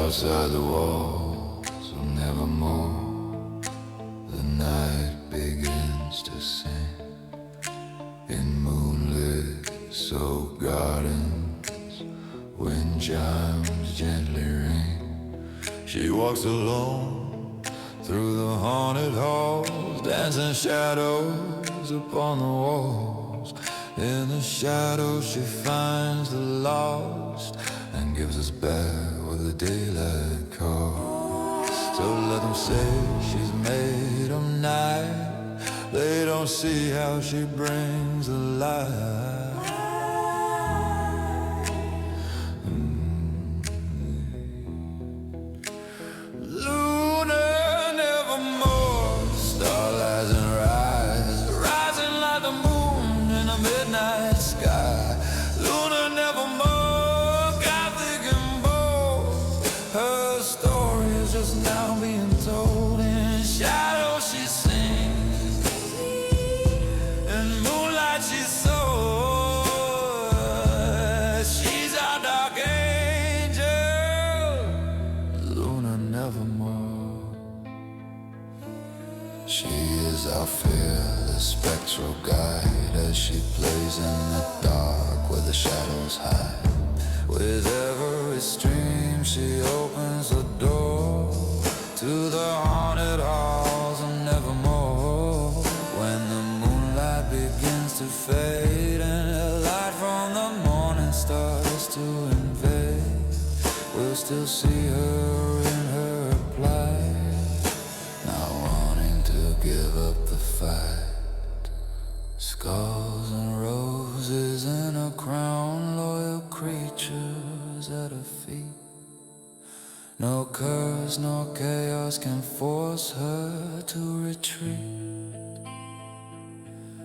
Outside the walls of nevermore, the night begins to sing in moonlit soaked gardens. Wind chimes gently ring. She walks alone through the haunted halls, dancing shadows upon the walls. In the shadows she finds the lost and gives us back what the daylight calls. So let them say she's made of night, they don't see how she brings the light. Lunar nevermore, starlights and rise, rising like the moon in the midnight sky. Lunar nevermore, gothic and bold, her story is just now being told. In shadow she sings, in moonlight she soars. She's our dark angel, Lunar nevermore. She is our fearless spectral guide as she plays in the dark where the shadows hide. With every stream she opens the door to the haunted halls of nevermore. When the moonlight begins to fade and the light from the morning starts to invade, we'll still see her in her plight, not wanting to give up the fight. Skulls and roses in a crown, loyal creatures at her feet. No curse nor chaos can force her to retreat.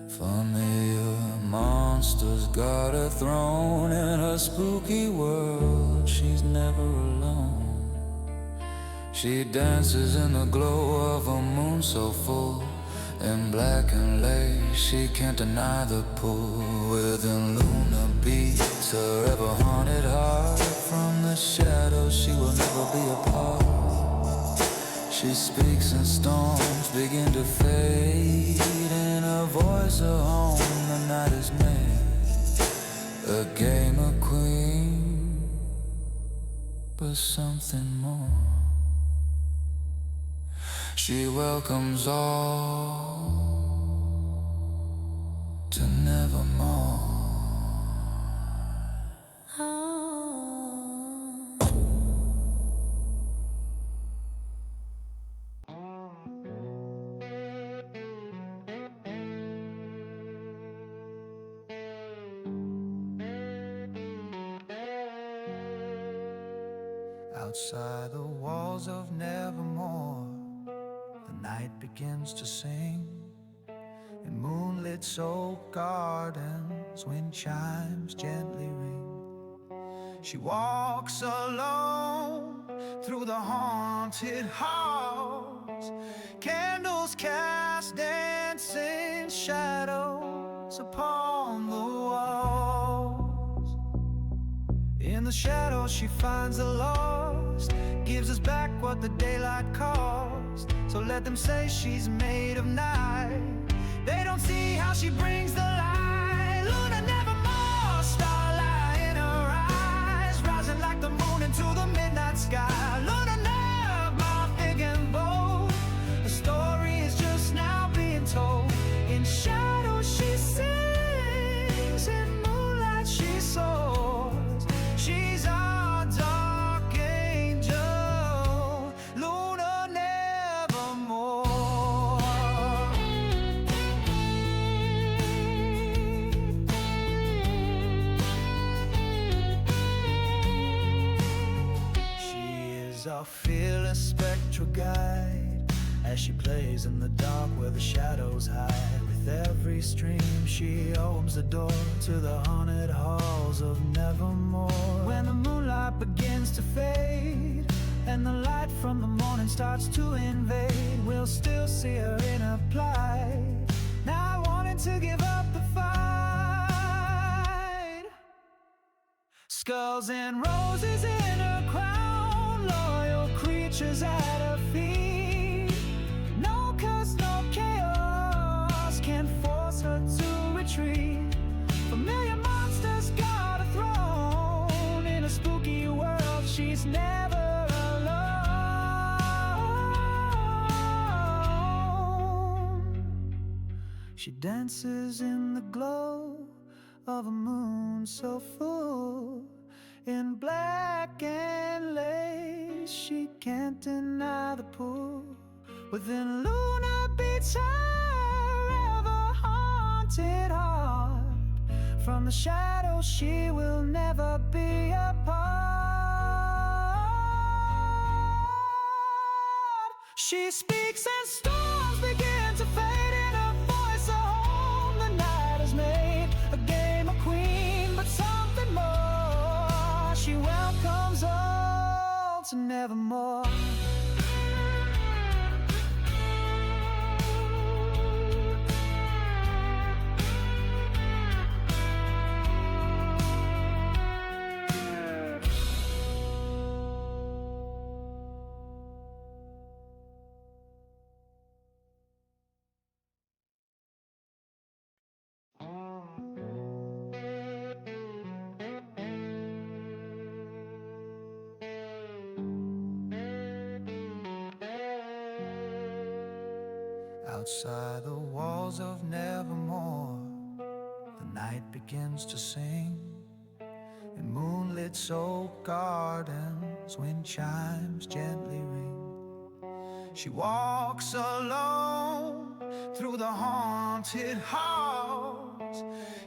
Familiar monsters guard her throne in her spooky world. She's never alone. She dances in the glow of a moon so full, in black and lace, she can't deny the pull. Within Luna beats her ever-haunted heart. From the shadows she will never be apart. She speaks and storms begin to fade. In her voice a home the night is made. A game of queen, but something more. She welcomes all to nevermore. Outside the walls of nevermore, the night begins to sing in moonlit soaked gardens. Wind chimes gently ring. She walks alone through the haunted halls. Candles cast dancing shadows upon the walls. In the shadows she finds the lost, gives us back what the daylight caused. So let them say she's made of night, they don't see how she brings the light. Luna nevermore, starlight in her eyes, rising like the moon into the midnight sky. Luna nevermore, thick and bold, the story is just now being told. In shadows she sings, in moonlight she soars. She's our dark angel, Luna nevermore. She is our fearless spectral guide as she plays in the dark where the shadows hide. With every stream she opens the door to the haunted halls of nevermore. When the moonlight begins to fade and the light from the morning starts to invade, we'll still see her in her plight, not wanting to give up the fight. Skulls and roses in her crown, Lord creatures at her feet. No curse, no chaos can force her to retreat. Familiar monsters got a throne. In a spooky world, she's never alone. She dances in the glow of a moon so full, in black and lace, she can't deny the pull. Within Luna beats her ever-haunted heart. From the shadows she will never be apart. She speaks and storms begin to fade. In her voice a home the night has made. A game of queen, but something more. She welcomes all to nevermore. Outside the walls of Nevermore, the night begins to sing in moonlit oak gardens when chimes gently ring. She walks alone through the haunted halls.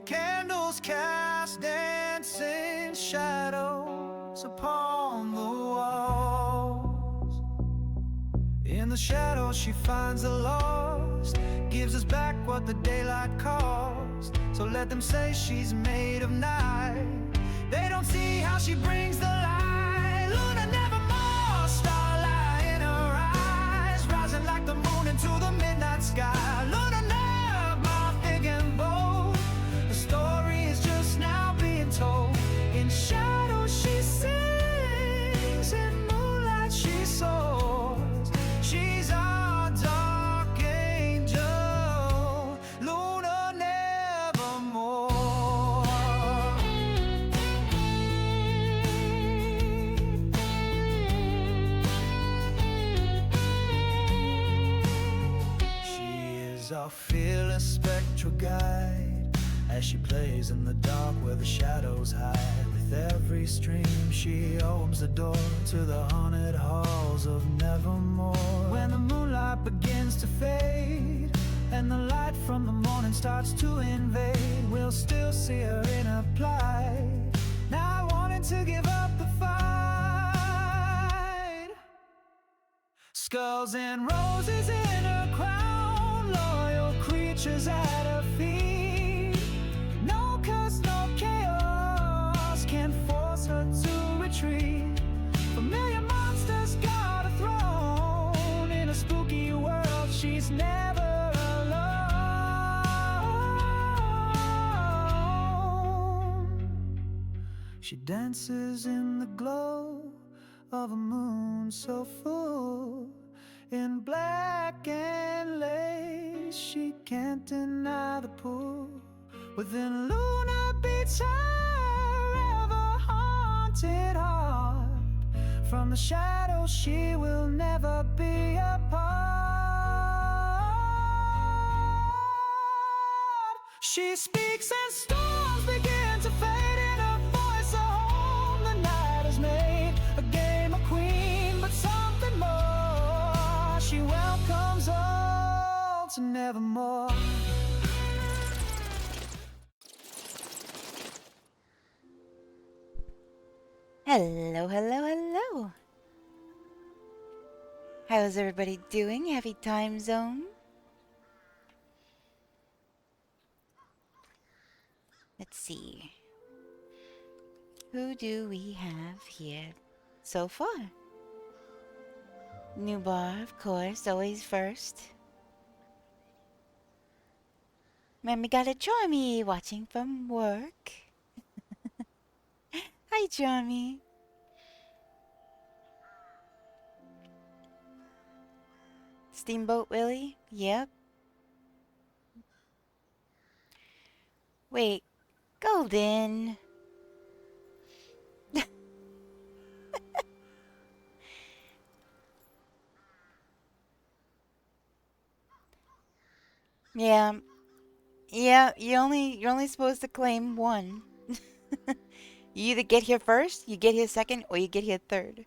Candles cast dancing shadows upon the walls. In the shadows she finds the lost, gives us back what the daylight caused. So let them say she's made of night, they don't see how she brings the light. Luna nevermore, starlight in her eyes, rising like the moon into the midnight sky. Luna never, big and bold, the story is just now being told. In shadows she sings, in moonlight she soars. She's our dark angel, Luna nevermore. She is our fearless spectral guide, as she plays in the dark where the shadows hide. With every stream she opens the door to the haunted halls of Nevermore. When the moonlight begins to fade and the light from the morning starts to invade, we'll still see her in her plight, not wanting to give up the fight. Skulls and roses in her crown, loyal creatures at her feet. No curse, no chaos can force her to retreat. Familiar monsters got a throne. In a spooky world, she's never alone. She dances in the glow of a moon so full, in black and lace, she can't deny the pull. Within Luna beats her ever-haunted heart. From the shadows she will never be apart. She speaks and storms begin to fade. In her voice a home the night has made. A game of queen, but something more. She welcomes all to Nevermore. Hello, hello, hello. How's everybody doing? Happy time zone? Let's see. Who do we have here so far? Moar, of course, always first. Mammy got a Charmy watching from work. Hi, Charmy. Steamboat Willie? Yep. Wait, Golden. Yeah. Yeah, you're only supposed to claim one. You either get here first, you get here second, or you get here third.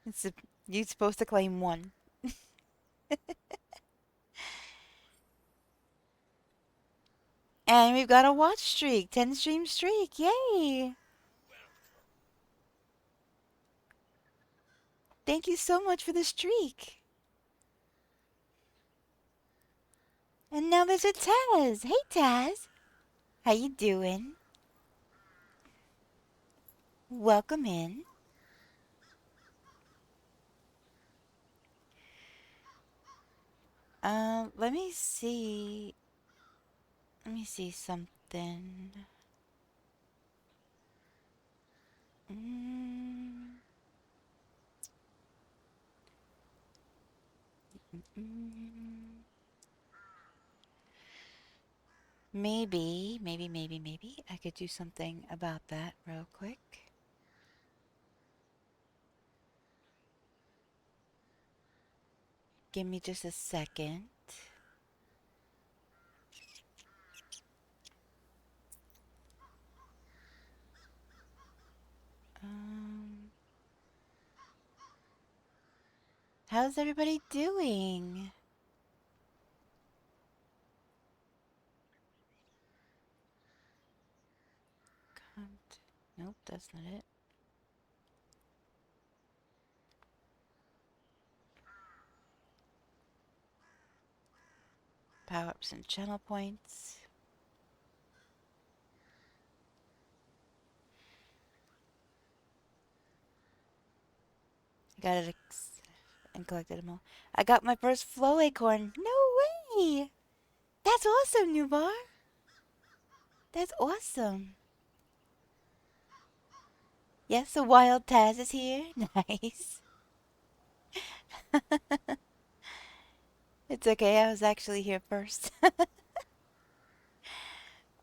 It's a, you're supposed to claim one. And we've got a watch streak, 10 stream streak. Yay! Thank you so much for the streak. And now there's a Taz. Hey Taz. How you doing? Welcome in. Let me see. Let me see something. Mm, mm. Maybe I could do something about that real quick. Give me just a second. Um, how's everybody doing? Nope, that's not it. Power-ups and channel points. I got it and collected them all. I got my first flow acorn. No way! That's awesome, Nubar. That's awesome. Yes, the wild Taz is here. Nice. It's okay, I was actually here first.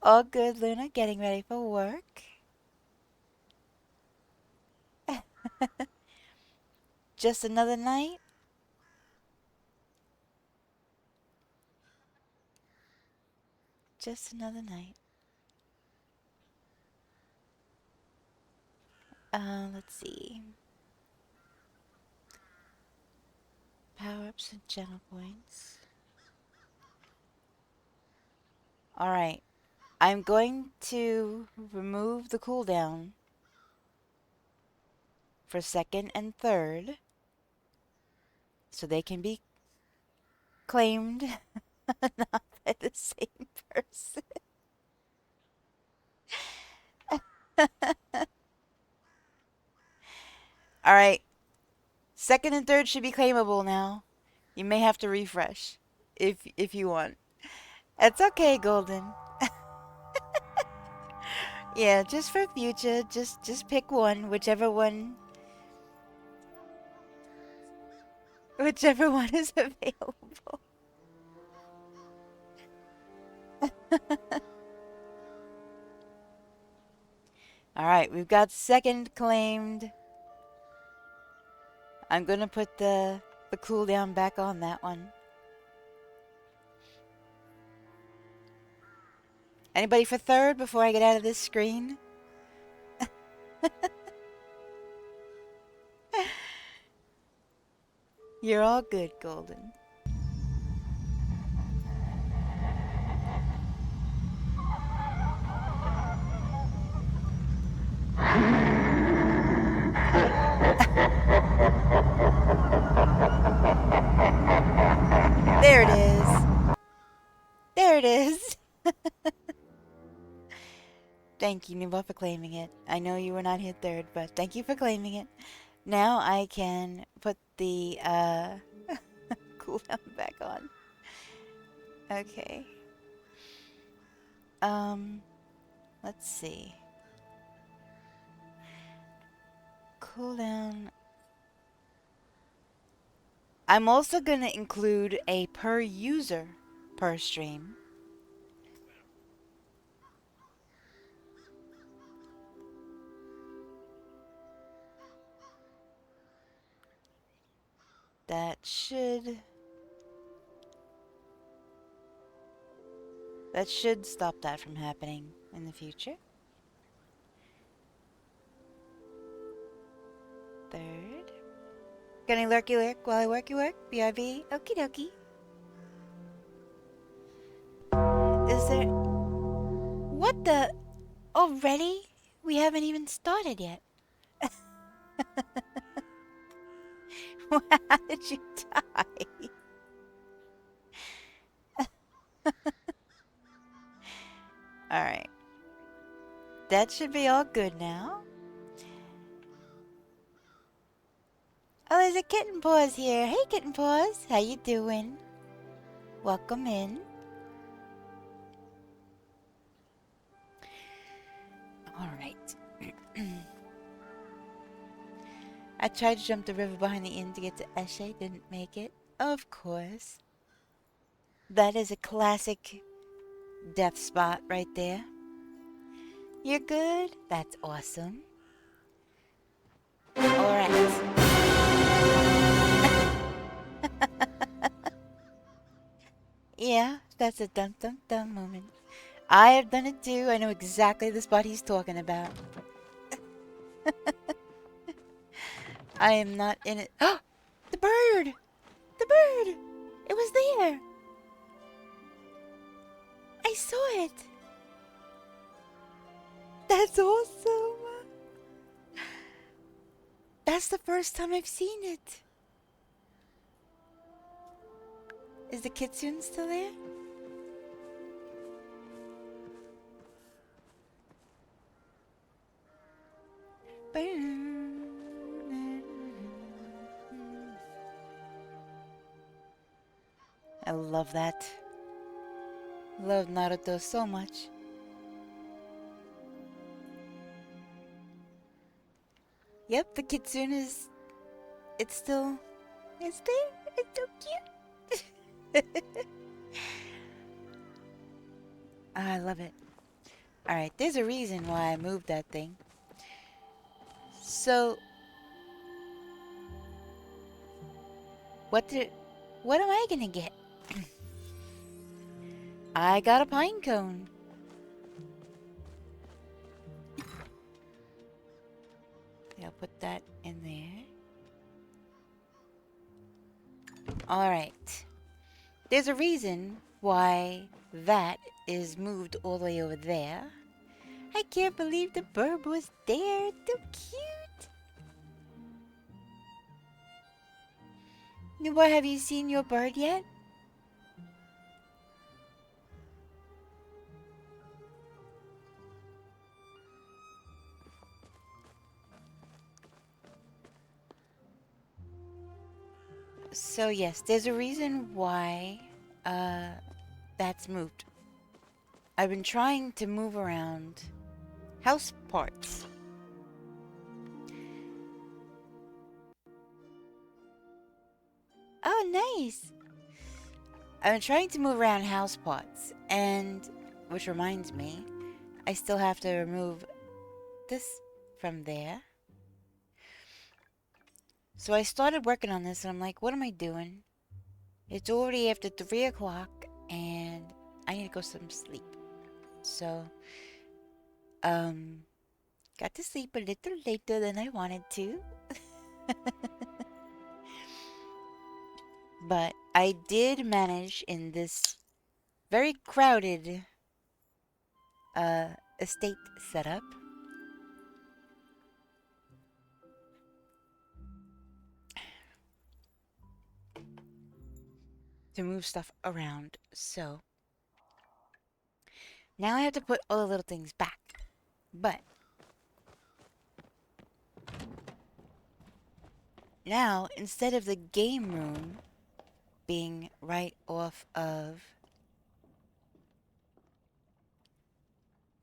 All good, Luna. Getting ready for work. Just another night? Just another night. Let's see. Power-ups and channel points. Alright. I'm going to remove the cooldown for second and third so they can be claimed not by the same person. Alright. Second and third should be claimable now. You may have to refresh if you want. It's okay, Golden. Yeah, just for future, just pick one, whichever one is available. Alright, we've got second claimed. I'm gonna put the cooldown back on that one. Anybody for third before I get out of this screen? You're all good, Golden. There it is. There it is. Thank you, Nuba, for claiming it. I know you were not here third, but thank you for claiming it. Now I can put the cooldown back on. Okay. Let's see. Cooldown I'm also going to include a per user per stream. That should stop that from happening in the future. Third. Gonna lurky lurk while I worky work. BRB. Okie dokie. Is there... What the... Already? We haven't even started yet. How did you die? Alright. That should be all good now. Oh, there's a Kitten Paws here. Hey, Kitten Paws. How you doing? Welcome in. Alright. I tried to jump the river behind the inn to get to Eshe. Didn't make it. Of course. That is a classic death spot right there. You're good? That's awesome. Alright. Yeah, that's a dum-dum-dum moment. I have done it too. I know exactly the spot he's talking about. I am not in it. Oh! The bird! The bird! It was there! I saw it! That's awesome! That's the first time I've seen it. Is the kitsune still there? I love that. Love Naruto so much. Yep, the kitsune is... It's there. It's so cute. I love it. Alright, there's a reason why I moved that thing. So... What am I gonna get? I got a pine cone. I'll put that in there. Alright. There's a reason why that is moved all the way over there. I can't believe the bird was there. So cute. Nubar, have you seen your bird yet? So yes, there's a reason why that's moved. I've been trying to move around house parts. Oh, nice! I've been trying to move around house parts, and which reminds me, I still have to remove this from there. So I started working on this, and I'm like, what am I doing? It's already after 3 o'clock, and I need to go some sleep. So, got to sleep a little later than I wanted to. But I did manage in this very crowded estate setup to move stuff around. So now I have to put all the little things back. But now, instead of the game room being right off of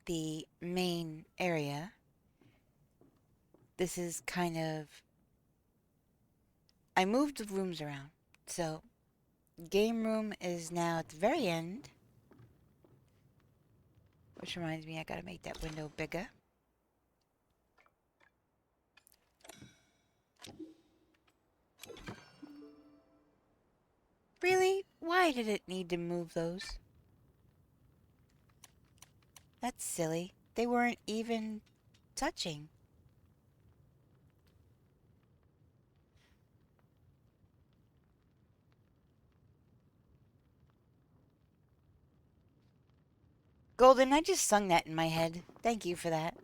the main area, this is kind of... I moved the rooms around. So, game room is now at the very end. Which reminds me, I gotta make that window bigger. Really? Why did it need to move those? That's silly. They weren't even touching. Golden, I just sung that in my head. Thank you for that.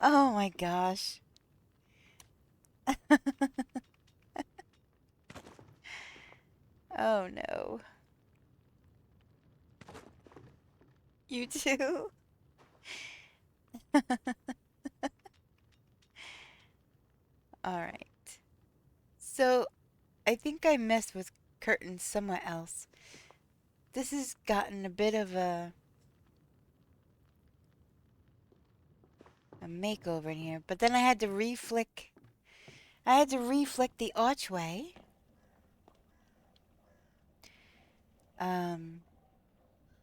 Oh my gosh. Oh no. You too? Alright. So, I think I messed with curtains somewhere else. This has gotten a bit of a makeover in here. But then I had to reflick the archway.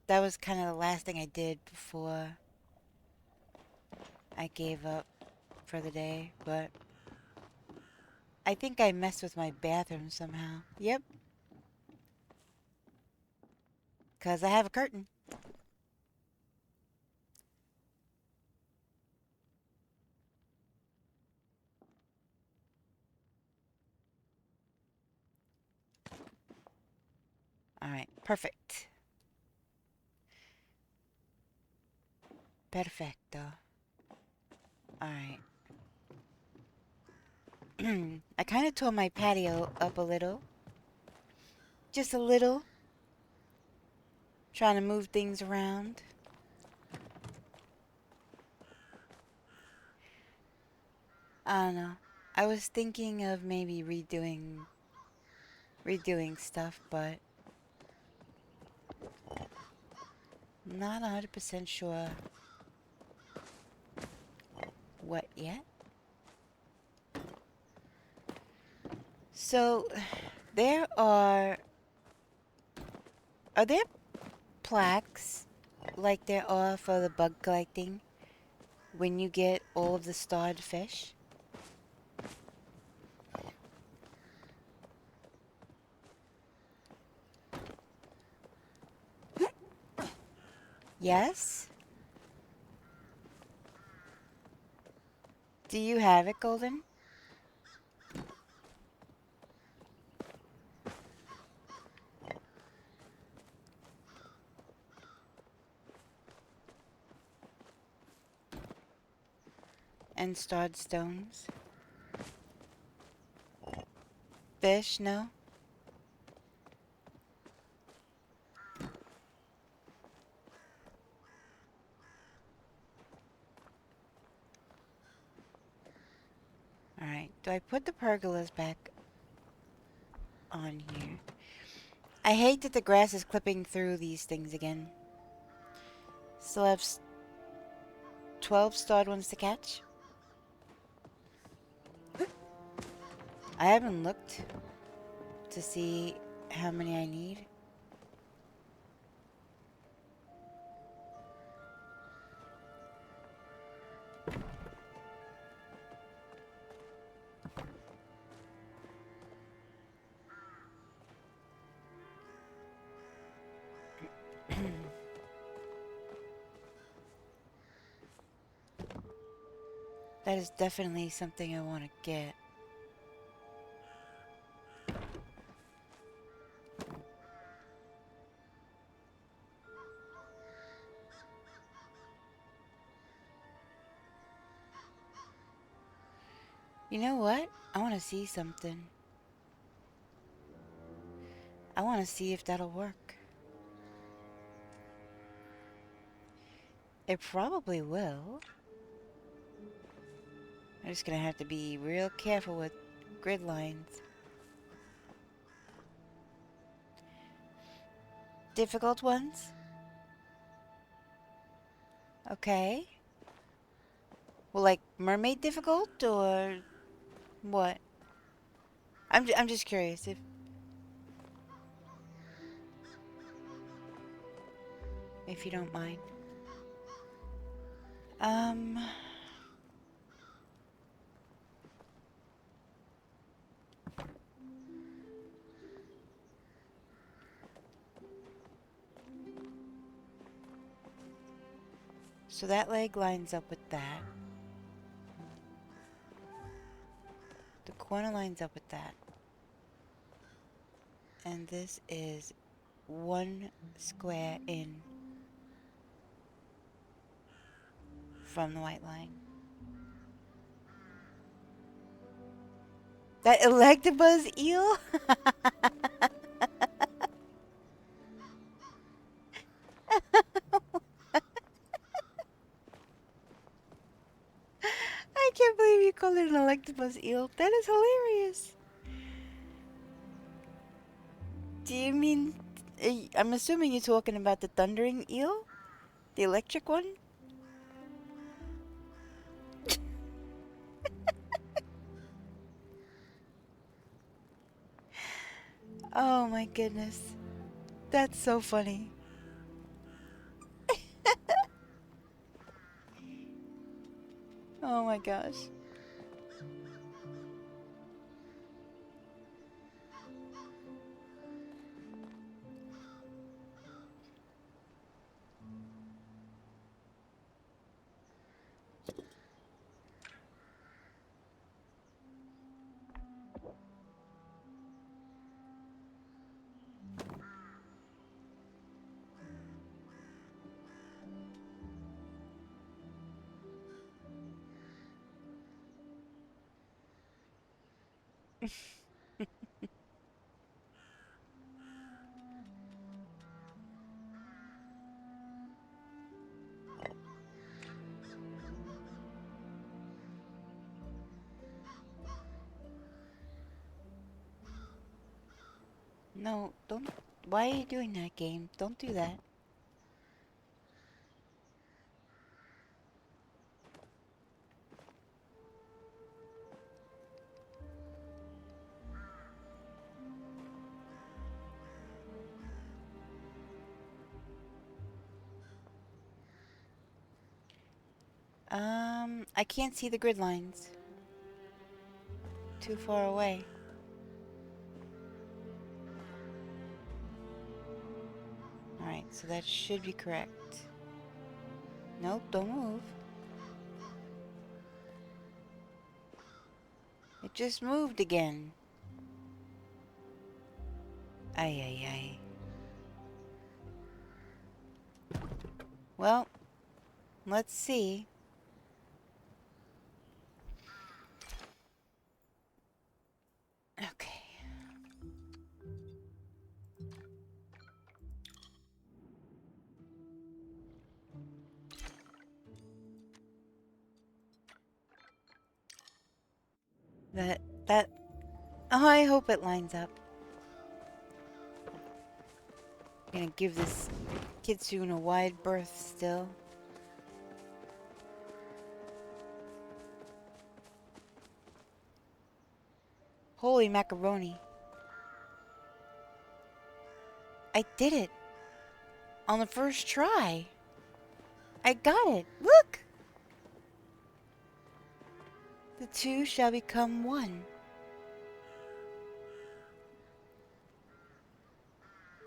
That was kind of the last thing I did before I gave up for the day, but I think I messed with my bathroom somehow. Yep. 'Cause I have a curtain. Alright, perfect. Perfecto. Alright. I kind of tore my patio up a little. Just a little. Trying to move things around. I don't know. I was thinking of maybe redoing stuff, but not 100% sure what yet. So, are there plaques like there are for the bug collecting when you get all of the starred fish? Yes? Do you have it, Golden? And starred stones? Fish, no? Alright, do I put the pergolas back on here? I hate that the grass is clipping through these things again. Still have 12 starred ones to catch. I haven't looked to see how many I need. That is definitely something I want to get. You know what? I want to see something. I want to see if that'll work. It probably will. I'm just gonna have to be real careful with grid lines. Difficult ones? Okay. Well, like mermaid difficult or What? I'm just curious if you don't mind. Um. So that leg lines up with that. The corner lines up with that. And this is one square in from the white line. That Electabuzz eel? I can't believe you called it an Electabuzz eel. That is hilarious. Do you mean... I'm assuming you're talking about the thundering eel? The electric one? Oh my goodness. That's so funny. Oh my gosh. No, don't. Why are you doing that, game? Don't do that. I can't see the grid lines. Too far away. Alright, so that should be correct. Nope, don't move. It just moved again. Ay, ay, ay. Well, let's see. Okay. That... Oh, I hope it lines up. Gonna give this kitsune a wide berth still. Holy macaroni. I did it. On the first try. I got it. Look! The two shall become one.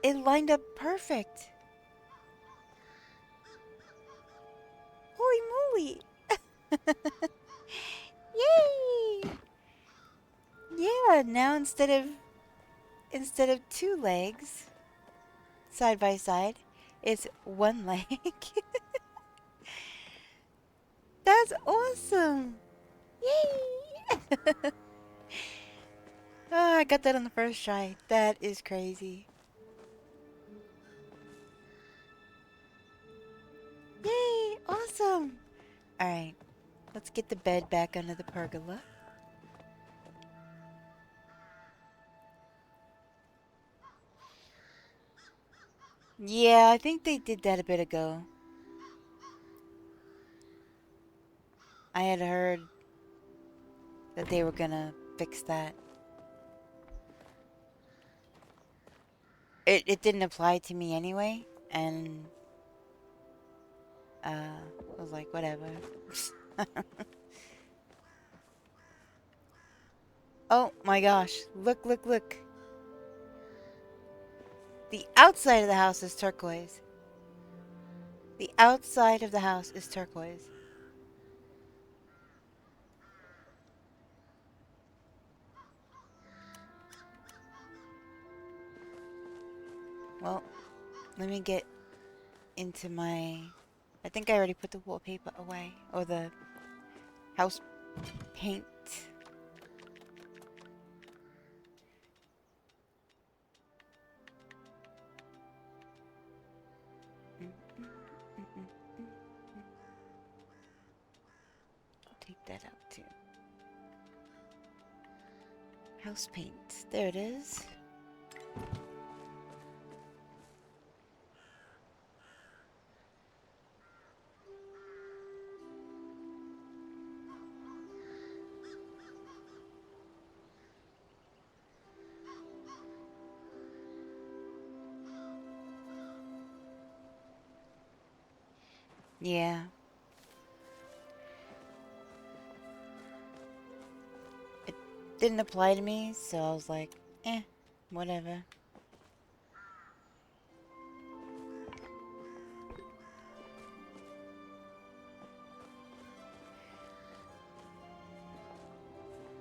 It lined up perfect. Holy moly! Yay! Yeah, now instead of two legs side by side, it's one leg. That's awesome! Yay! Oh, I got that on the first try. That is crazy. Yay! Awesome! Alright, let's get the bed back under the pergola. Yeah, I think they did that a bit ago. I had heard that they were gonna fix that. It didn't apply to me anyway, and I was like, whatever. Oh my gosh, look, look, look. The outside of the house is turquoise. The outside of the house is turquoise. Well, let me get into my... I think I already put the wallpaper away. Or the house paint. Take that out too. House paint. There it is. Yeah. It didn't apply to me, so I was like, eh, whatever.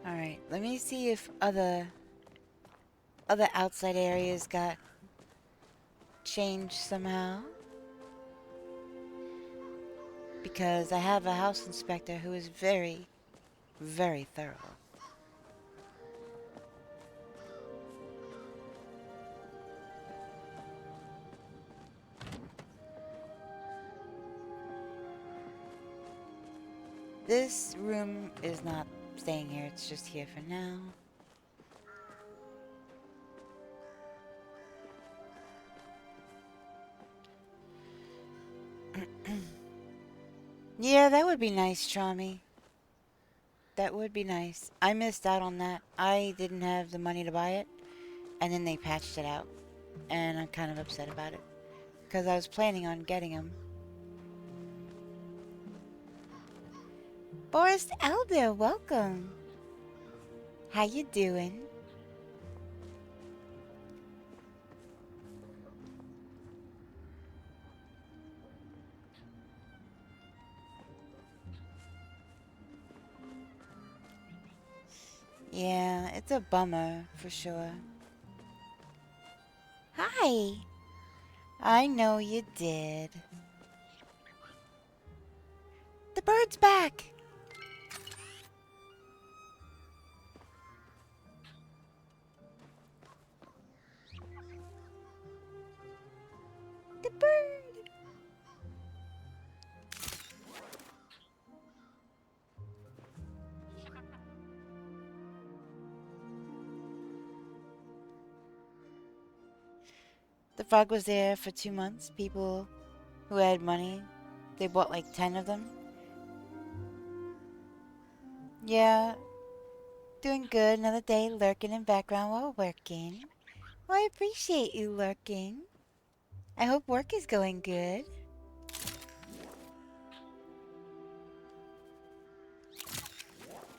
Alright, let me see if other outside areas got changed somehow. Because I have a house inspector who is very, very thorough. This room is not staying here, it's just here for now. Yeah, that would be nice, Chami. That would be nice. I missed out on that. I didn't have the money to buy it, and then they patched it out. And I'm kind of upset about it. Because I was planning on getting them. Forest Elder, welcome. How you doing? Yeah, it's a bummer, for sure. Hi. I know you did. The bird's back. The bird. The frog was there for 2 months. People who had money, they bought like 10 of them. Yeah, doing good. Another day lurking in background while working. Well, I appreciate you lurking. I hope work is going good.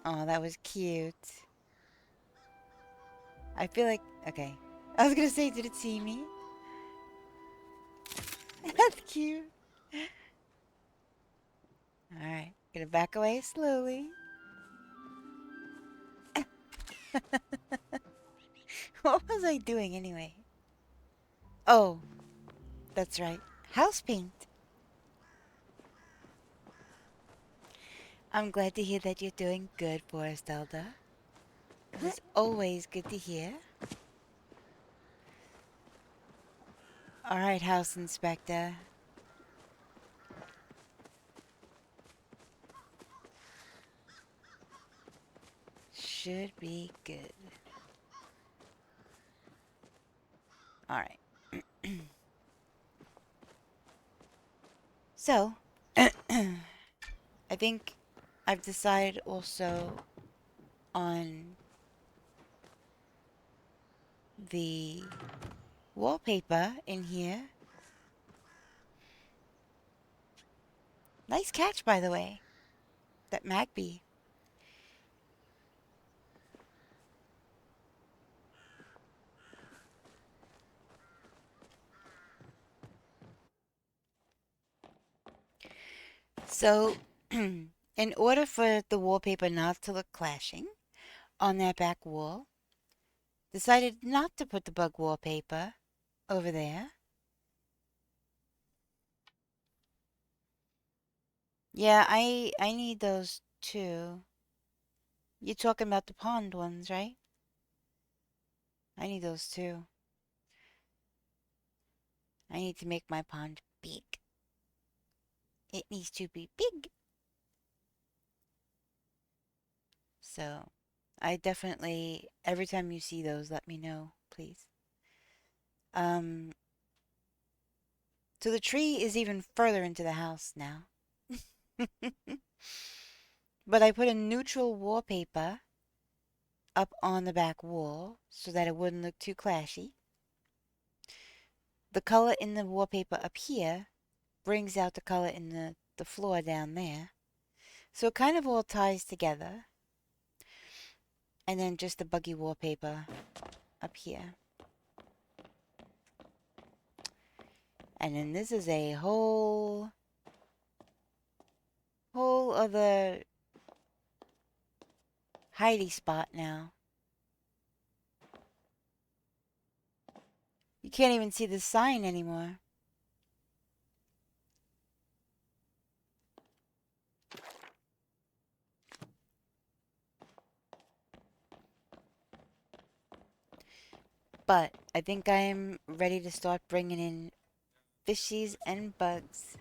Oh, that was cute. I feel like... Okay. I was gonna say, did it see me? That's cute. Alright. Gonna back away slowly. What was I doing anyway? Oh, that's right. House paint. I'm glad to hear that you're doing good, Forest Elder. This is always good to hear. Alright, House Inspector. Should be good. Alright. So, I think I've decided also on the wallpaper in here. Nice catch, by the way. That Magpie. So, in order for the wallpaper not to look clashing on that back wall, decided not to put the bug wallpaper over there. Yeah, I need those too. You're talking about the pond ones, right? I need those too. I need to make my pond big. It needs to be big. So, I definitely, every time you see those, let me know, please. Um, so the tree is even further into the house now. But I put a neutral wallpaper up on the back wall so that it wouldn't look too clashy. The color in the wallpaper up here brings out the color in the floor down there. So it kind of all ties together. And then just the buggy wallpaper up here. And then this is a whole other hidey spot now. You can't even see the sign anymore. But I think I'm ready to start bringing in fishies and bugs.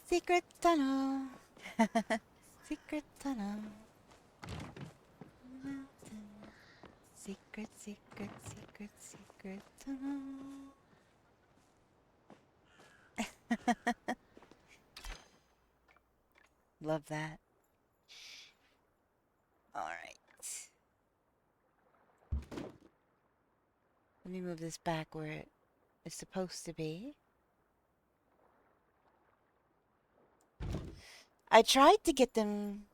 Secret tunnel. Secret tunnel. Secret, secret, secret, secret tunnel. Love that. Alright. Let me move this back where it is supposed to be. I tried to get them...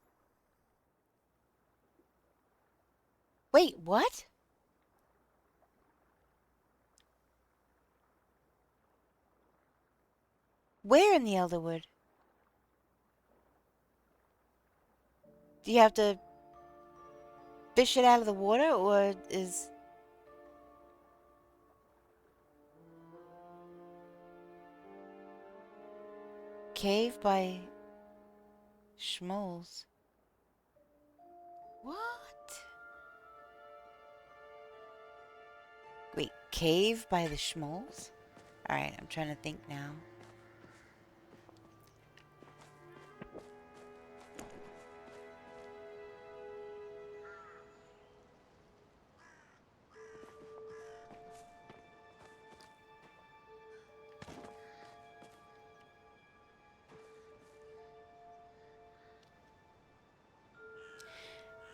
Wait, what? Where in the Elderwood? Do you have to fish it out of the water, or is... Cave by Schmoles? What? Wait, cave by the Schmoles? Alright, I'm trying to think now.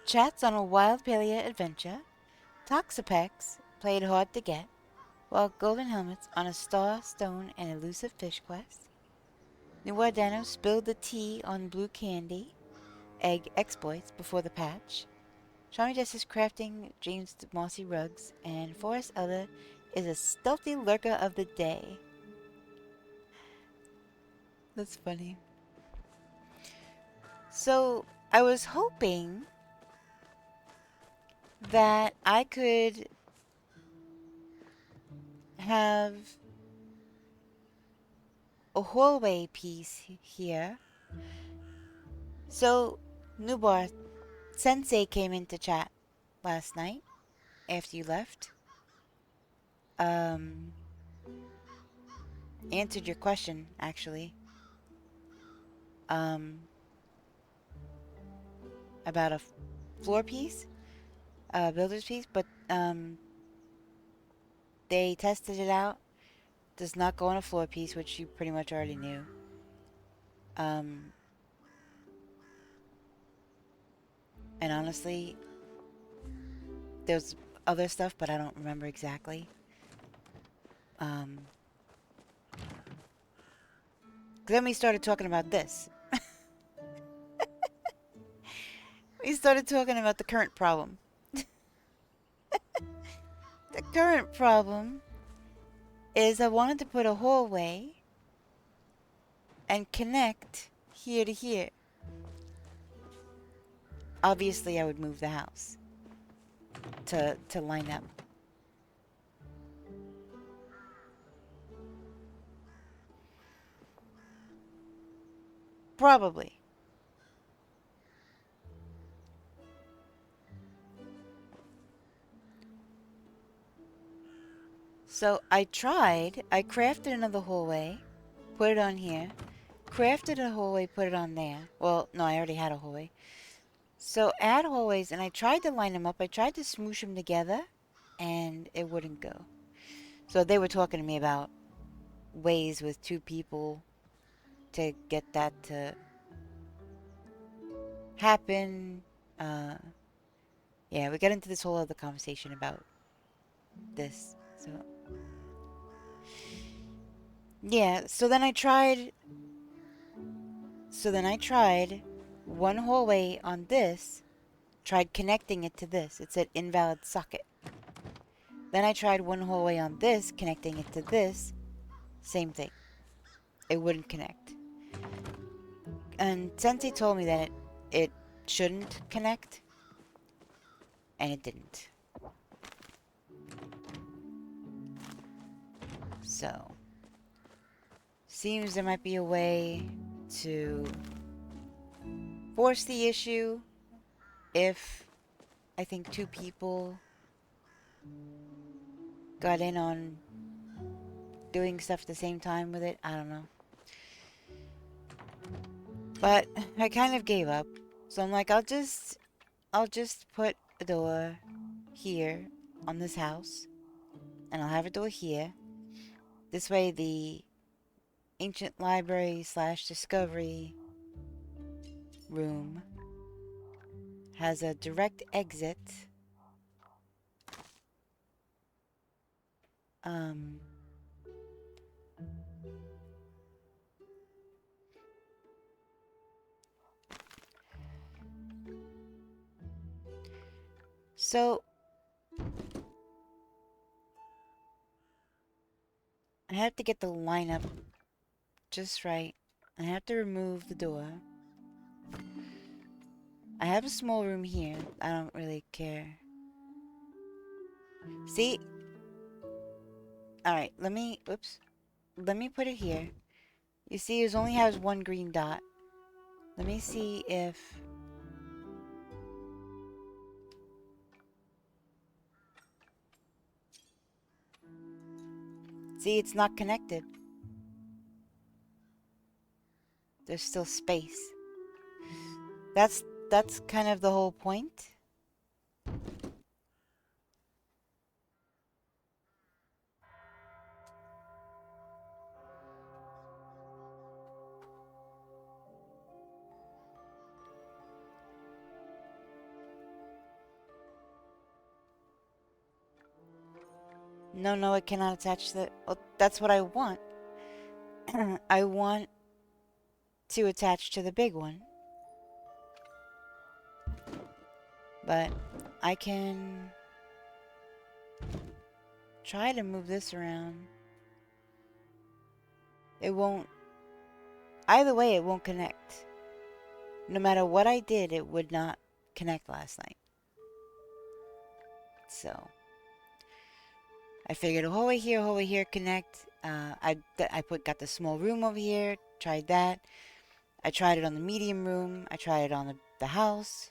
Chats on a wild Palia adventure. Toxapex played hard to get, while Golden Helmets on a star, stone, and elusive fish quest. Nuardano spilled the tea on blue candy, egg exploits before the patch. Shami Jess is crafting James mossy rugs, and Forest Elder is a stealthy lurker of the day. That's funny. So, I was hoping that I could have a hallway piece here. So, Nubar Sensei came into chat last night after you left. Answered your question, actually. About a floor piece, builder's piece, but, they tested it out. Does not go on a floor piece, which you pretty much already knew. And honestly, there's other stuff, but I don't remember exactly. Then we started talking about this. We started talking about the current problem. The current problem is I wanted to put a hallway and connect here to here. Obviously, I would move the house to line up. Probably. So I tried. I crafted another hallway, put it on here. Crafted a hallway, put it on there. Well, no, I already had a hallway. So add hallways, and I tried to line them up. I tried to smoosh them together, and it wouldn't go. So they were talking to me about ways with 2 people to get that to happen. Yeah, we got into this whole other conversation about this. So yeah, so then I tried one hallway on this, tried connecting it to this. It said invalid socket. Then I tried one hallway on this, connecting it to this. Same thing. It wouldn't connect. And Sensei told me that it shouldn't connect, and it didn't. So, seems there might be a way to force the issue if I think 2 people got in on doing stuff at the same time with it. I don't know. But I kind of gave up. So I'm like, I'll just put a door here on this house, and I'll have a door here. This way the ancient library / discovery room has a direct exit. So I have to get the lineup just right. I have to remove the door. I have a small room here. I don't really care. See? Alright, let me put it here. You see, it only has 1 green dot. Let me see if... See, it's not connected. There's still space. That's kind of the whole point. No, it cannot attach to the... Well, that's what I want. I want to attach to the big one. But I can try to move this around. It won't... Either way, it won't connect. No matter what I did, it would not connect last night. So... I figured a hallway here, connect. I got the small room over here, tried that. I tried it on the medium room. I tried it on the house.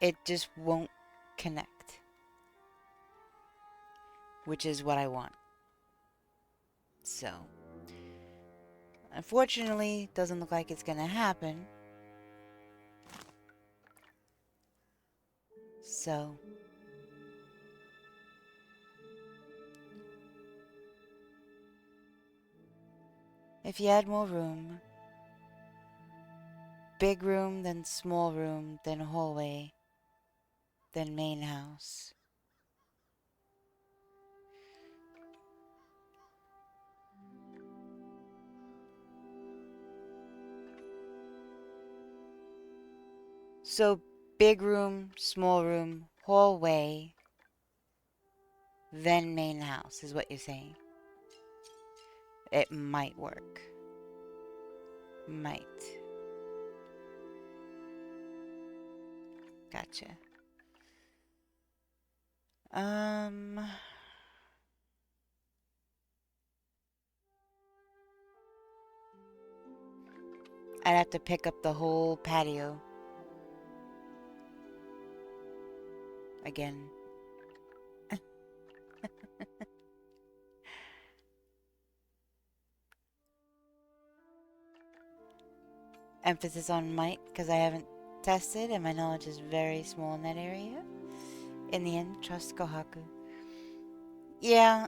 It just won't connect. Which is what I want. So, unfortunately, doesn't look like it's gonna happen. So, if you had more room, big room, then small room, then hallway, than main house. So big room, small room, hallway, then main house is what you're saying. It might work. Might. Gotcha. I'd have to pick up the whole patio again. Emphasis on might, because I haven't tested and my knowledge is very small in that area. In the end, trust Kohaku. Yeah,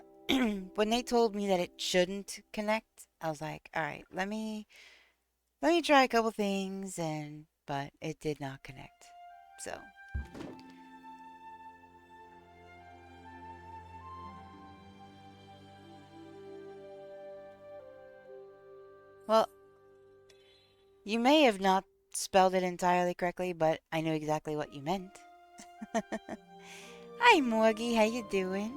when they told me that it shouldn't connect, I was like, alright, let me try a couple things, but it did not connect. So well, you may have not spelled it entirely correctly, but I knew exactly what you meant. Hi, Morgie. How you doing?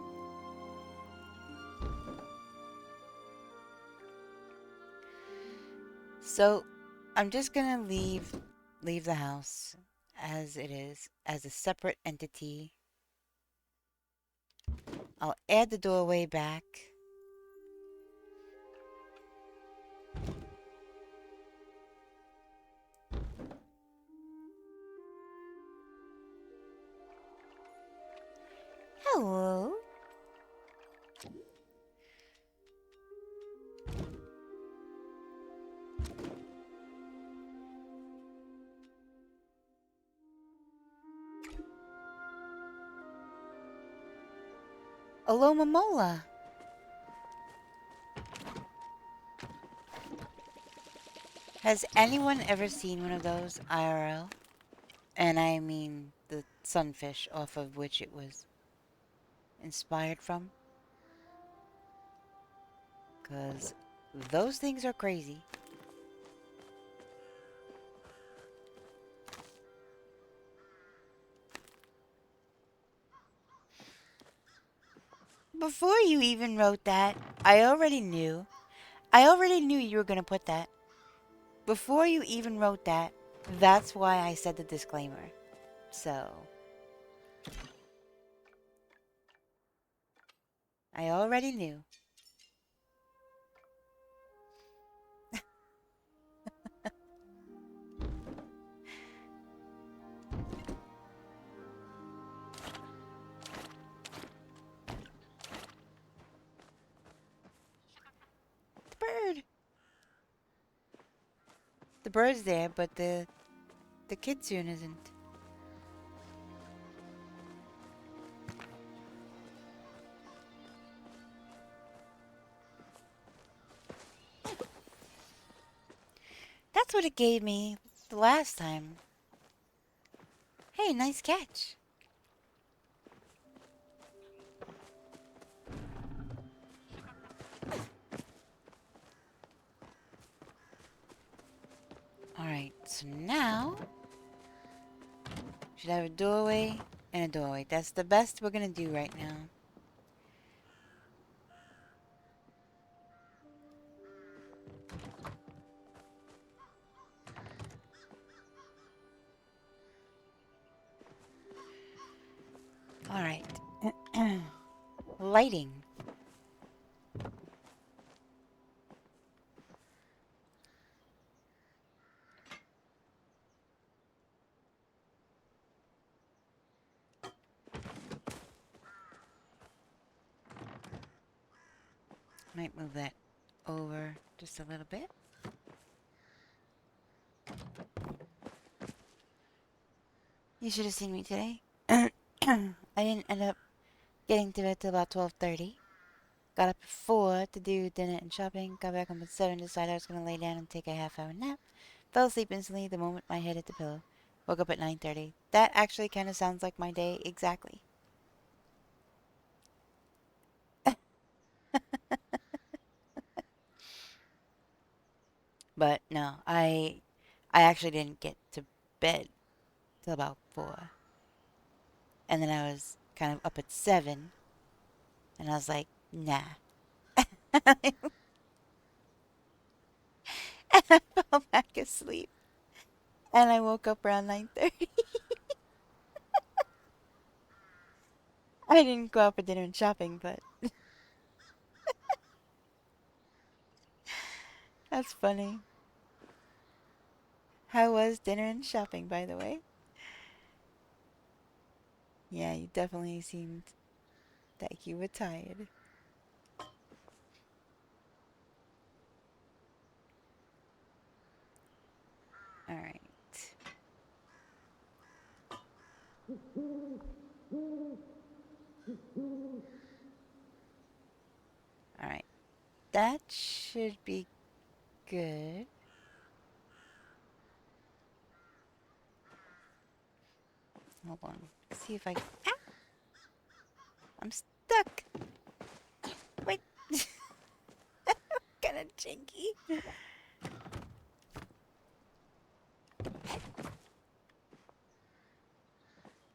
So, I'm just gonna leave the house as it is, as a separate entity. I'll add the doorway back. Hello. Aloma Mola. Has anyone ever seen one of those IRL? And I mean the sunfish off of which it was inspired from? Because those things are crazy. Before you even wrote that, I already knew. I already knew you were going to put that. Before you even wrote that, that's why I said the disclaimer. So, I already knew. The bird. The bird's there, but the kitsune isn't. That's what it gave me the last time. Hey, nice catch. Alright, so now should have a doorway and a doorway. That's the best we're gonna do right now. Alright. Lighting. Might move that over just a little bit. You should have seen me today. I didn't end up getting to bed till about 12:30. Got up at 4 to do dinner and shopping. Got back home at 7, decided I was going to lay down and take a half-hour nap. Fell asleep instantly the moment my head hit the pillow. Woke up at 9:30. That actually kind of sounds like my day exactly. But no, I actually didn't get to bed till about 4. And then I was kind of up at 7, and I was like, nah. And I fell back asleep. And I woke up around 9:30. I didn't go out for dinner and shopping, but that's funny. How was dinner and shopping, by the way? Yeah, you definitely seemed like you were tired. All right. All right. That should be good. Hold on. See if I. Ah! I'm stuck. Wait. Kind of janky.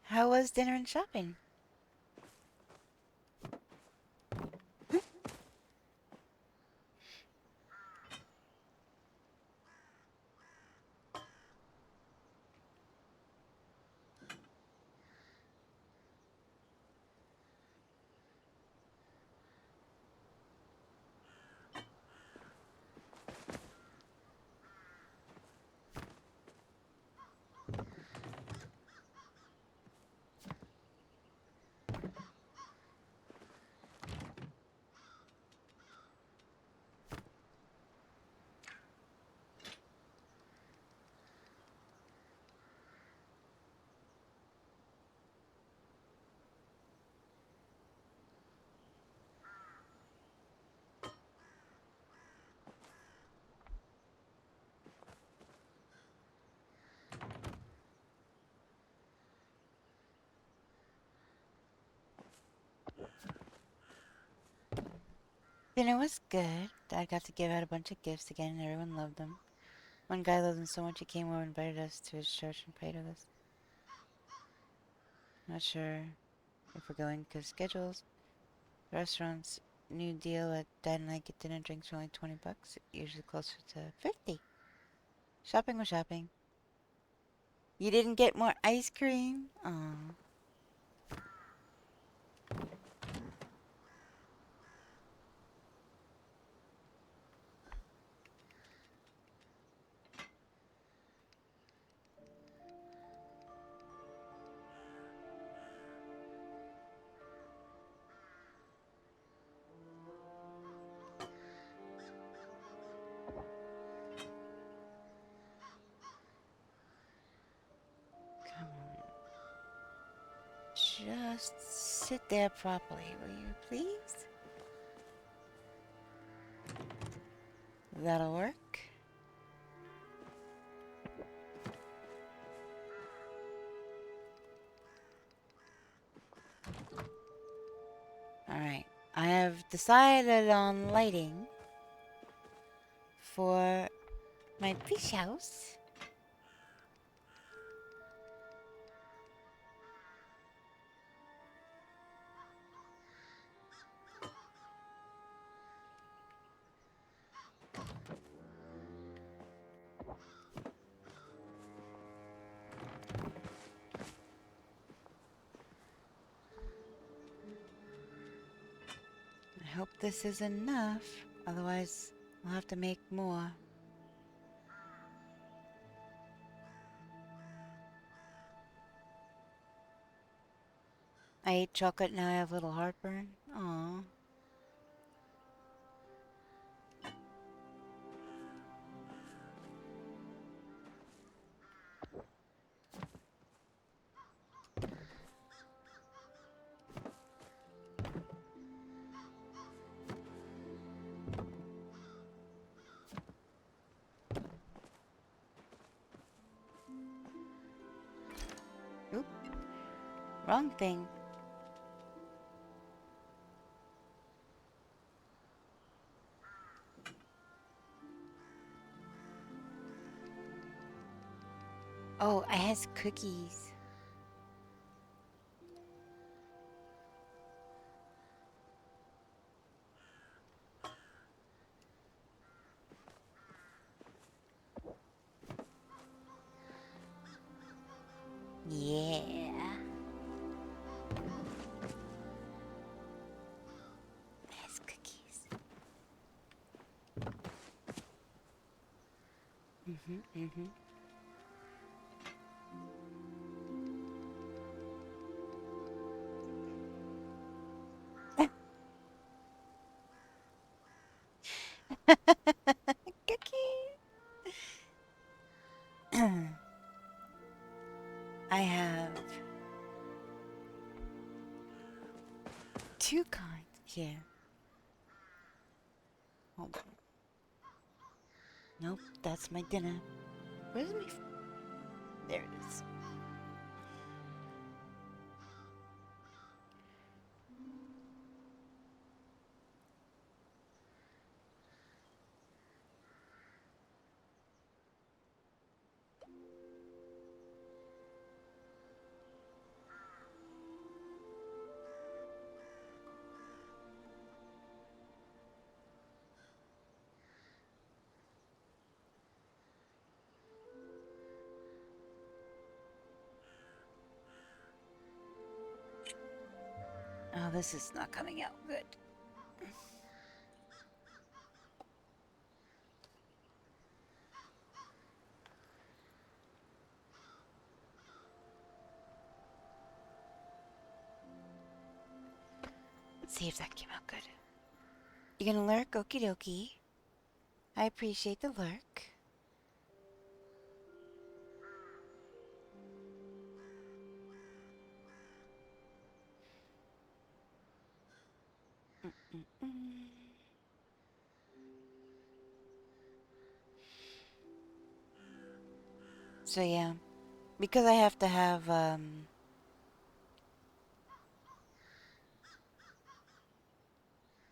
How was dinner and shopping? Dinner was good. Dad got to give out a bunch of gifts again, and everyone loved them. One guy loved them so much he came over and invited us to his church and prayed with us. Not sure if we're going because schedules. The restaurant's new deal at Dad and I get dinner and drinks for only $20, usually closer to 50. Shopping was shopping. You didn't get more ice cream? Aw. Come on. Just sit there properly, will you please? That'll work. Alright. I have decided on lighting for my fish house. I hope this is enough, otherwise I'll have to make more. I ate chocolate, now I have a little heartburn. Aww. Wrong thing. Oh, it has cookies. Yeah. It has cookies. Mm-hmm. Cookies. I have two kinds here. Hold on. Nope, that's my dinner. Where's my... There it is. Oh, this is not coming out good. Let's see if that came out good. You gonna lurk? Okie dokie. I appreciate the lurk. So yeah, because I have to have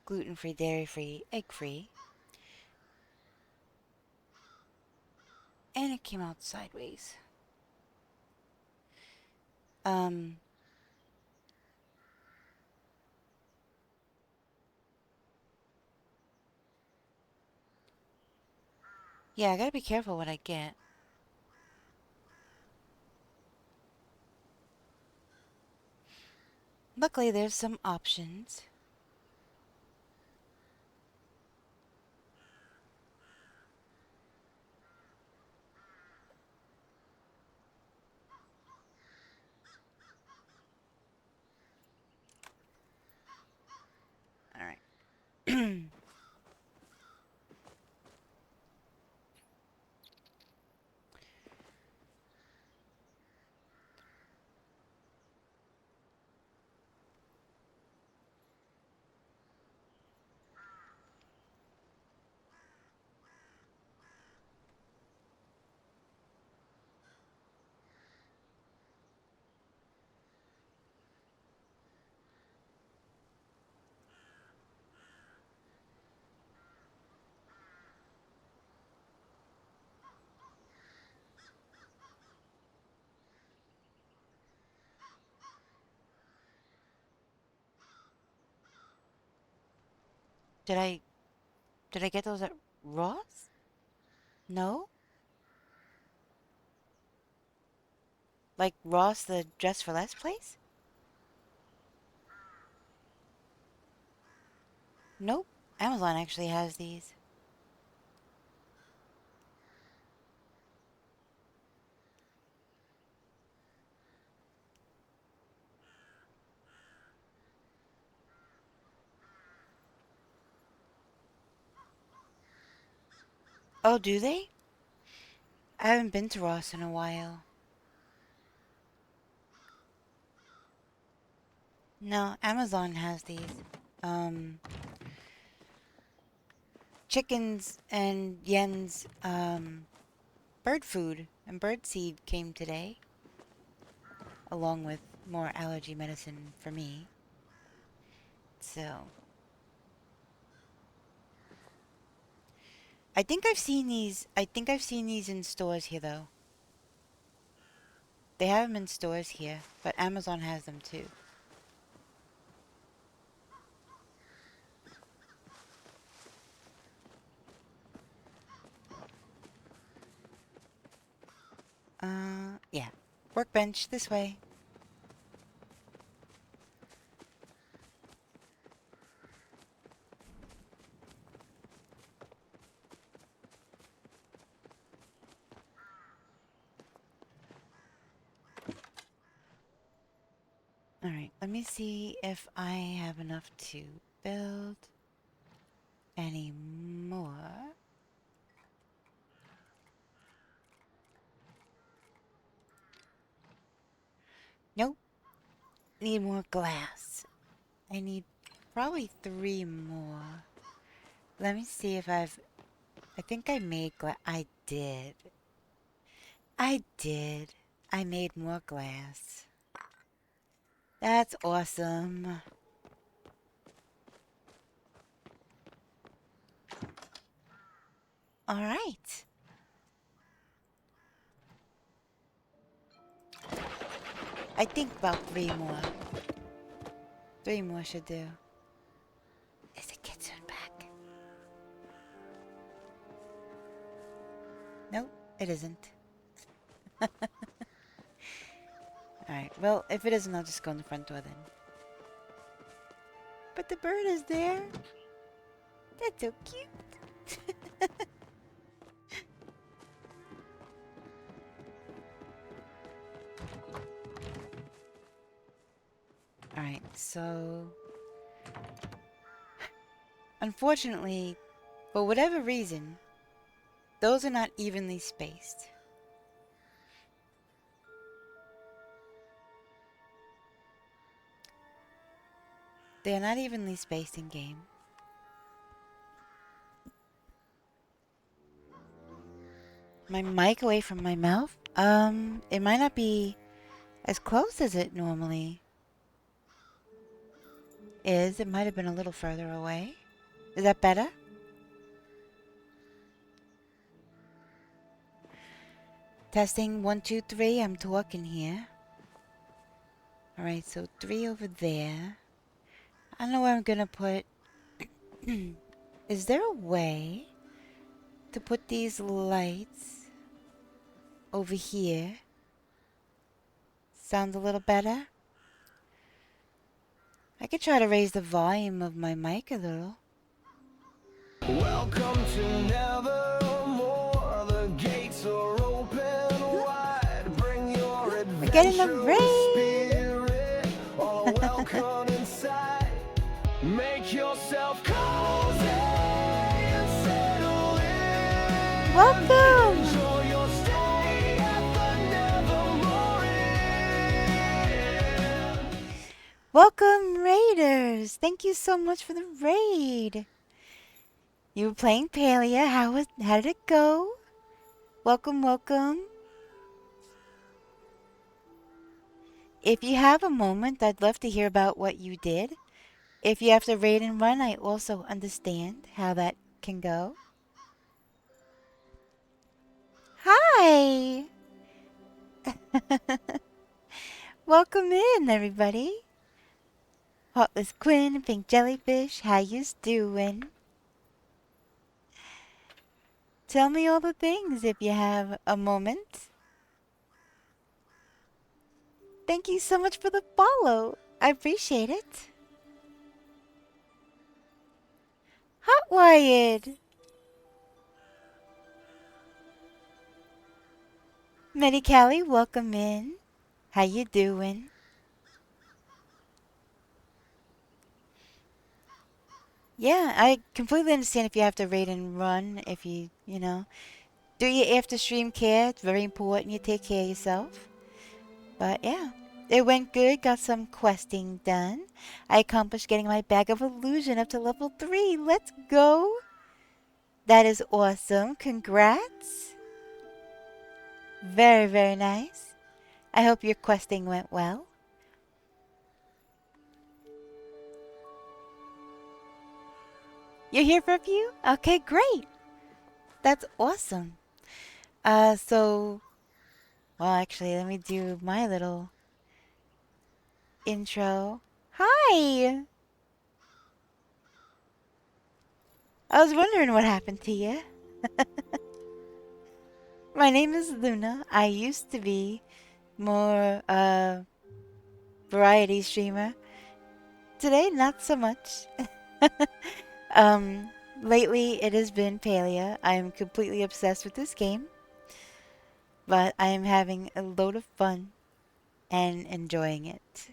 gluten-free, dairy-free, egg-free, and it came out sideways. Yeah, I gotta be careful what I get. Luckily, there's some options. All right. Did I get those at Ross? No? Like Ross, the Dress for Less place? Nope. Amazon actually has these. Oh, do they? I haven't been to Ross in a while. No, Amazon has these. Um, Chickens and Yen's, bird food and bird seed came today. along with more allergy medicine for me. So I think I've seen these in stores here though. They have them in stores here, but Amazon has them too. Yeah. Workbench this way. Alright, let me see if I have enough to build any more. Nope. Need more glass. I need probably 3 more. Let me see if I think I made glass. I did. I made more glass. That's awesome. Alright. I think about 3 more. 3 more should do. Is the kitsune back? Nope, it isn't. Alright, well, if it isn't, I'll just go in the front door then. But the bird is there. That's so cute. Alright, so... Unfortunately, for whatever reason, those are not evenly spaced. They are not evenly spaced in game. My mic away from my mouth? It might not be as close as it normally is. It might have been a little further away. Is that better? Testing 1, 2, 3. I'm talking here. Alright, so 3 over there. I don't know where I'm gonna put... Is there a way to put these lights over here? Sounds a little better? I could try to raise the volume of my mic a little. Welcome to Nevermore. The gates are open wide. Bring your We're getting the rain. spirit. All welcome inside. Make yourself cozy and settle in. Welcome! Enjoy your stay at the Nevermore Inn. Welcome, Raiders! Thank you so much for the raid. You were playing Palia. How did it go? Welcome, welcome. If you have a moment, I'd love to hear about what you did. If you have to raid and run, I also understand how that can go. Hi! Welcome in, everybody. Heartless Quinn and Pink Jellyfish, how yous doing? Tell me all the things if you have a moment. Thank you so much for the follow. I appreciate it. Hot Wired. Medicali, welcome in. How you doing? Yeah, I completely understand if you have to raid and run, if you know. Do your after stream care. It's very important you take care of yourself. But yeah, it went good. Got some questing done. I accomplished getting my bag of illusion up to level 3. Let's go. That is awesome. Congrats. Very, very nice. I hope your questing went well. You're here for a few? Okay, great. That's awesome. So, well, actually, let me do my little intro. Hi! I was wondering what happened to you. My name is Luna. I used to be more, variety streamer. Today, not so much. um, lately it has been Palia. I am completely obsessed with this game, but I am having a load of fun and enjoying it.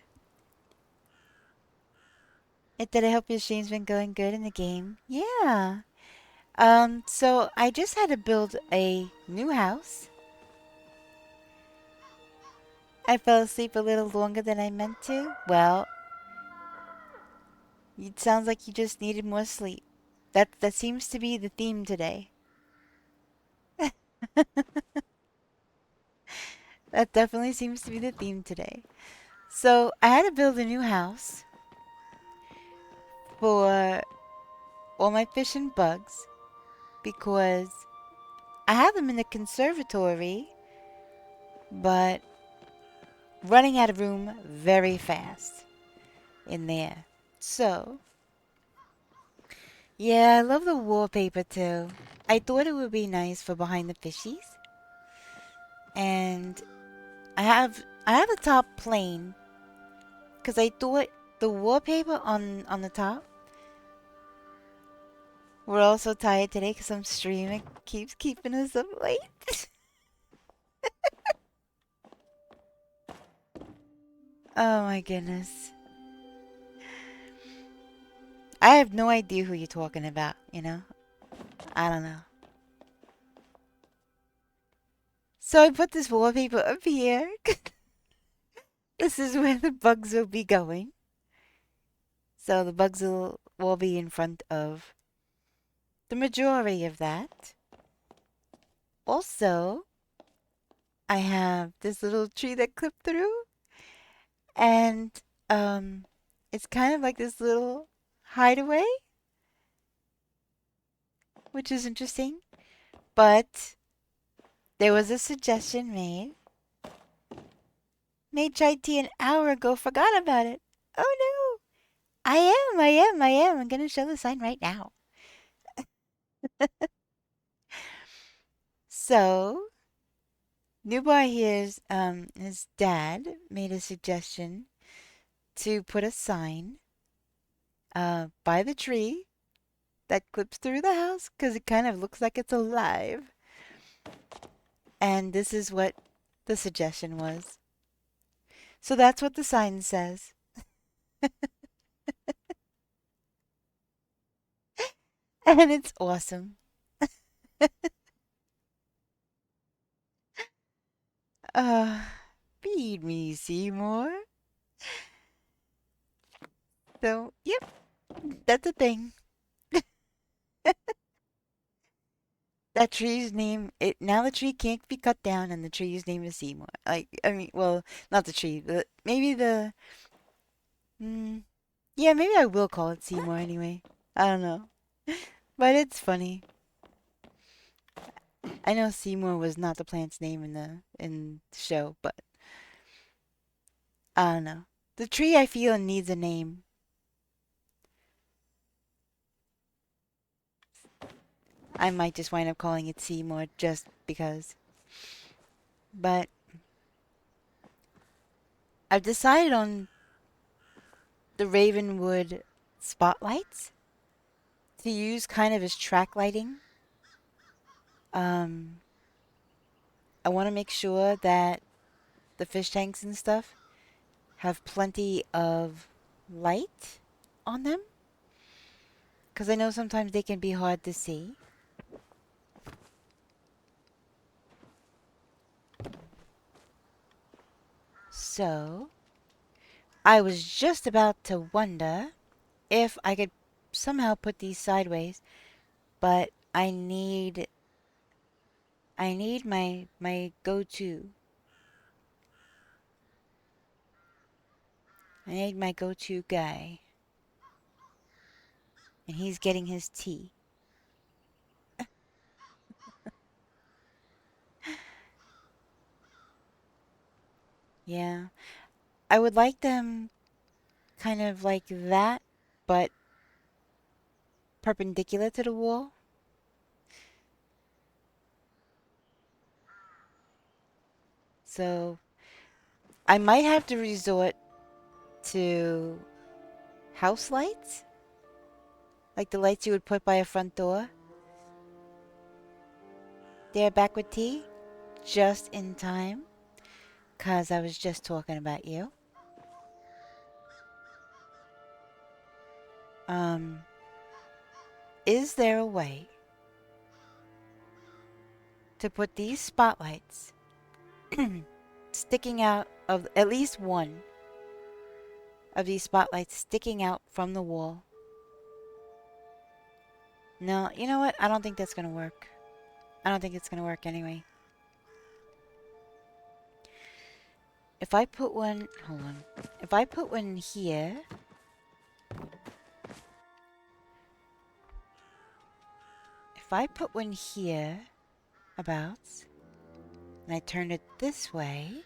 Did I hope your stream's been going good in the game? Yeah. So I just had to build a new house. I fell asleep a little longer than I meant to. Well, it sounds like you just needed more sleep. That seems to be the theme today. That definitely seems to be the theme today. So I had to build a new house for all my fish and bugs because I have them in the conservatory, but running out of room very fast in there. So, yeah, I love the wallpaper too. I thought it would be nice for behind the fishies. And I have the top plain because I thought the wallpaper on the top. We're all so tired today because I'm streaming keeps keeping us up late. Oh my goodness. I have no idea who you're talking about, you know? I don't know. So I put this wallpaper up here. This is where the bugs will be going. So the bugs will be in front of the majority of that. Also, I have this little tree that clipped through. And um, it's kind of like this little hideaway, which is interesting. But there was a suggestion made chai tea an hour ago, forgot about it. Oh no! I am. I'm gonna show the sign right now. So, Newbar here's his dad made a suggestion to put a sign by the tree that clips through the house because it kind of looks like it's alive. And this is what the suggestion was. So that's what the sign says. And it's awesome. Uh, feed me, Seymour. So, yep, that's a thing. That tree's name, now the tree can't be cut down and the tree's name is Seymour. Like, I mean, well, not the tree, maybe mm, yeah, maybe I will call it Seymour anyway. I don't know. But it's funny. I know Seymour was not the plant's name in the show, but I don't know. The tree I feel needs a name. I might just wind up calling it Seymour just because. But I've decided on the Ravenwood spotlights to use kind of as track lighting. Um, I want to make sure that the fish tanks and stuff have plenty of light on them. Because I know sometimes they can be hard to see. So, I was just about to wonder if I could somehow put these sideways, but I need my go-to. I need my go-to guy. And he's getting his tea. Yeah. I would like them kind of like that, but perpendicular to the wall. So I might have to resort to house lights, like the lights you would put by a front door. They're back with tea, just in time, 'cause I was just talking about you. Um, is there a way to put these spotlights sticking out of at least one of these spotlights sticking out from the wall? No, you know what? I don't think that's gonna work. I don't think it's gonna work anyway. If I put one, hold on. If I put one here, if I put one here, about, and I turn it this way,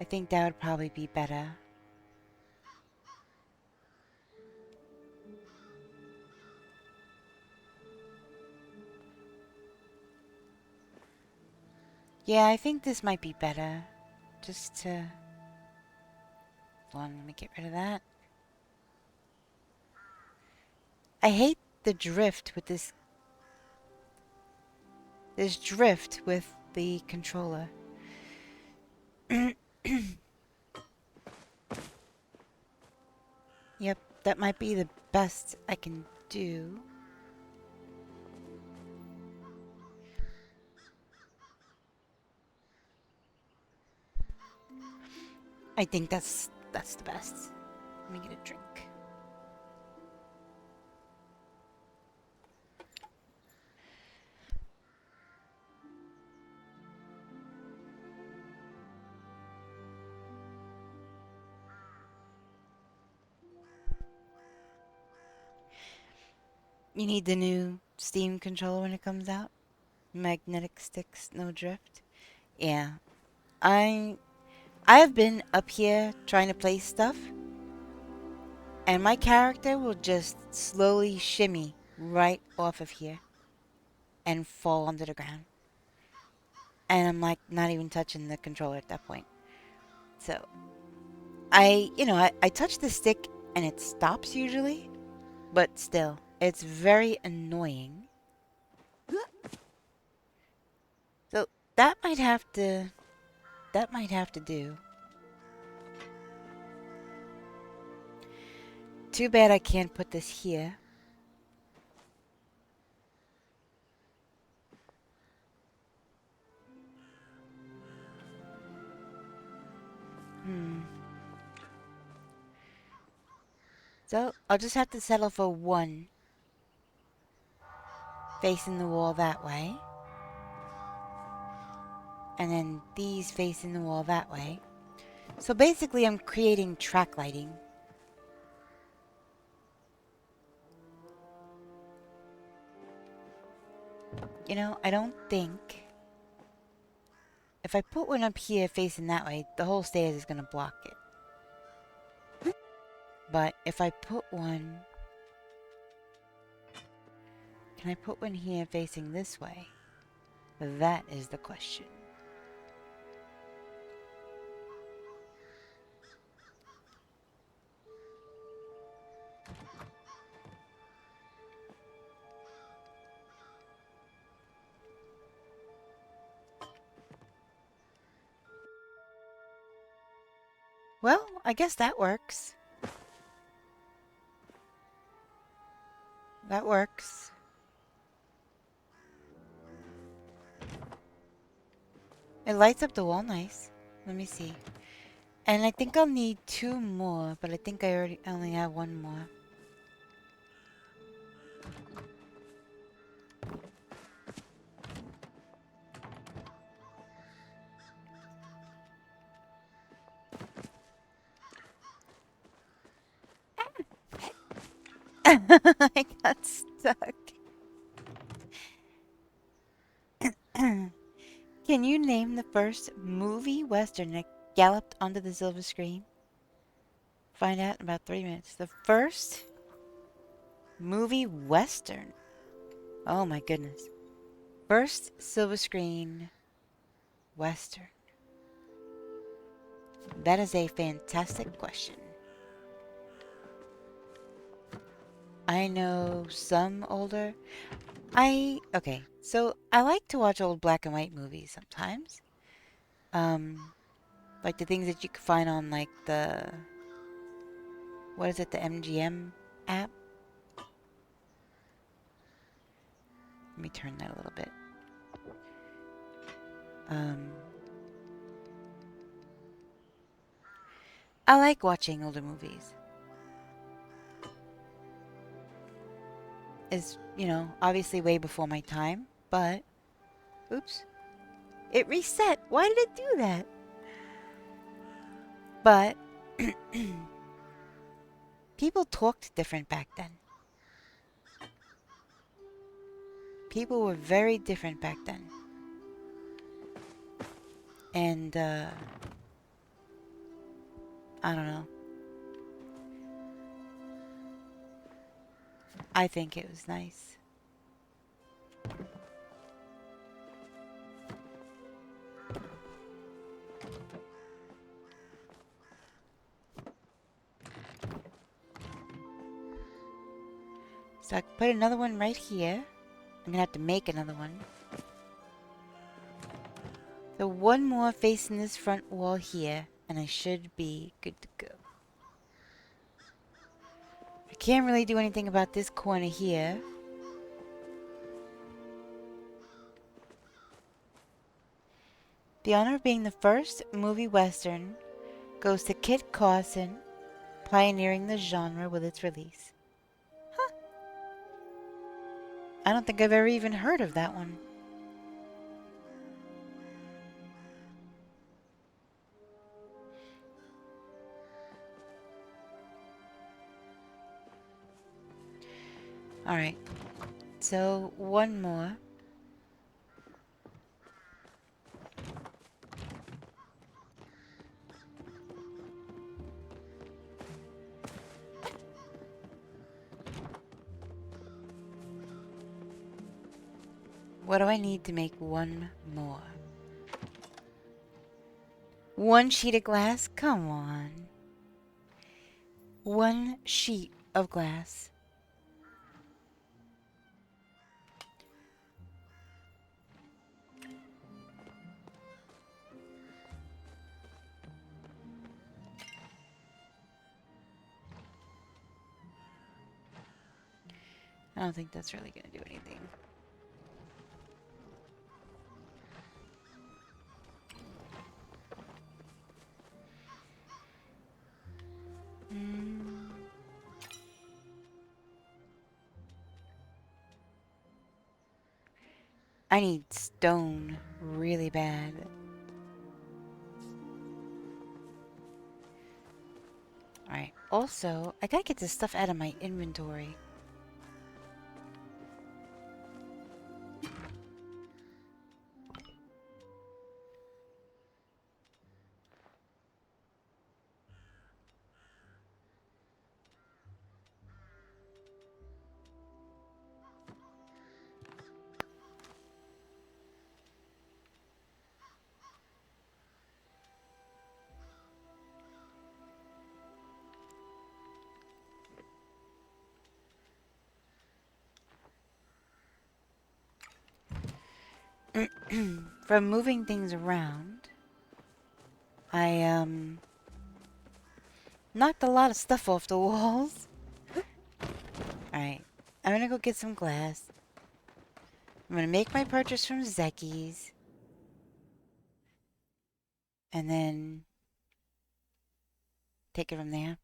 I think that would probably be better. Yeah, I think this might be better. Just to... Hold on, let me get rid of that. I hate the drift with this... This drift with the controller. Yep, that might be the best I can do. I think that's the best. Let me get a drink. You need the new Steam controller when it comes out. Magnetic sticks, no drift. Yeah. I've been up here trying to play stuff, and my character will just slowly shimmy right off of here and fall onto the ground. And I'm like not even touching the controller at that point. So I touch the stick and it stops usually, but still, it's very annoying. So that might have to do. Too bad I can't put this here. So I'll just have to settle for one facing the wall that way. And then these facing the wall that way. So basically I'm creating track lighting. You know, I don't think... If I put one up here facing that way, the whole stairs is going to block it. But if I put one... Can I put one here facing this way? That is the question. Well, I guess that works. That works. It lights up the wall nice. Let me see. And I think I'll need two more, but I think I only have one more. I got stuck. Can you name the first movie western that galloped onto the silver screen? Find out in about 3 minutes. The first movie western. Oh my goodness. First silver screen western. That is a fantastic question. I know some older. Okay, so I like to watch old black and white movies sometimes. Like the things that you can find on like what is it, the MGM app? Let me turn that a little bit. I like watching older movies. It's, obviously way before my time, but oops. It reset. Why did it do that? But people talked different back then. People were very different back then. And I don't know. I think it was nice. So I can put another one right here. I'm gonna have to make another one. So one more facing this front wall here, and I should be good to go. I can't really do anything about this corner here. The honor of being the first movie western goes to Kit Carson, pioneering the genre with its release. Huh. I don't think I've ever even heard of that one. Alright, so one more. What do I need to make one more? One sheet of glass? Come on. One sheet of glass. I don't think that's really going to do anything. I need stone really bad. Alright, also, I gotta get this stuff out of my inventory. From moving things around, I knocked a lot of stuff off the walls. Alright, I'm gonna go get some glass. I'm gonna make my purchase from Zeki's. And then take it from there.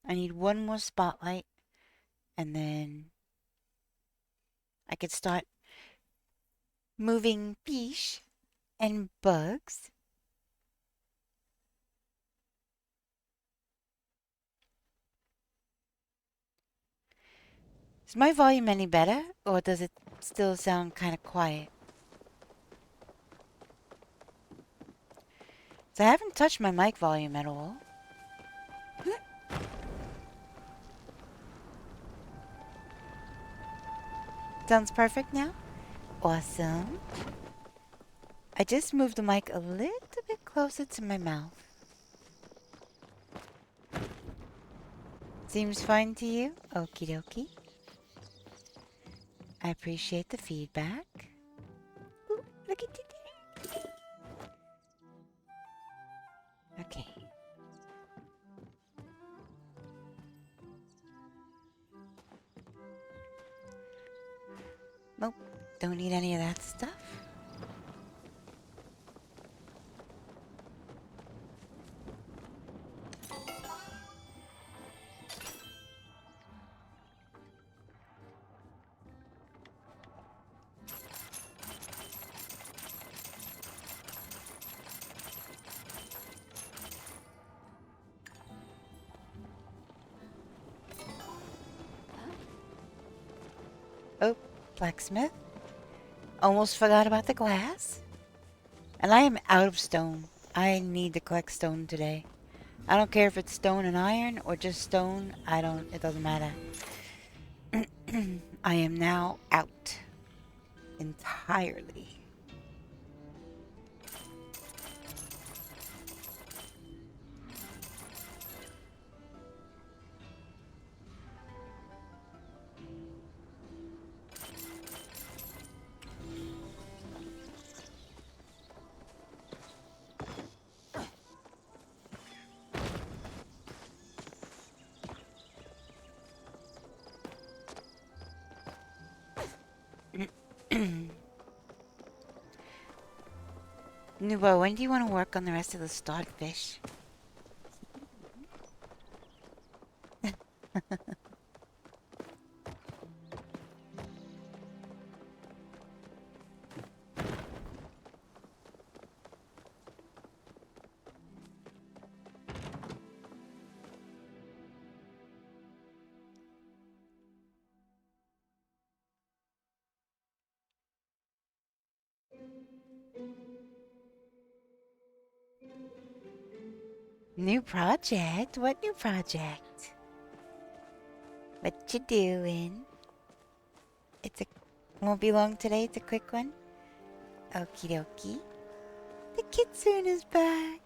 I need one more spotlight. And then I could start moving fish and bugs. Is my volume any better, or does it still sound kind of quiet? So I haven't touched my mic volume at all. Sounds perfect now? Awesome. I just moved the mic a little bit closer to my mouth. Seems fine to you? Okie dokie. I appreciate the feedback. Ooh, look at it. Okay. Nope, don't need any of that stuff. Oh, blacksmith. Almost forgot about the glass. And I am out of stone. I need to collect stone today. I don't care if it's stone and iron or just stone. It doesn't matter. I am now out. Entirely. Nubo, when do you want to work on the rest of the starred fish? New project? What new project? What you doing? Won't be long today, it's a quick one. Okie dokie. The kitsune is back.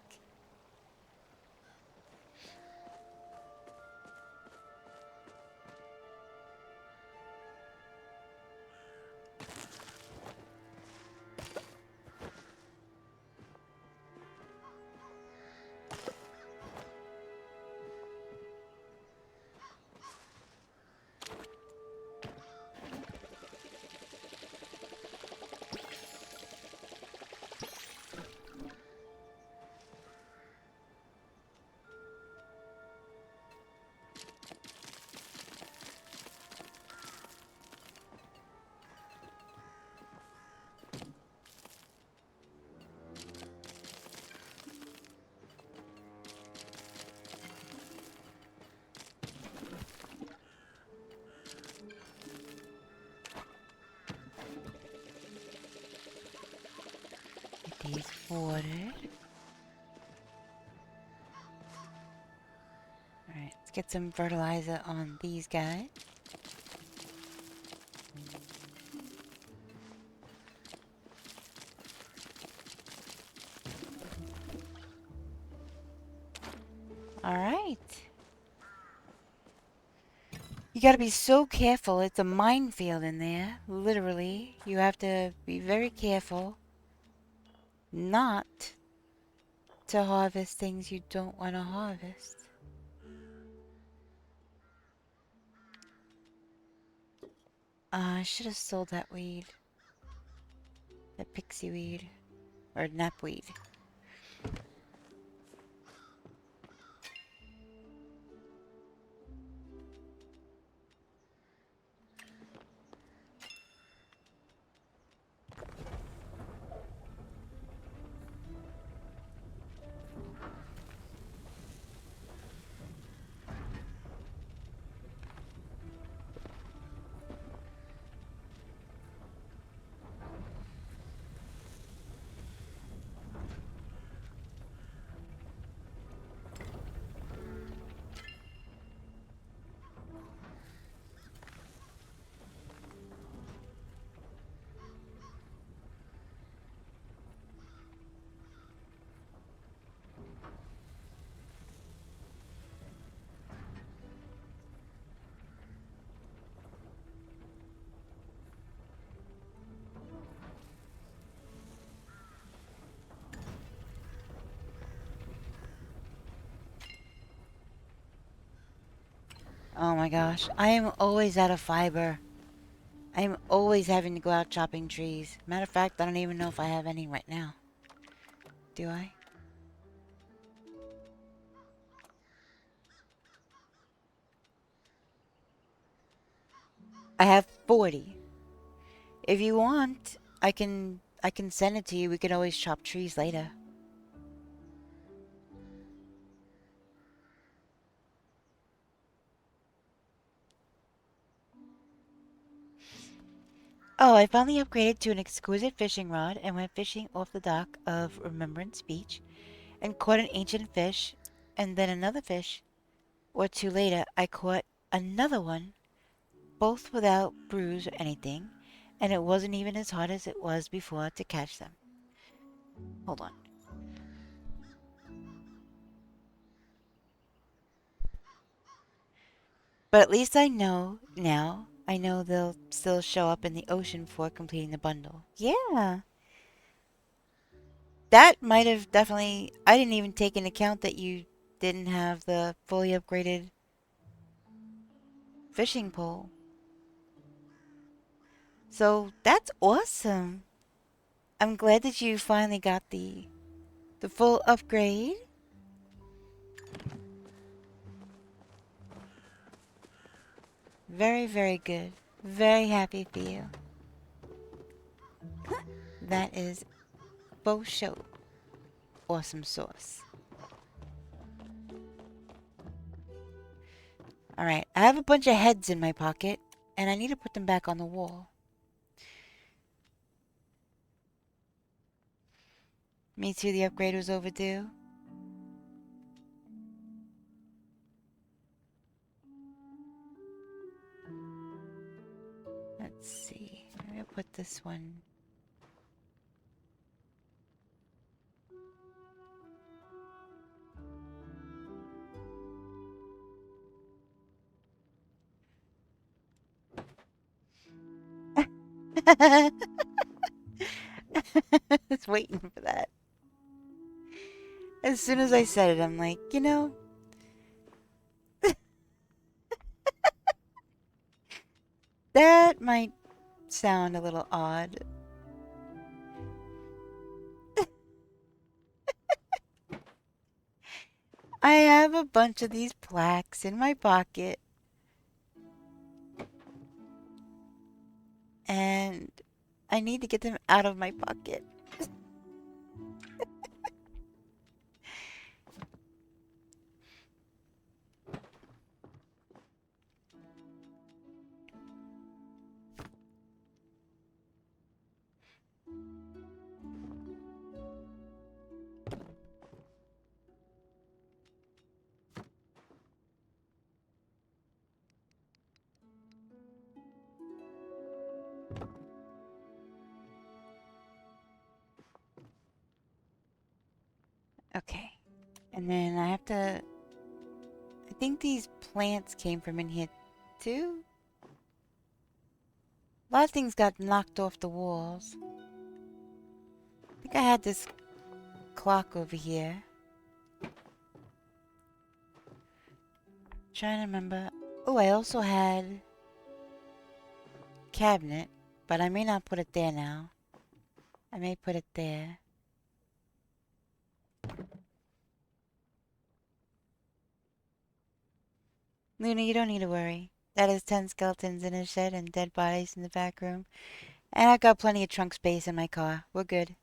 These watered. Alright, let's get some fertilizer on these guys. Alright. You gotta be so careful. It's a minefield in there. Literally. You have to be very careful not to harvest things you don't want to harvest. I should have sold that weed. That pixie weed. Or knapweed. Oh my gosh. I am always out of fiber. I am always having to go out chopping trees. Matter of fact, I don't even know if I have any right now. Do I? I have 40. If you want, I can send it to you. We could always chop trees later. Oh, I finally upgraded to an exquisite fishing rod and went fishing off the dock of Remembrance Beach and caught an ancient fish, and then another fish or two later I caught another one, both without bruise or anything, and it wasn't even as hard as it was before to catch them. Hold on. But at least I know now. I know they'll still show up in the ocean for completing the bundle. Yeah. That might have definitely. I didn't even take into account that you didn't have the fully upgraded fishing pole. So that's awesome. I'm glad that you finally got the full upgrade. Very, very good. Very happy for you. That is faux show. Awesome sauce. Alright, I have a bunch of heads in my pocket, and I need to put them back on the wall. Me too, the upgrade was overdue. Let's see. Maybe I'll put this one. Just waiting for that. As soon as I said it, I'm like, that might sound a little odd. I have a bunch of these plaques in my pocket. And I need to get them out of my pocket. Okay. And then I have to... I think these plants came from in here too? A lot of things got knocked off the walls. I think I had this clock over here. Trying to remember. Oh, I also had cabinet, but I may not put it there now. I may put it there. Luna, you don't need to worry. That is 10 skeletons in a shed and dead bodies in the back room. And I've got plenty of trunk space in my car. We're good.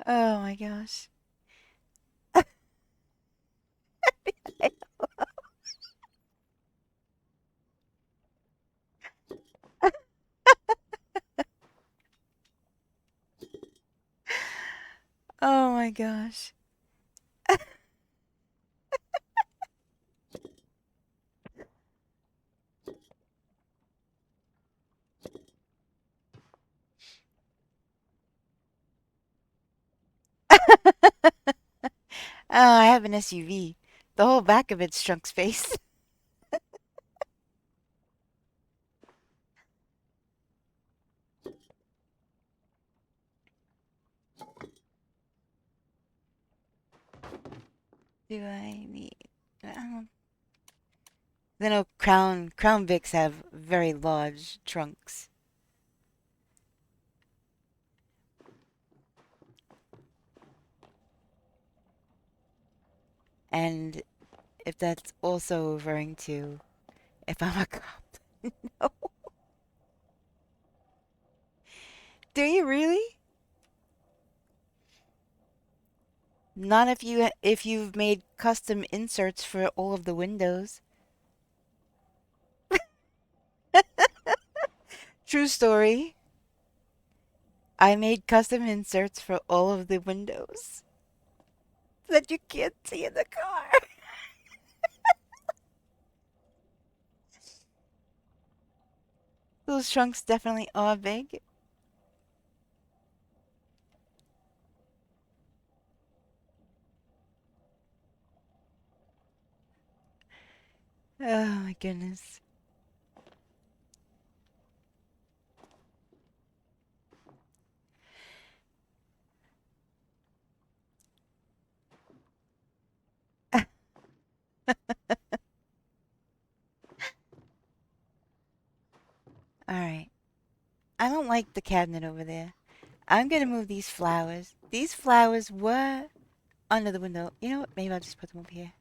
Oh my gosh. Oh my gosh. Oh, I have an SUV. The whole back of it's trunk space. do I need? I know Crown Vics have very large trunks. And if that's also referring to if I'm a cop. No. Do you really? Not if you've made custom inserts for all of the windows. True story. I made custom inserts for all of the windows that you can't see in the car. Those trunks definitely are big. Oh my goodness. Alright. I don't like the cabinet over there. I'm gonna move these flowers. These flowers were under the window. You know what? Maybe I'll just put them over here.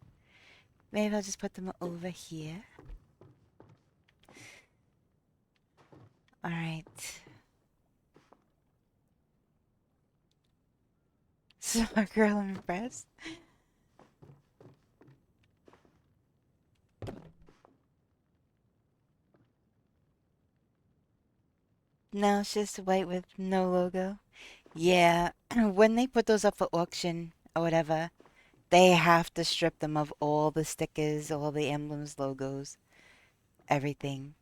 Maybe I'll just put them over here. Alright. Smart girl, I'm impressed. No, it's just white with no logo. Yeah, when they put those up for auction or whatever, they have to strip them of all the stickers, all the emblems, logos, everything.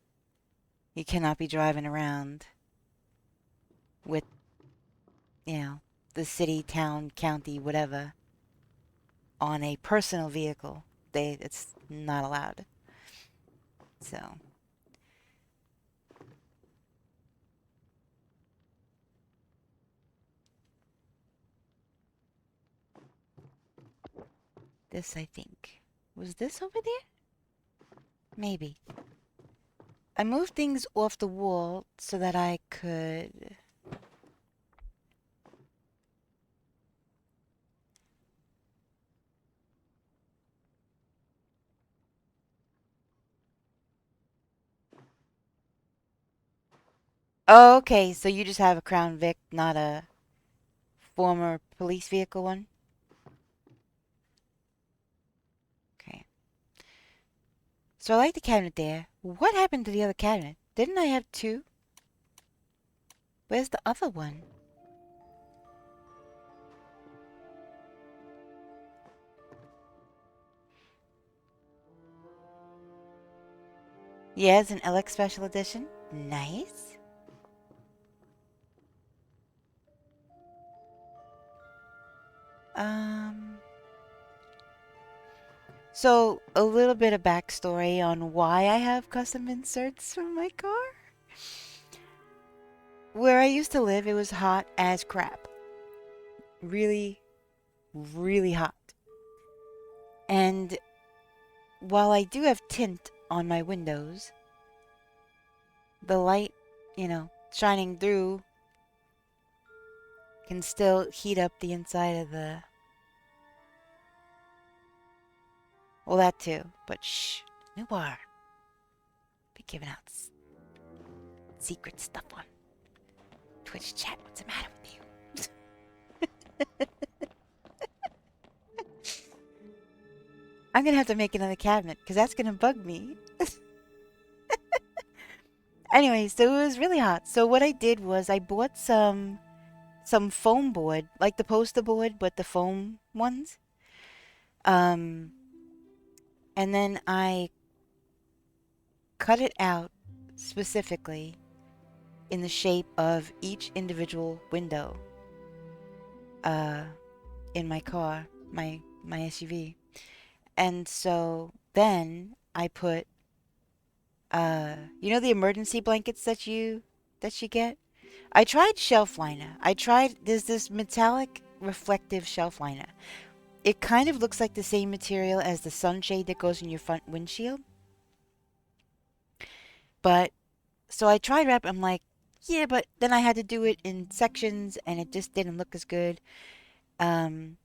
You cannot be driving around with, the city, town, county, whatever, on a personal vehicle. It's not allowed. So, this I think. Was this over there? Maybe. I moved things off the wall so that I could... Oh, okay, so you just have a Crown Vic, not a former police vehicle one? Okay. So I like the cabinet there. What happened to the other cabinet? Didn't I have two? Where's the other one? Yeah, it's an LX Special Edition. Nice. So a little bit of backstory on why I have custom inserts for my car. Where I used to live, it was hot as crap. Really, really hot. And while I do have tint on my windows, the light, shining through can still heat up the inside of the... Well, that too. But shh, Moar. Be giving out secret stuff on Twitch chat. What's the matter with you? I'm gonna have to make another cabinet because that's gonna bug me. Anyway, so it was really hot. So what I did was I bought some foam board, like the poster board, but the foam ones. And then I cut it out specifically in the shape of each individual window in my car, my SUV. And so then I put the emergency blankets that you get? I tried shelf liner. There's this metallic reflective shelf liner. it kind of looks like the same material as the sunshade that goes in your front windshield. But so I tried wrap. I'm like, yeah, but then I had to do it in sections, and it just didn't look as good. Um,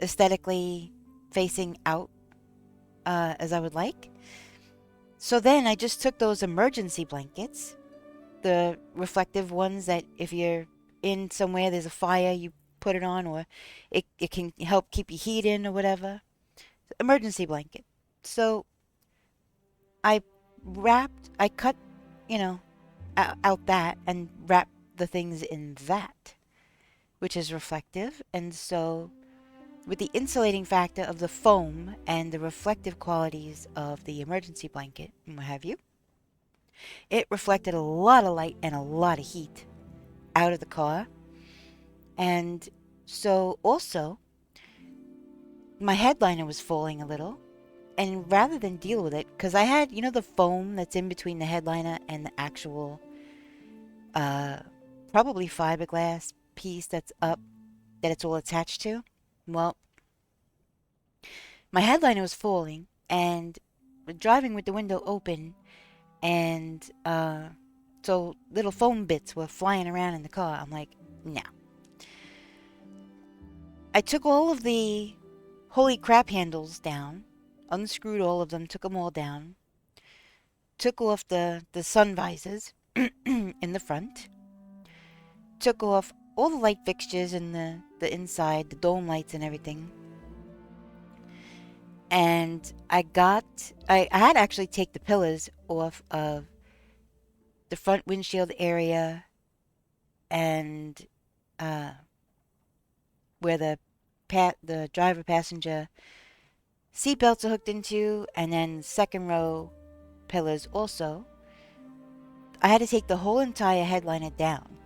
Aesthetically facing out as I would like. So then I just took those emergency blankets, the reflective ones that if you're in somewhere there's a fire, you put it on, or it can help keep your heat in or whatever. Emergency blanket. So I I cut, you know, out that and wrapped the things in that, which is reflective. And so with the insulating factor of the foam and the reflective qualities of the emergency blanket and what have you, it reflected a lot of light and a lot of heat out of the car. And so also, my headliner was falling a little. And rather than deal with it, because I had, the foam that's in between the headliner and the actual, probably fiberglass piece that's up, that it's all attached to. Well, my headliner was falling, and driving with the window open, and so little foam bits were flying around in the car. I'm like, no. I took all of the holy crap handles down, unscrewed all of them, took them all down, took off the sun visors in the front, took off all the light fixtures in the inside, the dome lights and everything. And I had to actually take the pillars off of the front windshield area and where the driver passenger seat belts are hooked into, and then second row pillars also. I had to take the whole entire headliner down,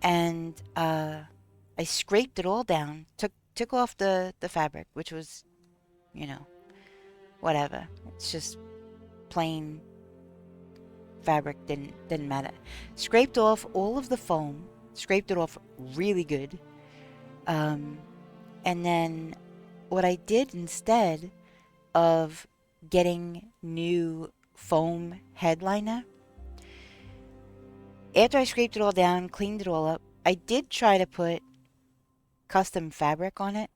and I scraped it all down, took off the fabric, which was, whatever. It's just plain fabric, didn't matter. Scraped off all of the foam, scraped it off really good. And then what I did instead of getting new foam headliner, after I scraped it all down, cleaned it all up, I did try to put custom fabric on it.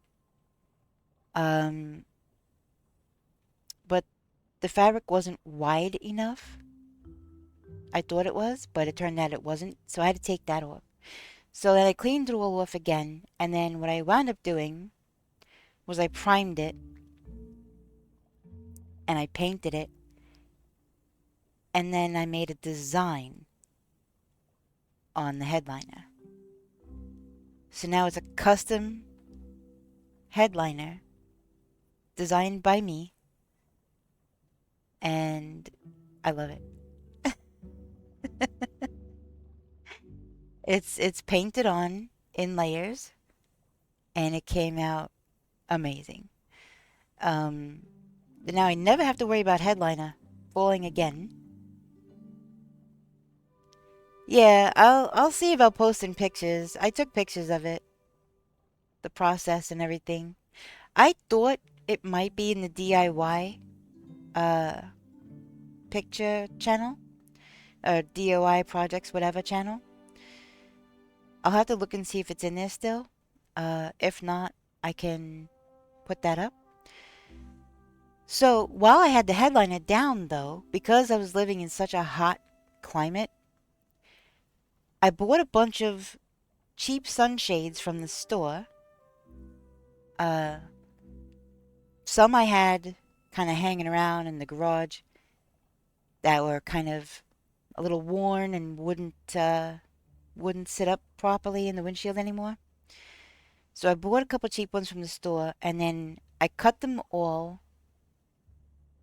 But the fabric wasn't wide enough. I thought it was, but it turned out it wasn't, so I had to take that off. So then I cleaned it all off again, and then what I wound up doing was I primed it, and I painted it, and then I made a design on the headliner. So now it's a custom headliner designed by me, and I love it. It's painted on in layers, and it came out amazing. Now I never have to worry about headliner falling again. Yeah, I'll see about posting pictures. I took pictures of it, the process and everything. I thought it might be in the DIY picture channel, or DIY projects, whatever channel. I'll have to look and see if it's in there still. If not, I can put that up. So while I had the headliner down, though, because I was living in such a hot climate, I bought a bunch of cheap sunshades from the store. Some I had kind of hanging around in the garage that were kind of a little worn and wouldn't sit up properly in the windshield anymore. So I bought a couple cheap ones from the store, and then I cut them all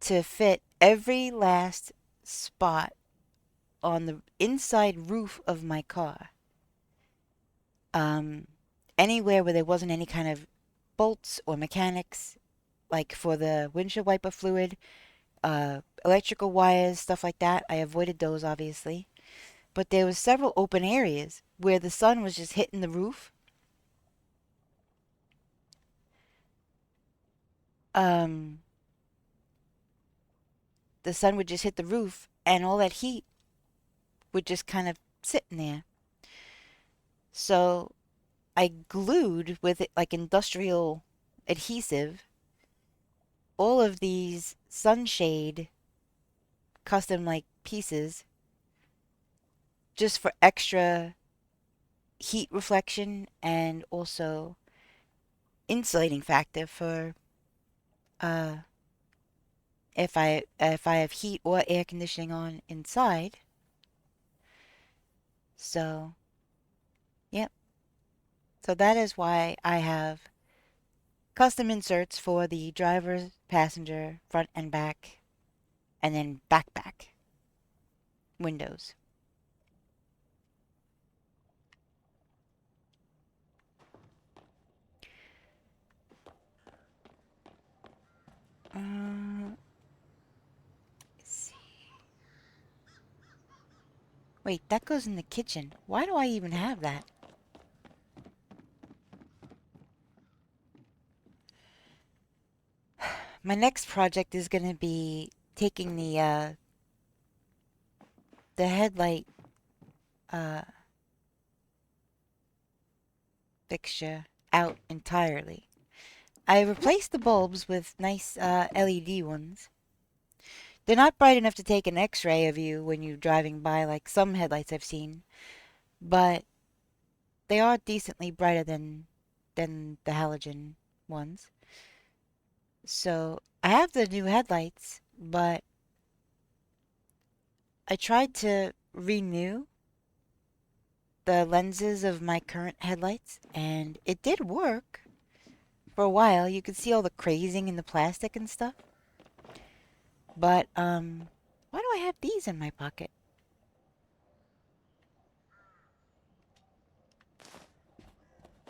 to fit every last spot on the inside roof of my car. Anywhere where there wasn't any kind of bolts or mechanics, like for the windshield wiper fluid, electrical wires, stuff like that, I avoided those, obviously. But there was several open areas where the sun was just hitting the roof. um, the sun would just hit the roof and all that heat would just kind of sit in there. So I glued with it like industrial adhesive all of these sunshade custom like pieces just for extra heat reflection and also insulating factor for uh if I have heat or air conditioning on inside. So, yep. So that is why I have custom inserts for the driver, passenger, front and back, and then back windows. Let's see. Wait, that goes in the kitchen. Why do I even have that? My next project is going to be taking the headlight uh, fixture out entirely. I replaced the bulbs with nice LED ones. They're not bright enough to take an X-ray of you when you're driving by like some headlights I've seen, but they are decently brighter than the halogen ones. So I have the new headlights, but I tried to renew the lenses of my current headlights, and it did work for a while. You could see all the crazing in the plastic and stuff. But, why do I have these in my pocket?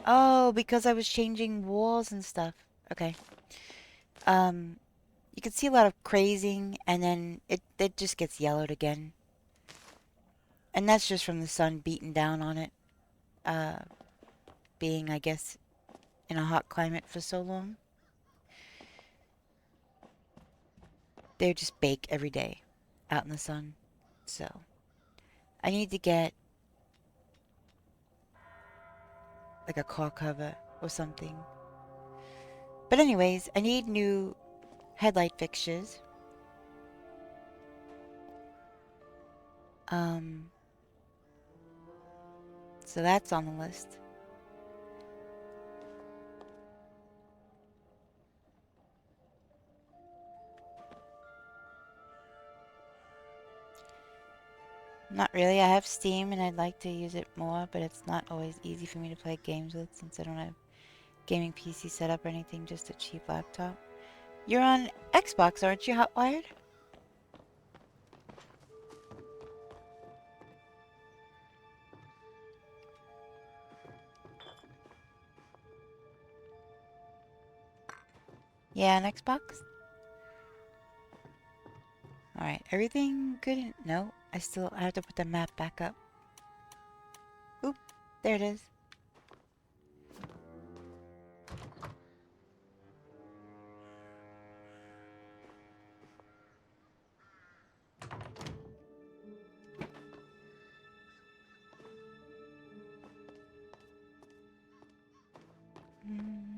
Oh, because I was changing walls and stuff. Okay. Um, you can see a lot of crazing, and then it just gets yellowed again. And that's just from the sun beating down on it. Uh, being, I guess, in a hot climate for so long. They just bake every day out in the sun. So, I need to get like a car cover or something. But anyways, I need new headlight fixtures. Um, so that's on the list. Not really. I have Steam and I'd like to use it more, but it's not always easy for me to play games with since I don't have gaming PC set up or anything, just a cheap laptop. You're on Xbox, aren't you, Hotwired? Yeah, on Xbox? Alright, everything good? No, I have to put the map back up. Oop, there it is. Mm.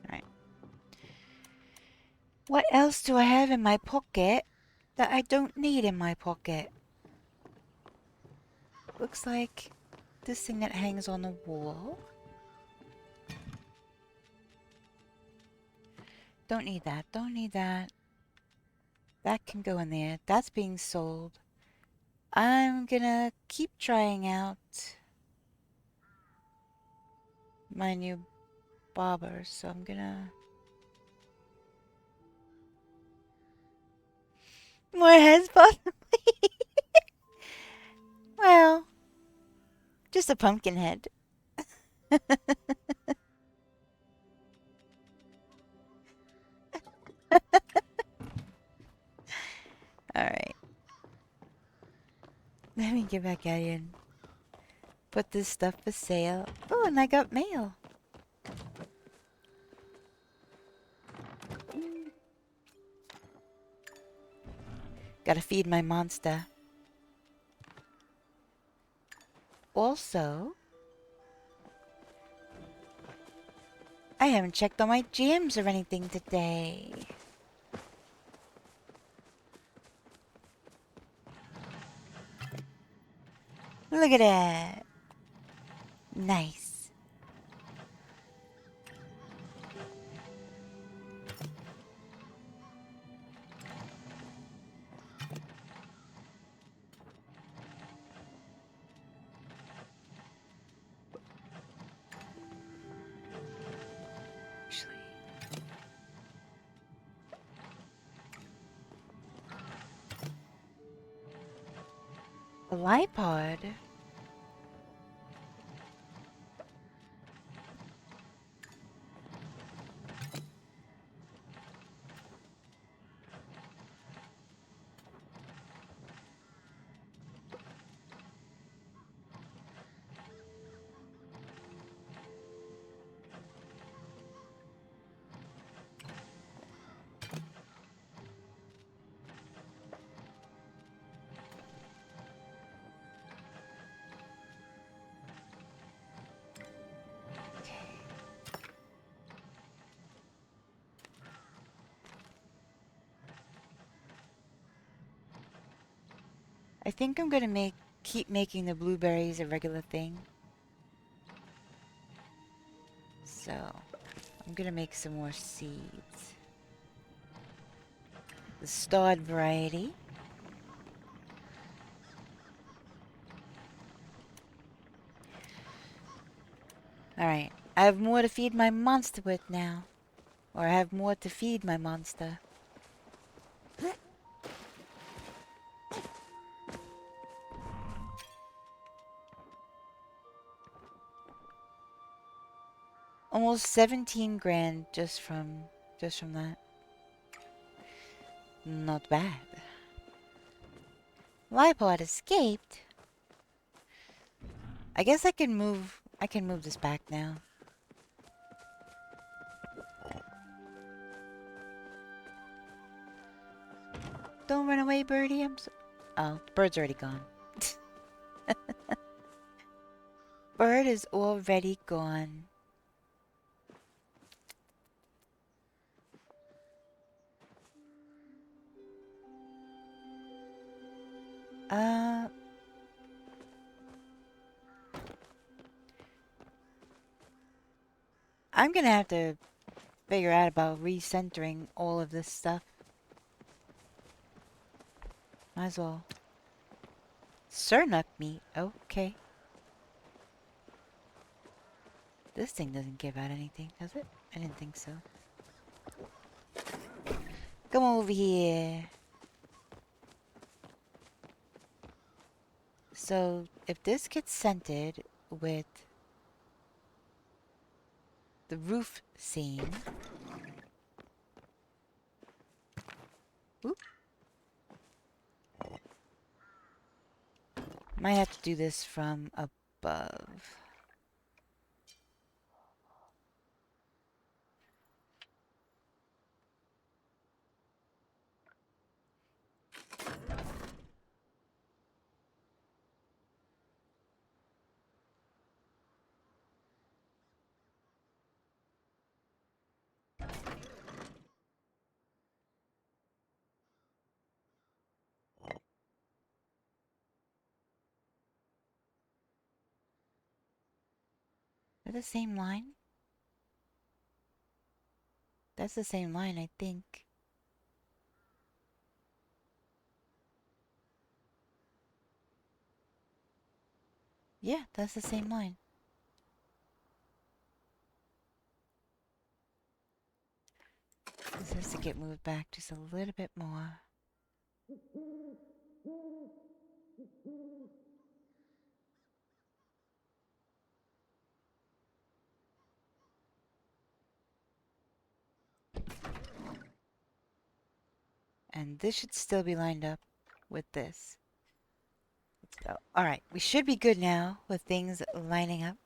Alright. What else do I have in my pocket that I don't need in my pocket? Looks like this thing that hangs on the wall. Don't need that. Don't need that. That can go in there. That's being sold. I'm gonna keep trying out my new bobber, so I'm gonna More heads, possibly. Well, just a pumpkin head. Alright. Let me get back out here and put this stuff for sale. Oh, and I got mail. Gotta feed my monster. Also, I haven't checked on my jams or anything today. Look at that. Nice. Actually, a lipod. I think I'm gonna keep making the blueberries a regular thing. So, I'm gonna make some more seeds. The starred variety. Alright, I have more to feed my monster with now. Or I have more to feed my monster. Almost 17 grand just from that. Not bad. Lipod escaped. I guess I can move this back now. Don't run away, birdie. Oh, the bird's already gone. Bird is already gone. I'm gonna have to figure out about recentering all of this stuff. Might as well. Surnuk meat. Okay. This thing doesn't give out anything, does it? I didn't think so. Come over here. So, if this gets scented with the roof scene. Oop. Might have to do this from above. Is that the same line? That's the same line, I think. Yeah, that's the same line. This has to get moved back just a little bit more. And this should still be lined up with this. Let's go. Alright, we should be good now with things lining up.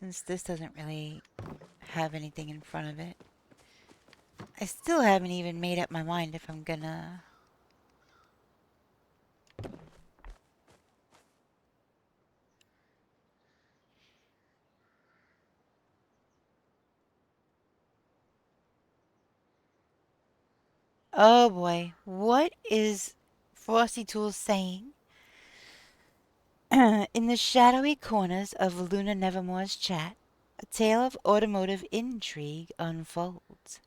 Since this doesn't really have anything in front of it. I still haven't even made up my mind if I'm gonna... Oh boy, what is Frosty Tools saying? In the shadowy corners of Luna Nevermore's chat, a tale of automotive intrigue unfolds.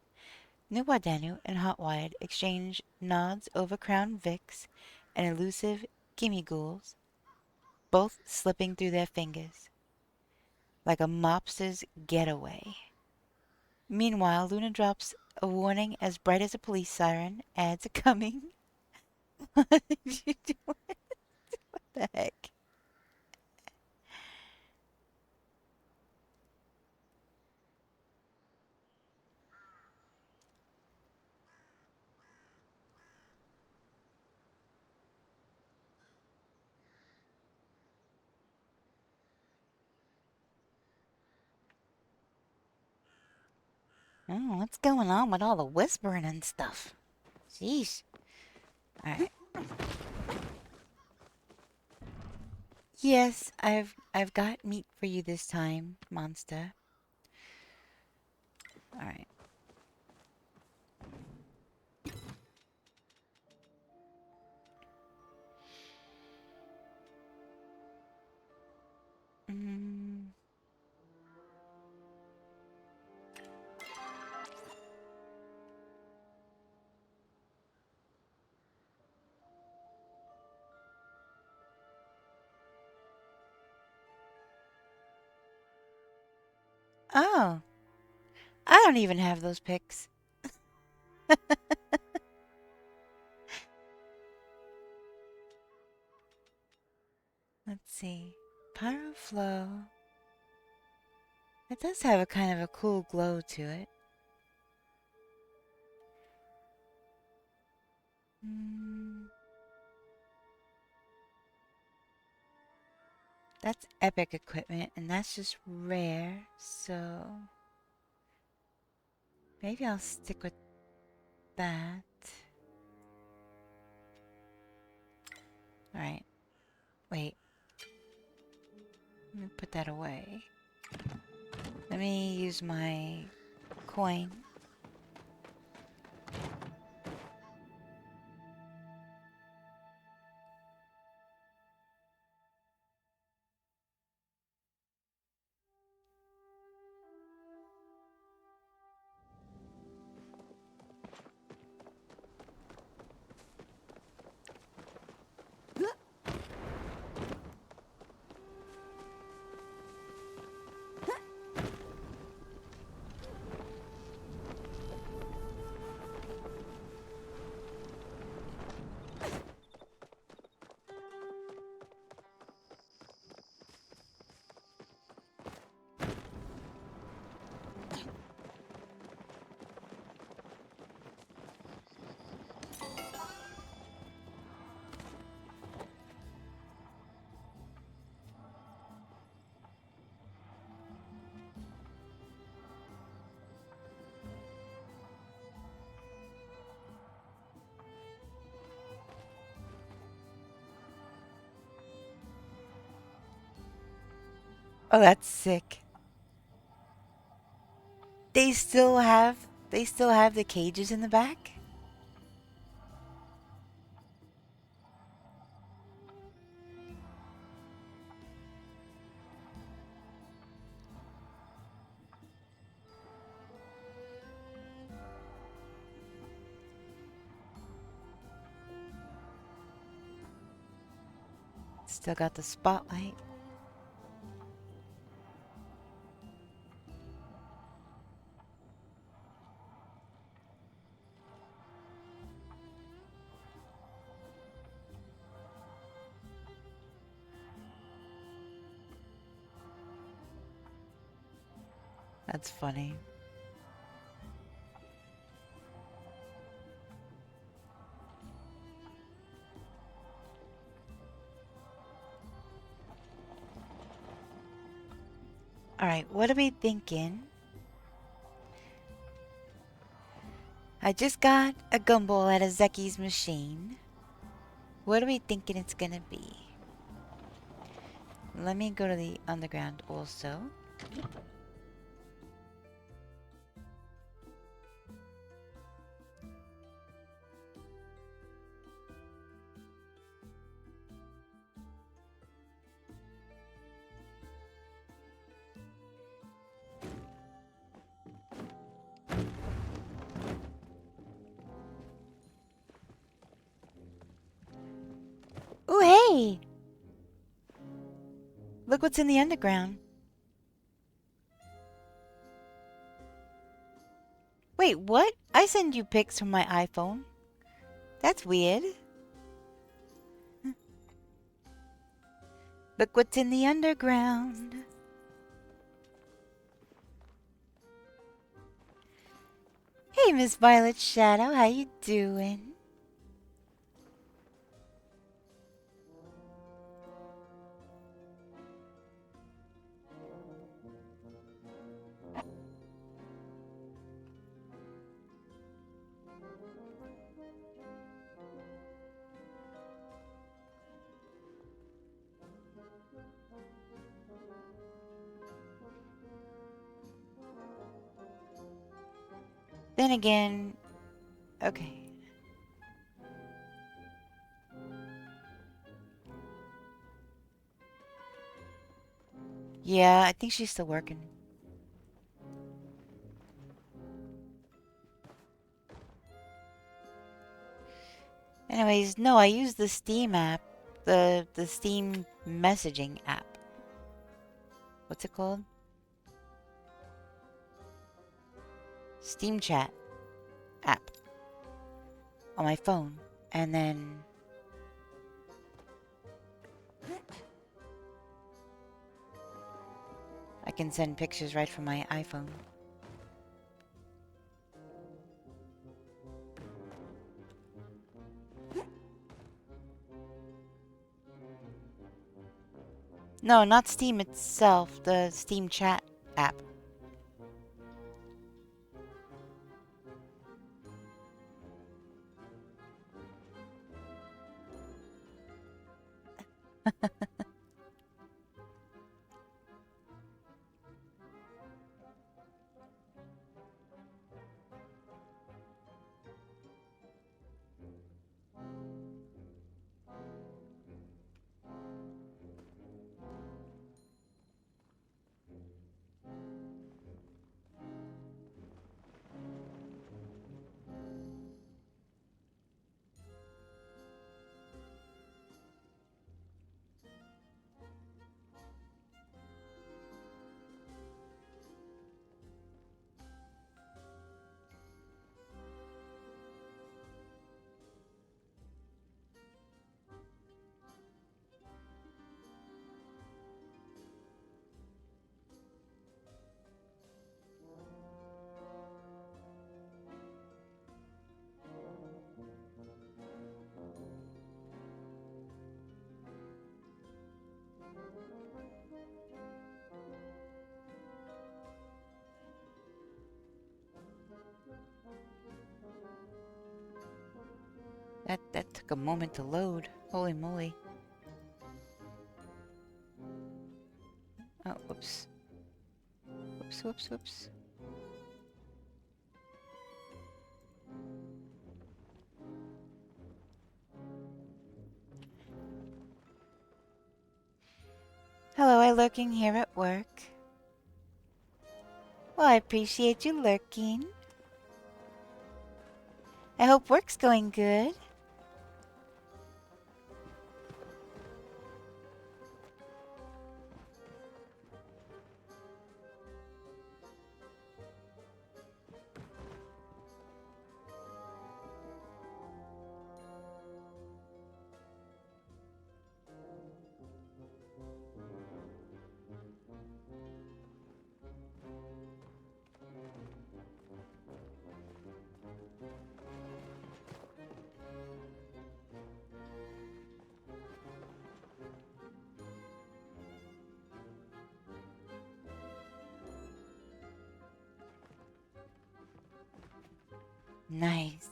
Nuwadanu and Hotwired exchange nods over Crown Vics and elusive gimme ghouls, both slipping through their fingers like a mobster's getaway. Meanwhile, Luna drops a warning as bright as a police siren. Ads are coming. What did you do? What the heck? Oh, what's going on with all the whispering and stuff? Jeez. Alright. Yes, I've got meat for you this time, monster. Alright. Mm. Oh, I don't even have those pics. Let's see. Pyroflow. It does have a kind of a cool glow to it. Mm. That's epic equipment, and that's just rare, so maybe I'll stick with that. Alright. Wait. Let me put that away. Let me use my coin. Oh, that's sick. They still have the cages in the back? Still got the spotlight. That's funny. Alright, what are we thinking? I just got a gumball at a Zeki's machine. What are we thinking it's gonna be? Let me go to the underground also. Ooh, hey! Look what's in the underground. Wait, what? I send you pics from my iPhone. That's weird. Look what's in the underground. Hey, Miss Violet Shadow, how you doing? Then again, okay. Yeah, I think she's still working. Anyways, no, I use the Steam app. The Steam messaging app. What's it called? Steam Chat app. On my phone. And then... I can send pictures right from my iPhone. No, not Steam itself. The Steam Chat app. That took a moment to load. Holy moly. Oh, whoops. Whoops, whoops, whoops. Hello, I lurking here at work. Well, I appreciate you lurking. I hope work's going good. Nice.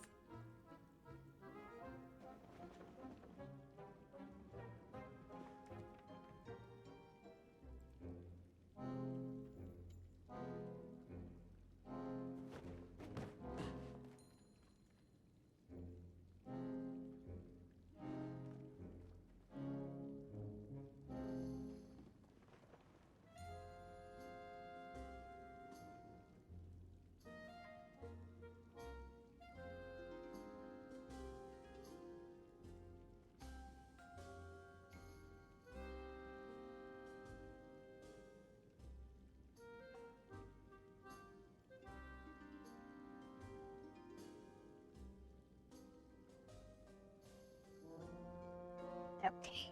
Okay.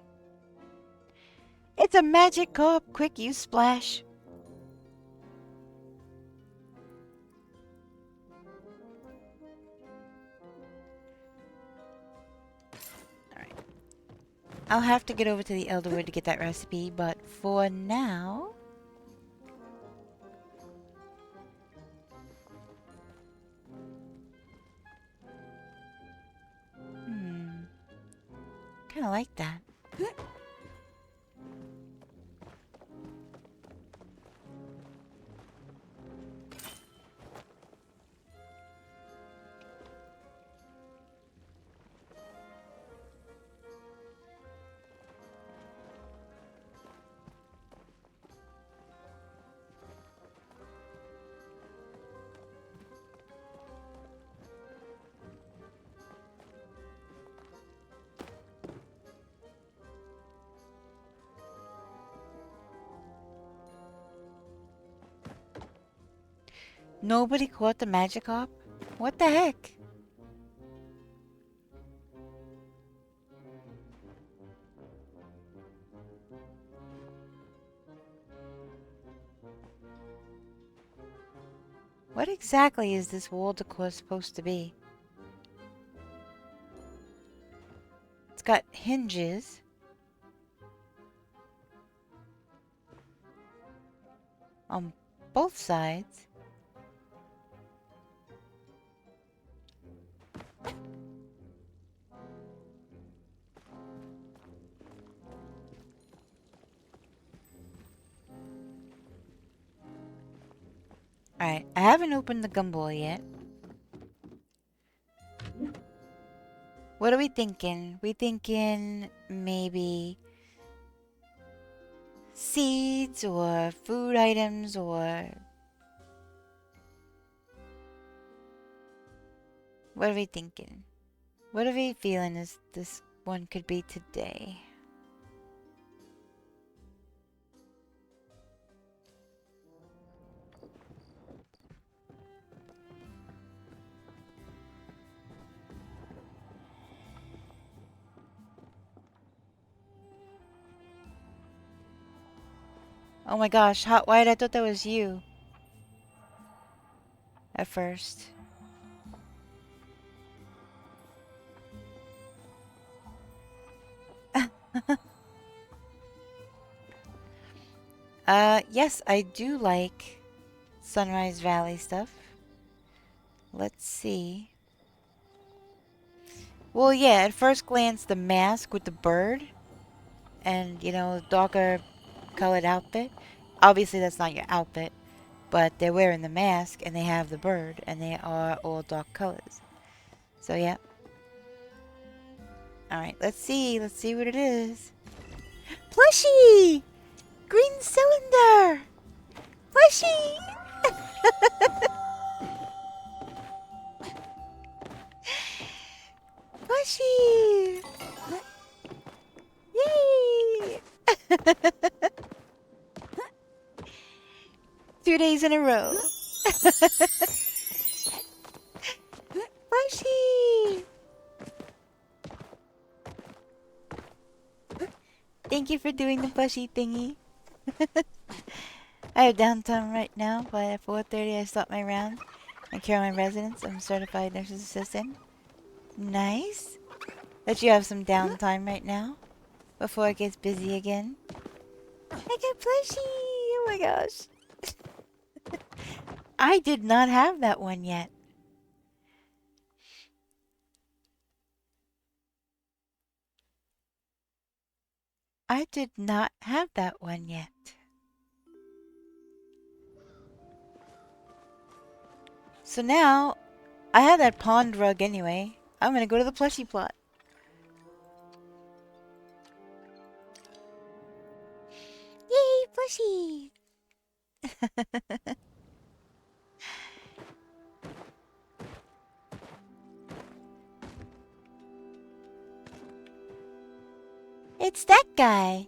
It's a magic carp. Quick, you splash. Alright. I'll have to get over to the Elderwood to get that recipe, but for now... Kinda like that. Nobody caught the Magikarp? What the heck? What exactly is this wall decor supposed to be? It's got hinges. On both sides. Alright, I haven't opened the gumball yet. What are we thinking? We thinking maybe seeds or food items or... What are we thinking? What are we feeling is this one could be today? Oh my gosh, Hot White, I thought that was you. At first. Yes, I do like Sunrise Valley stuff. Let's see. Well, yeah, at first glance, the mask with the bird and, you know, darker colored outfit. Obviously, that's not your outfit, but they're wearing the mask and they have the bird and they are all dark colors. So, yeah. Alright, let's see. Let's see what it is. Plushie! Green cylinder! Plushie! Plushie! Yay! 2 days in a row. Plushie! Thank you for doing the plushie thingy. I have downtime right now, but at 4:30 I start my round. I care my residents. I'm a certified nurse's assistant. Nice. That you have some downtime right now before it gets busy again. I got plushie! Oh my gosh. I did not have that one yet. I did not have that one yet. So now, I have that pond rug anyway. I'm gonna go to the plushie plot. Yay, plushie! It's that guy.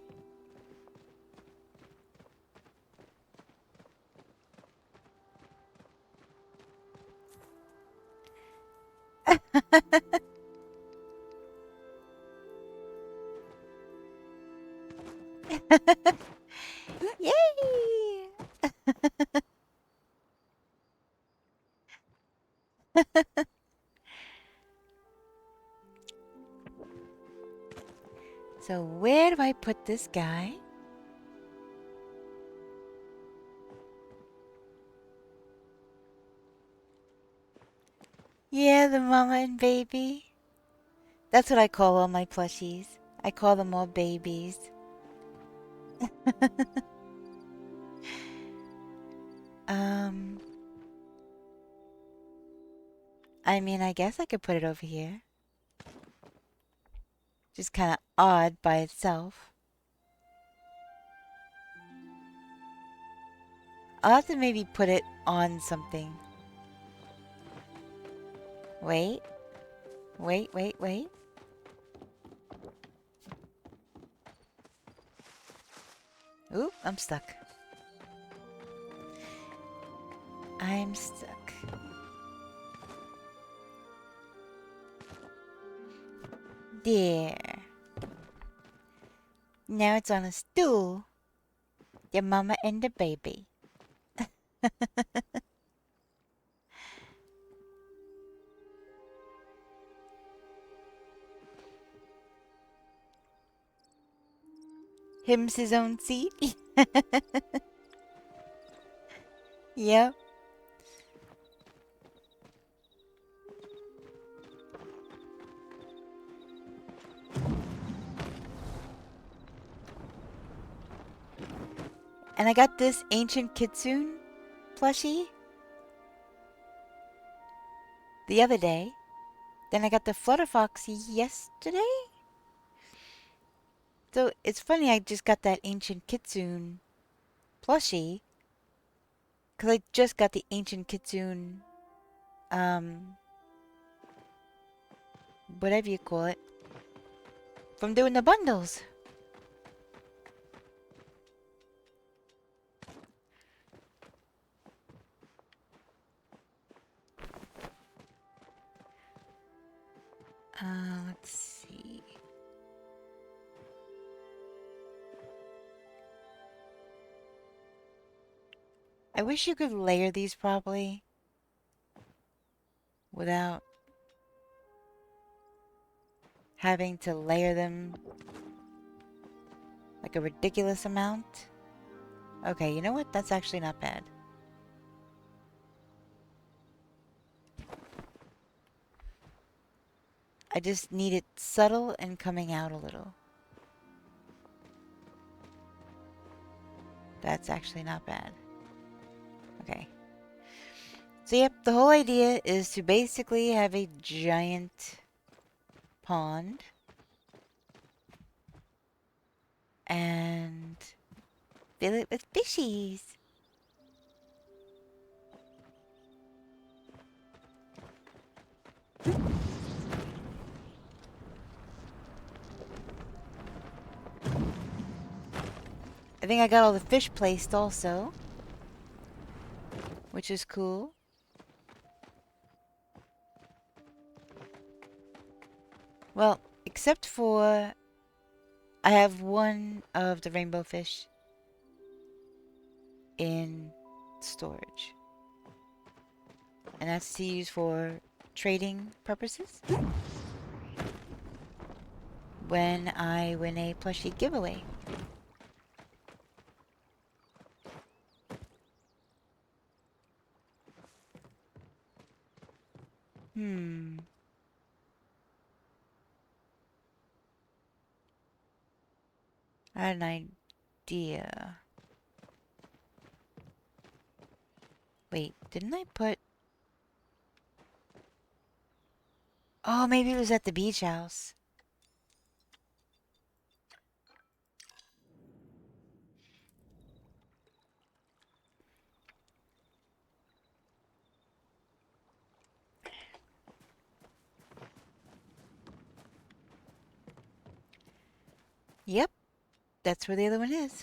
Yay! So where do I put this guy? Yeah, the mama and baby. That's what I call all my plushies. I call them all babies. um, I mean, I guess I could put it over here. Just kind of odd by itself. I'll have to maybe put it on something. Wait. Wait, wait, wait. Oop, I'm stuck. I'm stuck. There. Now it's on a stool. The mama and the baby. Him's his own seat. Yep. And I got this ancient kitsune plushie the other day. Then I got the Flutter Foxy yesterday. So it's funny I just got that ancient kitsune plushie. Because I just got the ancient kitsune, whatever you call it, from doing the bundles. Let's see. I wish you could layer these properly without having to layer them like a ridiculous amount. Okay, you know what? That's actually not bad. I just need it subtle and coming out a little. That's actually not bad. Okay. So yep, the whole idea is to basically have a giant pond and fill it with fishies. I think I got all the fish placed also, which is cool. Well, except for I have one of the rainbow fish in storage. And that's to use for trading purposes when I win a plushie giveaway. I had an idea. Wait, didn't I put... Oh, maybe it was at the beach house. Yep, that's where the other one is.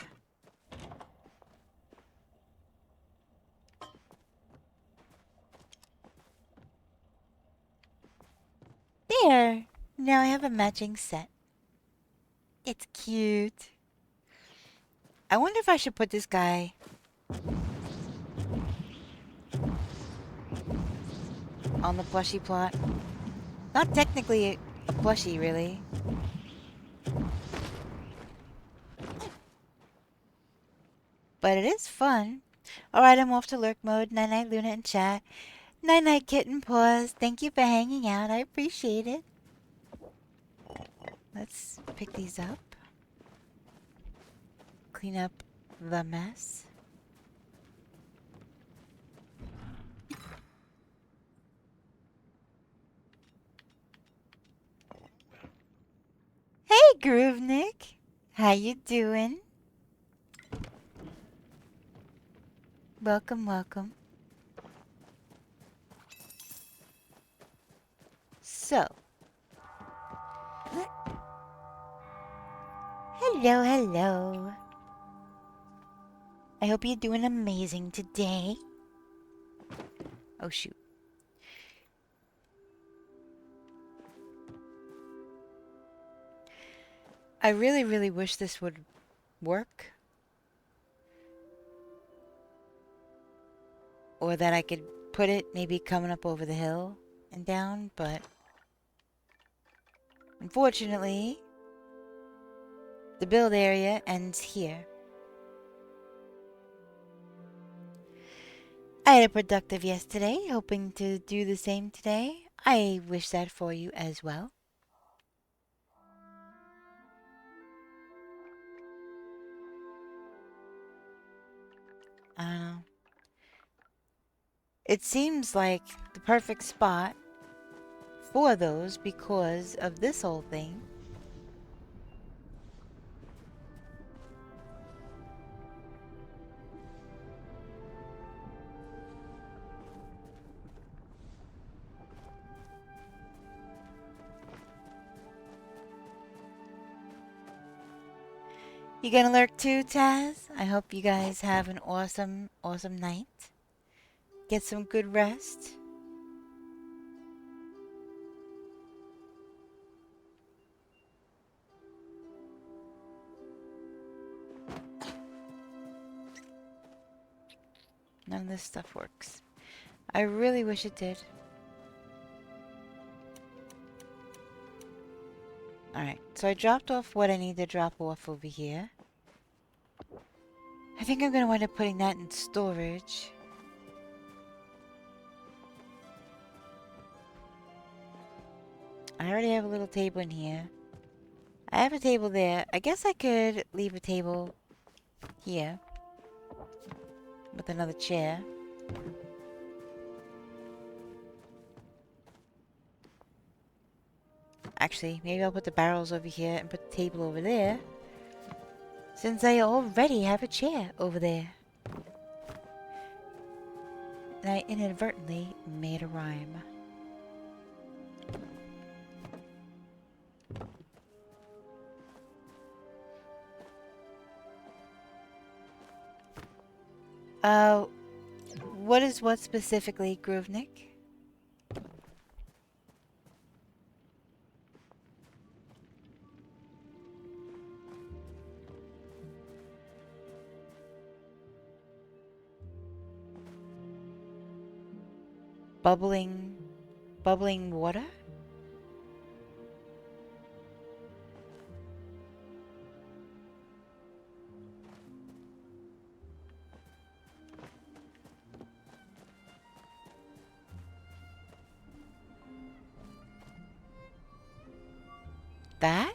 There! Now I have a matching set. It's cute. I wonder if I should put this guy on the plushie plot. Not technically a plushie, really. But it is fun. Alright, I'm off to lurk mode. Night-night, Luna and chat. Night-night, Kitten Paws. Thank you for hanging out. I appreciate it. Let's pick these up. Clean up the mess. Hey, Groovenick. How you doing? Welcome, welcome. So. Hello, hello. I hope you're doing amazing today. Oh, shoot. I really, really wish this would work. Or that I could put it maybe coming up over the hill and down, but unfortunately, the build area ends here. I had a productive yesterday, hoping to do the same today. I wish that for you as well. I don't know. It seems like the perfect spot for those because of this whole thing. You gonna lurk too, Taz? I hope you guys have an awesome, awesome night. Get some good rest. None of this stuff works. I really wish it did. Alright, so I dropped off what I need to drop off over here. I think I'm going to wind up putting that in storage. I already have a little table in here. I have a table there. I guess I could leave a table here with another chair. Actually, maybe I'll put the barrels over here and put the table over there, since I already have a chair over there. And I inadvertently made a rhyme. What is what specifically, Groovenick? Bubbling water? That?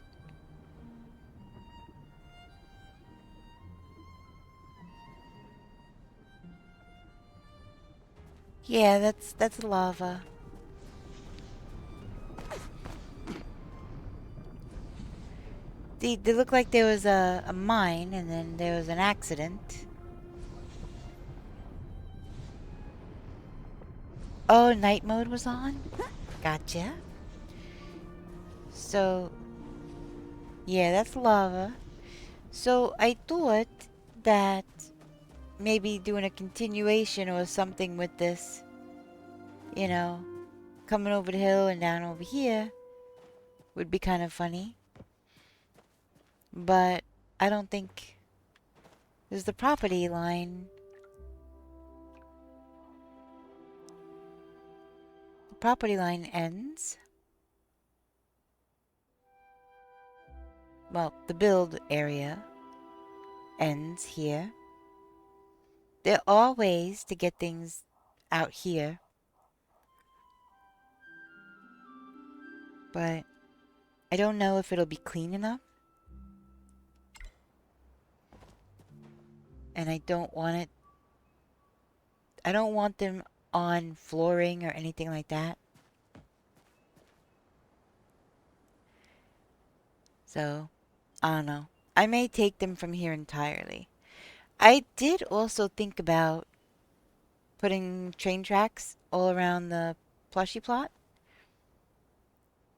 Yeah, that's lava. They look like there was a mine and then there was an accident. Oh, night mode was on? Gotcha. So, yeah, that's lava. So I thought that maybe doing a continuation or something with this, you know, coming over the hill and down over here would be kind of funny. But I don't think there's the property line. The property line ends. Well, the build area ends here. There are ways to get things out here, but I don't know if it'll be clean enough. And I don't want it. I don't want them on flooring or anything like that. So, I don't know. I may take them from here entirely. I did also think about putting train tracks all around the plushy plot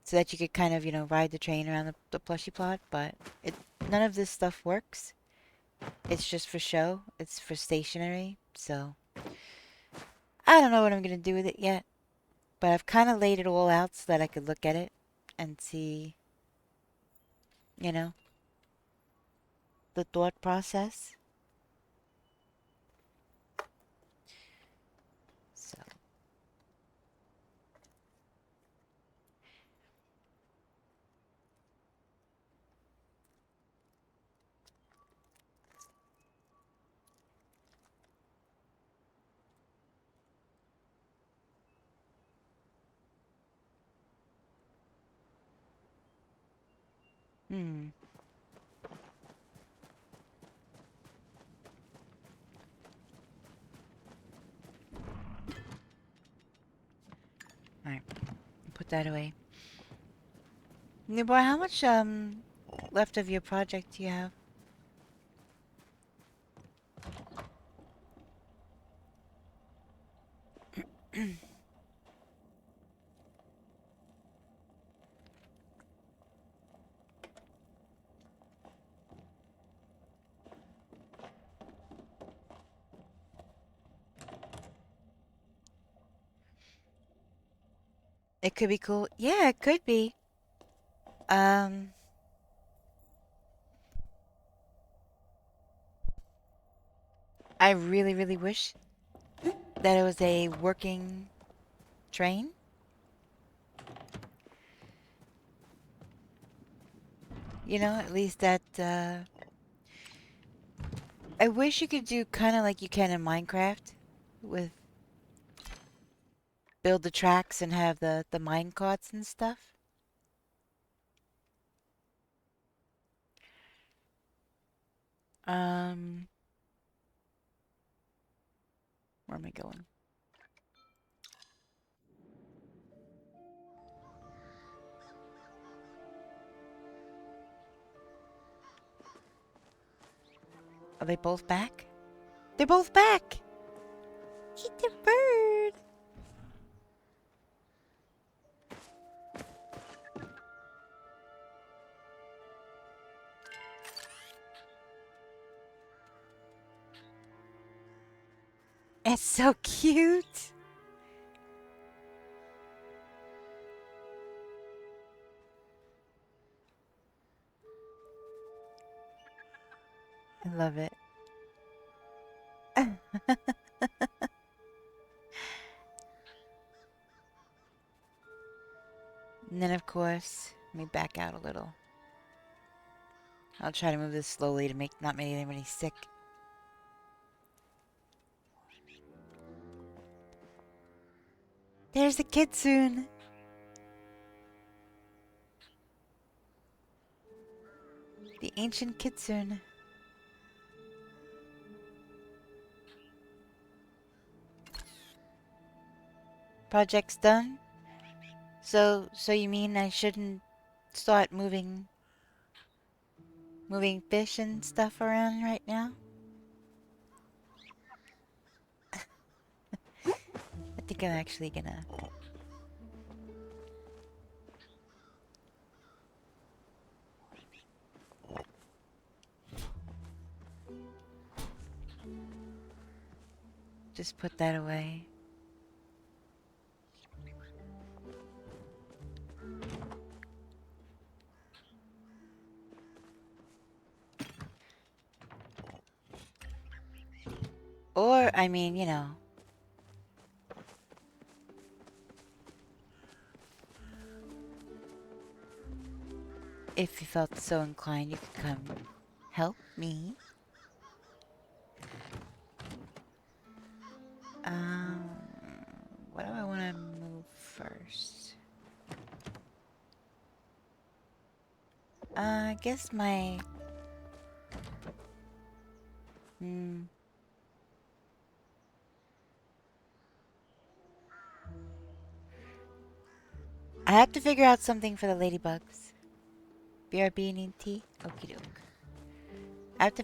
so that you could kind of, ride the train around the plushy plot, but none of this stuff works. It's just for show. It's for stationery, so I don't know what I'm going to do with it yet, but I've kind of laid it all out so that I could look at it and see, you know, the thought process. So, hmm. Alright, put that away. New boy, how much left of your project do you have? It could be cool. Yeah, it could be. Um, I really, really wish that it was a working train. At least that, I wish you could do kind of like you can in Minecraft with build the tracks and have the mine carts and stuff. Um, where am I going? Are they both back? They're both back! Eat the bird! It's so cute! I love it. And then, of course, let me back out a little. I'll try to move this slowly to not make anybody sick. There's the kitsune! The ancient kitsune. Project's done? So you mean I shouldn't start moving fish and stuff around right now? I think I'm actually gonna... just put that away. Or, I mean, you know... if you felt so inclined, you could come help me. Um, what do I want to move first? I guess my... I have to figure out something for the ladybugs. BRB need tea? Okie doke. I have to...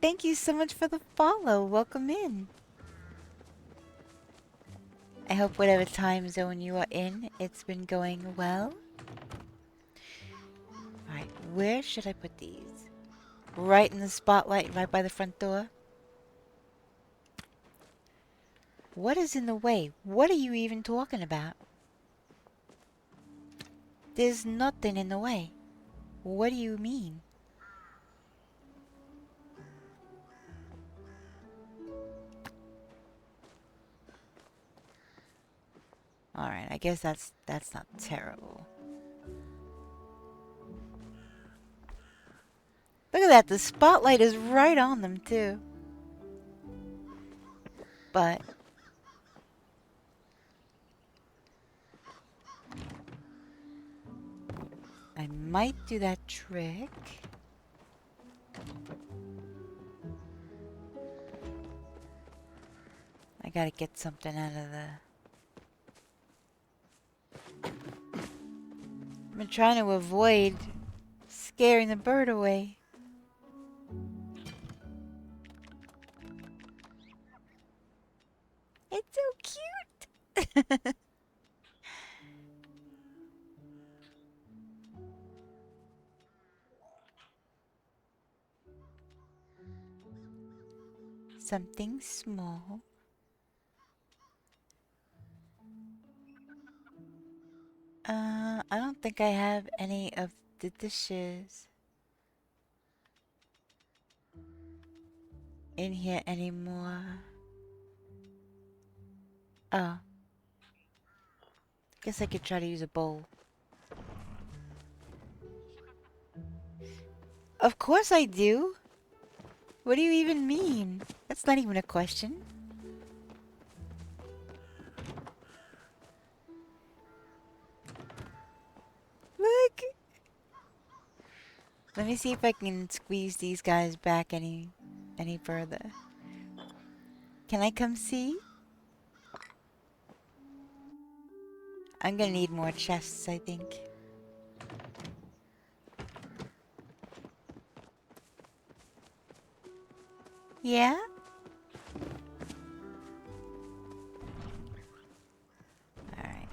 Thank you so much for the follow. Welcome in. I hope whatever time zone you are in, it's been going well. Alright, where should I put these? Right in the spotlight, right by the front door? What is in the way? What are you even talking about? There's nothing in the way. What do you mean? Alright, I guess that's not terrible. Look at that, the spotlight is right on them too. But I might do that trick. I gotta get something out of the... I've been trying to avoid scaring the bird away. It's so cute! Something small. I don't think I have any of the dishes in here anymore. Oh. Guess I could try to use a bowl. Of course I do! What do you even mean? That's not even a question. Look! Let me see if I can squeeze these guys back any further. Can I come see? I'm gonna need more chests, I think. Yeah? Alright.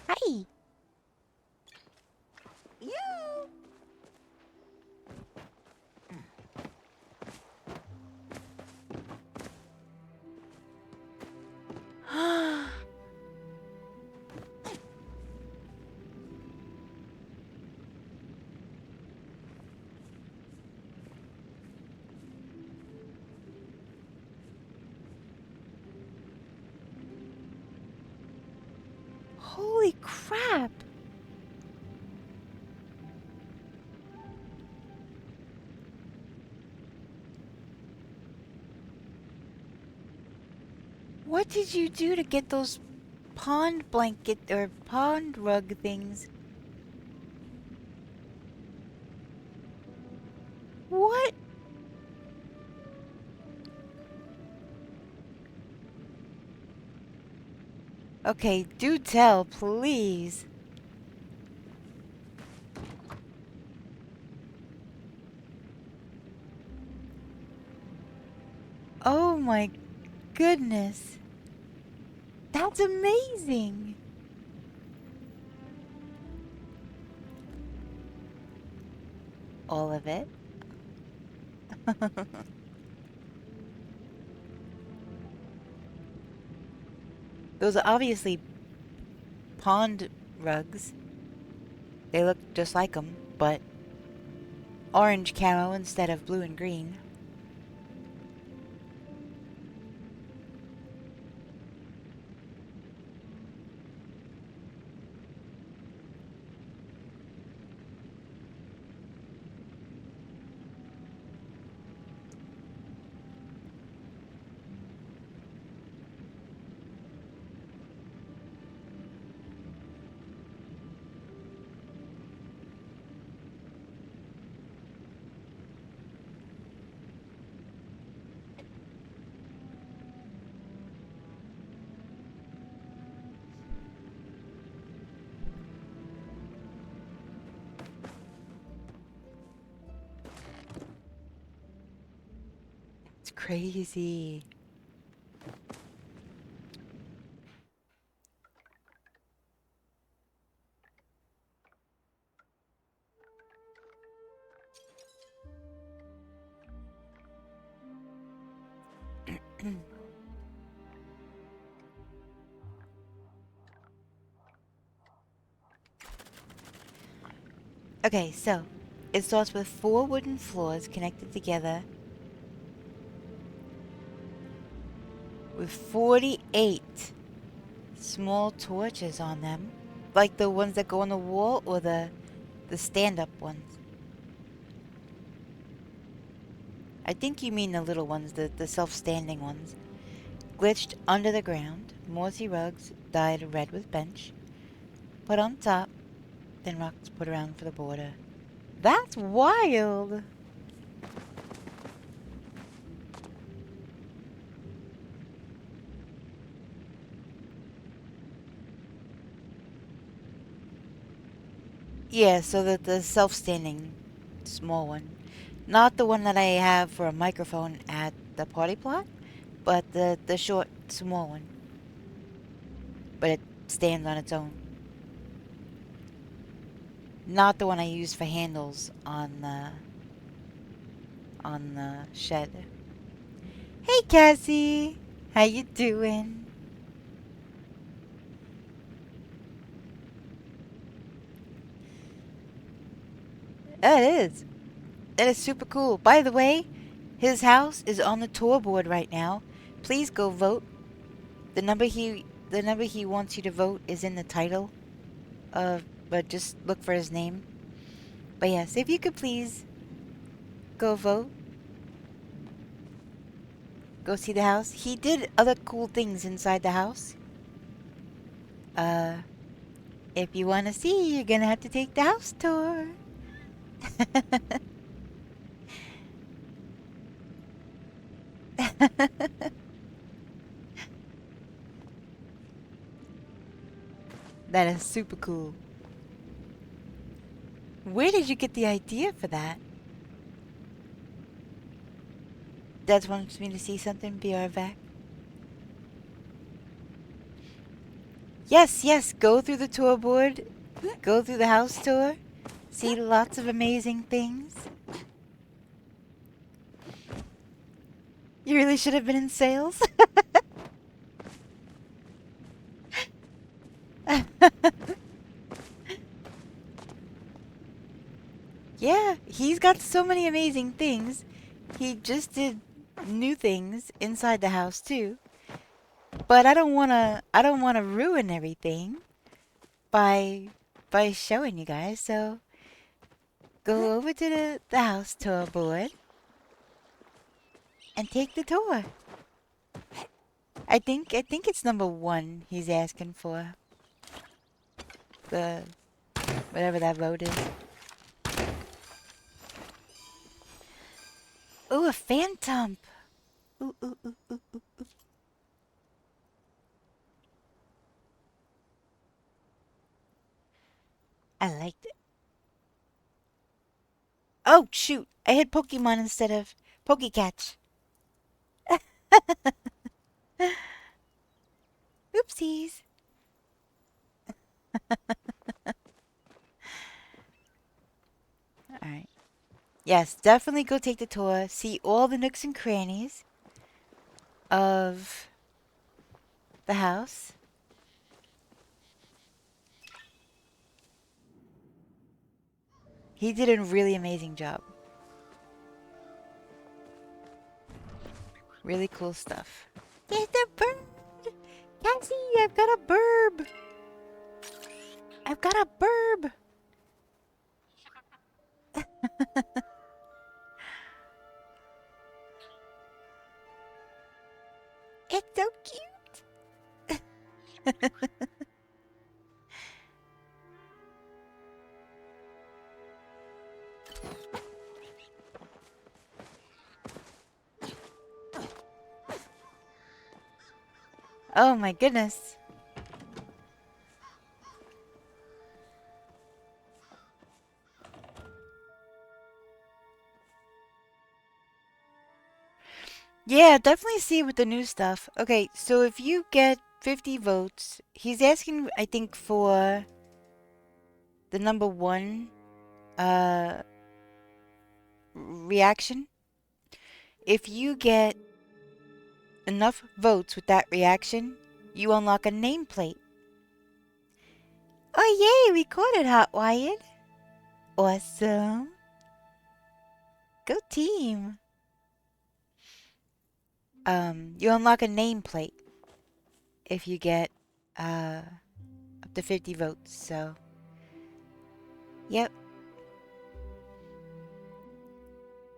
Hi! You! Holy crap! What did you do to get those pond blanket or pond rug things? What? Okay, do tell, please. Oh my goodness. That's amazing. All of it? Those are obviously pond rugs. They look just like them, but orange camo instead of blue and green. It's crazy. Okay, so it starts with 4 wooden floors connected together with 48 small torches on them. Like the ones that go on the wall or the stand-up ones? I think you mean the little ones, the self-standing ones. Glitched under the ground, mossy rugs dyed red with bench. Put on top, then rocks put around for the border. That's wild! Yeah, so the self-standing small one. Not the one that I have for a microphone at the party plot, but the short, small one. But it stands on its own. Not the one I use for handles on the shed. Hey Cassie! How you doing? That is. That is super cool. By the way, his house is on the tour board right now. Please go vote. The number he wants you to vote is in the title. But just look for his name. But yes, if you could please go vote. Go see the house. He did other cool things inside the house. If you want to see, you're gonna have to take the house tour. That is super cool. Where did you get the idea for that? Dad wants me to see something. Be right back. Yes, yes, go through the tour board. Go through the house tour. See lots of amazing things. You really should have been in sales. Yeah, he's got so many amazing things. He just did new things inside the house too. But I don't wanna ruin everything by showing you guys. So go over to the house tour board and take the tour. I think it's number 1 he's asking for. The whatever that vote is. Ooh, a phantom. Ooh, ooh, ooh, ooh, ooh, ooh. I liked it. Oh, shoot. I hit Pokemon instead of Pokecatch. Oopsies. Alright. Yes, definitely go take the tour. See all the nooks and crannies of the house. He did a really amazing job. Really cool stuff. There's the bird! Cassie, I've got a burb! I've got a burb! It's so cute! Oh my goodness. Yeah, definitely see with the new stuff. Okay, so if you get 50 votes, he's asking, I think, for the number 1 uh, reaction. If you get enough votes with that reaction, you unlock a nameplate. Oh yay, we caught it, Hot Wired. Awesome. Go team. You unlock a nameplate if you get up to 50 votes, so yep.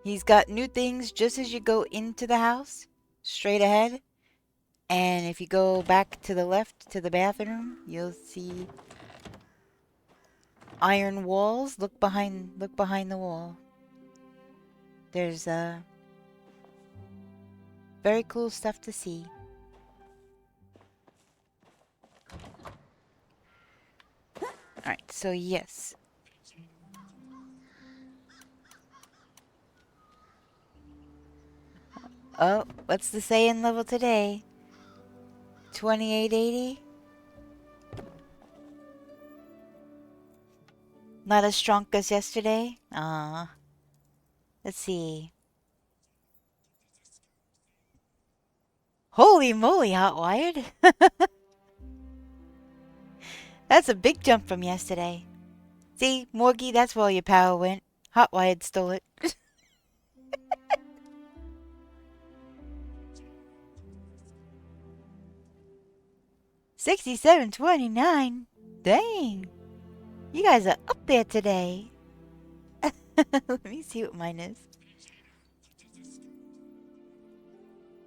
He's got new things just as you go into the house, straight ahead. And if you go back to the left to the bathroom, you'll see iron walls. Look behind the wall. There's very cool stuff to see. Alright, so yes. Oh, what's the say-in level today? 2880? Not as strong as yesterday? Ah. Let's see. Holy moly, Hotwired! That's a big jump from yesterday. See, Morgie, that's where all your power went. Hotwired stole it. 6729. Dang. You guys are up there today. Let me see what mine is.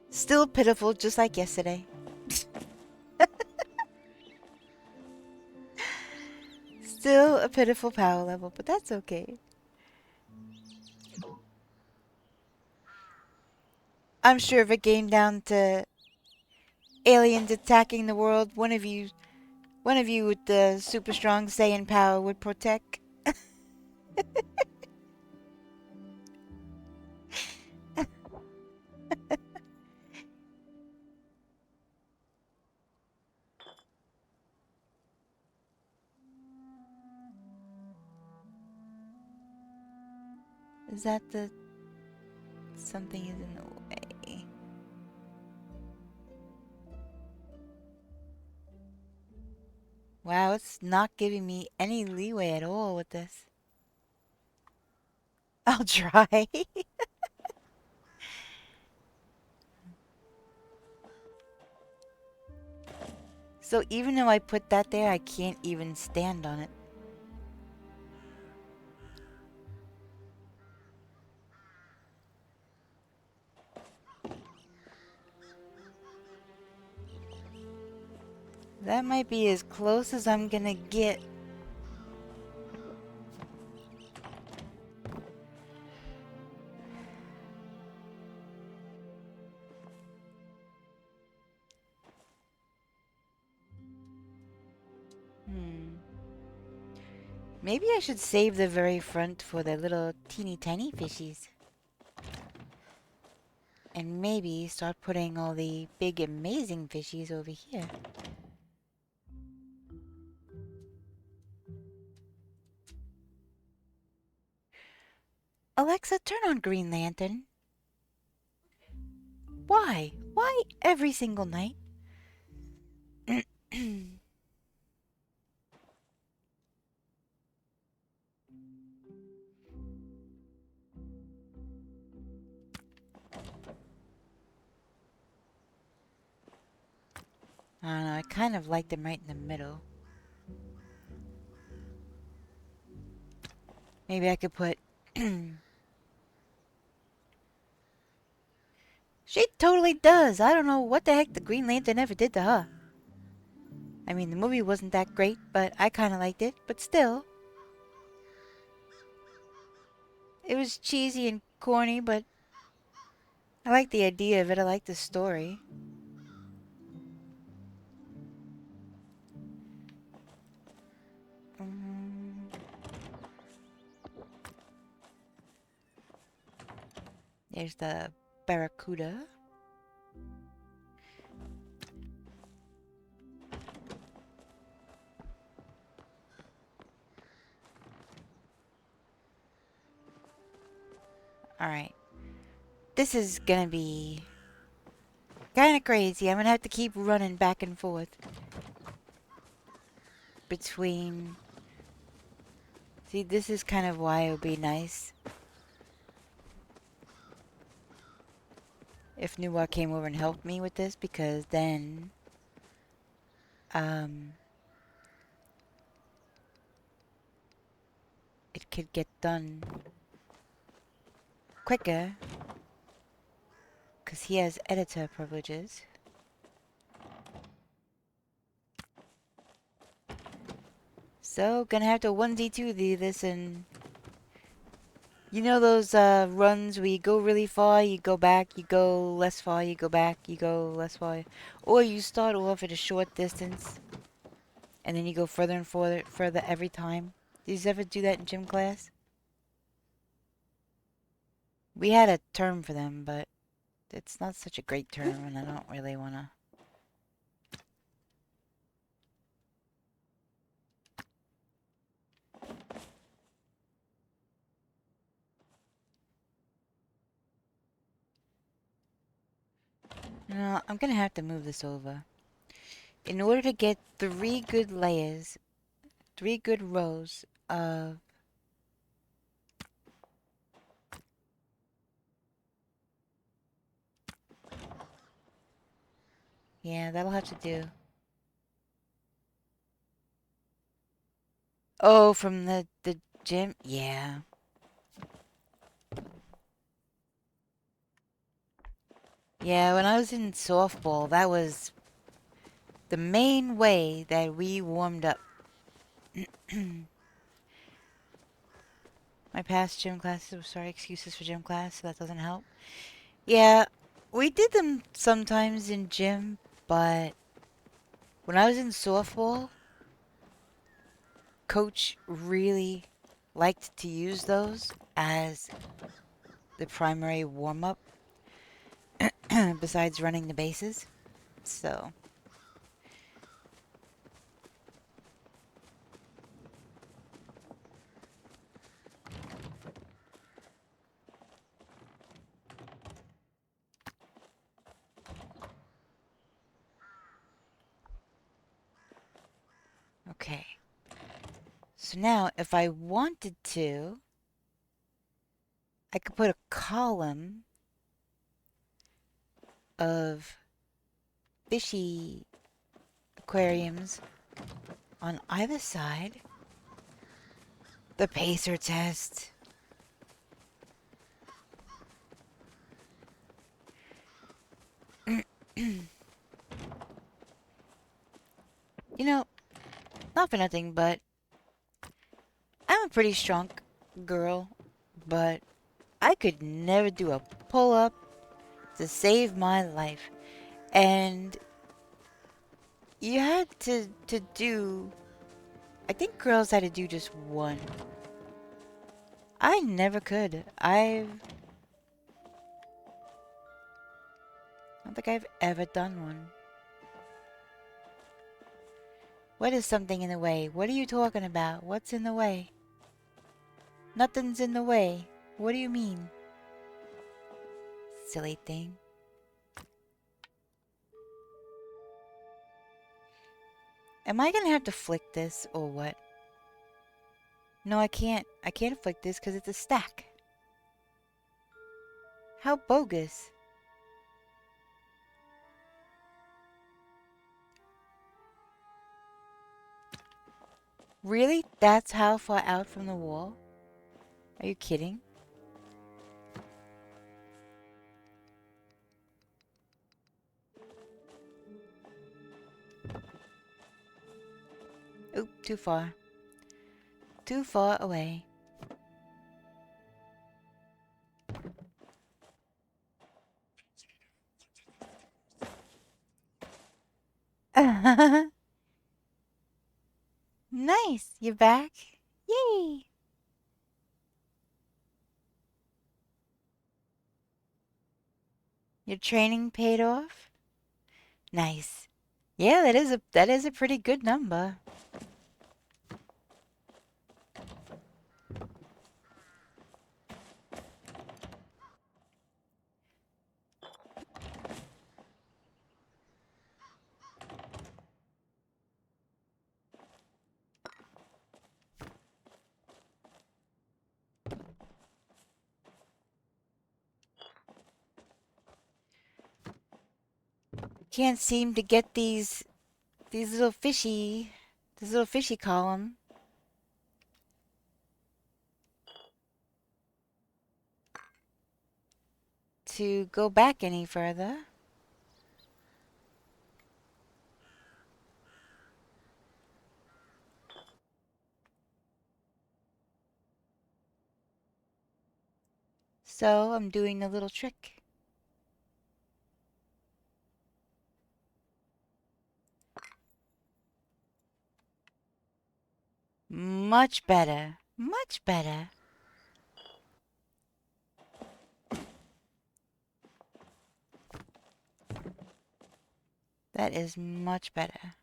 Still pitiful, just like yesterday. Still a pitiful power level, but that's okay. I'm sure if it came down to aliens attacking the world, one of you with the super strong Saiyan power would protect. Is that the... Something is in the way. Wow, it's not giving me any leeway at all with this. I'll try. So even though I put that there, I can't even stand on it. That might be as close as I'm gonna get. Maybe I should save the very front for the little teeny tiny fishies. And maybe start putting all the big amazing fishies over here. Alexa, turn on Green Lantern. Why? Why every single night? I don't know, I kind of like them right in the middle. Maybe I could put... She totally does. I don't know what the heck the Green Lantern ever did to her. I mean, the movie wasn't that great, but I kind of liked it. But still. It was cheesy and corny, but I like the idea of it. I like the story. There's the Barracuda. Alright. This is gonna be kind of crazy. I'm gonna have to keep running back and forth between... See, this is kind of why it would be nice if Nuwa came over and helped me with this, because then it could get done quicker because he has editor privileges. So, gonna have to 1D2D this, and you know those runs where you go really far, you go back, you go less far, you go back, you go less far, or you start off at a short distance and then you go further and further every time. Did you ever do that in gym class? We had a term for them, but it's not such a great term, and I don't really want to. No, I'm gonna have to move this over. In order to get 3 good layers, 3 good rows of... Yeah, that'll have to do. Oh, from the gym? Yeah. Yeah, when I was in softball, that was the main way that we warmed up. My past gym classes, sorry, excuses for gym class, so that doesn't help. Yeah, we did them sometimes in gym, but when I was in softball, coach really liked to use those as the primary warm-up besides running the bases. So, okay. So now, if I wanted to, I could put a column of fishy aquariums on either side. The pacer test. not for nothing, but I'm a pretty strong girl, but I could never do a pull-up to save my life. And you had to do, I think girls had to do just one. I never could. I don't think I've ever done one. What is something in the way? What are you talking about? What's in the way? Nothing's in the way. What do you mean? Silly thing. Am I gonna have to flick this or what? No, I can't. I can't flick this because it's a stack. How bogus. Really? That's how far out from the wall? Are you kidding? Oop, too far. Too far away. Nice, you're back. Yay! Your training paid off? Nice. Yeah, that is a pretty good number. Can't seem to get these little fishy this little fishy column to go back any further. So I'm doing a little trick. Much better. Much better. That is much better.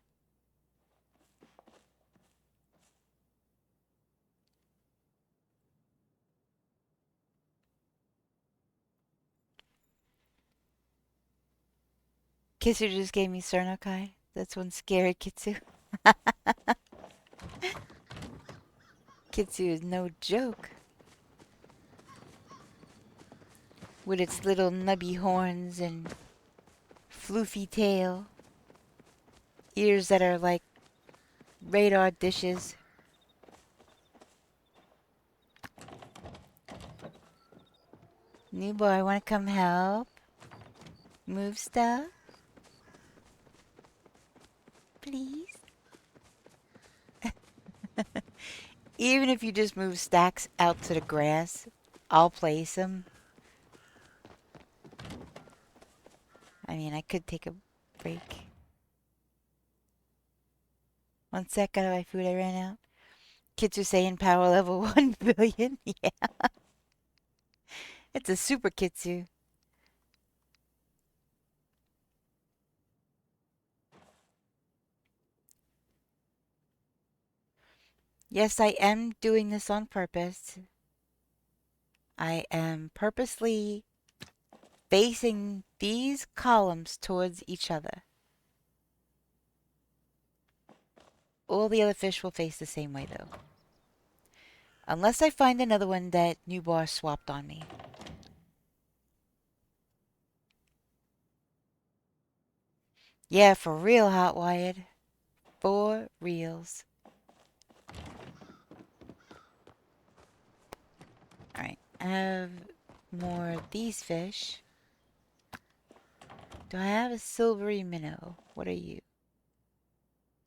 Kitsu just gave me Cernokai. That's one scary Kitsu. Kitsu is no joke. With its little nubby horns and floofy tail. Ears that are like radar dishes. New boy, wanna come help? Move stuff? Please? Even if you just move stacks out to the grass, I'll place them. I mean, I could take a break. One sec, out of my food, I ran out. Kids are saying power level 1 billion. Yeah. It's a super Kitsu. Yes, I am doing this on purpose. I am purposely facing these columns towards each other. All the other fish will face the same way, though. Unless I find another one that New Bar swapped on me. Yeah, for real, Hot Wired. For reals. Alright, I have more of these fish. Do I have a silvery minnow? What are you?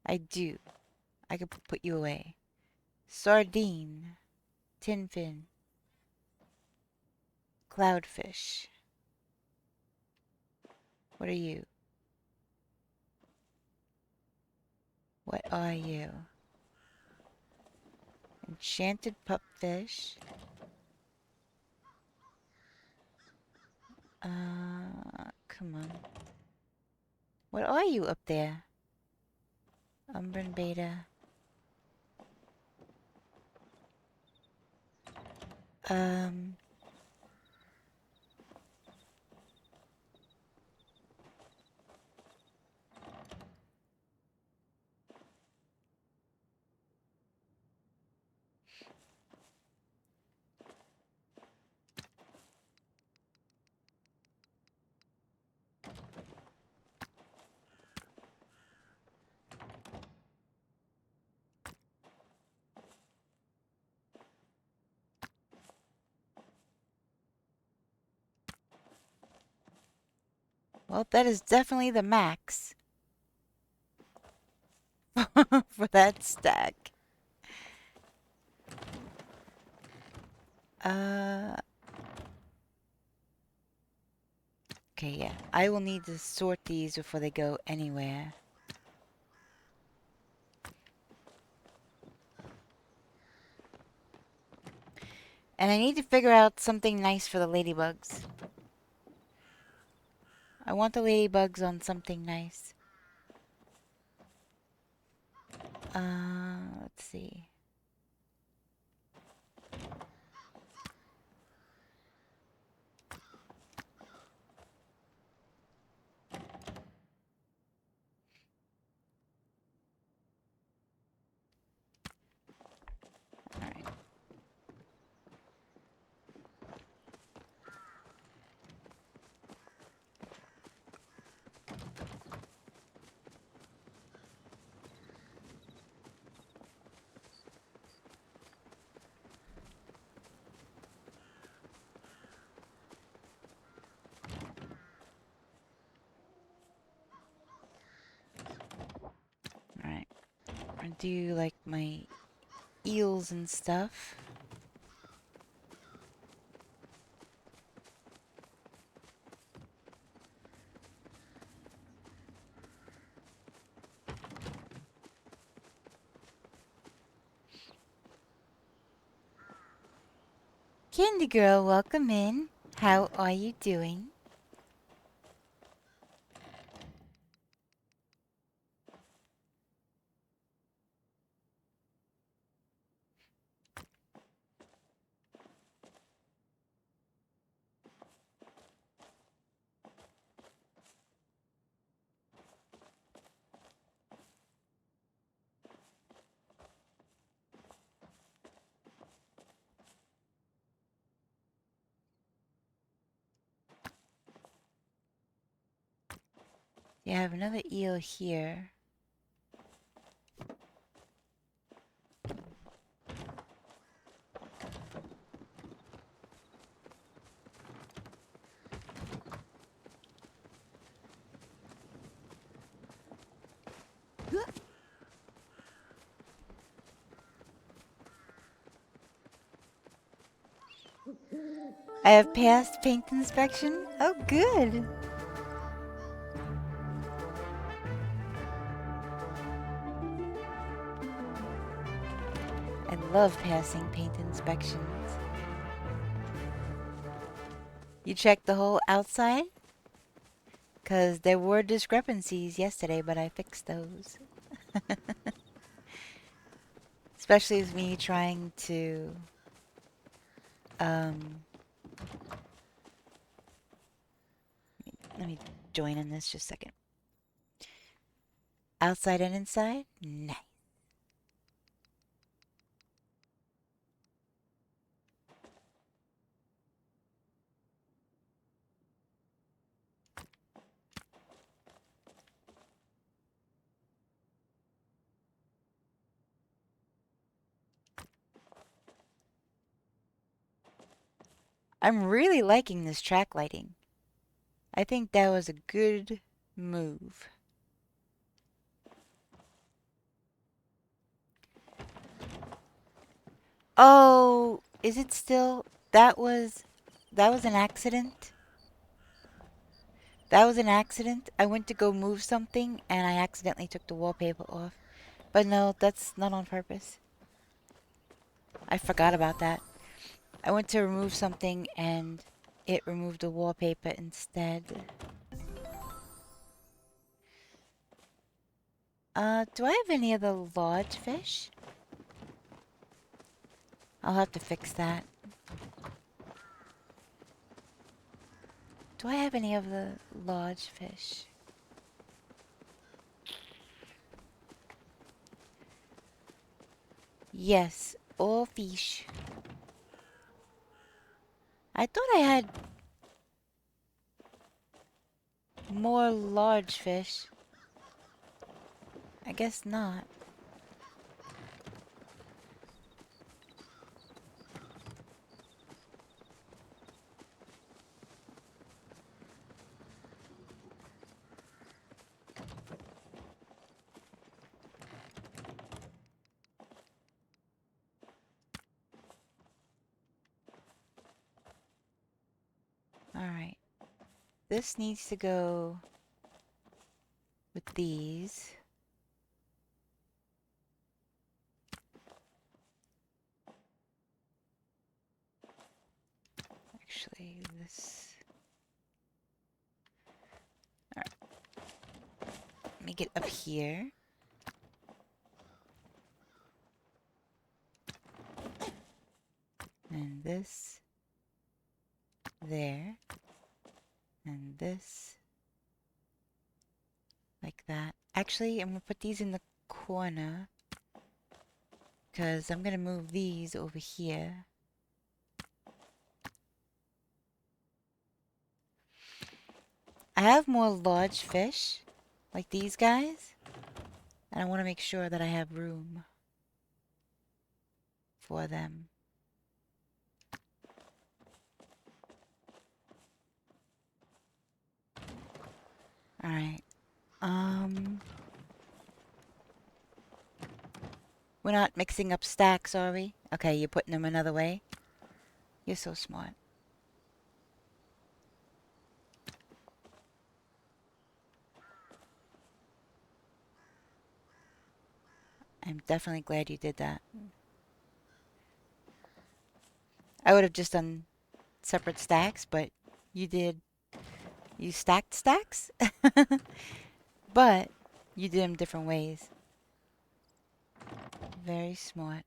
I do. I could put you away. Sardine. Tin fin. Cloudfish. What are you? What are you? Enchanted pupfish. Come on. What are you up there? Umbran beta. Well, that is definitely the max for that stack. Okay, yeah. I will need to sort these before they go anywhere. And I need to figure out something nice for the ladybugs. I want the ladybugs on something nice. Let's see. Alright. Alright. I do like my eels and stuff. Candy girl, welcome in. How are you doing? Yeah, I have another eel here. I have passed paint inspection. Oh, good. I love passing paint inspections. You checked the whole outside? Because there were discrepancies yesterday, but I fixed those. Especially with me trying to... Let me join in this just a second. Outside and inside? Nice. I'm really liking this track lighting. I think that was a good move. Oh, is it still? That was an accident. That was an accident. I went to go move something and I accidentally took the wallpaper off. But no, that's not on purpose. I forgot about that. I went to remove something and it removed the wallpaper instead. Do I have any of the large fish? I'll have to fix that. Do I have any of the large fish? Yes, all fish. I thought I had more large fish. I guess not. Alright. This needs to go with these. Actually, this... Alright. Make it up here. And this there. And this like that. Actually, I'm gonna put these in the corner because I'm gonna move these over here. I have more large fish like these guys, and I want to make sure that I have room for them. Alright. We're not mixing up stacks, are we? Okay, you're putting them another way. You're so smart. I'm definitely glad you did that. I would have just done separate stacks, but you did. You stacked stacks? But you did them different ways. Very smart.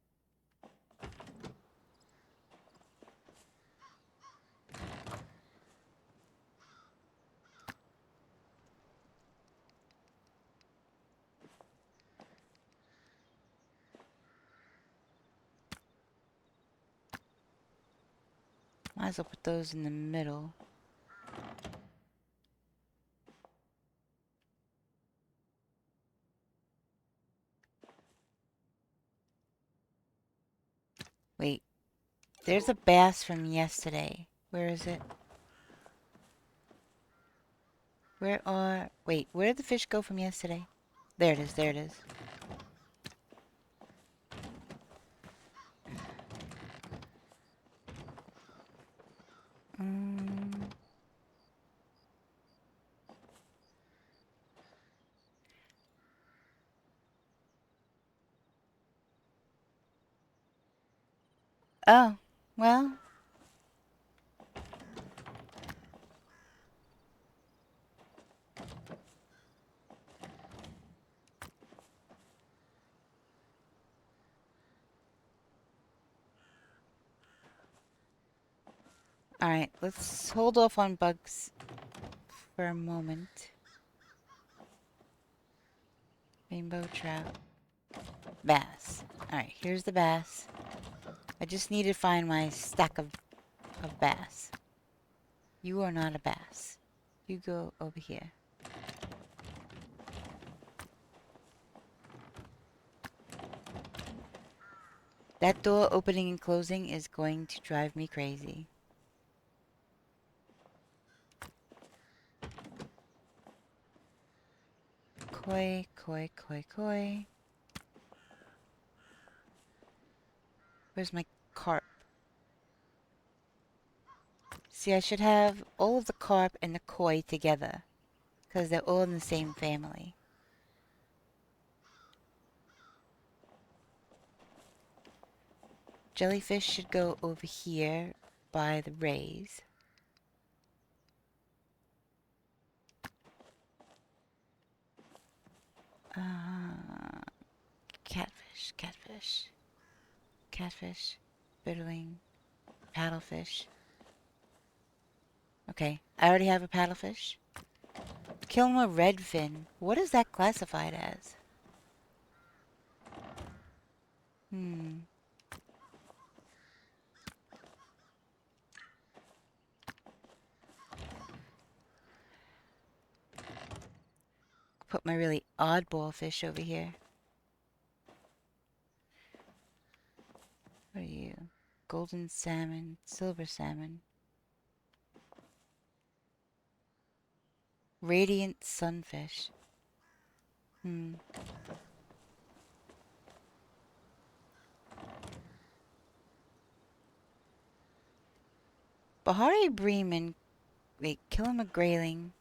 Might as well put those in the middle. Wait, there's a bass from yesterday. Where is it? Wait, where did the fish go from yesterday? There it is, there it is. Mm. Oh, well. Alright, let's hold off on bugs for a moment. Rainbow trout. Bass. Alright, here's the bass. I just need to find my stack of bass. You are not a bass. You go over here. That door opening and closing is going to drive me crazy. Koi, koi, koi, koi. Where's my carp. See, I should have all of the carp and the koi together, because they're all in the same family. Jellyfish should go over here by the rays. Catfish, catfish, catfish, bitterling, paddlefish. Okay, I already have a paddlefish. Kilma redfin. What is that classified as? Put my really oddball fish over here. What are you? Golden salmon, silver salmon. Radiant sunfish. Bahari Bremen. Wait, kill him a grayling.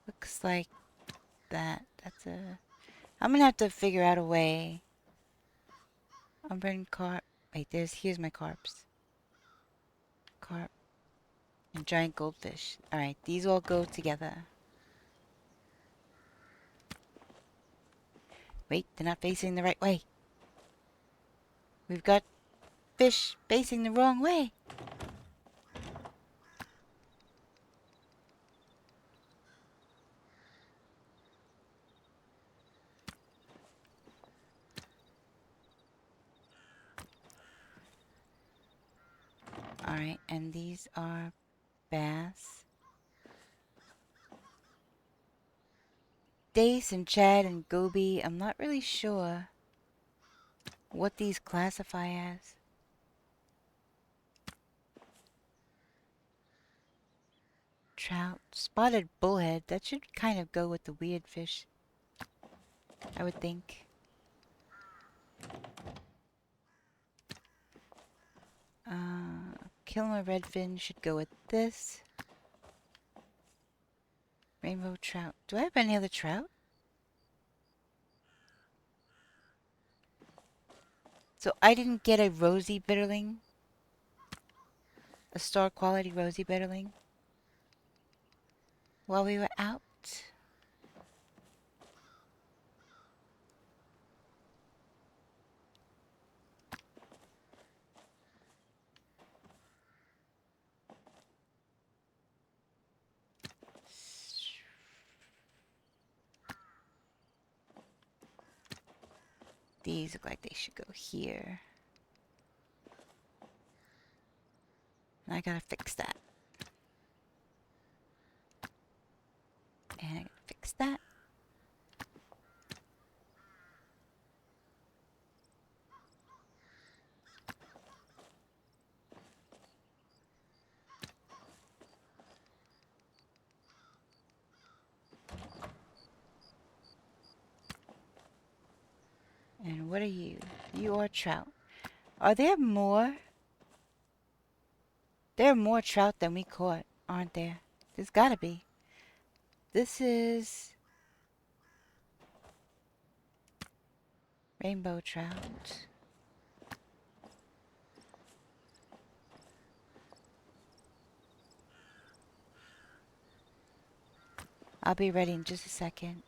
Looks like that. That's a... I'm gonna have to figure out a way. I'm burning carp. Wait, here's my carps. Carp. And giant goldfish. Alright, these all go together. Wait, they're not facing the right way. We've got fish facing the wrong way. Alright, and these are bass. Dace and Chad and Goby. I'm not really sure what these classify as. Trout. Spotted bullhead. That should kind of go with the weird fish, I would think. Kilmer redfin should go with this. Rainbow trout. Do I have any other trout? So I didn't get a rosy bitterling. A star quality rosy bitterling. While we were out. These look like they should go here. And I gotta fix that. And I gotta fix that. And what are you? You are trout. Are there more? There are more trout than we caught, aren't there? There's gotta be. This is... rainbow trout. I'll be ready in just a second.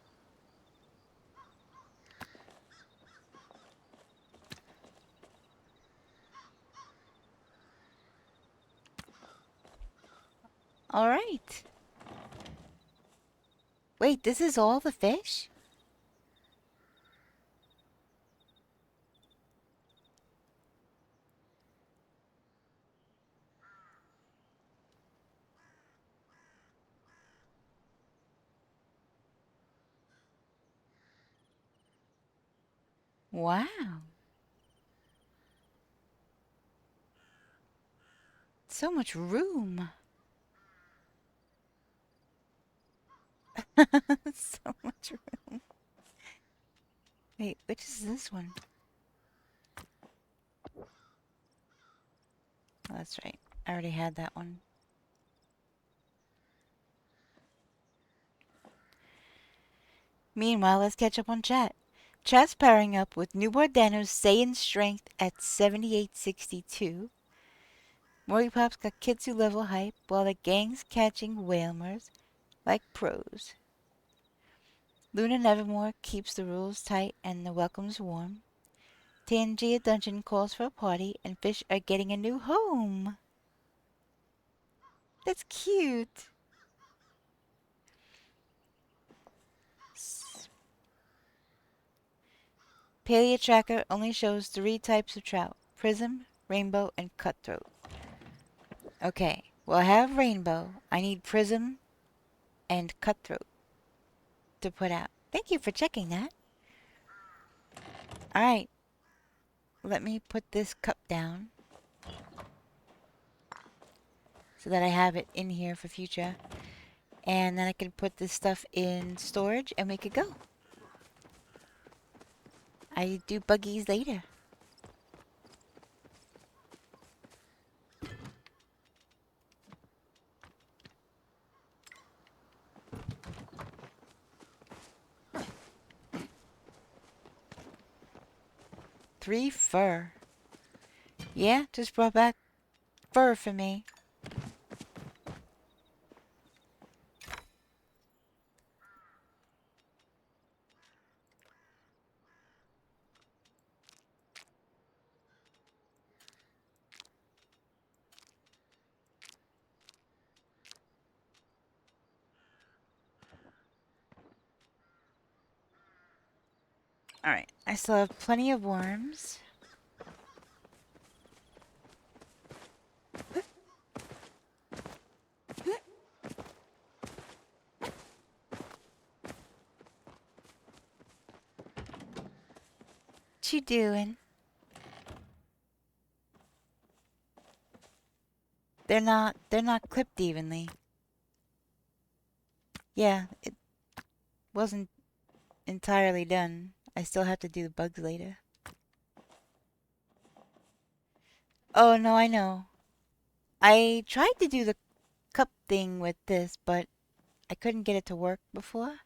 All right. Wait, this is all the fish? Wow. So much room. So much room. Wait, which is this one? Oh, that's right. I already had that one. Meanwhile, let's catch up on chat. Chat's powering up with Newborn Dano's Saiyan strength at 7862. Mori Pop's got Kitsu level hype while the gang's catching whalers like pros. Luna Nevermore keeps the rules tight and the welcomes warm. Tangia Dungeon calls for a party and fish are getting a new home. That's cute. Palea Tracker only shows 3 types of trout: prism, rainbow, and cutthroat. Okay, well I have rainbow. I need prism and cutthroat to put out. Thank you for checking that. Alright, let me put this cup down so that I have it in here for future. And then I can put this stuff in storage and we could go. I do buggies later. Three fur. Yeah, just brought back fur for me. Alright, I still have plenty of worms. What you doing? They're not clipped evenly. Yeah, it wasn't entirely done. I still have to do the bugs later. Oh no, I know. I tried to do the cup thing with this, but I couldn't get it to work before.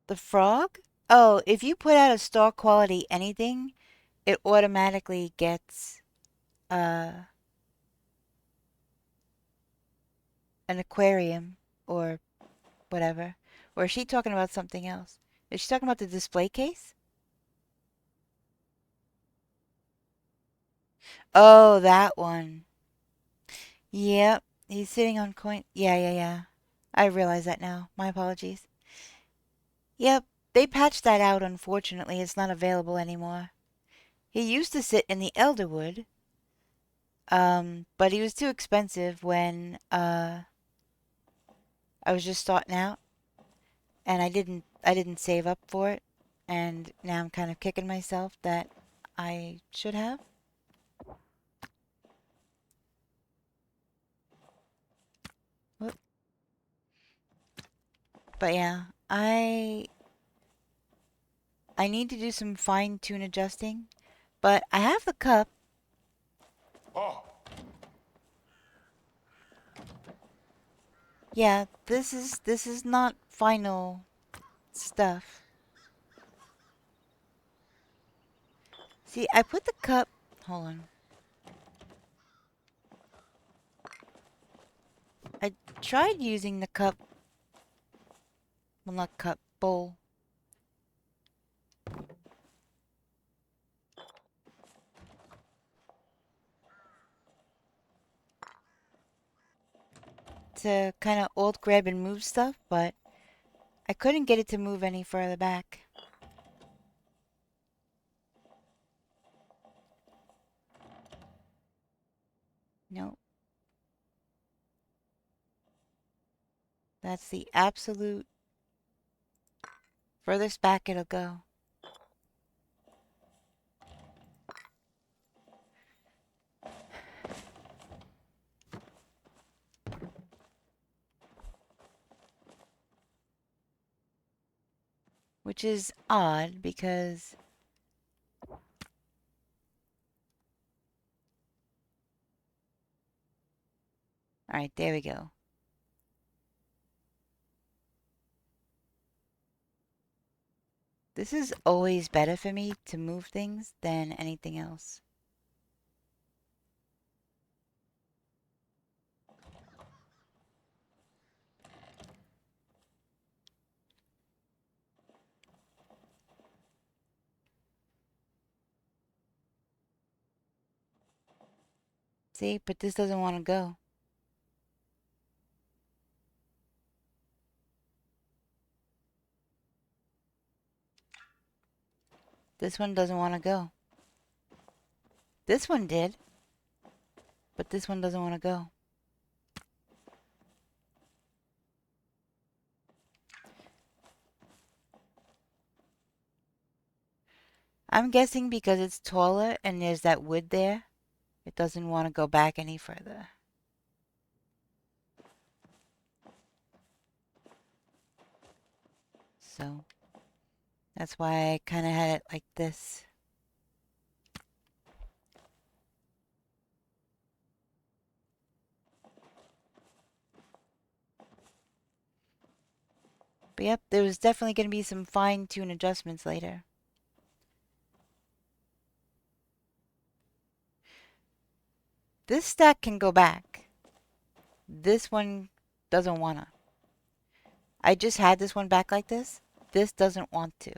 The frog? Oh, if you put out a star quality anything, it automatically gets uh an aquarium or whatever. Or is she talking about something else? Is she talking about the display case? Oh, that one. Yep, he's sitting on coin. Yeah. I realize that now. My apologies. Yep, they patched that out, unfortunately. It's not available anymore. He used to sit in the Elderwood, but he was too expensive when I was just starting out, and I didn't save up for it, and now I'm kind of kicking myself that I should have. Whoop. But yeah, I need to do some fine-tune adjusting, but I have the cup. Oh, Yeah, this is not final stuff. See, I put the cup. Hold on. I tried using the cup. Well, not cup, bowl. To kind of alt grab and move stuff, but I couldn't get it to move any further back. Nope. That's the absolute furthest back it'll go. which is odd because all right, there we go. This is always better for me to move things than anything else. See, but this doesn't want to go. This one doesn't want to go. This one did, but this one doesn't want to go. I'm guessing because it's taller and there's that wood there, it doesn't want to go back any further. So that's why I kind of had it like this. But yep, there was definitely going to be some fine-tune adjustments later. This stack can go back. This one doesn't wanna. I just had this one back like this. This doesn't want to.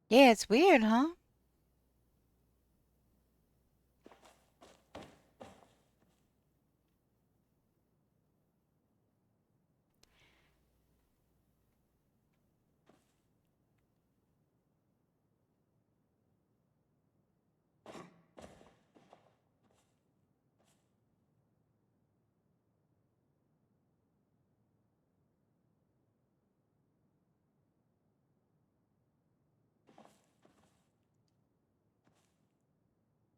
Yeah, it's weird, huh?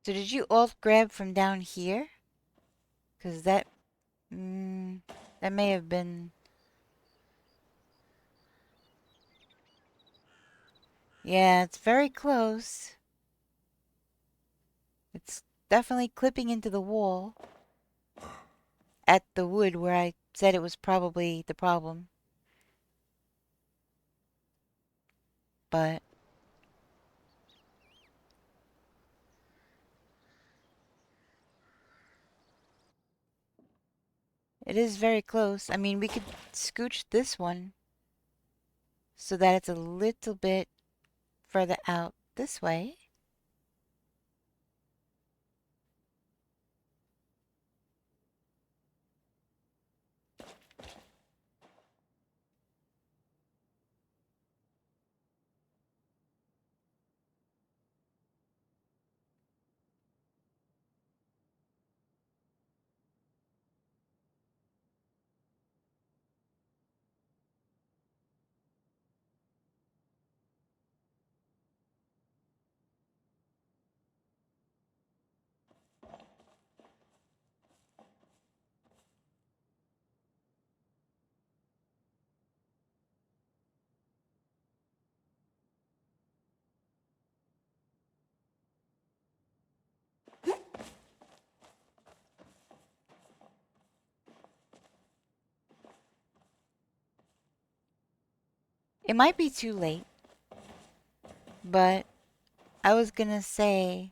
So did you all grab from down here? Because that may have been... Yeah, it's very close. It's definitely clipping into the wall at the wood where I said it was probably the problem. But it is very close. I mean, we could scooch this one so that it's a little bit further out this way. It might be too late, but I was gonna say...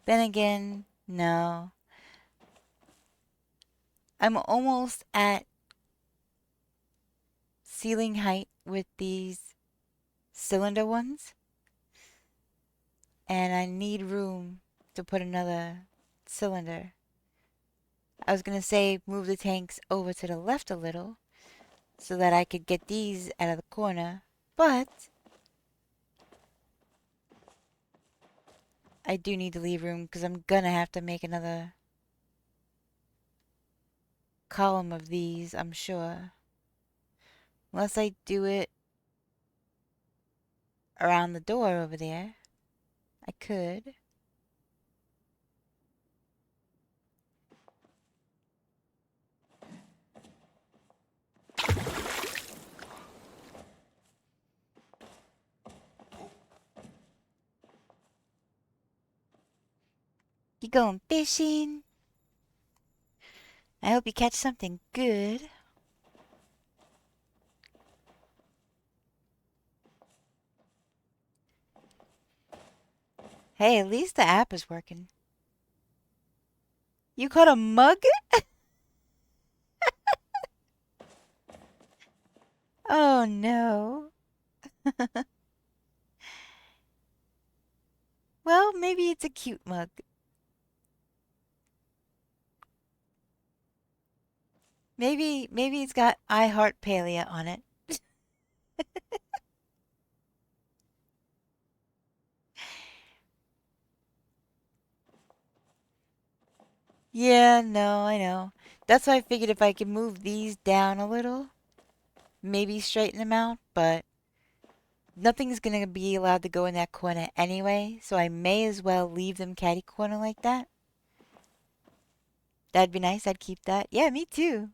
Then again, no. I'm almost at ceiling height with these cylinder ones. And I need room to put another cylinder. I was gonna say move the tanks over to the left a little so that I could get these out of the corner, but I do need to leave room because I'm gonna have to make another column of these, I'm sure. Unless I do it around the door over there. I could. You going fishing? I hope you catch something good. Hey, at least the app is working. You caught a mug? Oh no. Well, maybe it's a cute mug. Maybe it's got I Heart Palea on it. Yeah, no, I know. That's why I figured if I could move these down a little, maybe straighten them out, but nothing's gonna be allowed to go in that corner anyway, so I may as well leave them catty corner like that. That'd be nice, I'd keep that. Yeah, me too.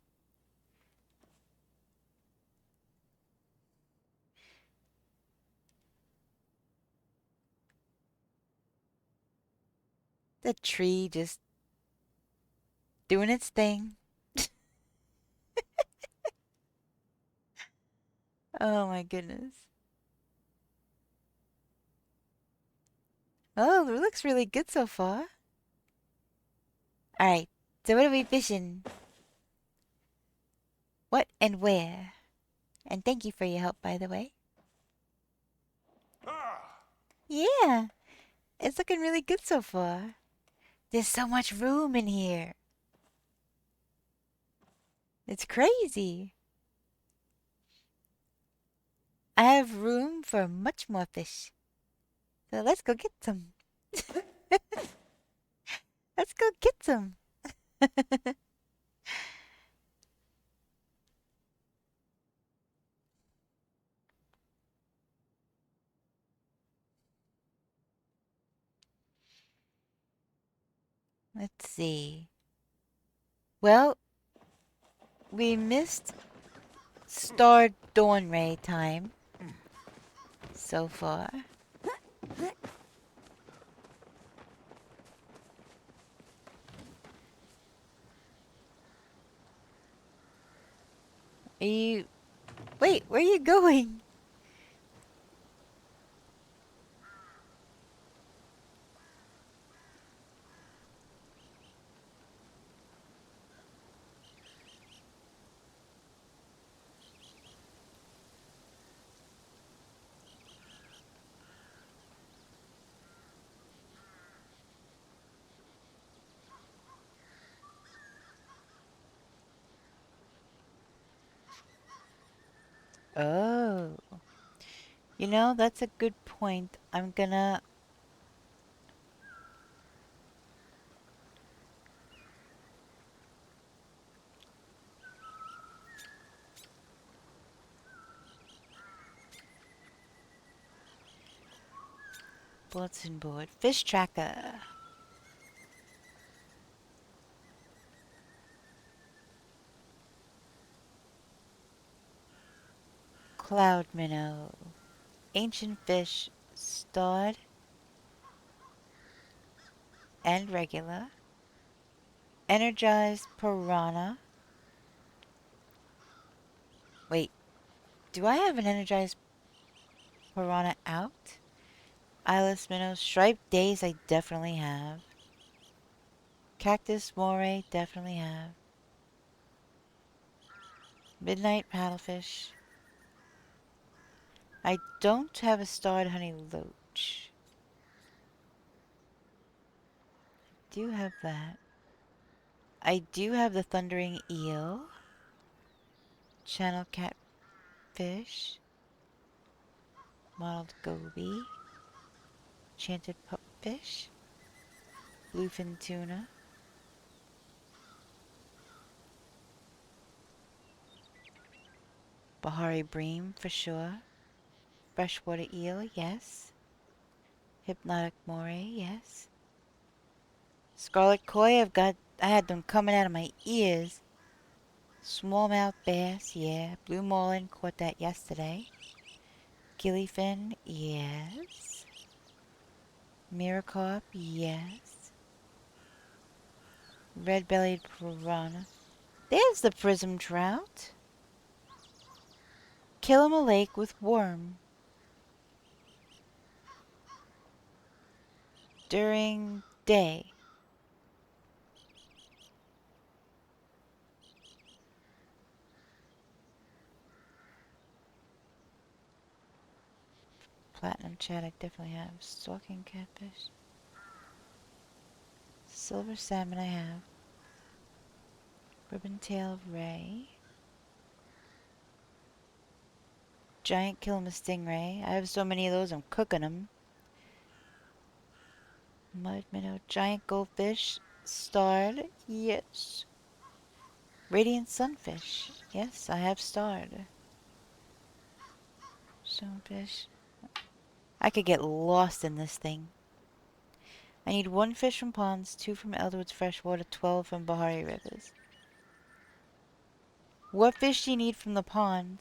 The tree just doing its thing. Oh my goodness. Oh, it looks really good so far. Alright, so what are we fishing? What and where? And thank you for your help, by the way. Ah! Yeah, it's looking really good so far. There's so much room in here. It's crazy. I have room for much more fish. So let's go get some. Let's go get some. Let's see. Well, we missed Star Dawn Ray time so far. Are you... Wait, where are you going? Oh. You know, that's a good point. I'm gonna... Bulletin board. Fish tracker. Cloud minnow. Ancient fish. Starred. And regular. Energized piranha. Wait, do I have an energized piranha out? Eyeless minnows, striped days I definitely have. Cactus moray, definitely have. Midnight paddlefish. I don't have a starred honey loach. Do have that. I do have the thundering eel. Channel catfish. Mottled goby. Enchanted pupfish. Bluefin tuna. Bahari bream for sure. Freshwater eel, yes. Hypnotic moray, yes. Scarlet koi, I had them coming out of my ears. Smallmouth bass, yeah. Blue marlin, caught that yesterday. Gillyfin, yes. Miracarp, yes. Red-bellied piranha. There's the prism trout. Killama Lake with worm. During day. Platinum chat, I definitely have. Stalking catfish. Silver salmon I have. Ribbon-tailed ray. Giant Killama stingray. I have so many of those, I'm cooking them. Mud minnow. Giant goldfish. Starred. Yes. Radiant sunfish. Yes, I have starred. Stonefish. I could get lost in this thing. I need 1 fish from ponds, 2 from Elderwood's freshwater, 12 from Bahari rivers. What fish do you need from the pond?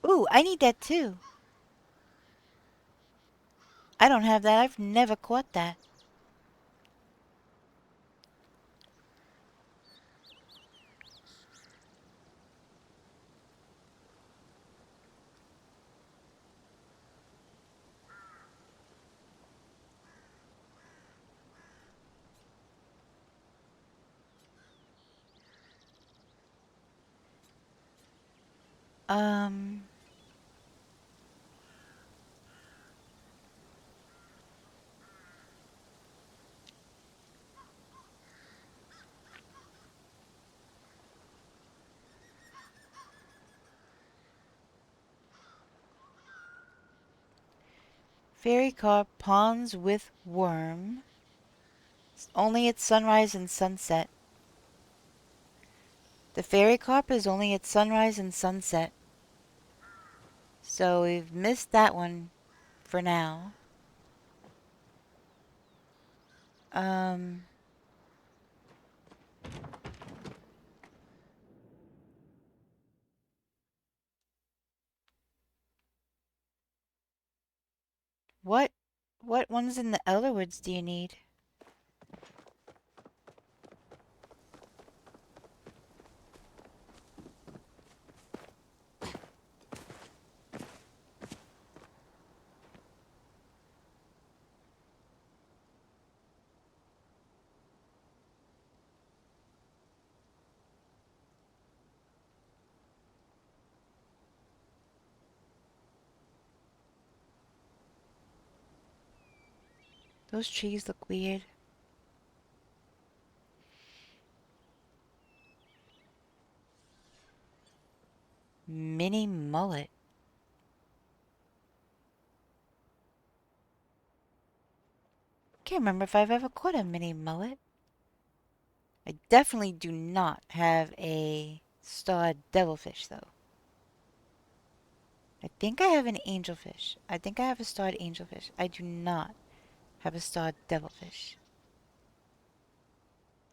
Ooh, I need that too. I don't have that. I've never caught that. Um... Fairy carp ponds with worm. Only at sunrise and sunset. The fairy carp is only at sunrise and sunset. So we've missed that one for now. Um... What ones in the Elderwoods do you need? Those trees look weird. Mini mullet. Can't remember if I've ever caught a mini mullet. I definitely do not have a starred devilfish though. I think I have an angelfish. I think I have a starred angelfish. I do not have a starred devilfish.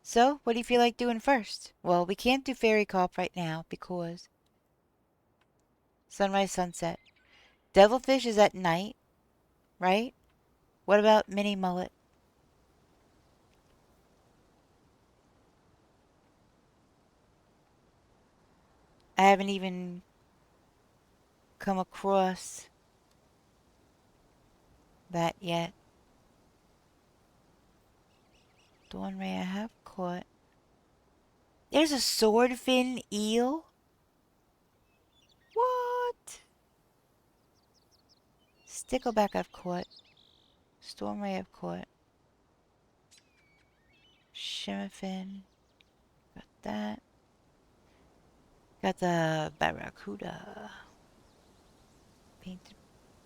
So, what do you feel like doing first? Well, we can't do fairy carp right now because sunrise, sunset. Devilfish is at night, right? What about mini mullet? I haven't even come across that yet. Dawn ray I have caught. There's a swordfin eel? What? Stickleback I've caught. Storm ray I've caught. Shimmerfin. Got that. Got the barracuda. Painted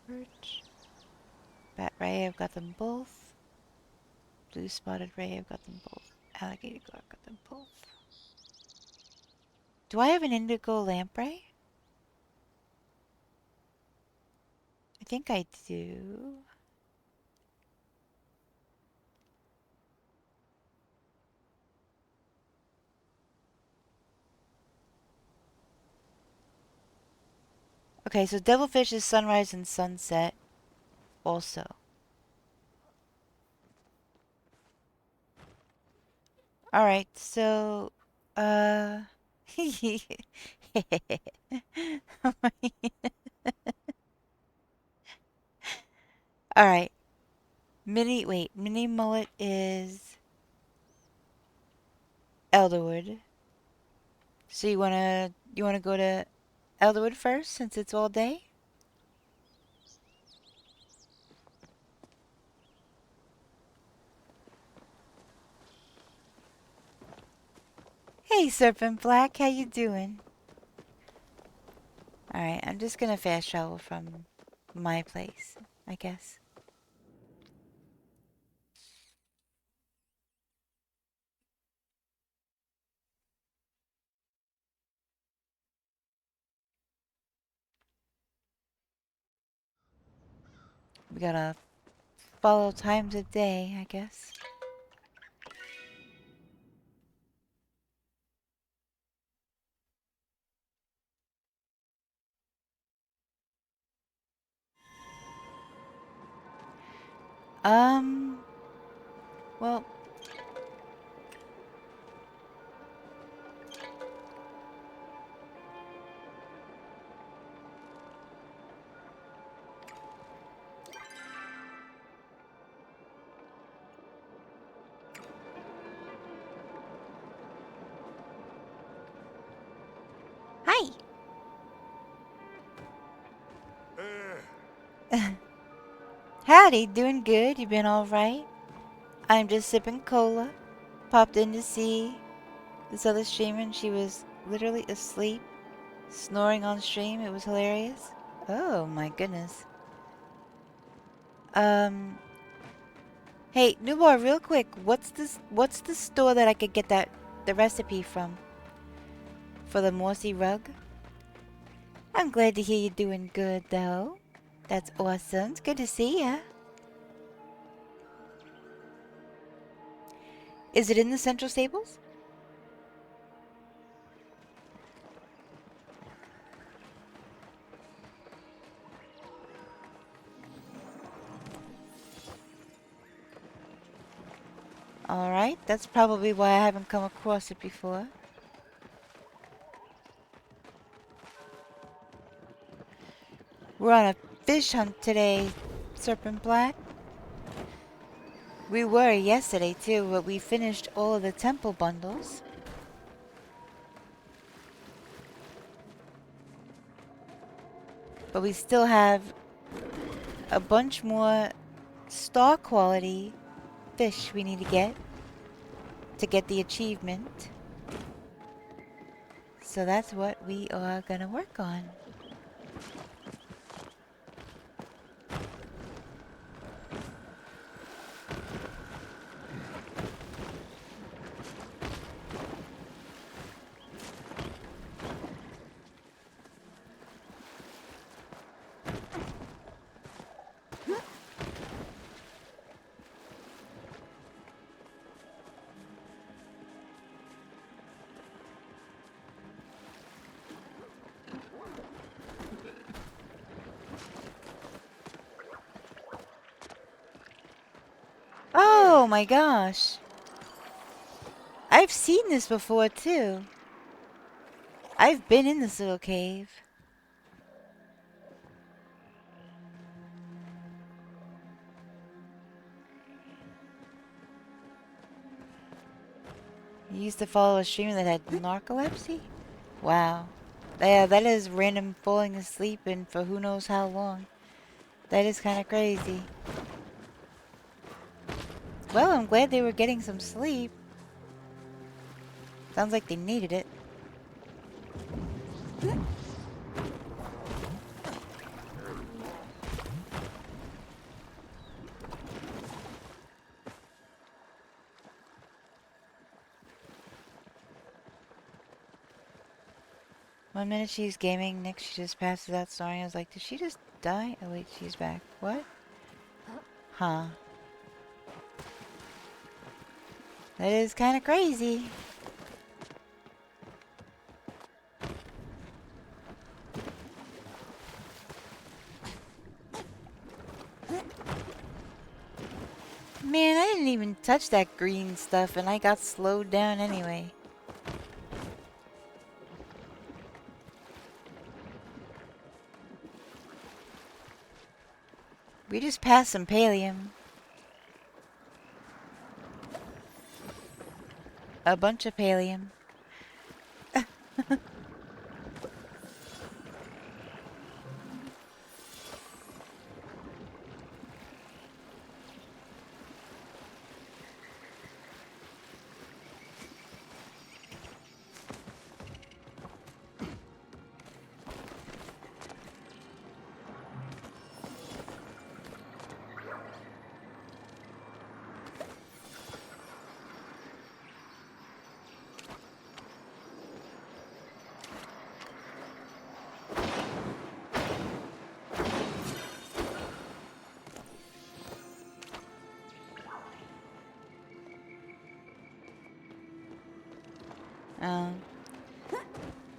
perch. Bat ray, I've got them both. Blue spotted ray, I've got them both. Alligator gar, got them both. Do I have an indigo lamprey? I think I do. Okay, so devilfish is sunrise and sunset also. Alright, so, Alright. Mini mullet is Elderwood. So you wanna go to Elderwood first since it's all day? Hey Serpent Black, how you doing? Alright, I'm just gonna fast travel from my place, I guess. We gotta follow times of day, I guess. Well, hi! Howdy, doing good? You been alright? I'm just sipping cola. Popped in to see this other streamer and she was literally asleep, snoring on stream. It was hilarious. Oh my goodness. Hey, Newbar, real quick, what's the store that I could get the recipe from? For the Morsi rug? I'm glad to hear you're doing good though. That's awesome. It's good to see ya. Is it in the central stables? Alright, that's probably why I haven't come across it before. We're on a fish hunt today, Serpent Black. We were yesterday too, but we finished all of the temple bundles. But we still have a bunch more star quality fish we need to get the achievement. So that's what we are gonna work on. my gosh. I've seen this before too. I've been in this little cave. You used to follow a streamer that had narcolepsy? Wow. Yeah, that is random falling asleep and for who knows how long. That is kind of crazy. Well, I'm glad they were getting some sleep. Sounds like they needed it. One minute she's gaming, next she just passes out snoring. I was like, did she just die? Oh wait, she's back. What? Huh. That is kind of crazy. Man, I didn't even touch that green stuff and I got slowed down anyway. We just passed some pallium. A bunch of pallium.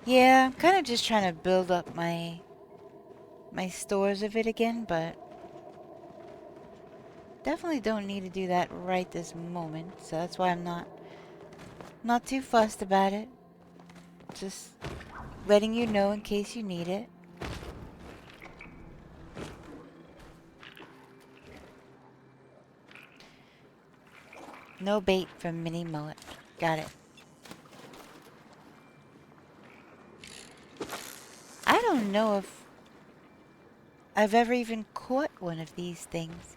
Yeah, I'm kind of just trying to build up my stores of it again, but definitely don't need to do that right this moment. So that's why I'm not too fussed about it. Just letting you know in case you need it. No bait from Mini Mullet. Got it. I don't know if I've ever even caught one of these things.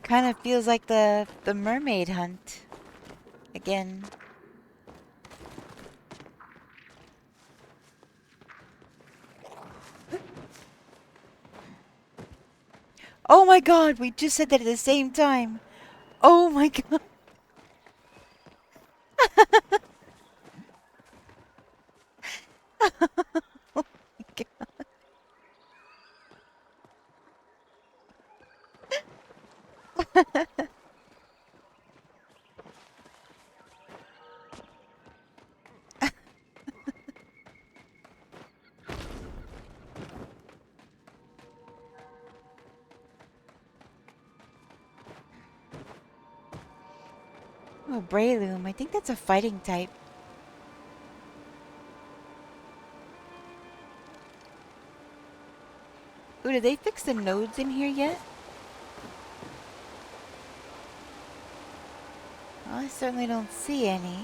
Kind of feels like the mermaid hunt again. Oh my god, we just said that at the same time. Oh my god. Oh my god. Oh, Breloom. I think that's a fighting type. Ooh, did they fix the nodes in here yet? Well, I certainly don't see any.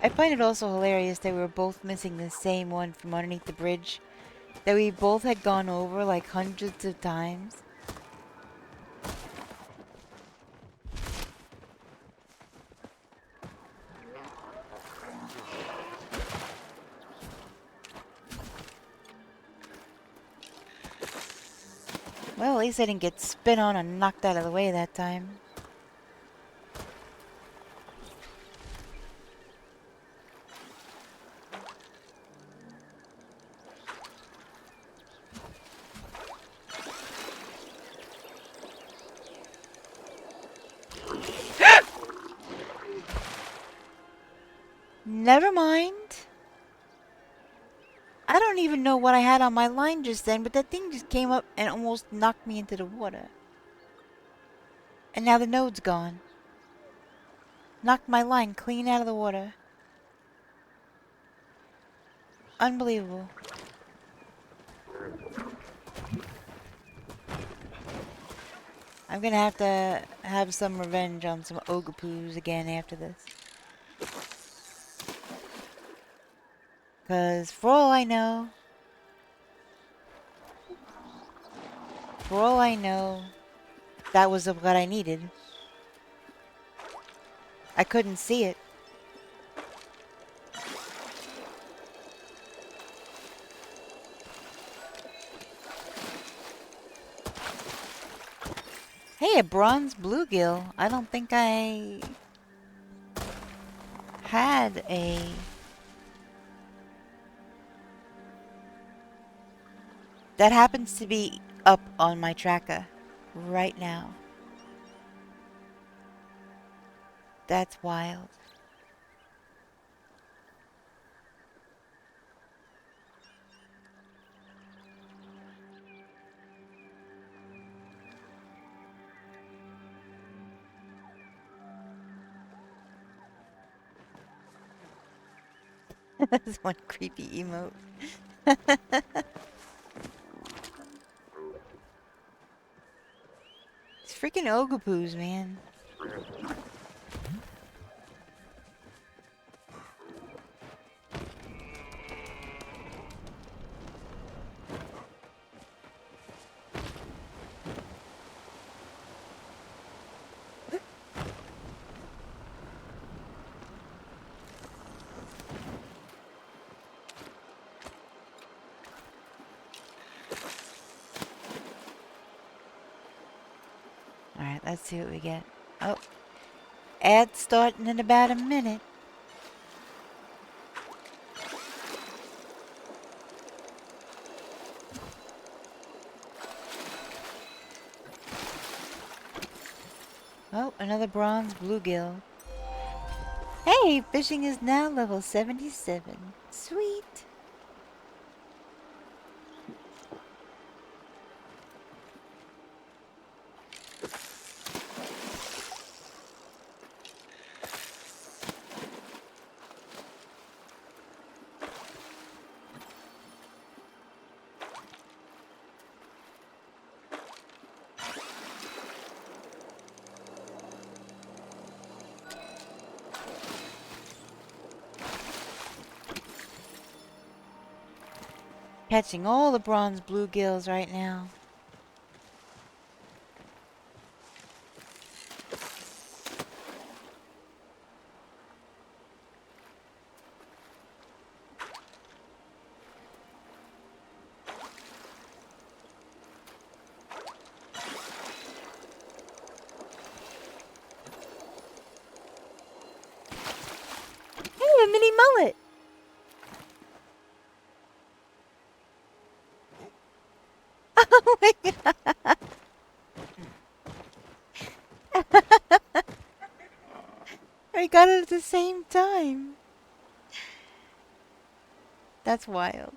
I find it also hilarious that we were both missing the same one from underneath the bridge that we both had gone over like hundreds of times. Well, at least I didn't get spit on and knocked out of the way that time. Never mind. I don't even know what I had on my line just then, but that thing just came up and almost knocked me into the water. And now the node's gone. Knocked my line clean out of the water. Unbelievable. I'm gonna have to have some revenge on some Ogopoos again after this. Because for all I know, that was what I needed. I couldn't see it. Hey, a bronze bluegill. I don't think I had a... That happens to be up on my tracker right now. That's wild. That's one creepy emote. It's freaking Ogopoos, man. Alright, let's see what we get. Oh, ad starting in about a minute. Oh, another bronze bluegill. Hey, fishing is now level 77. Sweet. Catching all the bronze bluegills right now. Hey, a mini mullet! Oh my god! I got it at the same time. That's wild.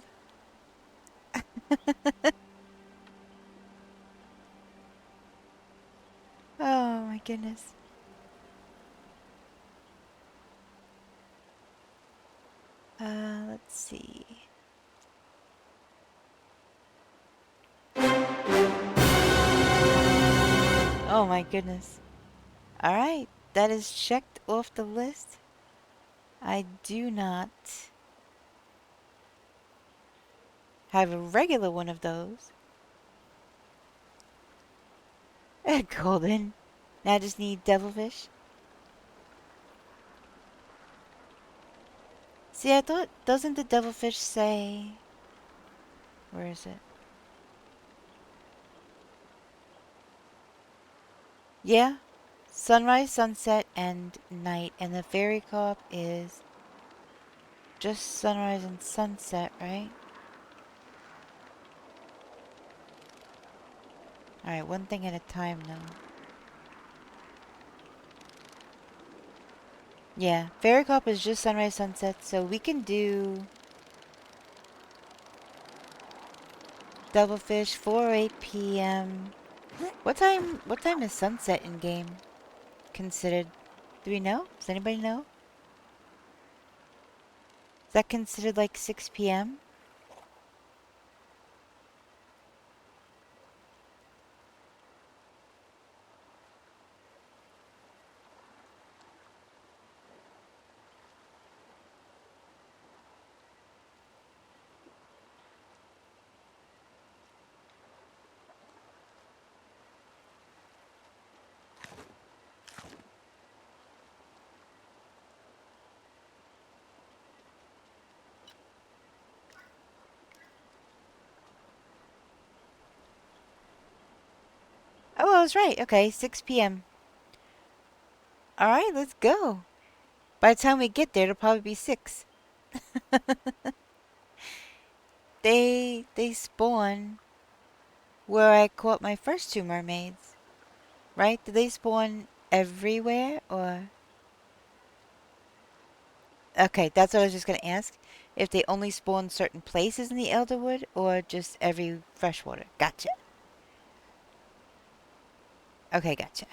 Oh my goodness. Let's see. Oh my goodness. Alright, that is checked off the list. I do not have a regular one of those. Golden. Now I just need devilfish. See, I thought, doesn't the devilfish say... Where is it? Yeah. Sunrise, sunset, and night. And the fairy carp is just sunrise and sunset, right? Alright, one thing at a time now. Yeah, fairy carp is just sunrise, sunset, so we can do devilfish 4 or 8 p.m. What time is sunset in game considered? Do we know? Does anybody know? Is that considered like 6 p.m.? Oh, I was right. Okay, 6 p.m. Alright, let's go. By the time we get there, it'll probably be 6. They spawn where I caught my first 2 mermaids. Right? Do they spawn everywhere, or... Okay, that's what I was just gonna ask. If they only spawn certain places in the Elderwood, or just every freshwater. Gotcha. Okay, gotcha.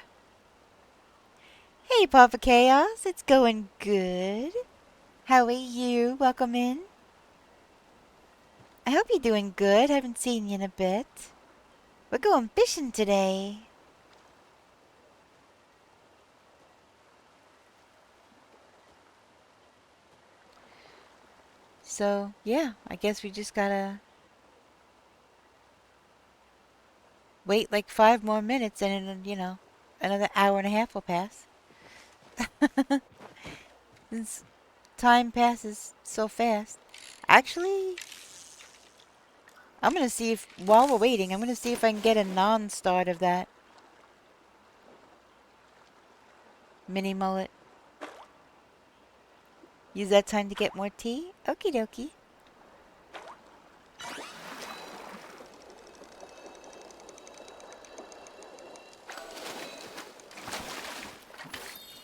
Hey, Papa Chaos. It's going good. How are you? Welcome in. I hope you're doing good. Haven't seen you in a bit. We're going fishing today. So, yeah, I guess we just gotta wait like 5 more minutes and then, you know, another hour and a half will pass. Since time passes so fast. Actually, I'm gonna see if, while we're waiting, I'm gonna see if I can get a non-start of that mini mullet. Use that time to get more tea? Okie dokie.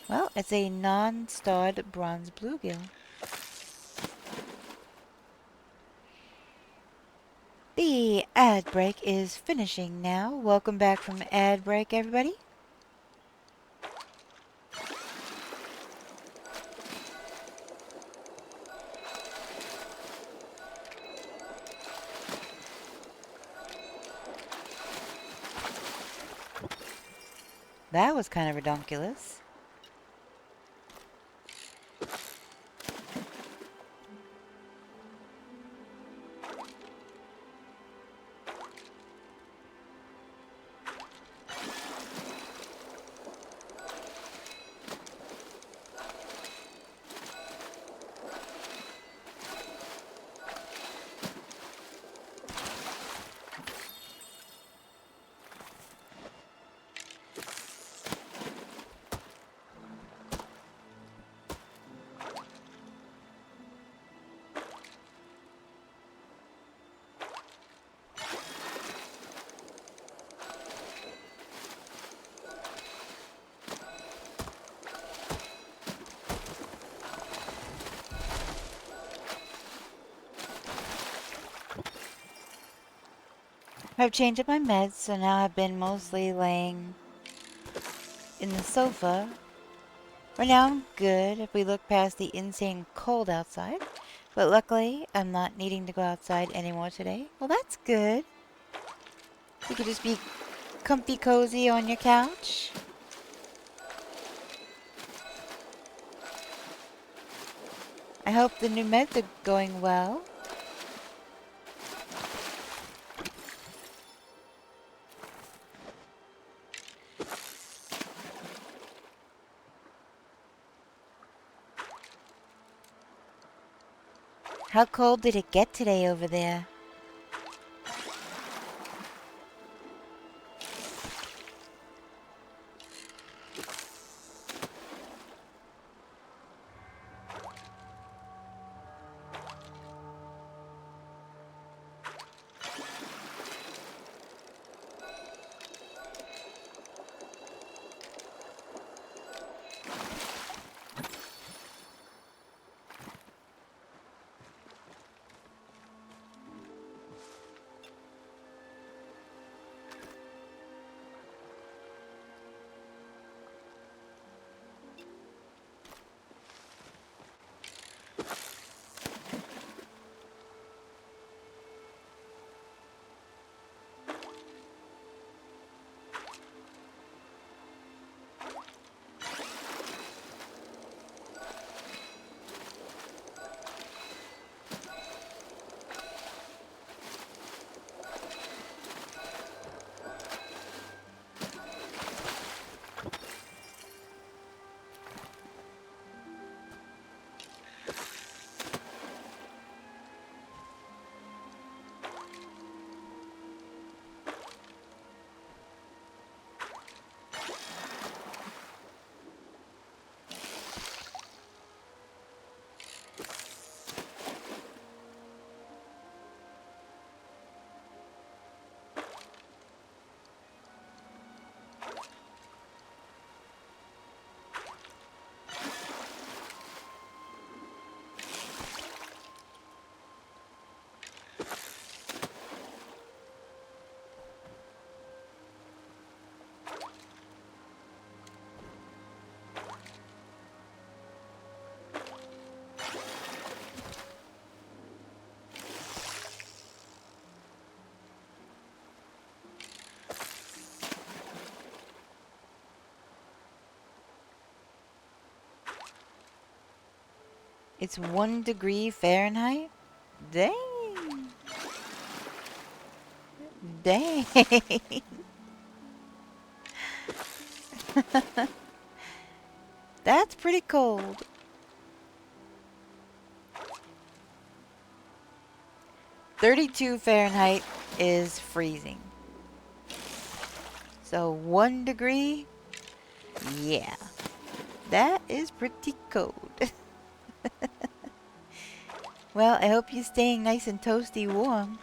Well, it's a non-starred bronze bluegill. The ad break is finishing now. Welcome back from ad break, everybody. That was kind of redonkulous. I've changed up my meds, so now I've been mostly laying in the sofa. Right now I'm good if we look past the insane cold outside. But luckily, I'm not needing to go outside anymore today. Well, that's good. You could just be comfy cozy on your couch. I hope the new meds are going well. How cold did it get today over there? It's 1 degree Fahrenheit? Dang. Dang. That's pretty cold. "32 Fahrenheit is freezing. So 1 degree? Yeah. That is pretty cold. Well, I hope you're staying nice and toasty warm.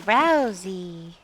Drowsy.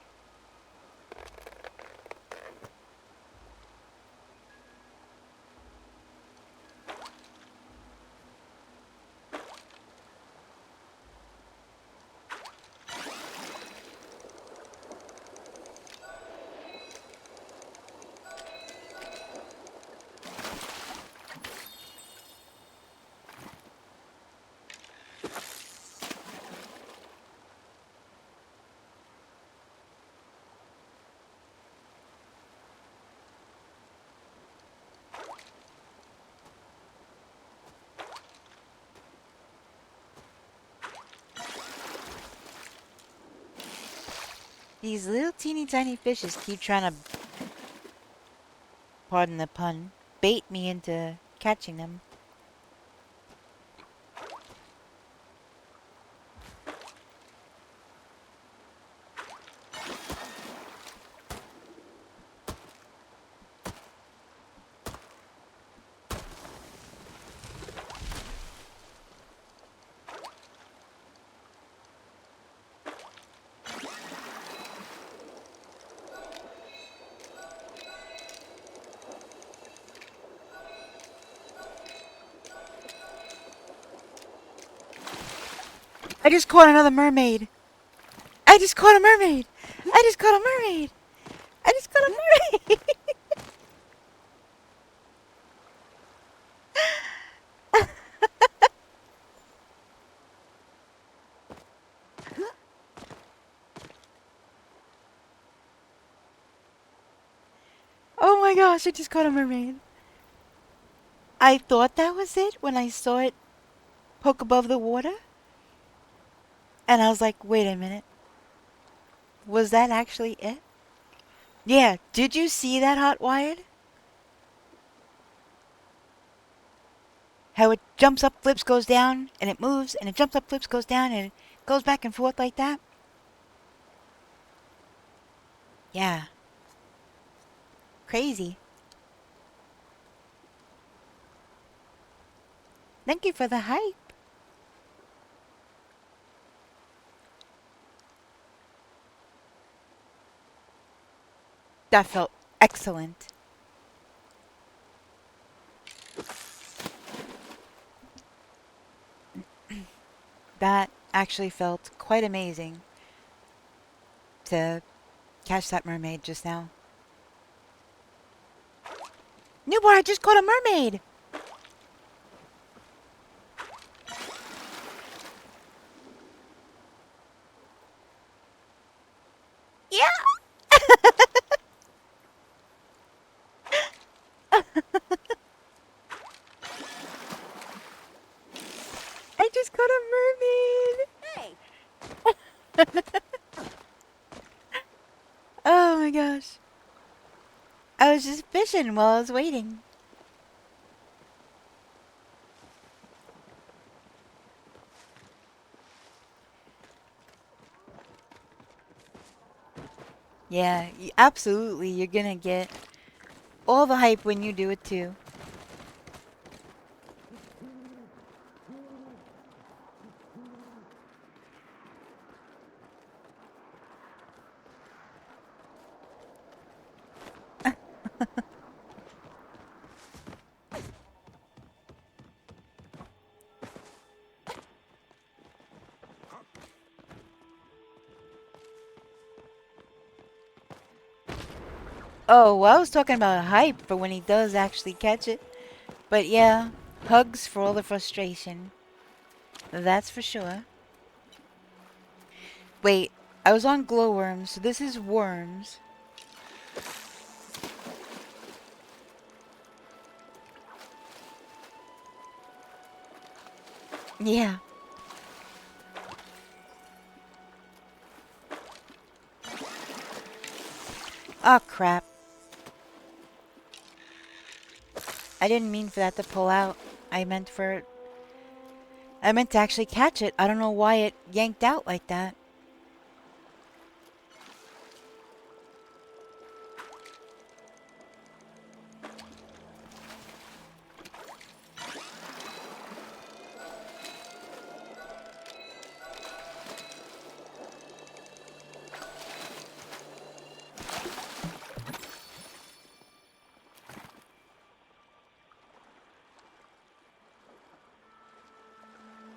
These little teeny tiny fishes keep trying to, pardon the pun, bait me into catching them. I just caught another mermaid. I just caught a mermaid. I just caught a mermaid. I just caught a mermaid. Oh my gosh, I just caught a mermaid. I thought that was it when I saw it poke above the water. And I was like, wait a minute. Was that actually it? Yeah, did you see that, Hot Wired? How it jumps up, flips, goes down, and it moves, and it jumps up, flips, goes down, and it goes back and forth like that? Yeah. Crazy. Thank you for the hype. That felt excellent. That actually felt quite amazing to catch that mermaid just now. Newborn, I just caught a mermaid! Yeah! I just caught a mermaid! Hey! Oh my gosh. I was just fishing while I was waiting. Yeah, absolutely. You're gonna get all the hype when you do it too. Oh, well, I was talking about hype for when he does actually catch it. But yeah, hugs for all the frustration. That's for sure. Wait, I was on glowworms, so this is worms. Yeah. Oh, crap. I didn't mean for that to pull out. I meant to actually catch it. I don't know why it yanked out like that.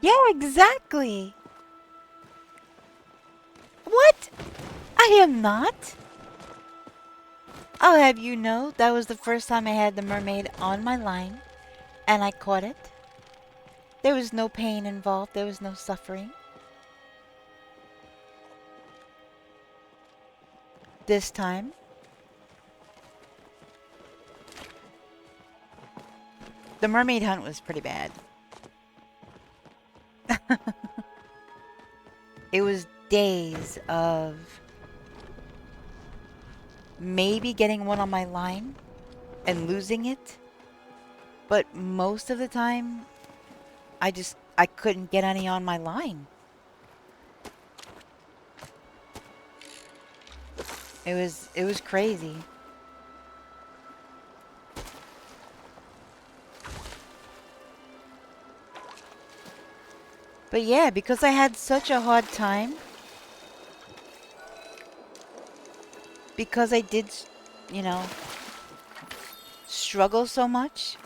Yeah, exactly. What? I am not. I'll have you know, that was the first time I had the mermaid on my line, and I caught it. There was no pain involved. There was no suffering. This time. The mermaid hunt was pretty bad. It was days of maybe getting one on my line and losing it. But most of the time, I couldn't get any on my line. It was crazy. But yeah, because I had such a hard time, because I did, you know, struggle so much,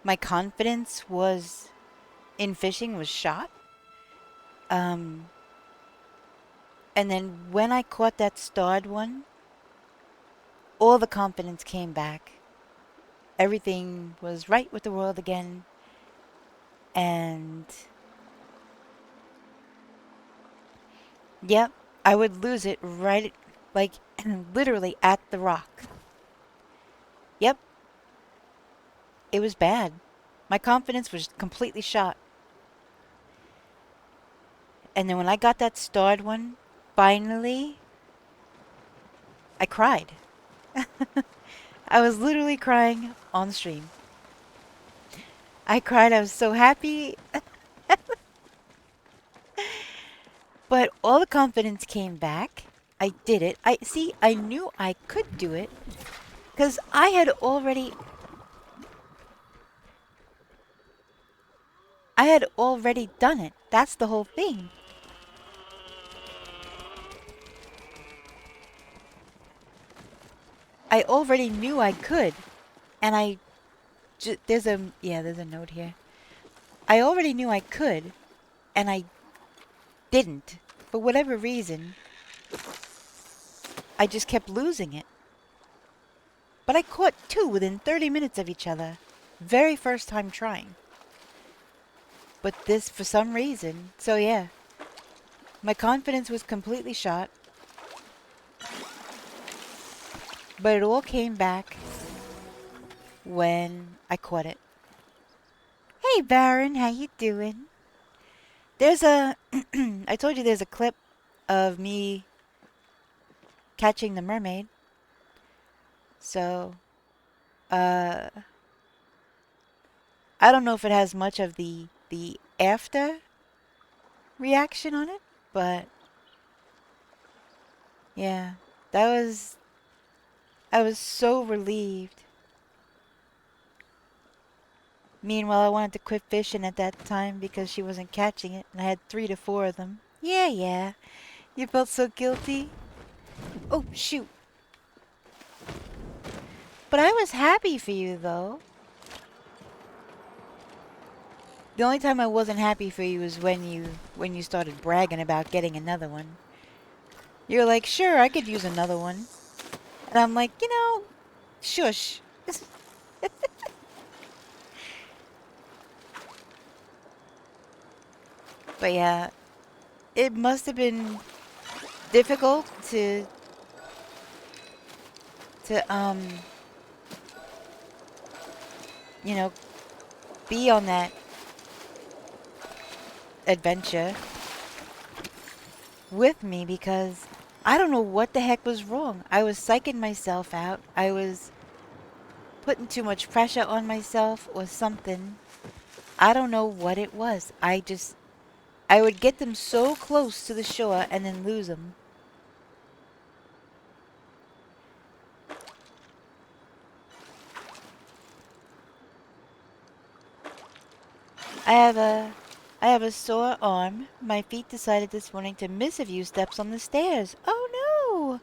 my confidence was in fishing was shot. And then when I caught that starred one, all the confidence came back. Everything was right with the world again. And yep, I would lose it right, like, literally at the rock. Yep, it was bad. My confidence was completely shot. And then when I got that starred one, finally, I cried. I was literally crying on stream. I cried, I was so happy. But all the confidence came back. I did it. I knew I could do it. Because I had already done it. That's the whole thing. I already knew I could. And there's a note here. I already knew I could. And I didn't. For whatever reason, I just kept losing it. But I caught 2 within 30 minutes of each other. Very first time trying. But this, for some reason, so yeah. My confidence was completely shot. But it all came back when I caught it. Hey Baron, how you doing? There's a... I told you there's a clip of me catching the mermaid. So, I don't know if it has much of the after reaction on it, but yeah, I was so relieved. Meanwhile, I wanted to quit fishing at that time because she wasn't catching it, and I had 3 to 4 of them. Yeah. You felt so guilty? Oh, shoot. But I was happy for you, though. The only time I wasn't happy for you was when you started bragging about getting another one. You're like, sure, I could use another one. And I'm like, shush. But yeah, it must have been difficult to be on that adventure with me because I don't know what the heck was wrong. I was psyching myself out. I was putting too much pressure on myself or something. I don't know what it was. I would get them so close to the shore and then lose them. I have a sore arm. My feet decided this morning to miss a few steps on the stairs. Oh no!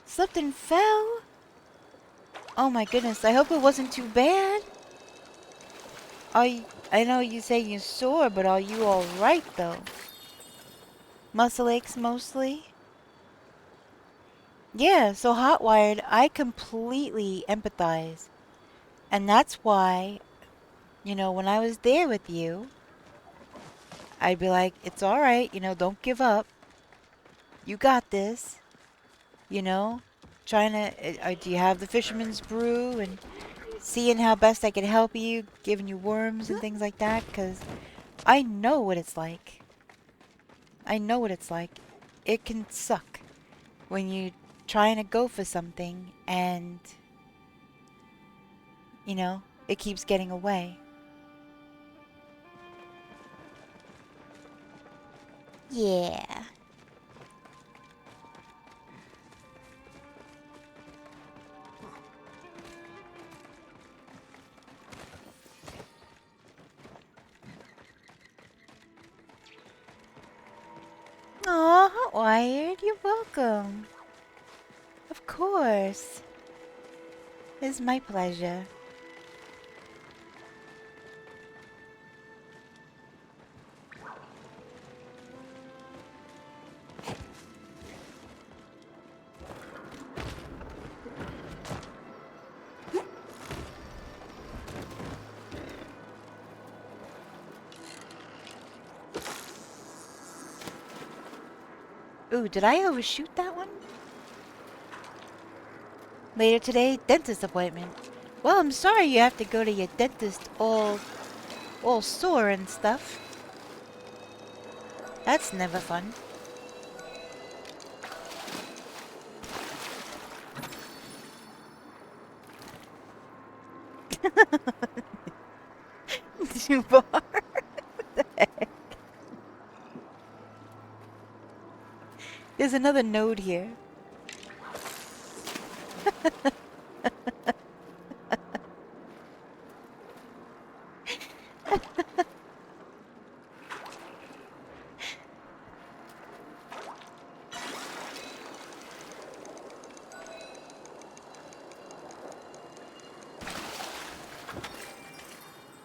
Slipped and fell? Oh my goodness, I hope it wasn't too bad. I know you say you're sore, but are you alright though? Muscle aches mostly? Yeah, so hot-wired, I completely empathize. And that's why, when I was there with you, I'd be like, it's alright, don't give up. You got this. Trying to, do you have the fisherman's brew and seeing how best I can help you, giving you worms and things like that, because I know what it's like. I know what it's like. It can suck when you trying to go for something and, you know, it keeps getting away. Yeah. Aw, Wired, you're welcome. Of course. It's my pleasure. Ooh, did I overshoot that one? Later today, dentist appointment. Well, I'm sorry you have to go to your dentist all sore and stuff. That's never fun. Too far. What the heck? There's another node here.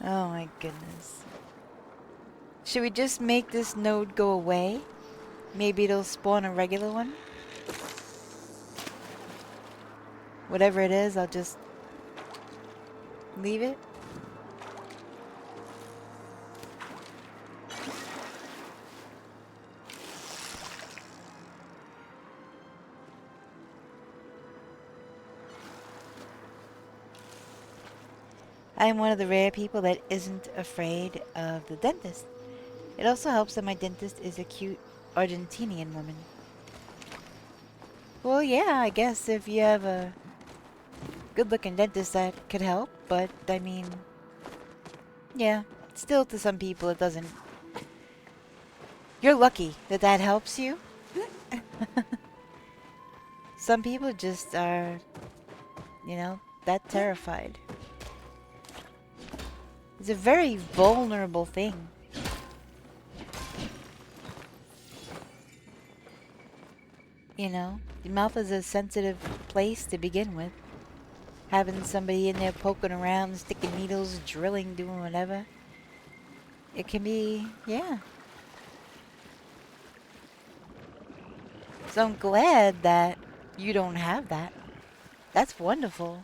Oh my goodness. Should we just make this node go away? Maybe it'll spawn a regular one? Whatever it is, I'll just leave it. I am one of the rare people that isn't afraid of the dentist. It also helps that my dentist is a cute Argentinian woman. Well, yeah, I guess if you have a good-looking dentist that could help, but I mean, yeah, still to some people it doesn't. You're lucky that that helps you. Some people just are, you know, that terrified. It's a very vulnerable thing. You know, the mouth is a sensitive place to begin with. Having somebody in there poking around, sticking needles, drilling, doing whatever. It can be, yeah. So I'm glad that you don't have that. That's wonderful.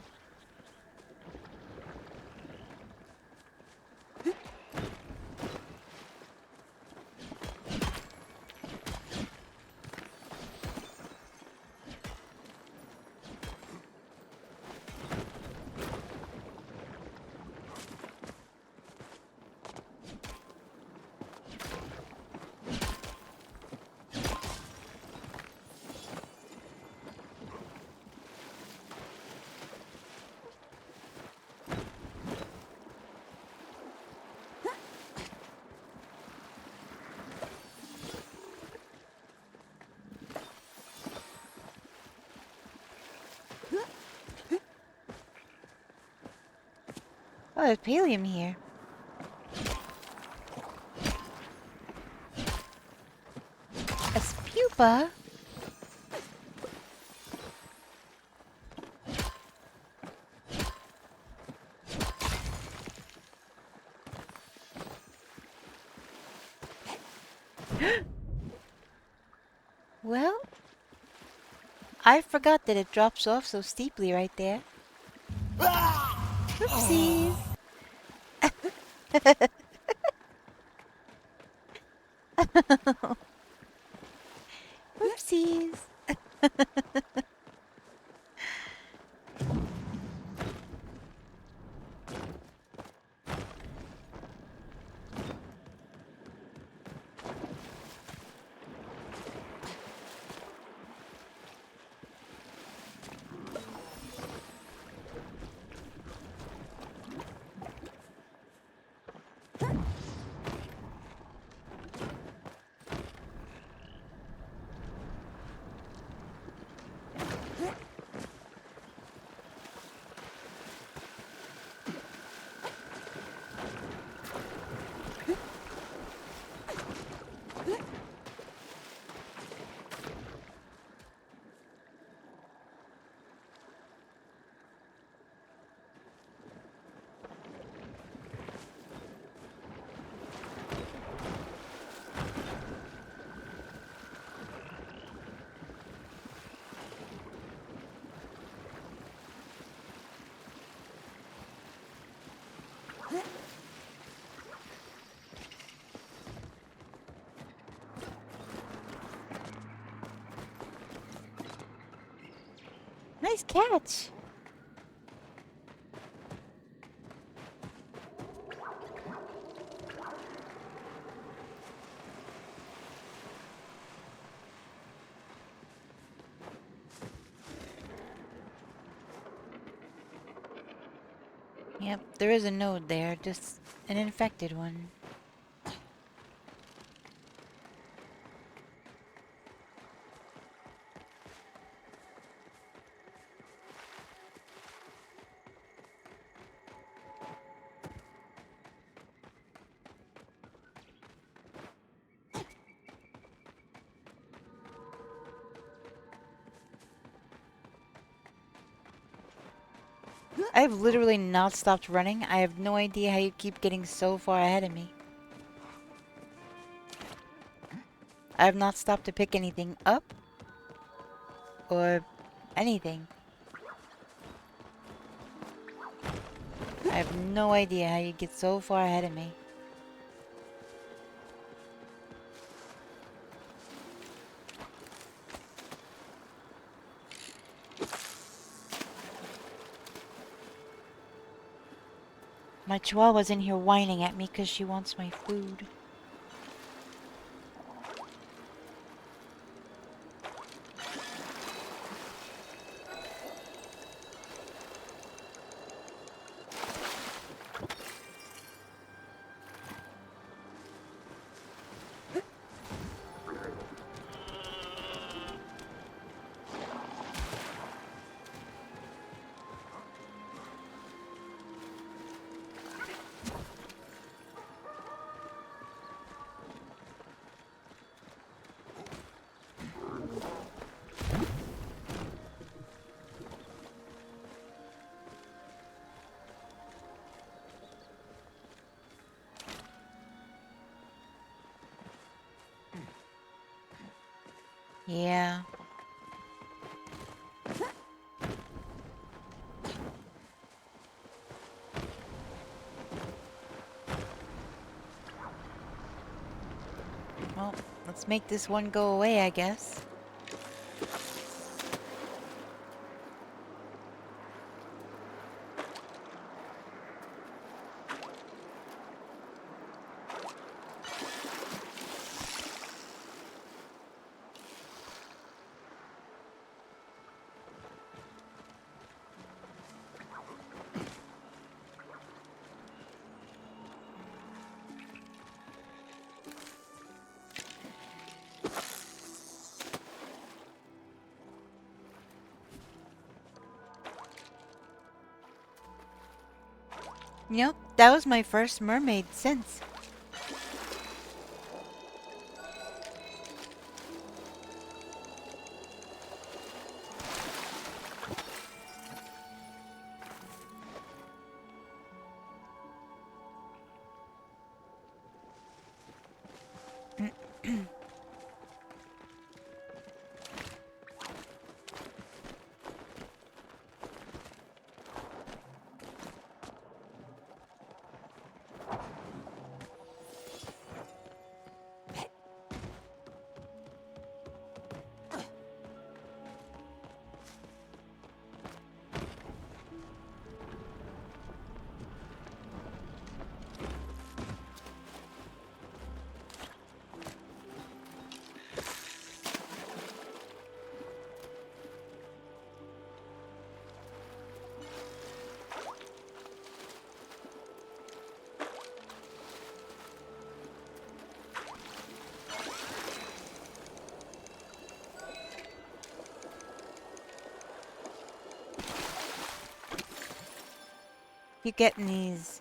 Oh, there's Palium here. A spupa? Well, I forgot that it drops off so steeply right there. Oopsies. Oopsies. Nice catch. Yep, there is a node there, just an infected one. I've literally not stopped running. I have no idea how you keep getting so far ahead of me. I have not stopped to pick anything up or anything. I have no idea how you get so far ahead of me. My chihuahua's in here whining at me because she wants my food. Yeah. Well, let's make this one go away, I guess. Yep, that was my first mermaid since. You're getting these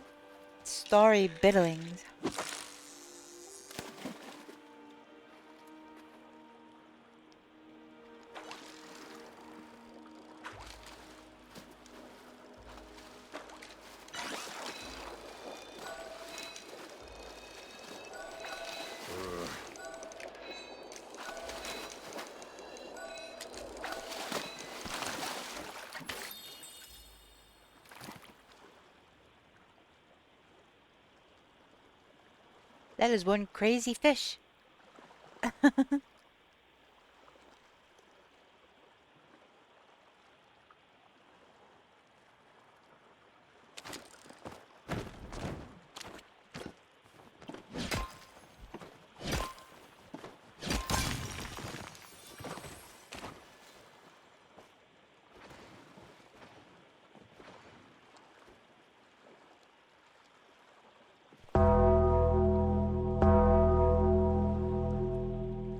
starry bitterlings. That is one crazy fish.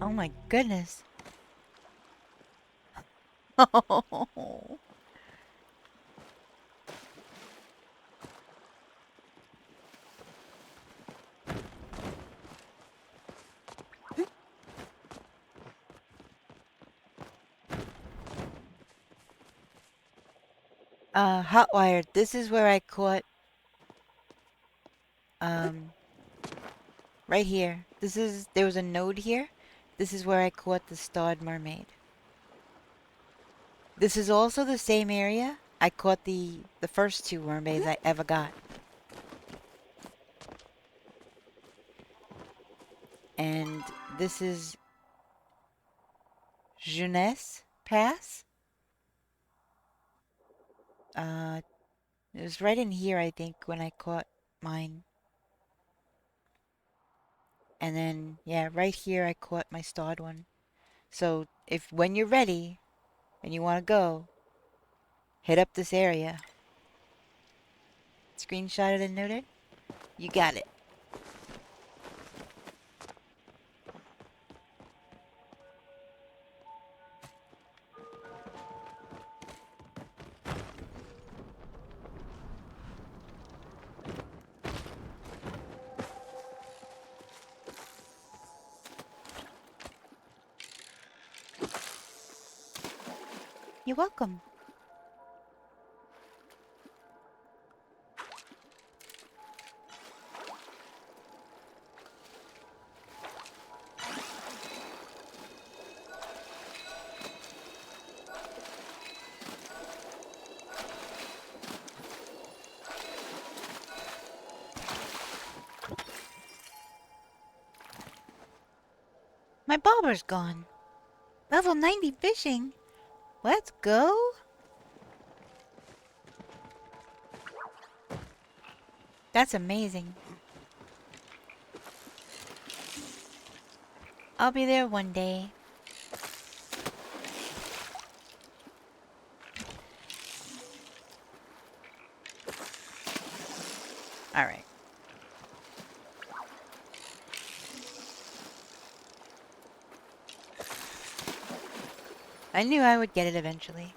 Oh my goodness. Hotwired. This is where I caught, right here. There was a node here. This is where I caught the starred mermaid. This is also the same area I caught the first two mermaids I ever got. And this is Jeunesse Pass. It was right in here, I think, when I caught mine. And then, yeah, right here I caught my starred one. So, when you're ready and you want to go, hit up this area. Screenshot it and note it. You got it. You're welcome. My bobber's gone. Level 90 fishing. Let's go. That's amazing. I'll be there one day. Alright. I knew I would get it eventually.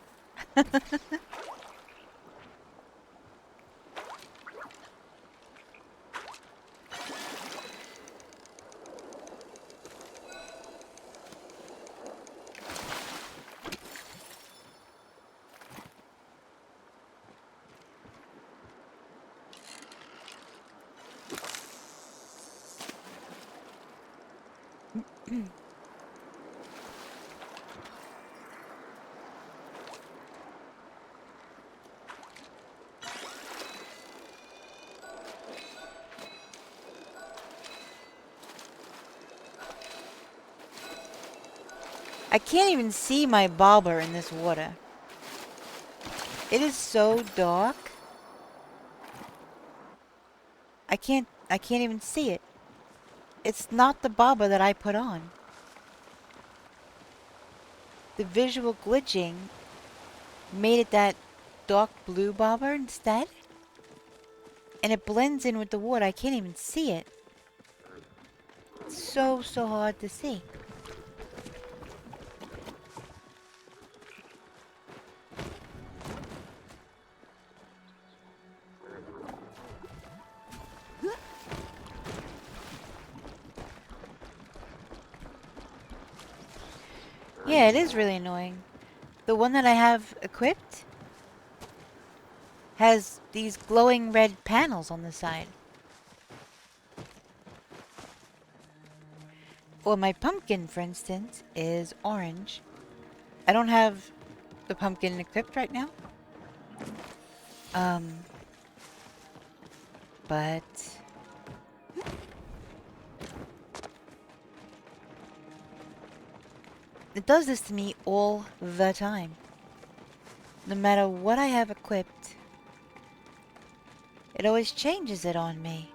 I can't even see my bobber in this water. It is so dark. I can't even see it. It's not the bobber that I put on. The visual glitching made it that dark blue bobber instead. And it blends in with the water. I can't even see it. It's so hard to see. Yeah, it is really annoying. The one that I have equipped has these glowing red panels on the side. Well, my pumpkin, for instance, is orange. I don't have the pumpkin equipped right now. But It does this to me all the time. No matter what I have equipped, it always changes it on me.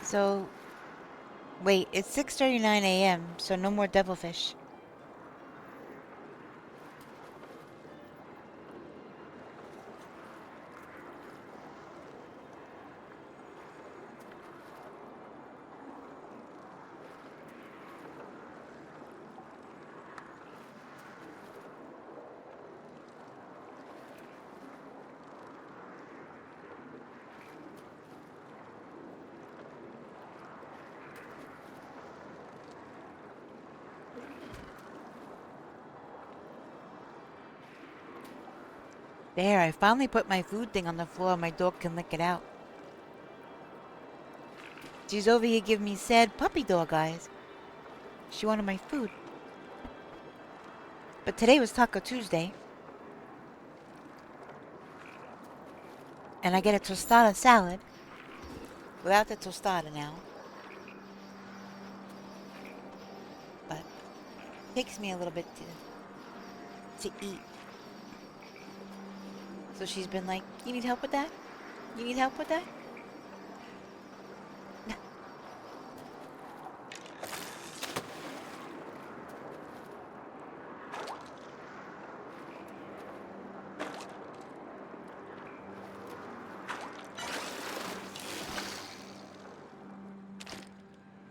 So, wait, it's 6:39 a.m., so no more devilfish. There, I finally put my food thing on the floor. My dog can lick it out. She's over here giving me sad puppy dog eyes. She wanted my food. But today was Taco Tuesday. And I get a tostada salad. Without the tostada now. But it takes me a little bit to eat. So she's been like, you need help with that? You need help with that? No.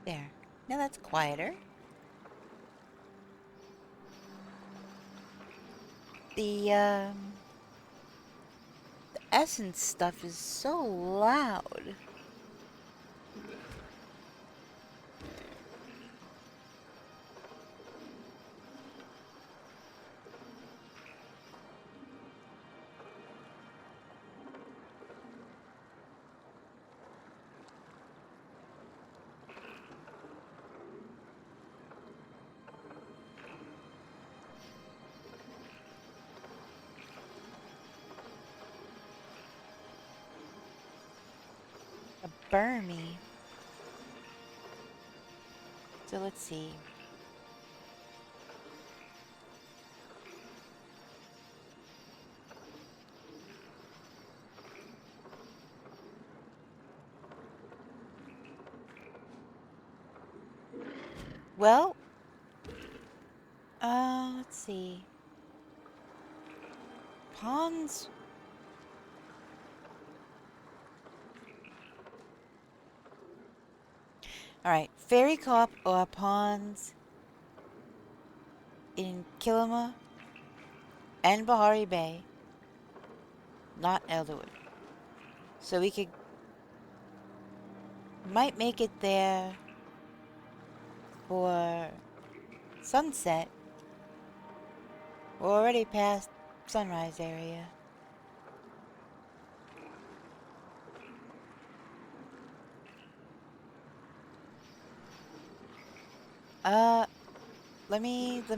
There. Now that's quieter. The essence stuff is so loud. Burmy. So let's see. Well, let's see. Ponds. Alright, Fairy Carp or ponds in Kilima and Bahari Bay, not Elderwood. So we might make it there for sunset. We're already past sunrise area. Let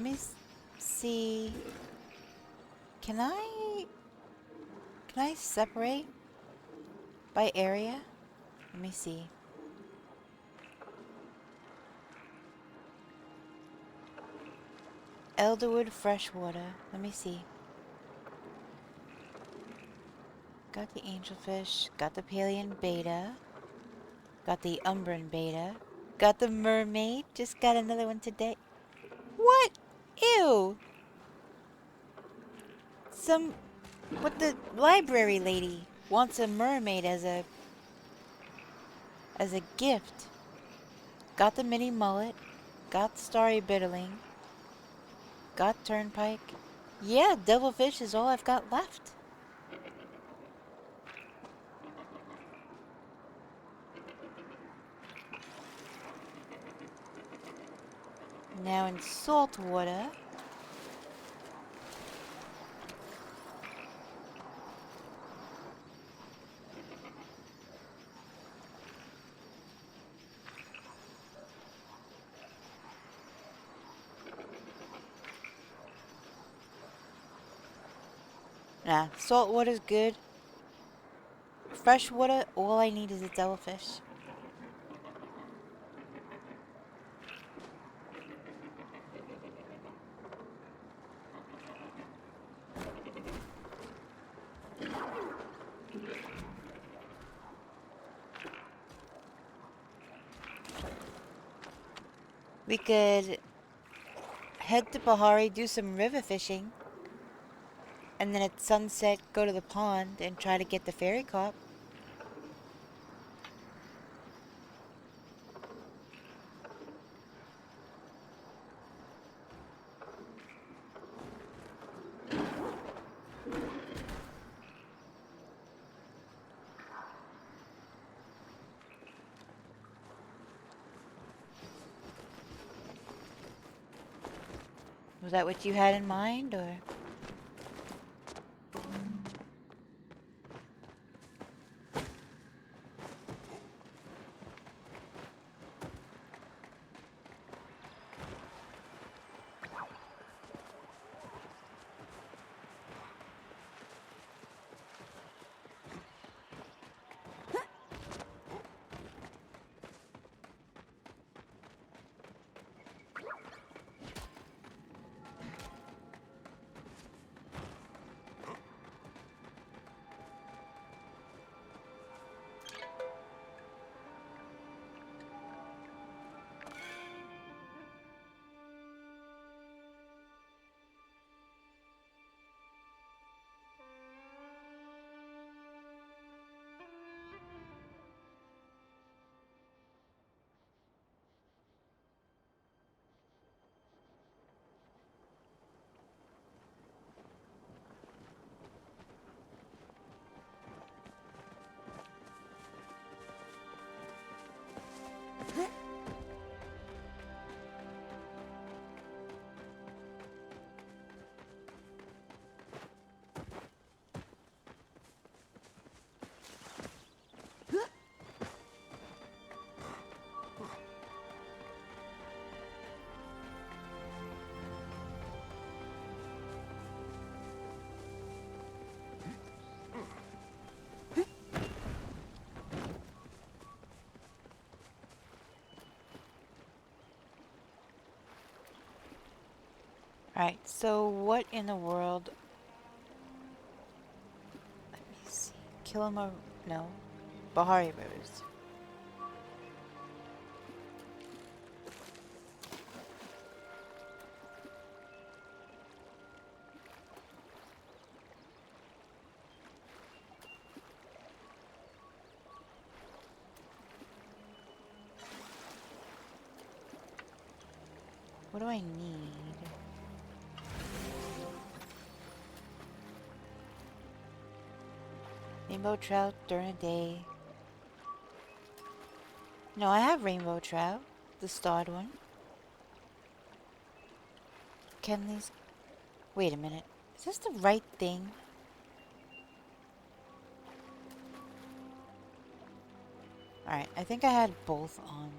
me see. Can I separate by area? Let me see. Elderwood freshwater. Let me see. Got the angelfish. Got the Palia'ing beta. Got the Umbran beta. Got the mermaid. Just got another one today. What? Ew. What the library lady wants a mermaid as a as a gift. Got the mini mullet. Got the starry bitterling. Got turnpike. Yeah, devilfish is all I've got left. Now in salt water. Nah, salt water's good. Fresh water, all I need is a devilfish. We could head to Bahari, do some river fishing, and then at sunset go to the pond and try to get the fairy carp. Was that what you had in mind, or? Alright, so what in the world? Let me see. Kilima... no. Bahari Rivers. What do I need? Rainbow trout during the day. No, I have rainbow trout. The starred one. Can these... Wait a minute. Is this the right thing? Alright, I think I had both on.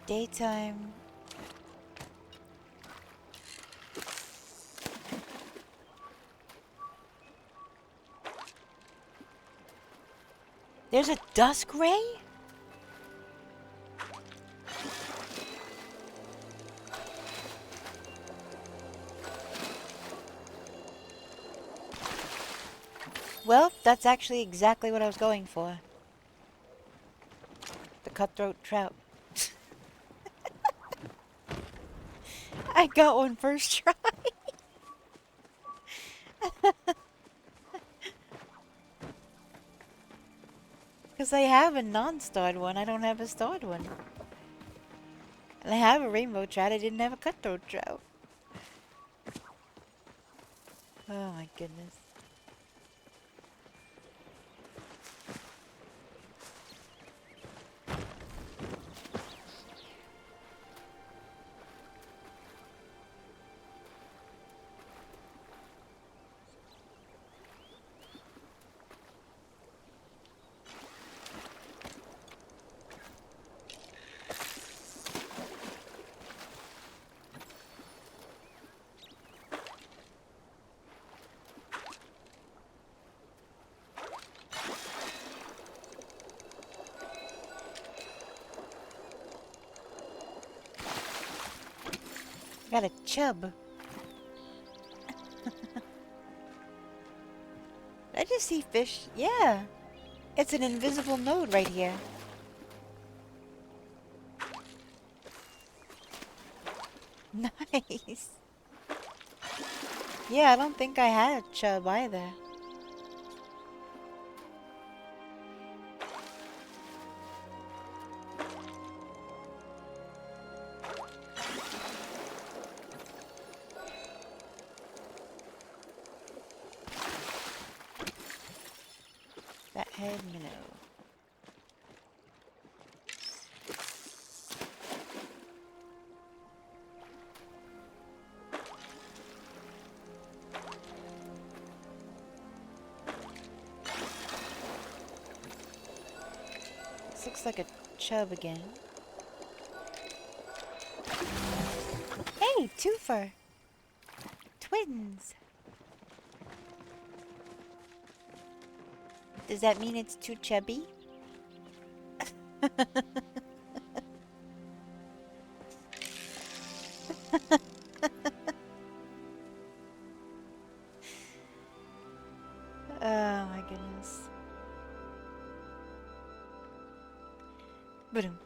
Daytime. There's a dusk ray? Well, that's actually exactly what I was going for. The cutthroat trout. I got one first try. Because I have a non-starred one. I don't have a starred one. And I have a rainbow trout. I didn't have a cutthroat trout. Oh my goodness. Got a chub. Did I just see fish? Yeah. It's an invisible node right here. Nice. Yeah, I don't think I had a chub either. Fathead minnow. This looks like a chub again. Hey, twofer! Twins! Does that mean it's too chubby? Oh my goodness. Ba-dum.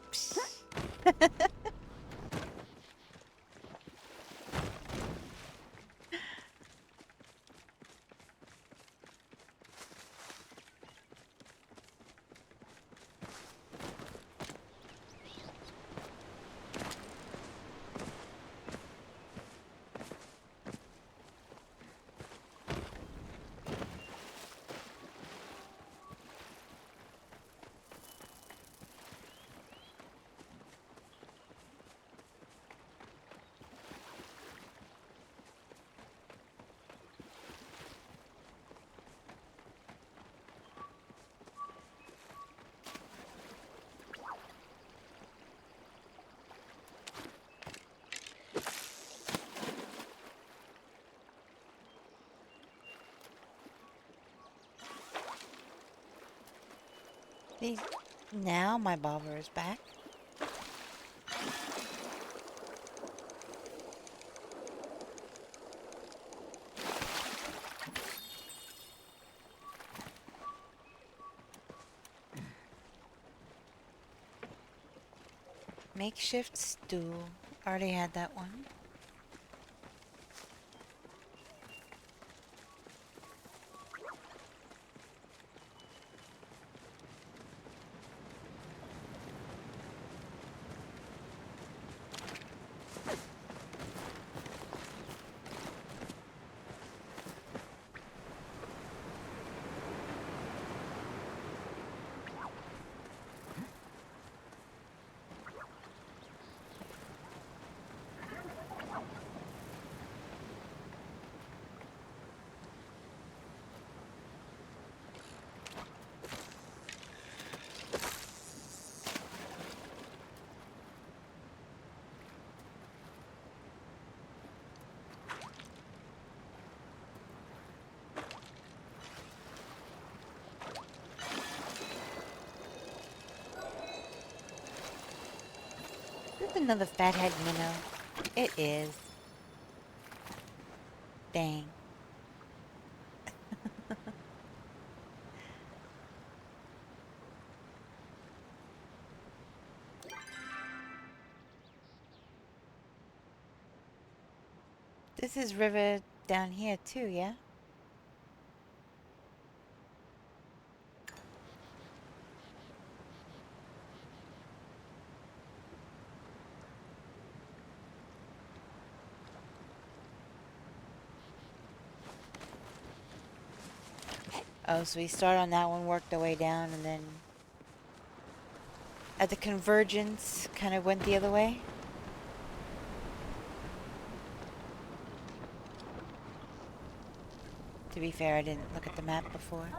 Now my bobber is back. Makeshift stew. Already had that one. This is another fathead minnow. It is. Dang. This is river down here too, yeah? Oh, so we start on that one, worked our way down, and then at the convergence, kind of went the other way. To be fair, I didn't look at the map before.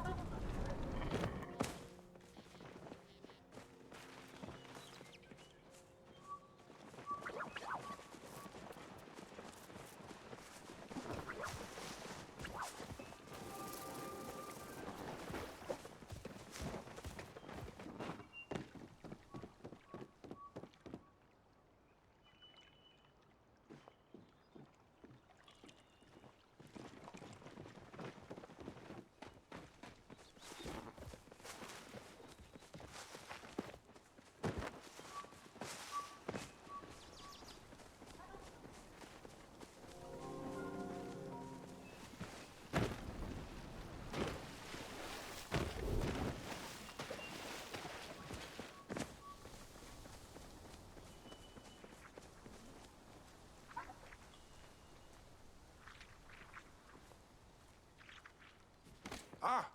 Ah!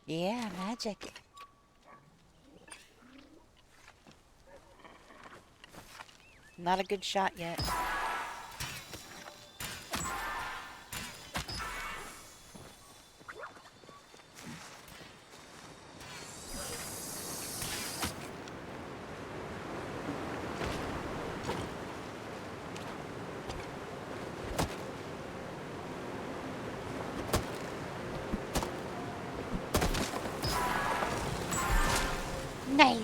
Yeah, magic. Not a good shot yet. Nice.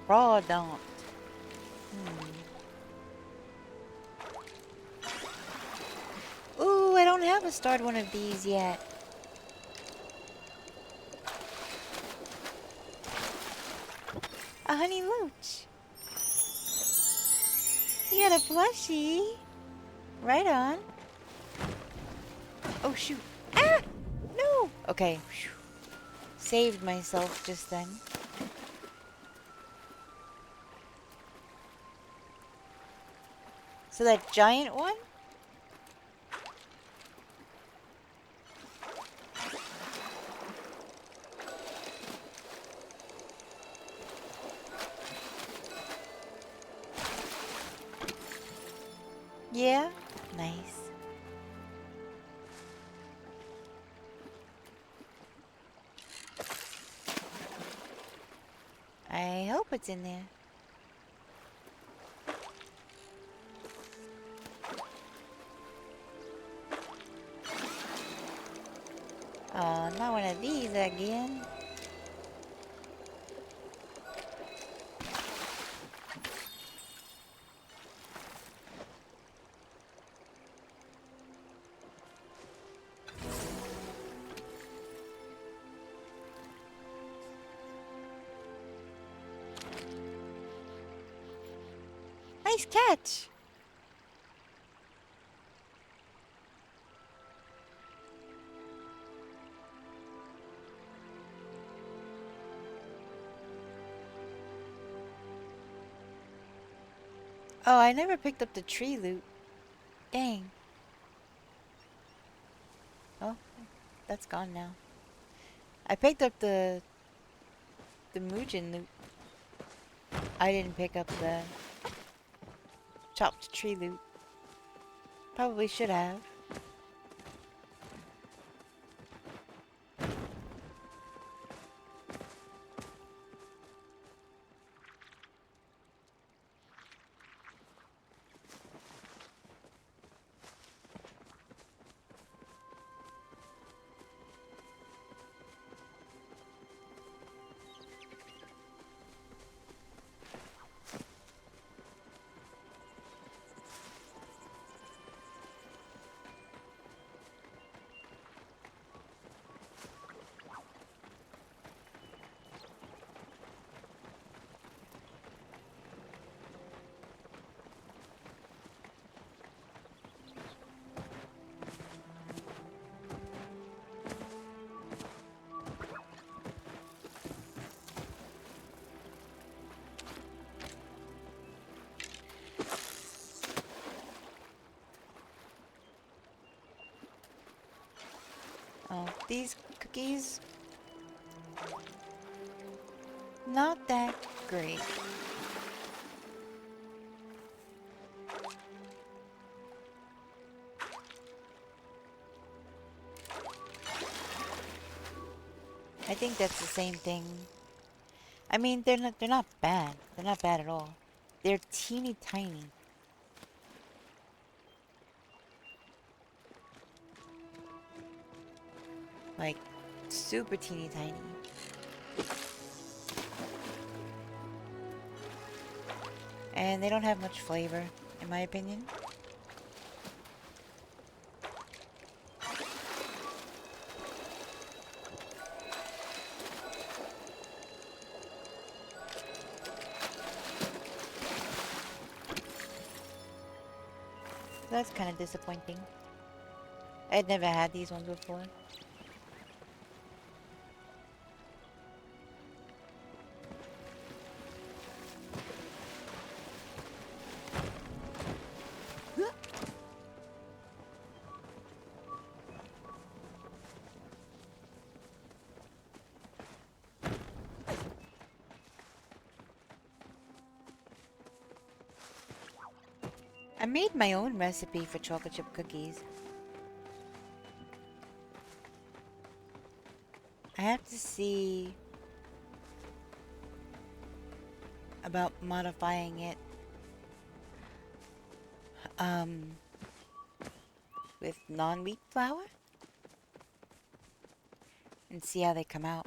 Raw dumped. Ooh, I don't have a starred one of these yet. A honey loach. You got a plushie. Right on. Oh, shoot. Ah! No! Okay. Whew. Saved myself just then. So that giant one? Yeah? Nice. I hope it's in there. Oh, not one of these again. Nice catch. Oh, I never picked up the tree loot. Dang. Oh, that's gone now. I picked up the Muujin loot. I didn't pick up the chopped tree loot. Probably should have. Oh, these cookies, not that great. I think that's the same thing. I mean, they're not bad. They're not bad at all. They're teeny tiny. Like, super teeny tiny. And they don't have much flavor, in my opinion. That's kind of disappointing. I'd never had these ones before. I made my own recipe for chocolate chip cookies. I have to see about modifying it with non-wheat flour and see how they come out.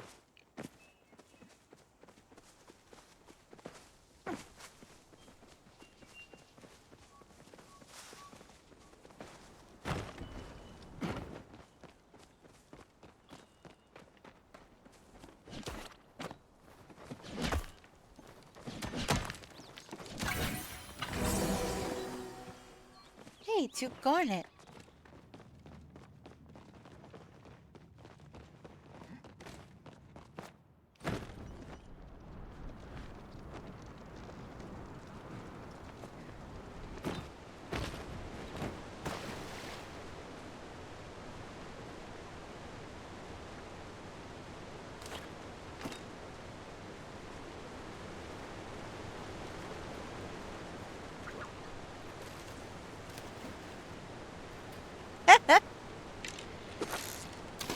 Hey, to garnet.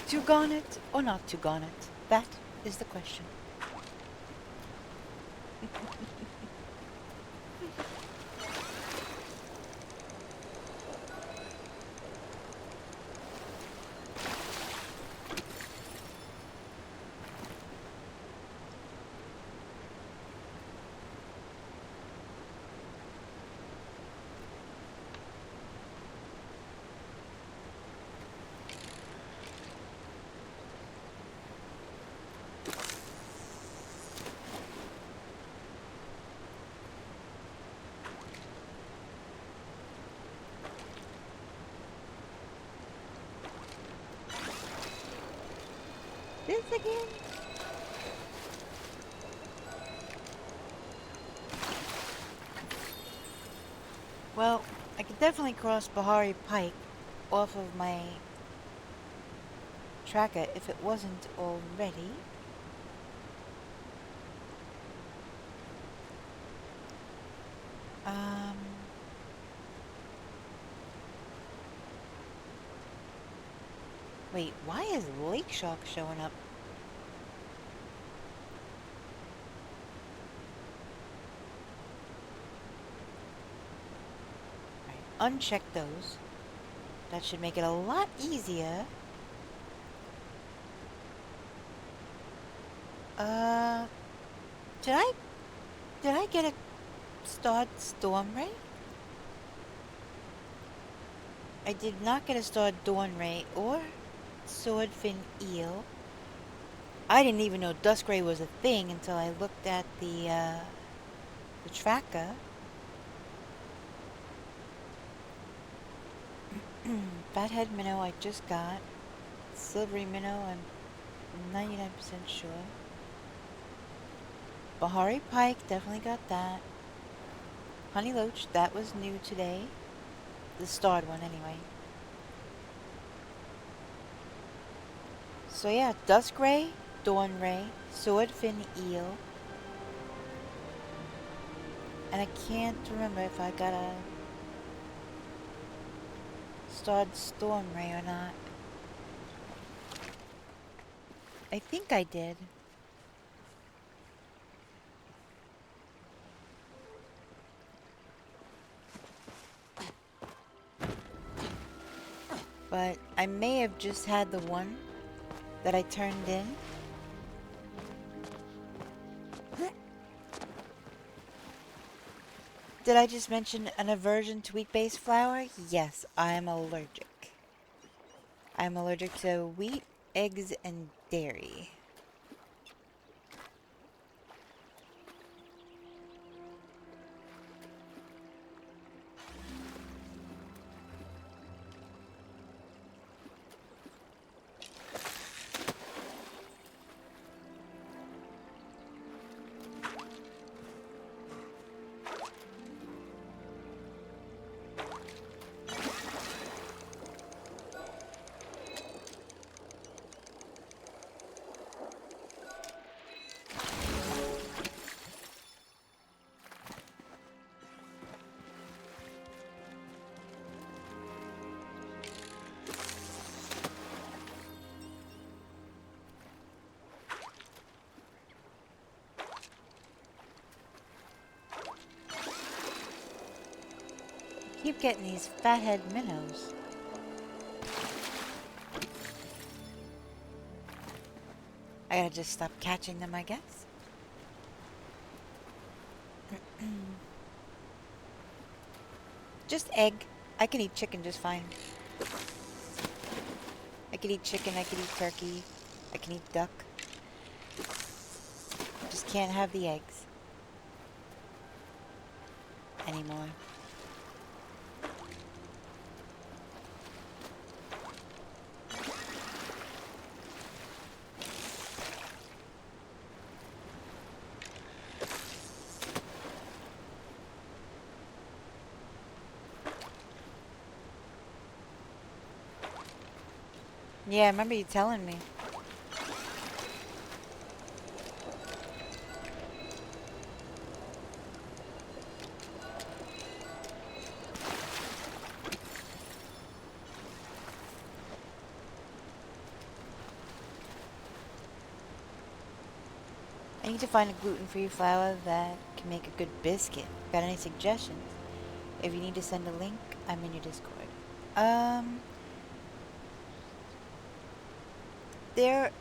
To garnet or not to garnet? That is the question. This again? Well, I could definitely cross Bahari Pike off of my tracker if it wasn't already. Um, wait, why is Lake Shark showing up? Right, uncheck those. That should make it a lot easier. Uh, did I get a starred storm ray? I did not get a starred dawn ray or swordfin eel. I didn't even know dusk ray was a thing until I looked at the tracker. Fathead minnow I just got. Silvery minnow I'm 99% sure. Bahari pike, definitely got that. Honey loach, that was new today. The starred one anyway. So yeah, dusk ray, dawn ray, swordfin eel. And I can't remember if I got a starred storm ray or not. I think I did. But I may have just had the one that I turned in. Did I just mention an aversion to wheat-based flour? Yes, I'm allergic. I'm allergic to wheat, eggs, and dairy. Keep getting these fathead minnows. I gotta just stop catching them, I guess. Just egg. I can eat chicken just fine. I can eat chicken, I can eat turkey, I can eat duck. Just can't have the eggs anymore. Yeah, I remember you telling me. I need to find a gluten-free flour that can make a good biscuit. Got any suggestions? If you need to send a link, I'm in your Discord. They're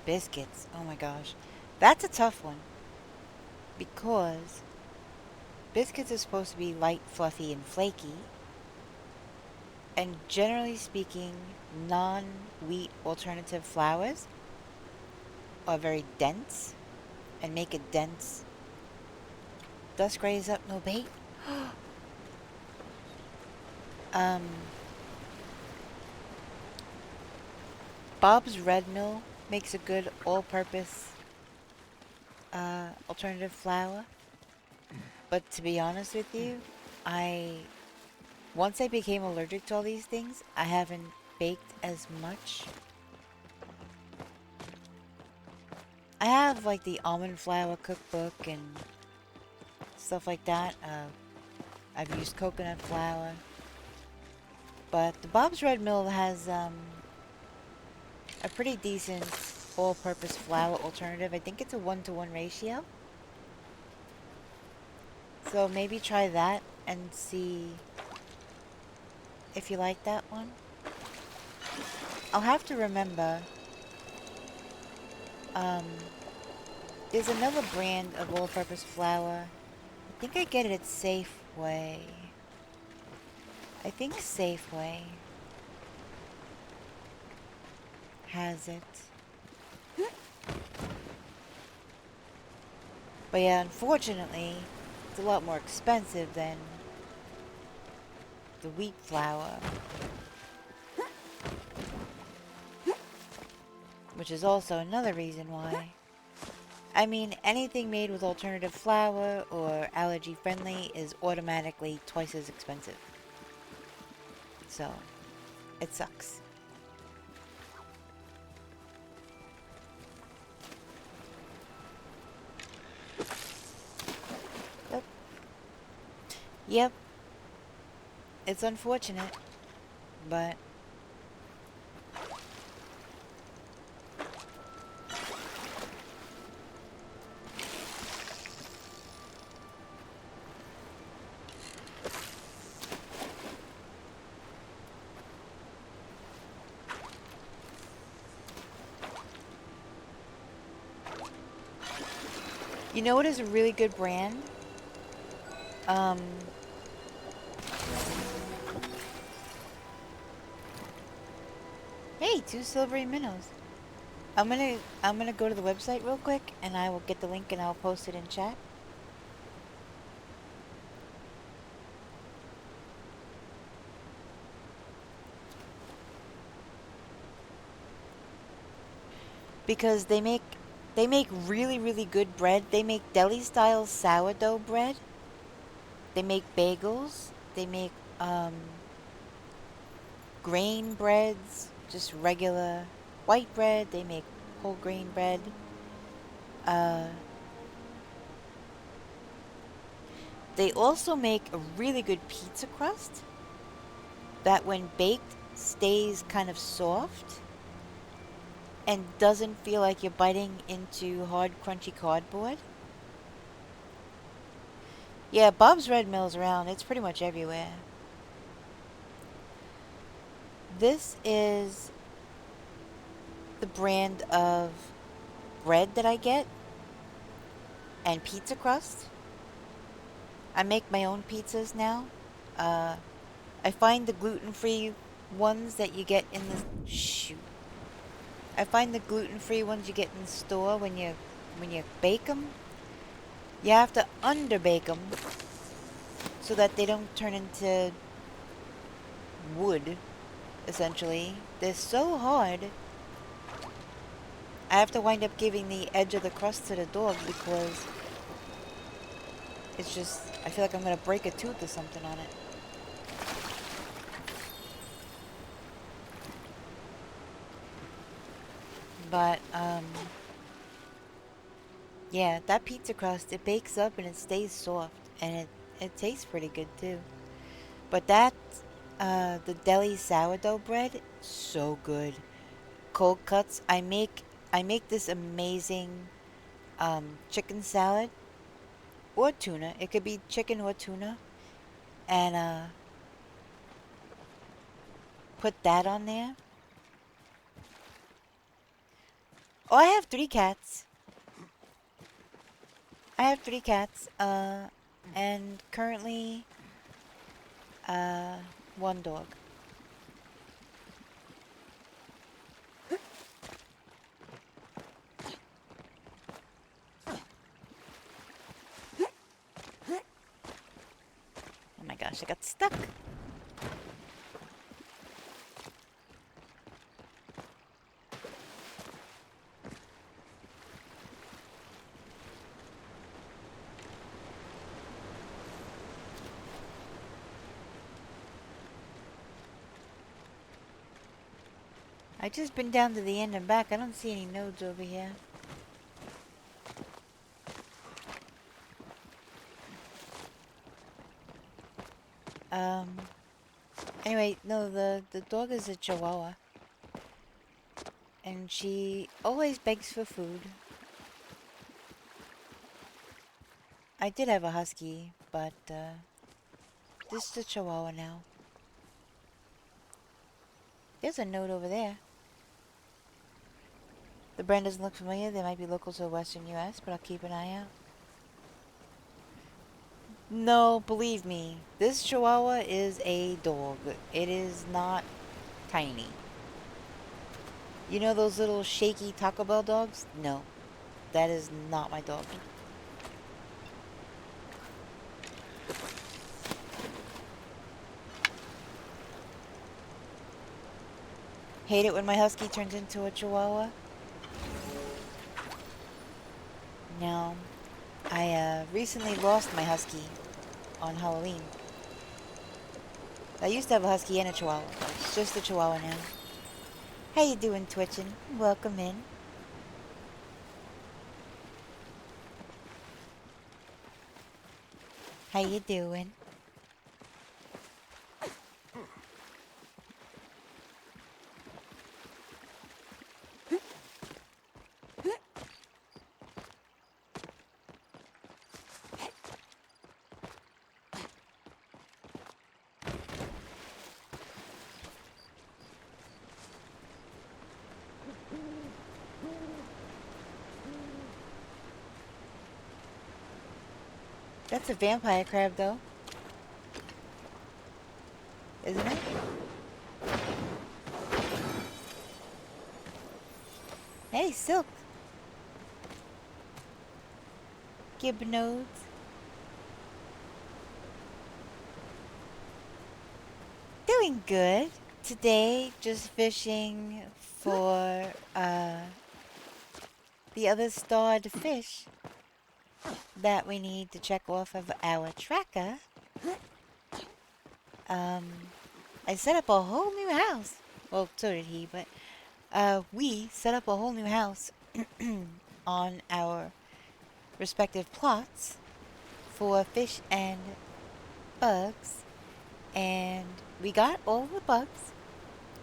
biscuits. Oh my gosh. That's a tough one. Because biscuits are supposed to be light, fluffy, and flaky. And generally speaking, non-wheat alternative flours are very dense and make it dense. Dusk raise up no bait. Bob's Red Mill makes a good all-purpose alternative flour. But to be honest with you, once I became allergic to all these things, I haven't baked as much. I have like the almond flour cookbook and stuff like that. I've used coconut flour. But the Bob's Red Mill has a pretty decent all-purpose flour alternative. I think it's a 1-to-1 ratio. So maybe try that and see if you like that one. I'll have to remember. There's another brand of all-purpose flour. I think I get it at Safeway. I think Safeway has it. But yeah, unfortunately, it's a lot more expensive than the wheat flour. Which is also another reason why. I mean, anything made with alternative flour or allergy friendly is automatically twice as expensive. So, it sucks. Yep. Yep. It's unfortunate, but you know what is a really good brand? Hey, 2 silvery minnows. I'm gonna go to the website real quick and I will get the link and I'll post it in chat. Because they make really, really good bread. They make deli style sourdough bread. They make bagels. They make grain breads, just regular white bread. They make whole grain bread. They also make a really good pizza crust that when baked stays kind of soft and doesn't feel like you're biting into hard, crunchy cardboard. Yeah, Bob's Red Mill's around. It's pretty much everywhere. This is the brand of bread that I get and pizza crust. I make my own pizzas now. I find the gluten-free ones that you get in the... Shoot. I find the gluten-free ones you get in the store when you bake them. You have to underbake them so that they don't turn into wood, essentially. They're so hard. I have to wind up giving the edge of the crust to the dog because it's just, I feel like I'm gonna break a tooth or something on it. But, yeah, that pizza crust, it bakes up and it stays soft. And it tastes pretty good, too. But that, the deli sourdough bread, so good. Cold cuts. I make this amazing, chicken salad. Or tuna. It could be chicken or tuna. And, put that on there. Oh, I have 3 cats. I have 3 cats, and currently, 1 dog. Oh my gosh, I got stuck. I just been down to the end and back. I don't see any nodes over here. Um, anyway, no, the dog is a Chihuahua. And she always begs for food. I did have a husky, but this is a Chihuahua now. There's a note over there. The brand doesn't look familiar. They might be local to the western U.S., but I'll keep an eye out. No, believe me, this Chihuahua is a dog. It is not tiny. You know those little shaky Taco Bell dogs? No, that is not my dog. Hate it when my husky turns into a Chihuahua. Now, I recently lost my husky on Halloween. I used to have a husky and a Chihuahua. It's just a Chihuahua now. How you doing, Twitchin'? Welcome in. How you doing? That's a vampire crab, though. Isn't it? Hey, Silk. Gibnodes. Doing good. Today, just fishing for, the other starred fish that we need to check off of our tracker. I set up a whole new house. Well, so did he, but we set up a whole new house on our respective plots for fish and bugs. And we got all the bugs,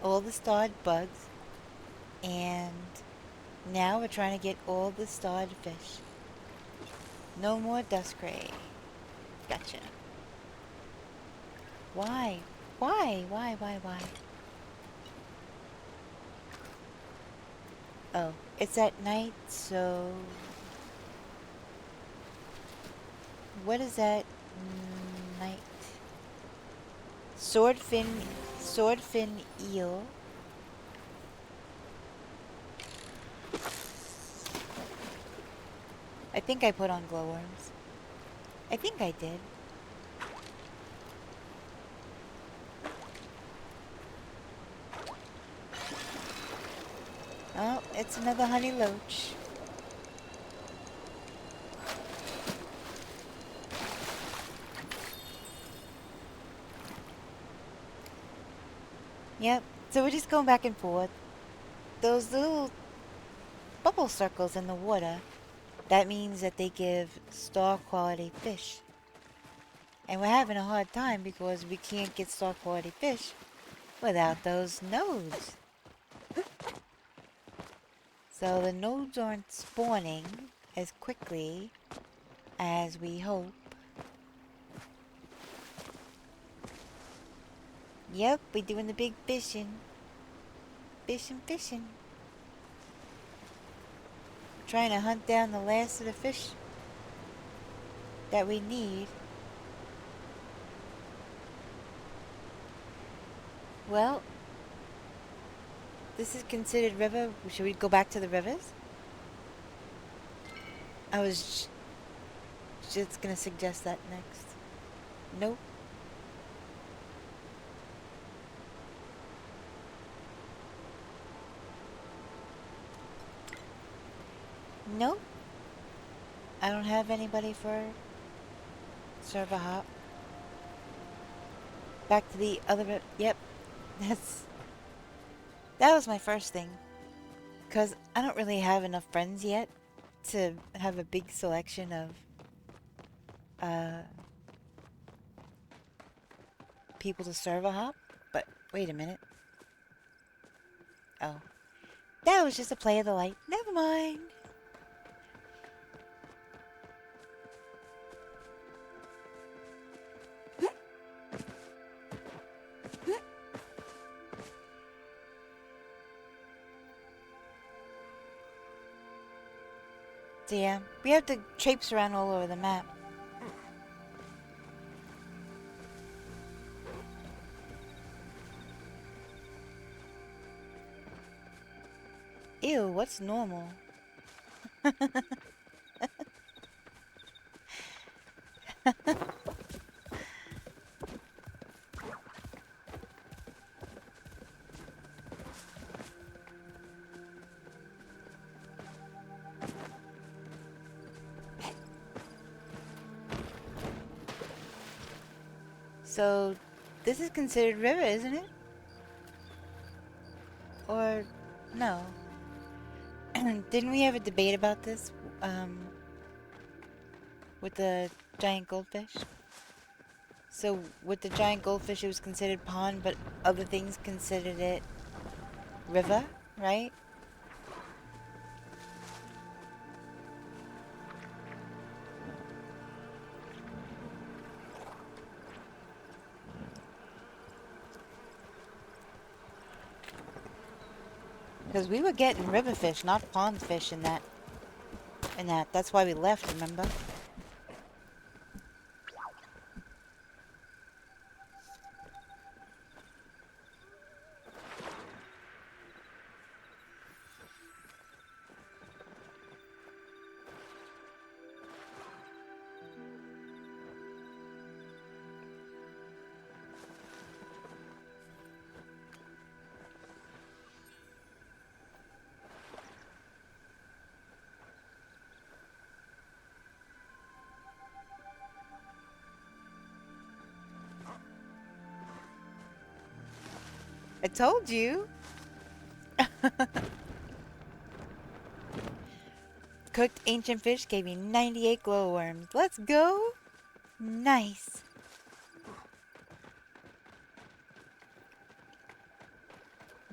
all the starred bugs, and now we're trying to get all the starred fish. No more dust gray. Gotcha. Why? Why? Why? Oh, it's at night, so... What is that? Night. Swordfin eel. I think I put on glowworms. I think I did. Oh, it's another honey loach. Yep, so we're just going back and forth. Those little bubble circles in the water, that means that they give star quality fish. And we're having a hard time because we can't get star quality fish without those nodes. So the nodes aren't spawning as quickly as we hope. Yep, we're doing the big fishing. Fishing. Trying to hunt down the last of the fish that we need. Well, this is considered river. Should we go back to the rivers? I was just gonna suggest that next. Nope. Nope. I don't have anybody for server hop. Back to the other. Yep. That was my first thing. Because I don't really have enough friends yet to have a big selection of people to server hop. But wait a minute. Oh. That was just a play of the light. Never mind. So yeah, we have to traipse around all over the map. Ew, what's normal? So, this is considered river, isn't it? Or, no? Didn't we have a debate about this, with the giant goldfish? So, with the giant goldfish, it was considered pond, but other things considered it river, right? Because we were getting river fish, not pond fish in that. That's why we left, remember? I told you. Cooked ancient fish gave me 98 glowworms. Let's go. Nice.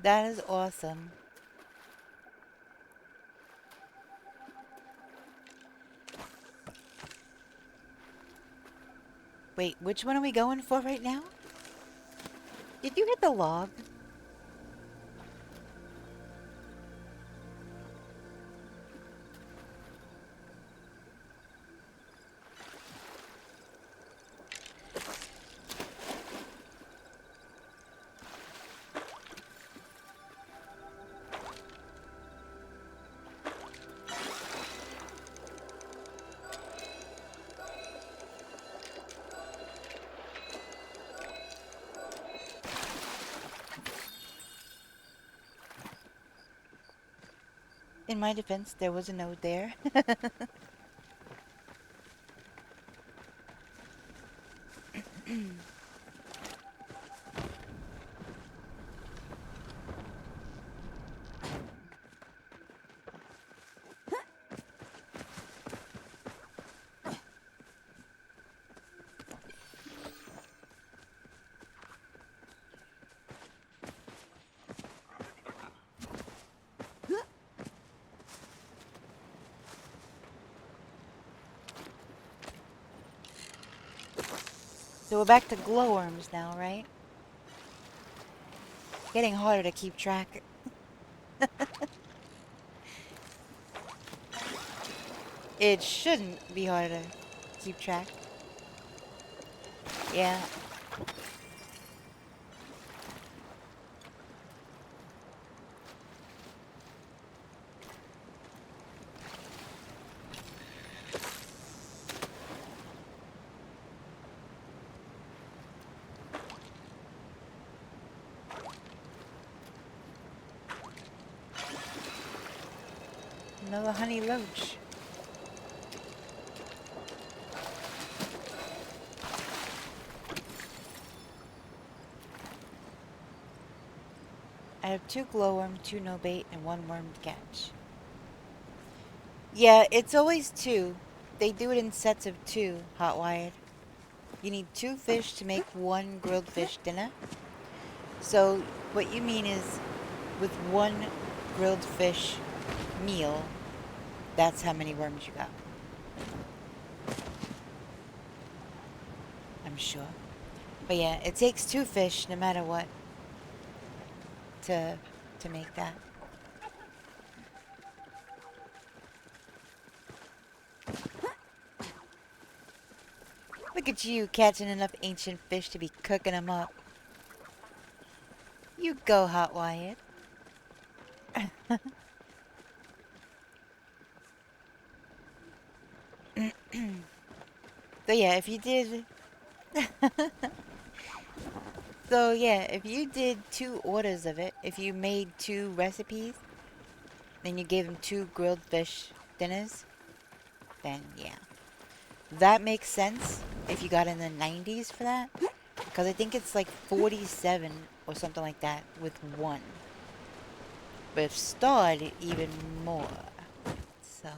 That is awesome. Wait, which one are we going for right now? Did you hit the log? In my defense, there was a node there. So we're back to glowworms now, right? Getting harder to keep track. It shouldn't be harder to keep track. Yeah. Another honey roach. I have 2 glowworm, 2 no bait, and 1 worm to catch. Yeah, it's always 2. They do it in sets of 2, hot wired. You need 2 fish to make 1 grilled fish dinner. So what you mean is with 1 grilled fish meal, that's how many worms you got. I'm sure. But yeah, it takes 2 fish no matter what to make that. Look at you catching enough ancient fish to be cooking them up. You go, Hot Wired. So yeah, if you did... So yeah, if you did 2 orders of it, if you made 2 recipes, then you gave them 2 grilled fish dinners, then yeah. That makes sense if you got in the 90s for that. Because I think it's like 47 or something like that with 1. But if starred, even more. So...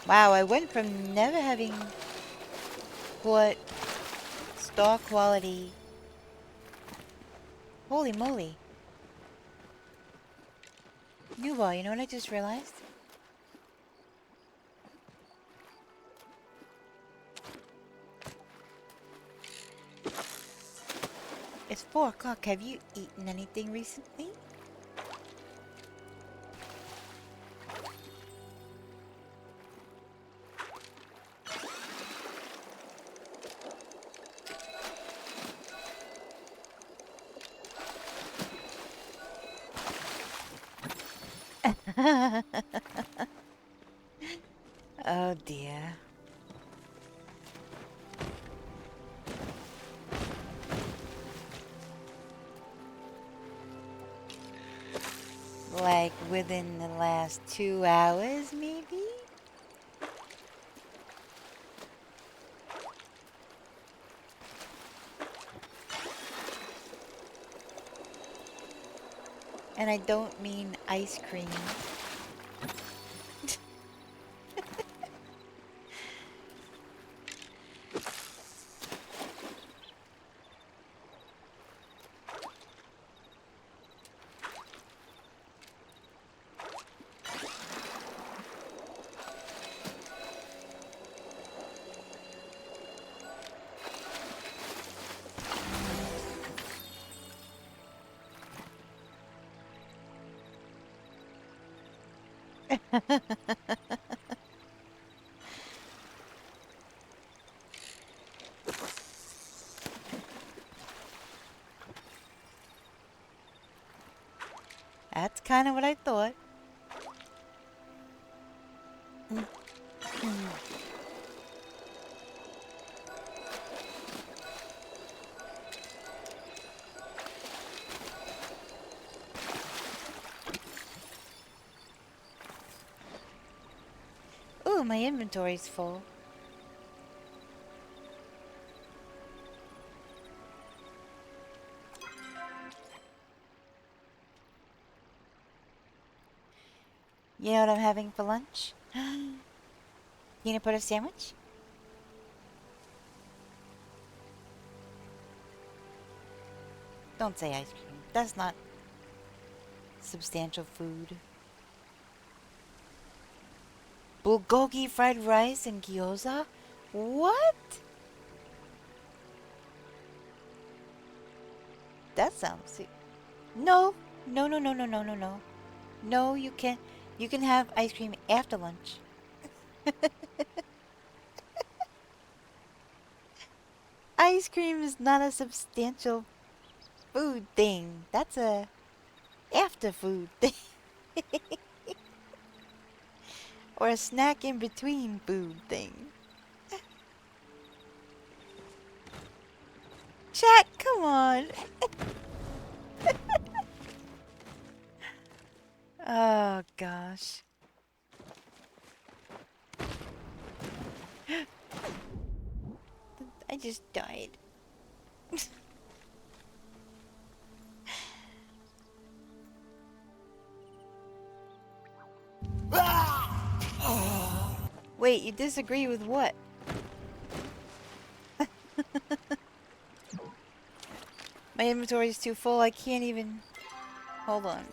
Wow, I went from never having put star quality... Holy moly. Newball, you know what I just realized? It's 4 o'clock. Have you eaten anything recently? Oh dear. Like within the last 2 hours, maybe? And I don't mean ice cream. That's kind of what I thought. Ooh, my inventory's full. You know what I'm having for lunch? Peanut butter sandwich? Don't say ice cream. That's not substantial food. Bulgogi fried rice and gyoza? What? That sounds... No. No, no, no, no, no, no, no. No, you can't. You can have ice cream after lunch. Ice cream is not a substantial food thing. That's a after food thing. Or a snack in between food thing. Chat, come on. Oh gosh. just died. Wait, you disagree with what? My inventory is too full. I can't even... Hold on.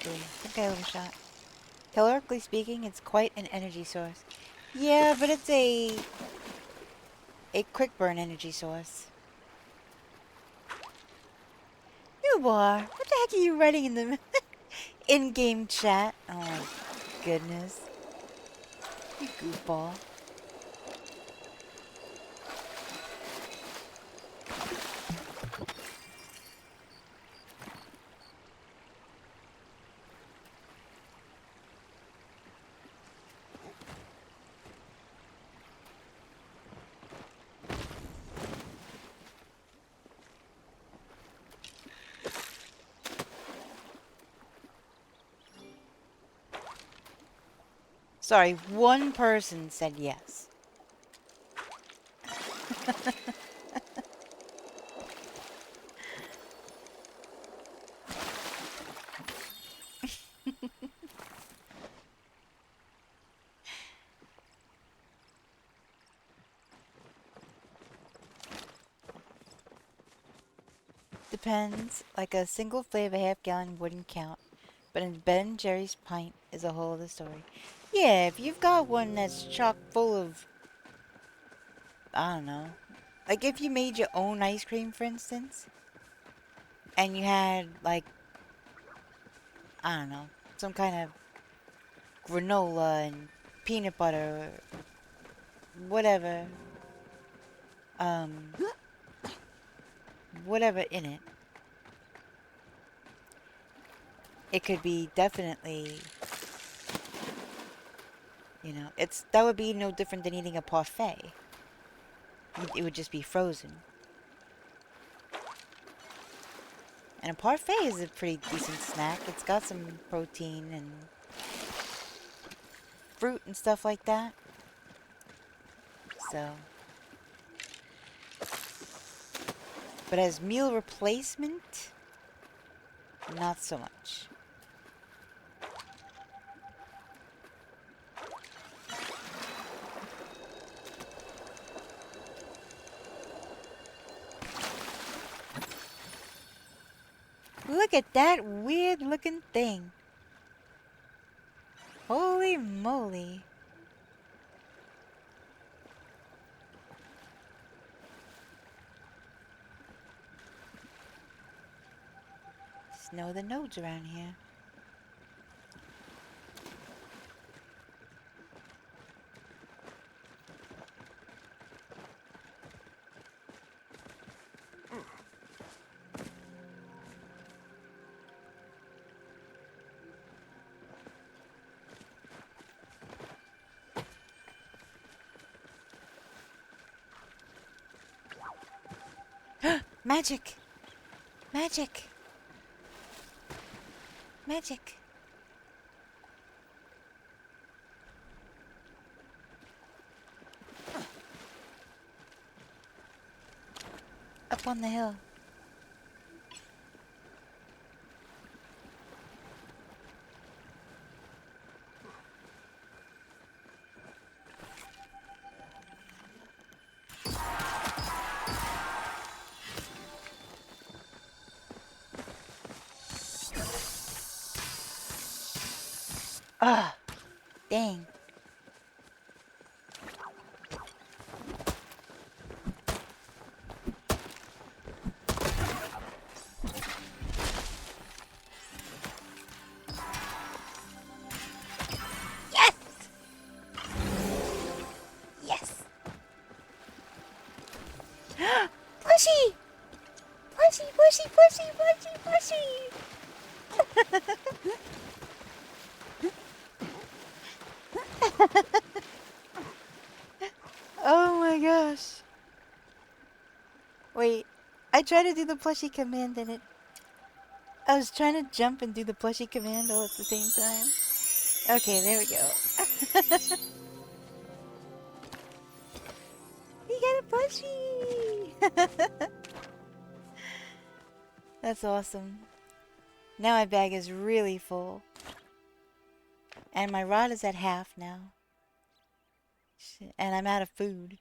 I think I overshot. Calorically speaking, it's quite an energy source. Yeah, but it's a quick burn energy source. Moar, what the heck are you writing in the in-game chat? Oh my goodness. You goofball. Sorry, one person said yes. Depends. Like a single flavor half-gallon wouldn't count. But in Ben & Jerry's pint is a whole other story. Yeah, if you've got one that's chock full of... I don't know. Like if you made your own ice cream, for instance. And you had, like... I don't know. Some kind of granola and peanut butter. Or whatever. Whatever in it. It could be definitely... You know, that would be no different than eating a parfait. It would just be frozen. And a parfait is a pretty decent snack. It's got some protein and fruit and stuff like that. So. But as meal replacement, not so much. Look at that weird looking thing. Holy moly. Just know the nodes around here. Magic! Magic! Magic! Up on the hill. Ah, dang. Yes! Plushie! Plushie, plushie, plushie, plushie, plushie! Oh my gosh. Wait, I tried to do the plushie command and I was trying to jump and do the plushie command all at the same time. Okay, there we go. We got a plushie! That's awesome. Now my bag is really full. And my rod is at half now. And I'm out of food.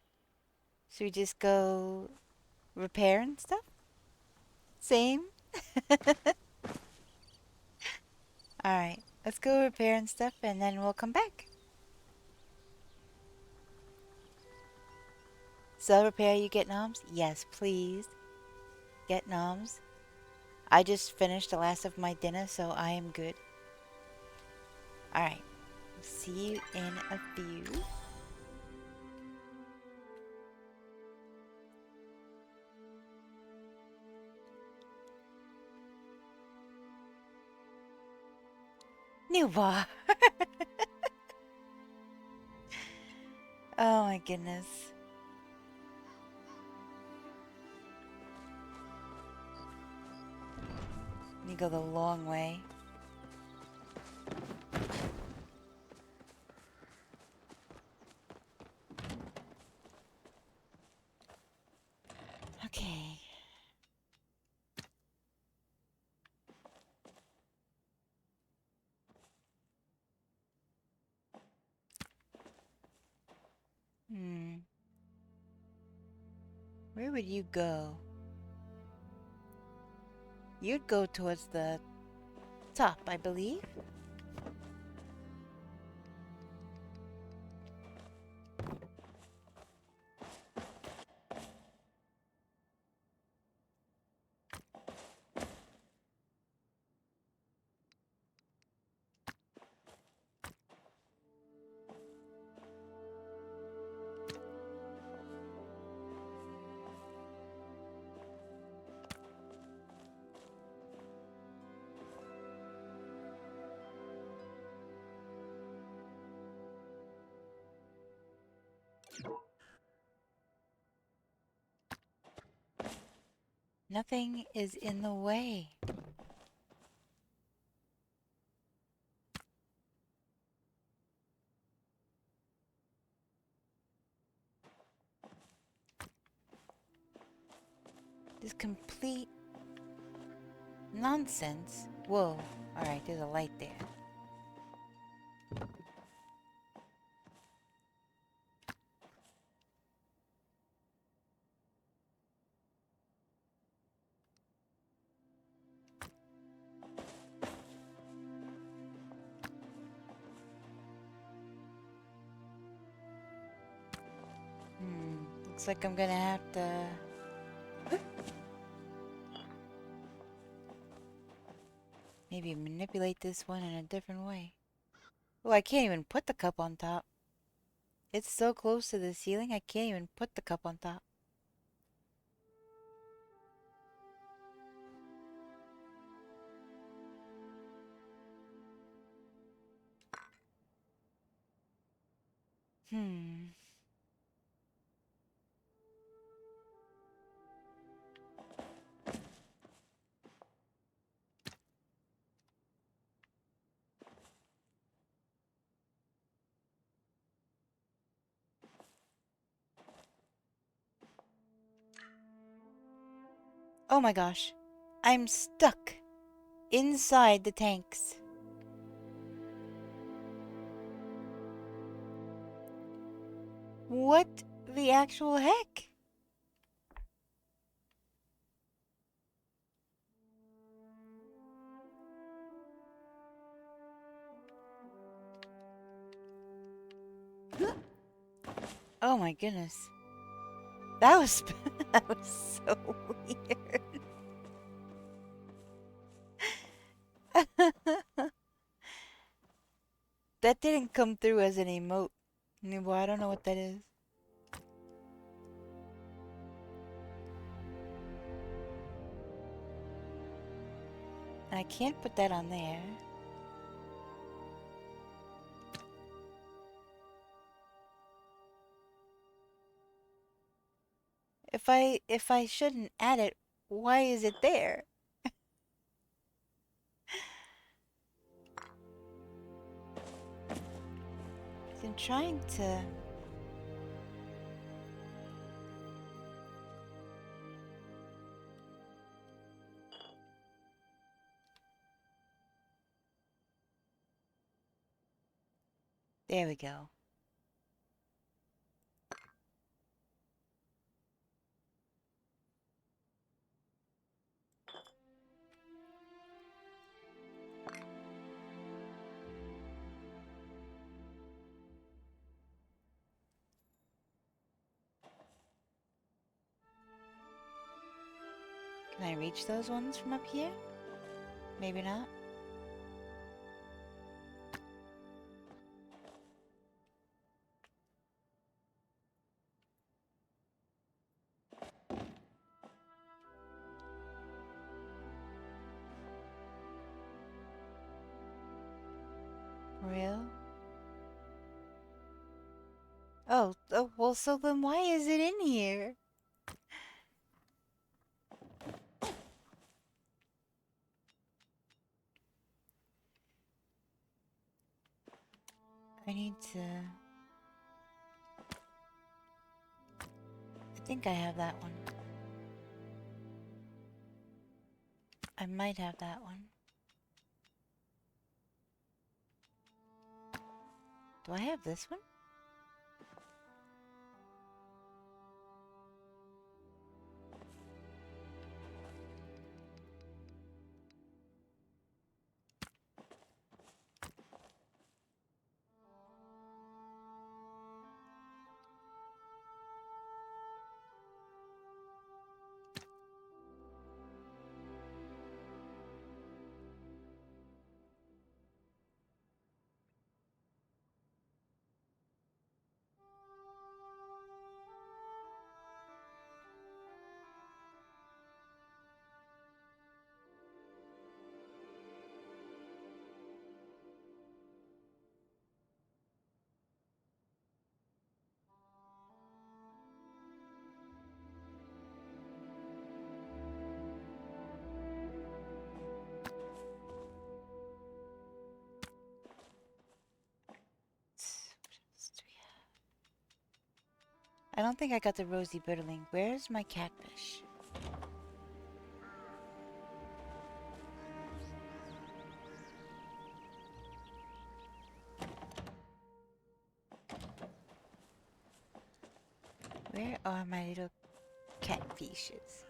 Should we just go repair and stuff? Same? Alright, let's go repair and stuff and then we'll come back. Sell repair, you get noms? Yes, please. Get noms. I just finished the last of my dinner, so I am good. Alright, see you in a few. New bar. Oh my goodness. You go the long way. Okay. Where would you go? You'd go towards the top, I believe. Nothing is in the way. This complete nonsense. Whoa. Alright, there's a light there. Looks like I'm gonna have to... maybe manipulate this one in a different way. Oh, I can't even put the cup on top. It's so close to the ceiling, I can't even put the cup on top. Oh my gosh. I'm stuck inside the tanks. What the actual heck? Oh my goodness. That was that was so weird. That didn't come through as an emote. Well, I don't know what that is. I can't put that on there. If I shouldn't add it, why is it there? I'm trying to... There we go. Can I reach those ones from up here? Maybe not. Real? Oh, well, so then why is it in here? I need to... I think I have that one. I might have that one. Do I have this one? I don't think I got the rosy bitterling. Where's my catfish? Where are my little catfishes?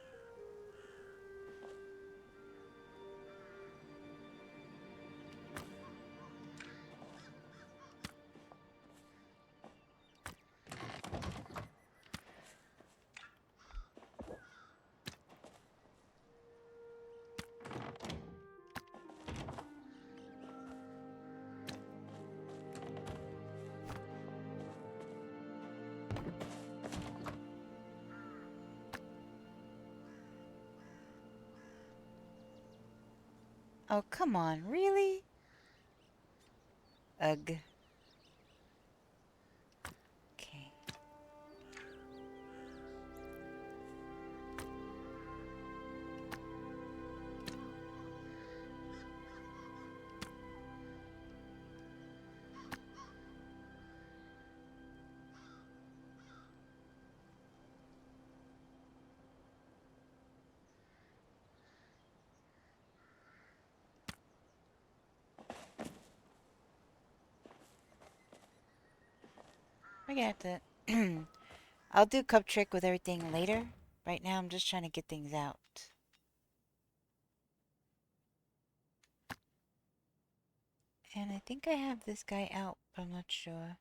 Oh, come on, really? Ugh. Okay. We're gonna have to... I'll do cup trick with everything later. Right now, I'm just trying to get things out. And I think I have this guy out, but I'm not sure.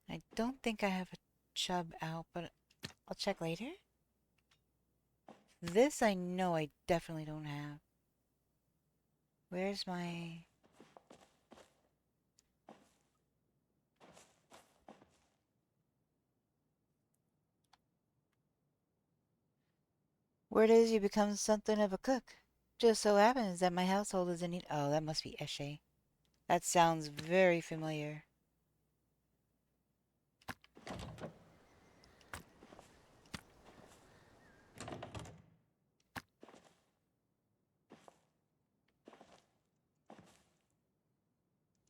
I don't think I have a chub out, but I'll check later. This I know I definitely don't have. Where's my... Word is you become something of a cook. Just so happens that my household is in need. Oh, that must be Eshe. That sounds very familiar.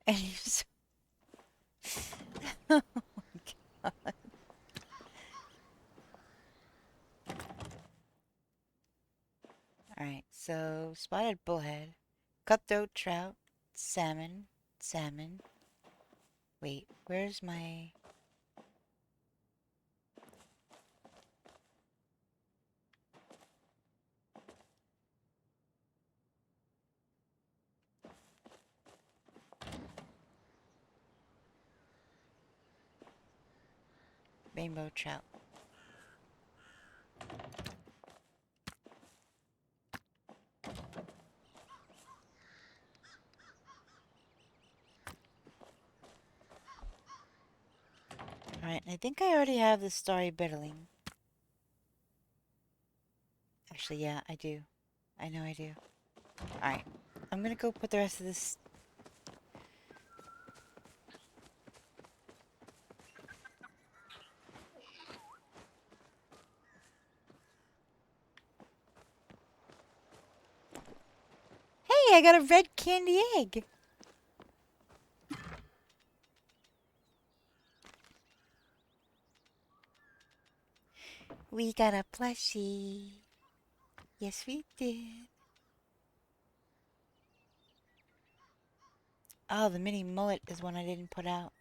And you so oh my god. Alright, so spotted bullhead, cutthroat trout, salmon, salmon. Wait, where's my... rainbow trout? Alright, I think I already have the starry bitterling. Actually, yeah, I do. I know I do. Alright, I'm gonna go put the rest of this... Hey, I got a red candy egg! We got a plushie. Yes, we did. Oh, the mini mullet is one I didn't put out.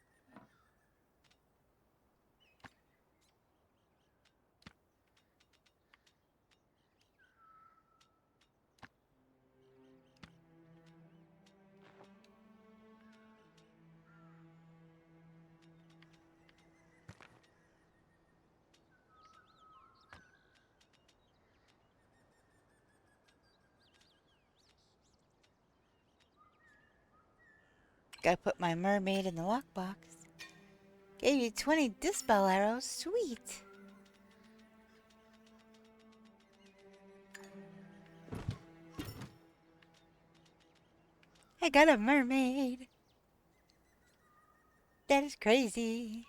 Gotta put my mermaid in the lockbox. Gave you 20 dispel arrows. Sweet. I got a mermaid. That is crazy.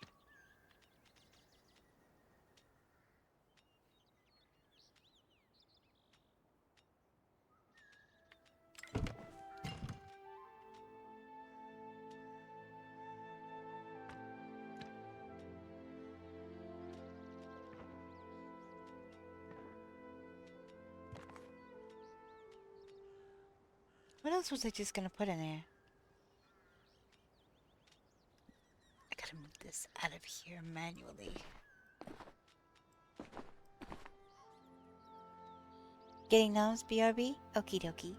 What else was I just gonna put in there? I gotta move this out of here manually. Getting noms, BRB? Okie dokie.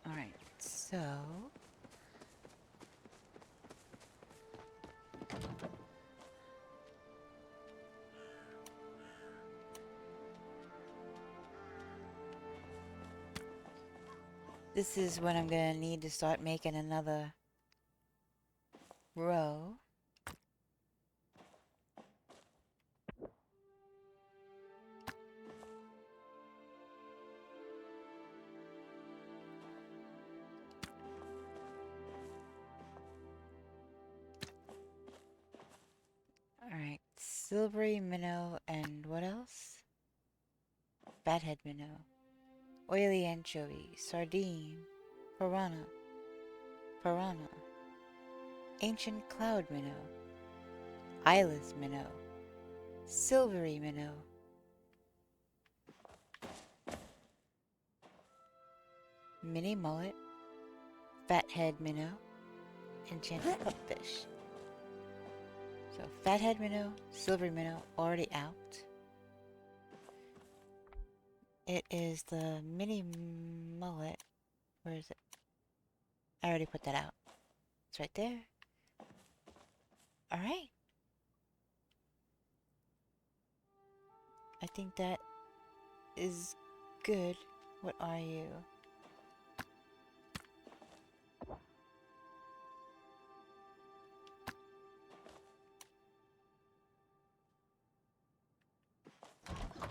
Alright, so... this is when I'm gonna need to start making another row. Alright, silvery minnow and what else? Fathead minnow. Oily anchovy, sardine, piranha, piranha, ancient cloud minnow, eyeless minnow, silvery minnow, mini mullet, fathead minnow, enchanted pupfish. So fathead minnow, silvery minnow, already out. It is the mini mullet. Where is it? I already put that out. It's right there. Alright. I think that is good. What are you?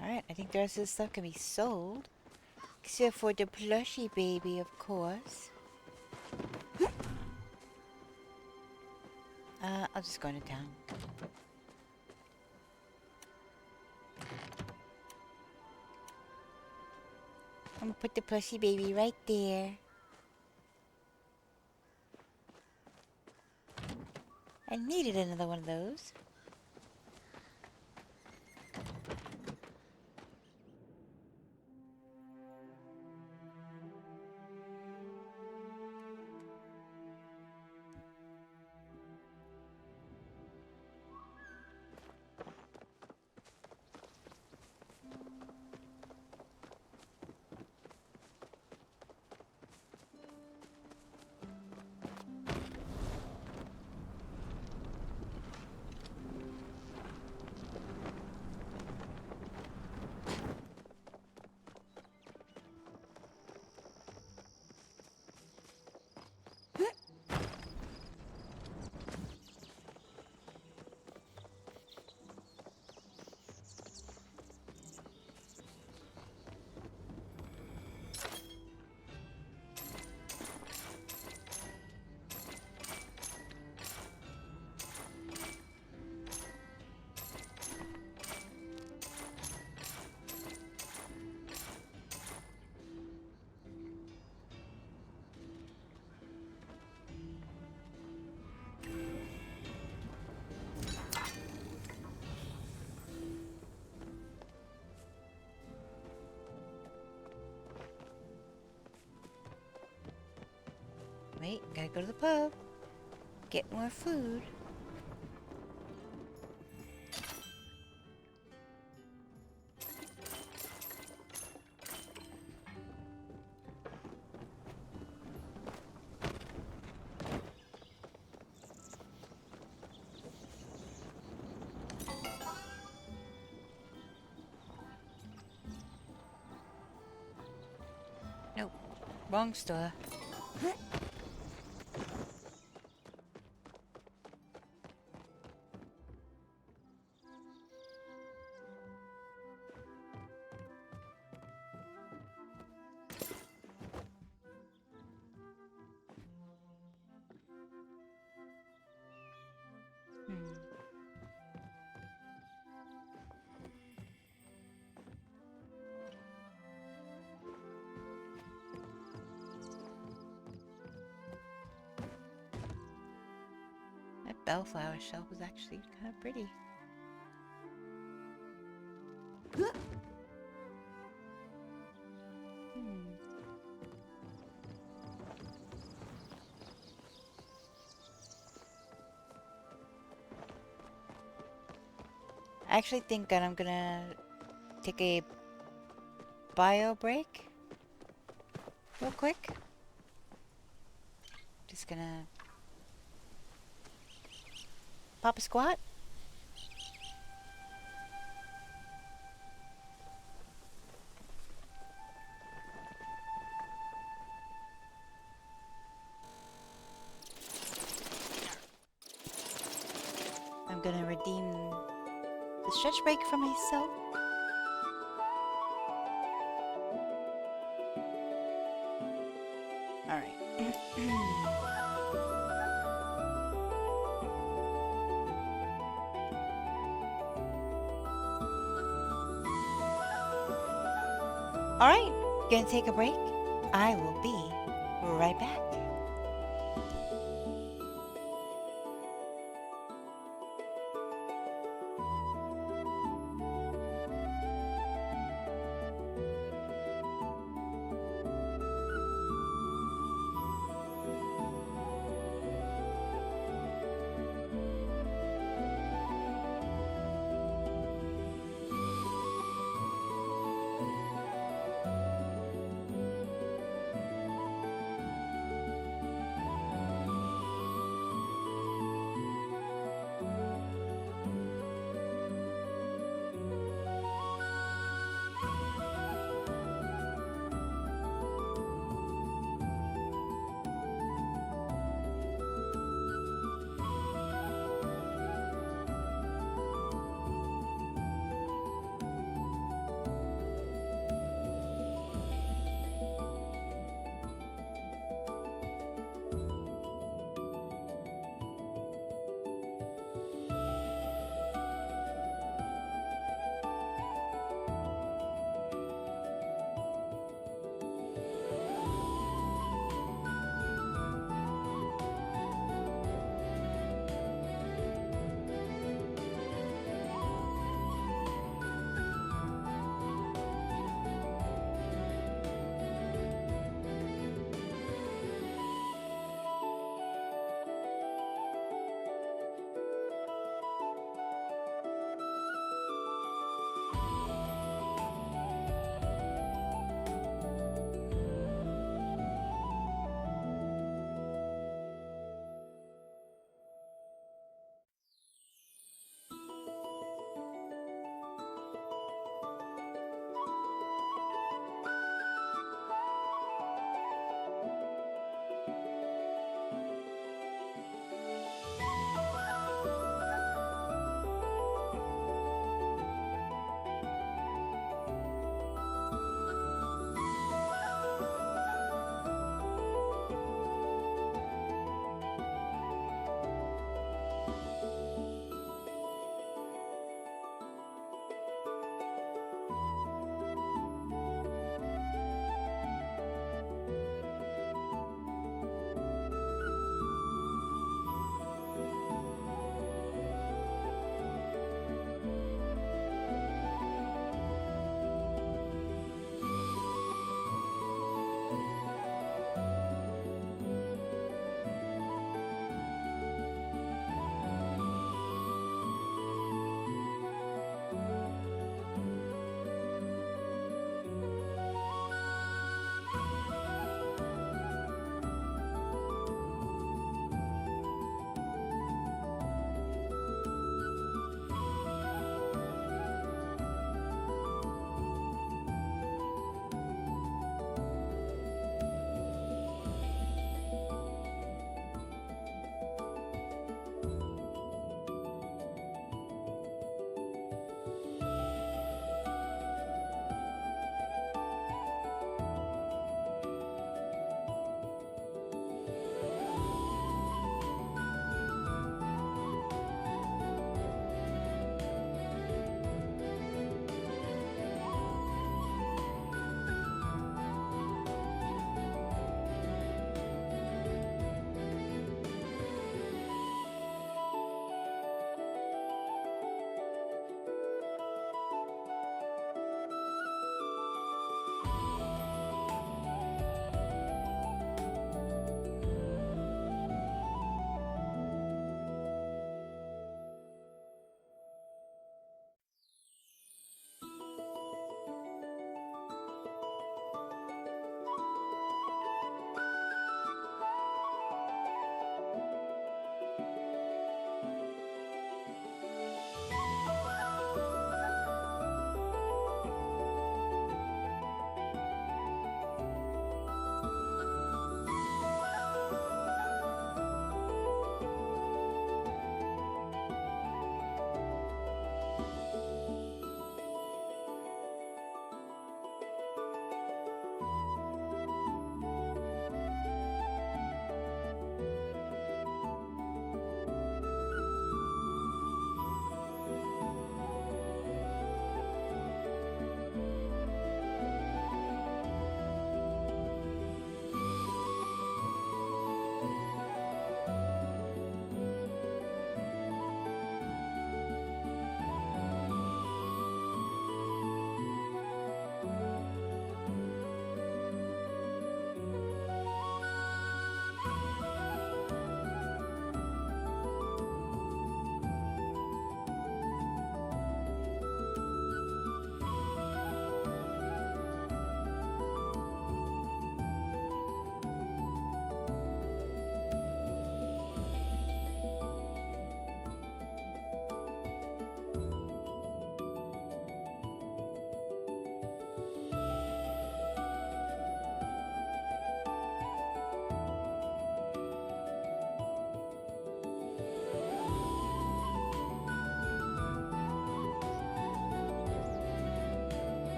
Alright, I think the rest of this stuff can be sold. Except for the plushie baby, of course. I'll just go into town. I'm gonna put the plushie baby right there. I needed another one of those. Wait, gotta go to the pub. Get more food. Nope, wrong store. That bellflower shelf was actually kind of pretty. I actually think that I'm gonna take a bio break real quick. Just gonna pop a squat. I'm gonna redeem the stretch break for myself. Alright. Alright, gonna take a break. I will be right back.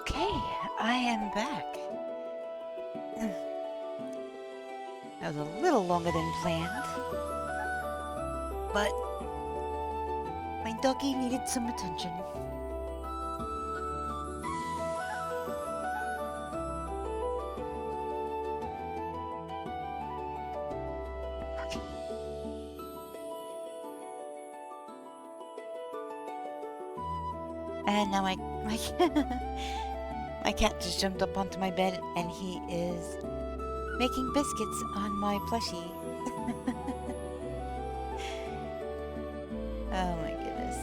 Okay, I am back. That was a little longer than planned. But my doggy needed some attention. And now my my cat just jumped up onto my bed and he is making biscuits on my plushie. Oh my goodness.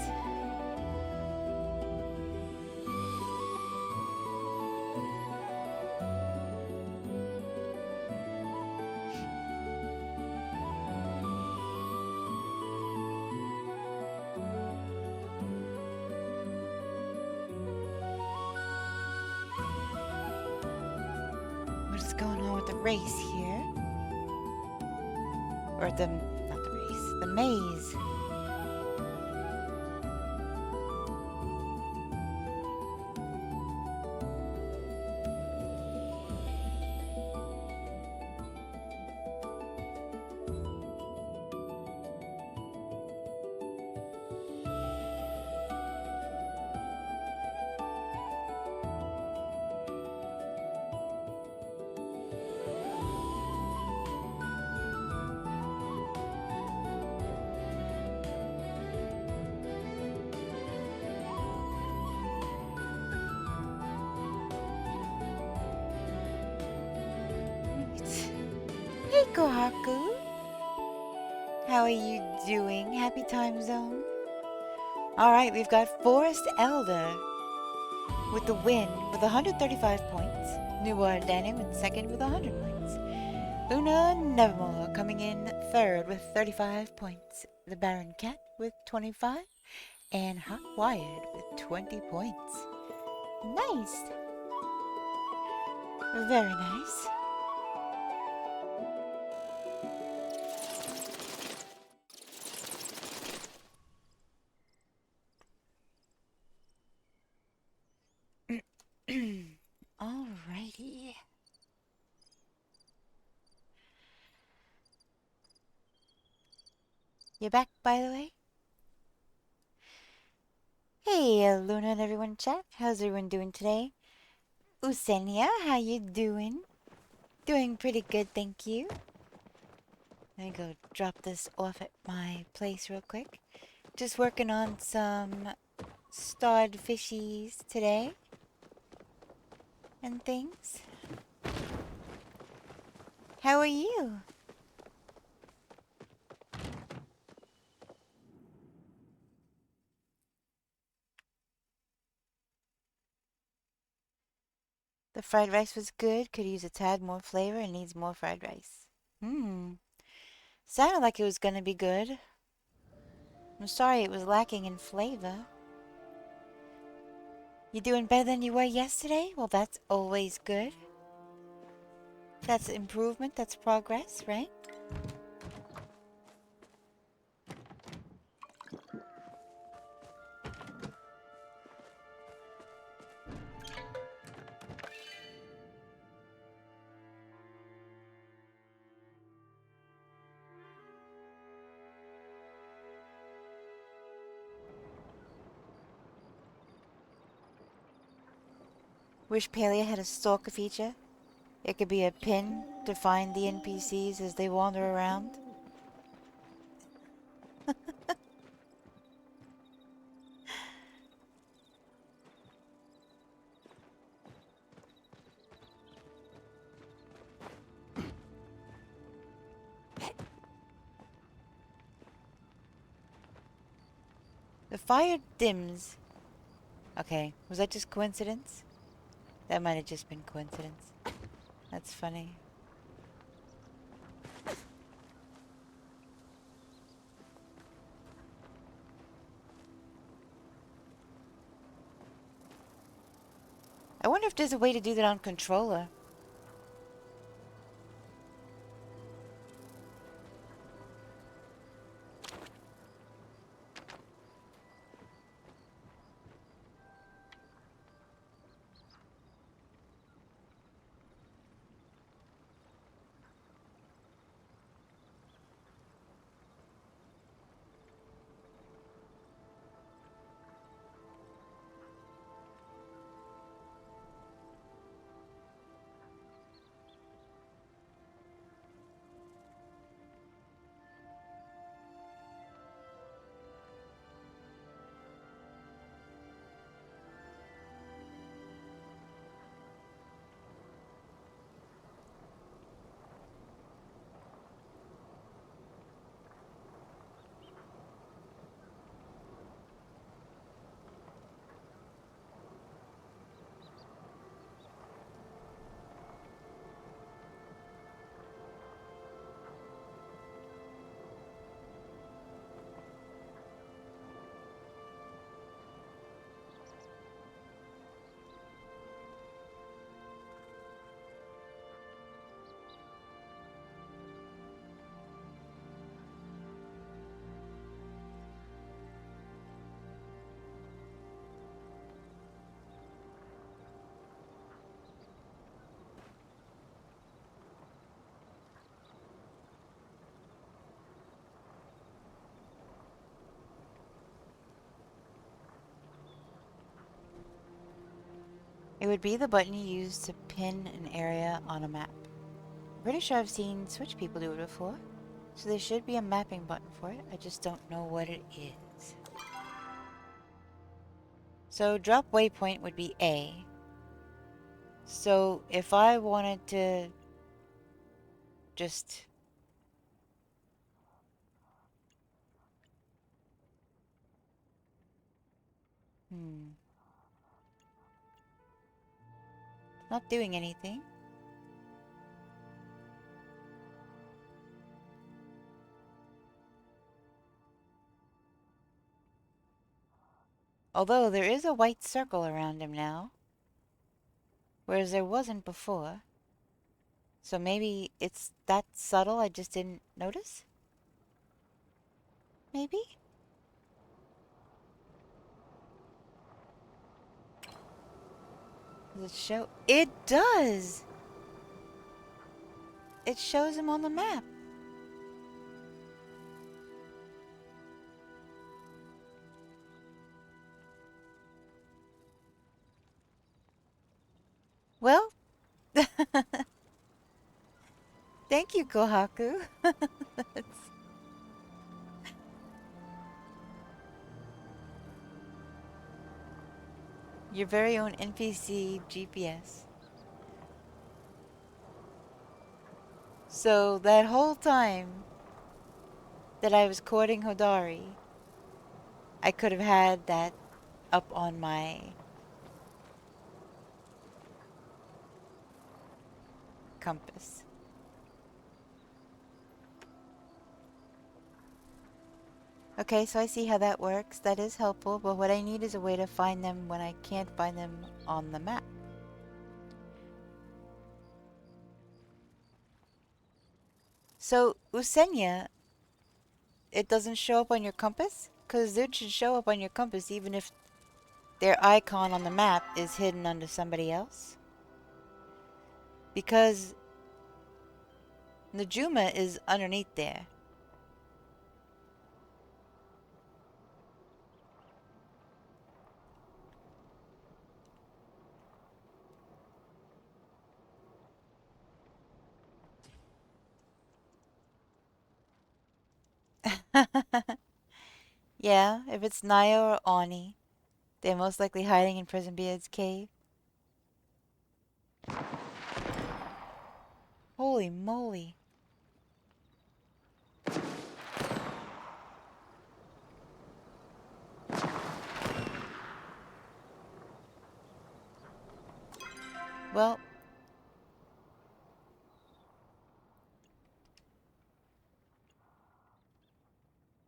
What's going on with the race here? Or not the race, the maze. Hey, Kohaku. How are you doing? Happy time zone? Alright, we've got Forest Elder with the win with 135 points. Moar in second with 100 points. Luna Nevermore coming in third with 35 points. The Baron Cat with 25. And Hot Wired with 20 points. Nice. Very nice. Alrighty. You back, by the way? Hey, Luna and everyone chat. How's everyone doing today? Usenia, how you doing? Doing pretty good, thank you. Let me go drop this off at my place real quick. Just working on some starred fishies today. And things. How are you? The fried rice was good. Could use a tad more flavor and needs more fried rice. Sounded like it was gonna be good. I'm sorry it was lacking in flavor. You doing better than you were yesterday? Well, that's always good. That's improvement, that's progress, right? Wish Palia had a stalker feature. It could be a pin to find the NPCs as they wander around. The fire dims. Okay, was that just coincidence? That might have just been coincidence. That's funny. I wonder if there's a way to do that on controller. It would be the button you use to pin an area on a map. I'm pretty sure I've seen Switch people do it before. So there should be a mapping button for it. I just don't know what it is. So drop waypoint would be A. So if I wanted to just... Not doing anything. Although there is a white circle around him now. Whereas there wasn't before. So maybe it's that subtle I just didn't notice? Maybe? Does it show? It does! It shows him on the map. Well, thank you, Kohaku. Your very own NPC GPS. So that whole time that I was courting Hodari, I could have had that up on my compass. Okay, so I see how that works. That is helpful, but what I need is a way to find them when I can't find them on the map. So, Usenya, it doesn't show up on your compass? Because it should show up on your compass even if their icon on the map is hidden under somebody else. Because Najuma is underneath there. Yeah, if it's Naya or Ani, they're most likely hiding in Prisonbeard's cave. Holy moly. Well,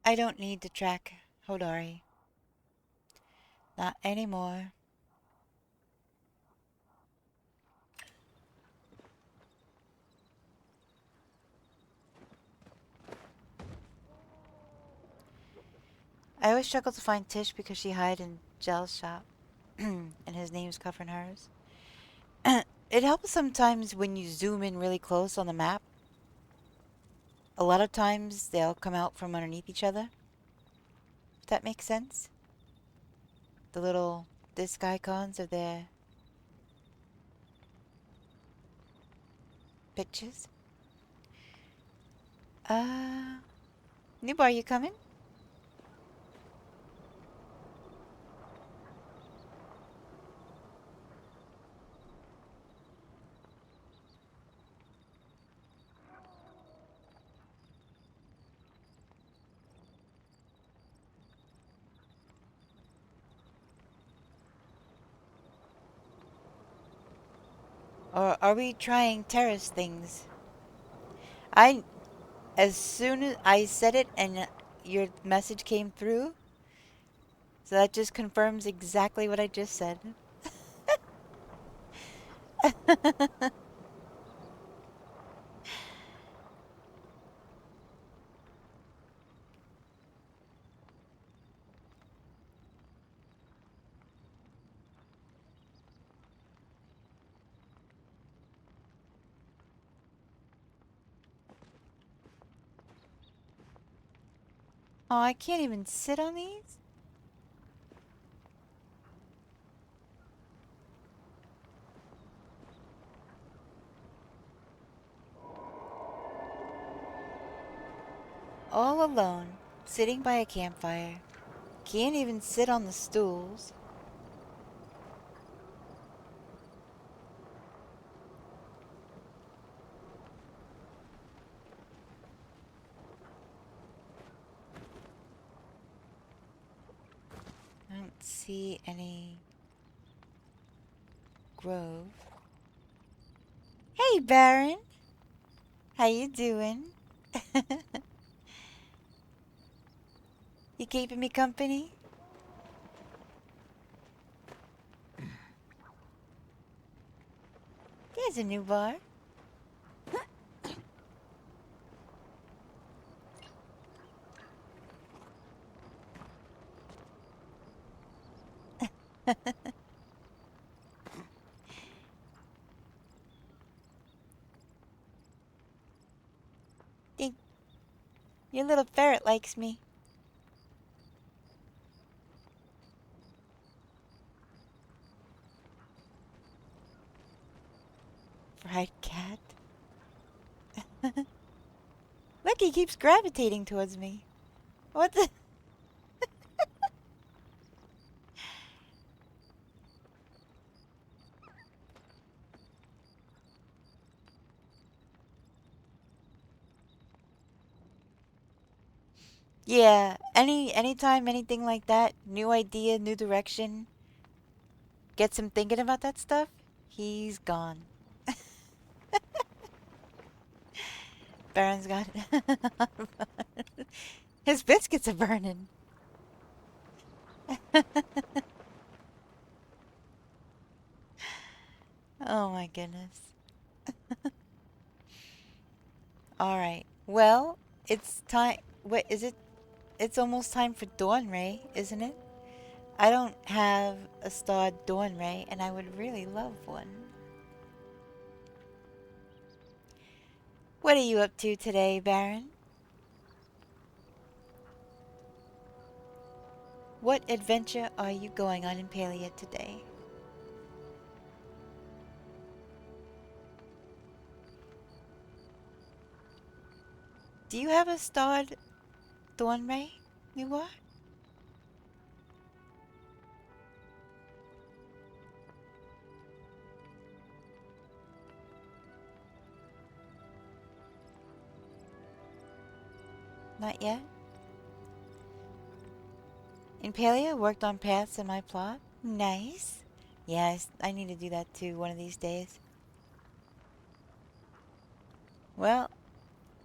I don't need to track Hodari. Not anymore. I always struggle to find Tish because she hid in Gel's shop. And his name's covering hers. It helps sometimes when you zoom in really close on the map. A lot of times they'll come out from underneath each other. If that makes sense. The little disc icons of their pictures. Noob, are you coming? Or are we trying terrace things? As soon as I said it and your message came through, so that just confirms exactly what I just said. Oh, I can't even sit on these? all alone, sitting by a campfire. Can't even sit on the stools. I don't see any grove. Hey, Baron. How you doing? You keeping me company? There's a new bar. Think your little ferret likes me. Fried cat. Look, he keeps gravitating towards me. What the? Yeah, anytime anything like that, new idea, new direction, gets him thinking about that stuff, he's gone. Baron's got his biscuits are burning. Oh my goodness. All right. Well, it's time. What is it? It's almost time for Dawn Ray, isn't it? I don't have a starred Dawn Ray, and I would really love one. What are you up to today, Baron? What adventure are you going on in Palia today? Do you have a starred Dawn Ray, Moar? Not yet? In Palia, worked on paths in my plot. Nice. Yes, I need to do that too one of these days. Well,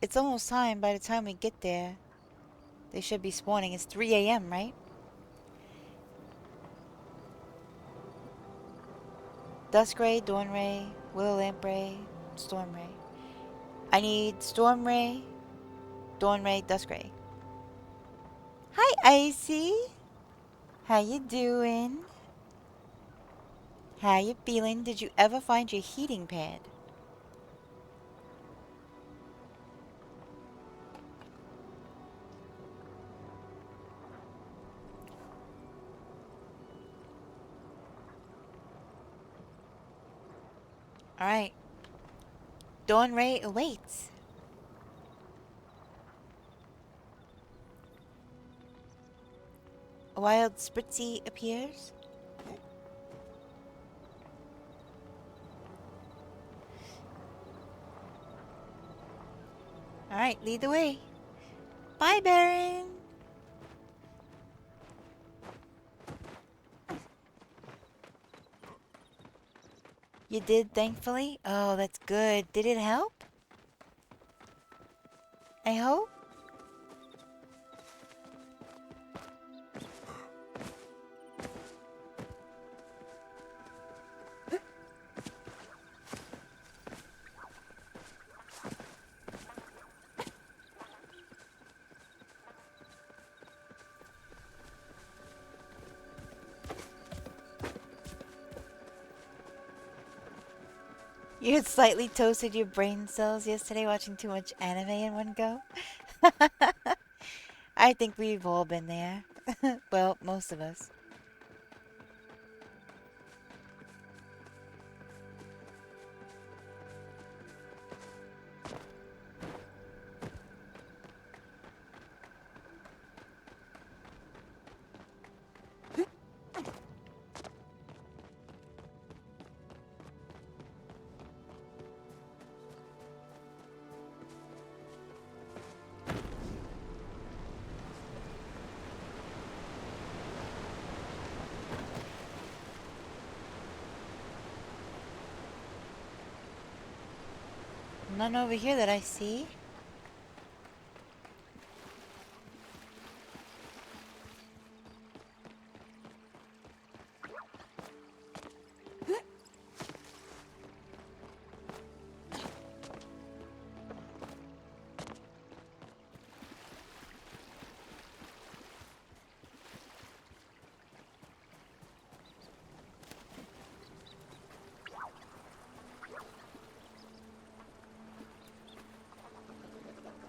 it's almost time. By the time we get there, they should be spawning. It's 3 a.m., right? Dusk Ray, Dawn Ray, Willow Lamp Ray, Storm Ray. I need Storm Ray, Dawn Ray, Dusk Ray. Hi, Icy. How you doing? How you feeling? Did you ever find your heating pad? Alright. Dawn Ray awaits. A wild Spritzy appears. Alright, lead the way. Bye, Baron. You did, thankfully? Oh, that's good. Did it help? I hope? You had slightly toasted your brain cells yesterday watching too much anime in one go? I think we've all been there. Well, most of us. None over here that I see.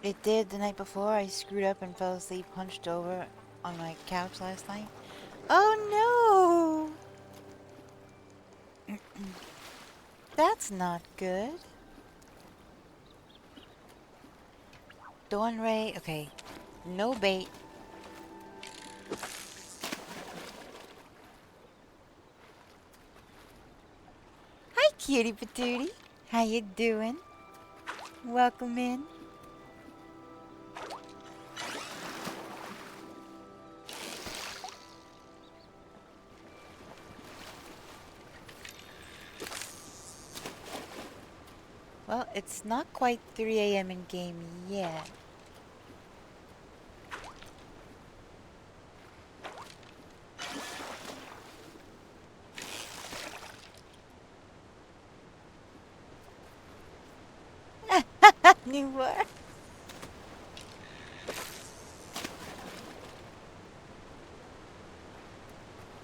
It did the night before. I screwed up and fell asleep hunched over on my couch last night. Oh no! That's not good. Dawn ray. Okay. No bait. Hi, cutie patootie. How you doing? Welcome in. Well, it's not quite 3 a.m. in game yet. New Moar.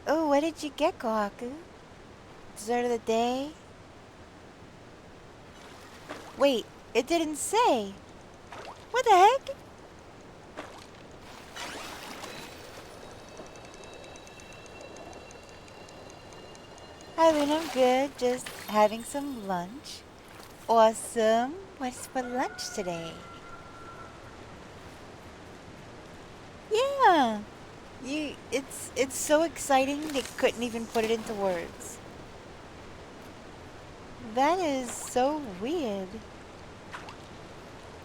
Oh, what did you get, Kohaku? Dessert of the day? Wait, it didn't say. What the heck? Eileen, I'm good. Just having some lunch. Awesome. What's for lunch today? Yeah. It's so exciting they couldn't even put it into words. That is so weird.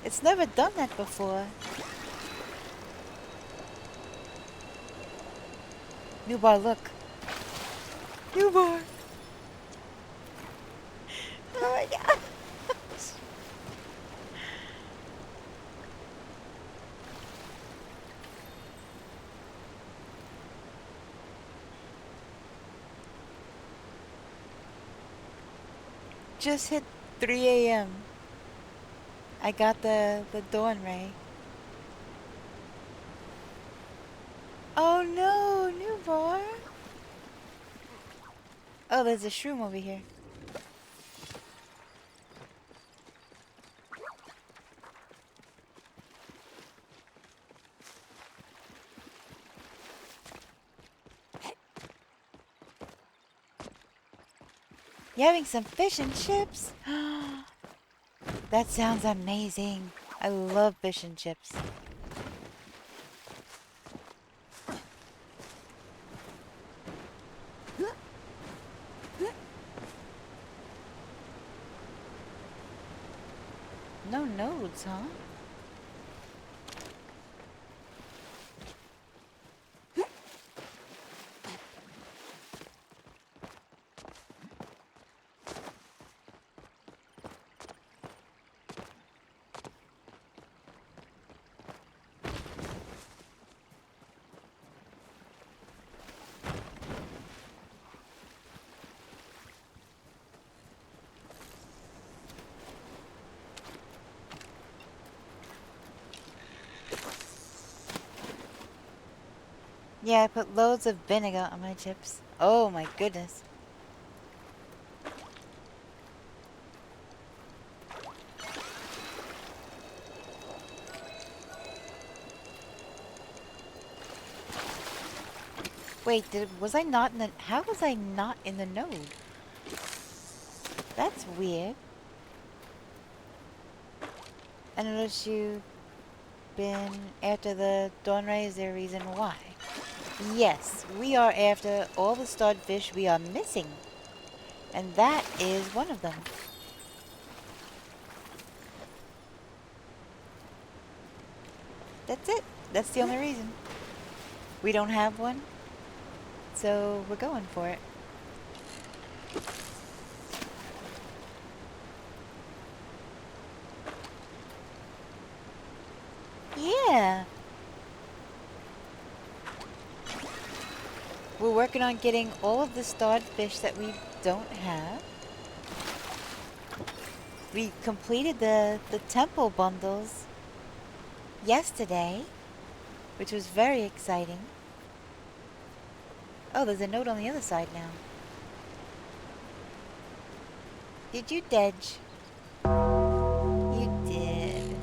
It's never done that before. New bar, look. New bar. Oh my god. Just hit 3 a.m. I got the dawn ray. Oh no, new bar. Oh, there's a shroom over here. You having some fish and chips? That sounds amazing. I love fish and chips. No nodes, huh? Yeah, I put loads of vinegar on my chips. Oh my goodness. Wait, was I not in the... How was I not in the node? That's weird. I noticed you've been after the dawn ray. Is there a reason why? Yes, we are after all the starred fish we are missing. And that is one of them. That's it. That's the only reason. We don't have one, so we're going for it. working on getting all of the starred fish that we don't have. We completed the temple bundles yesterday, which was very exciting. Oh, there's a note on the other side now. Did you dedge? You did.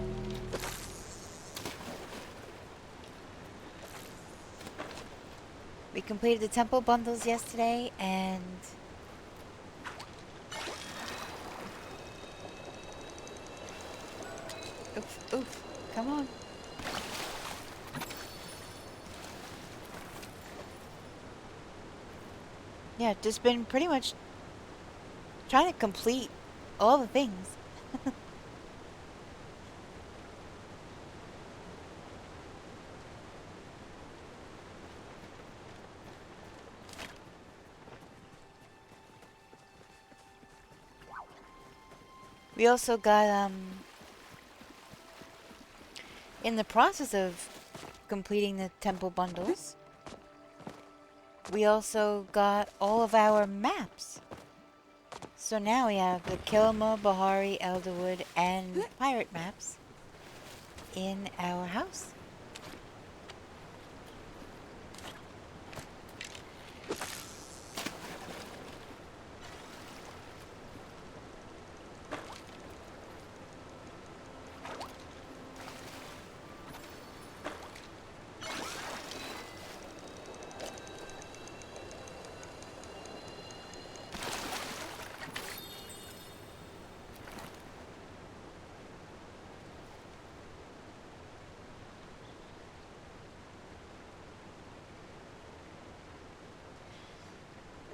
We completed the temple bundles yesterday, and oof, oof, come on. Yeah, just been pretty much trying to complete all the things. We also got, in the process of completing the temple bundles, we also got all of our maps. So now we have the Kilma, Bahari, Elderwood, and Pirate maps in our house.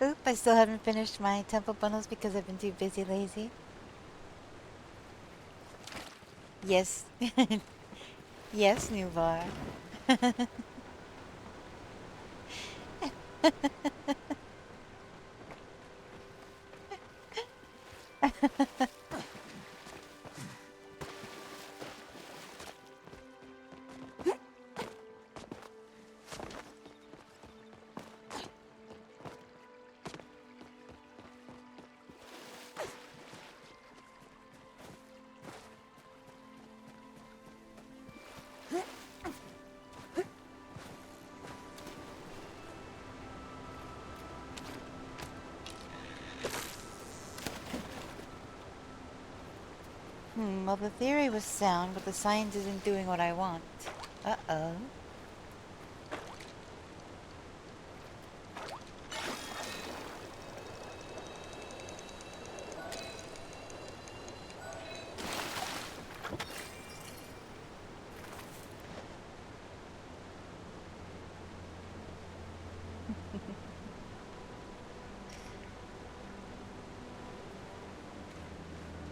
Oop, I still haven't finished my temple bundles because I've been too busy lazy. Yes. Yes, Nuvar. Well, the theory was sound, but the science isn't doing what I want. Uh-oh.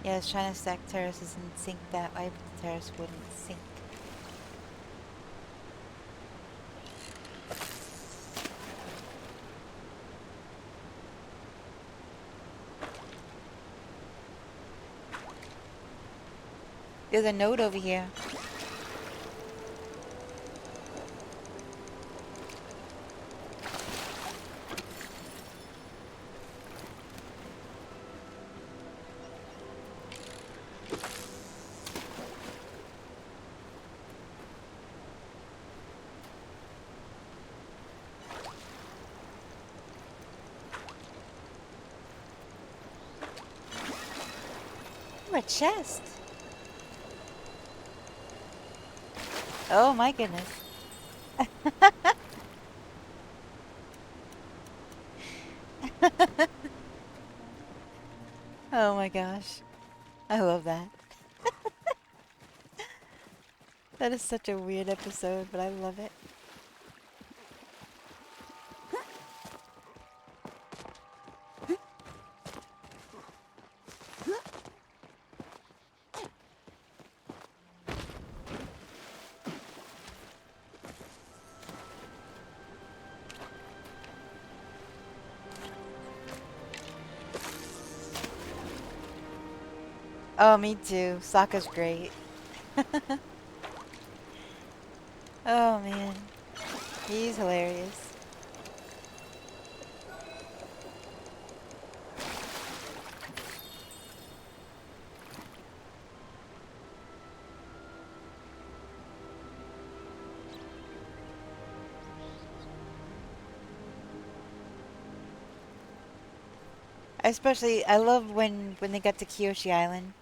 Yeah, I was trying to stack terraces and sink that way, but the terrace wouldn't sink. There's a note over here. Ooh, a chest. Oh my goodness. Oh my gosh. I love that. That is such a weird episode, but I love it. Oh, me too. Sokka's great. Oh man. He's hilarious. Especially, I love when they got to Kyoshi Island,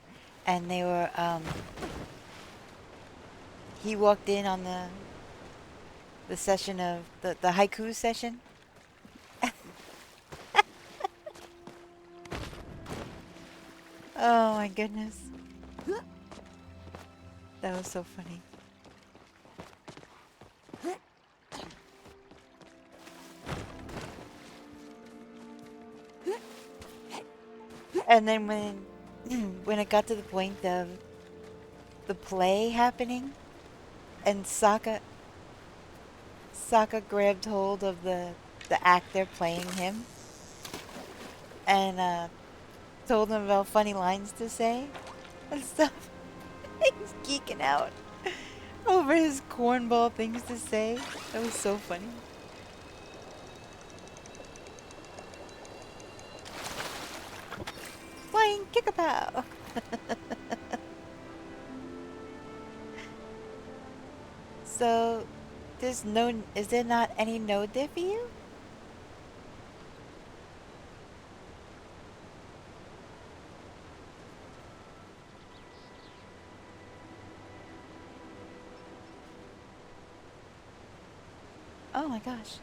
and they were he walked in on the session of the haiku session. Oh my goodness, that was so funny. And then when when it got to the point of the play happening, and Sokka grabbed hold of the actor playing him, and told him about funny lines to say and stuff. He's geeking out over his cornball things to say. That was so funny. Flying kick-a-pow! So, is there not any node there for you? Oh my gosh.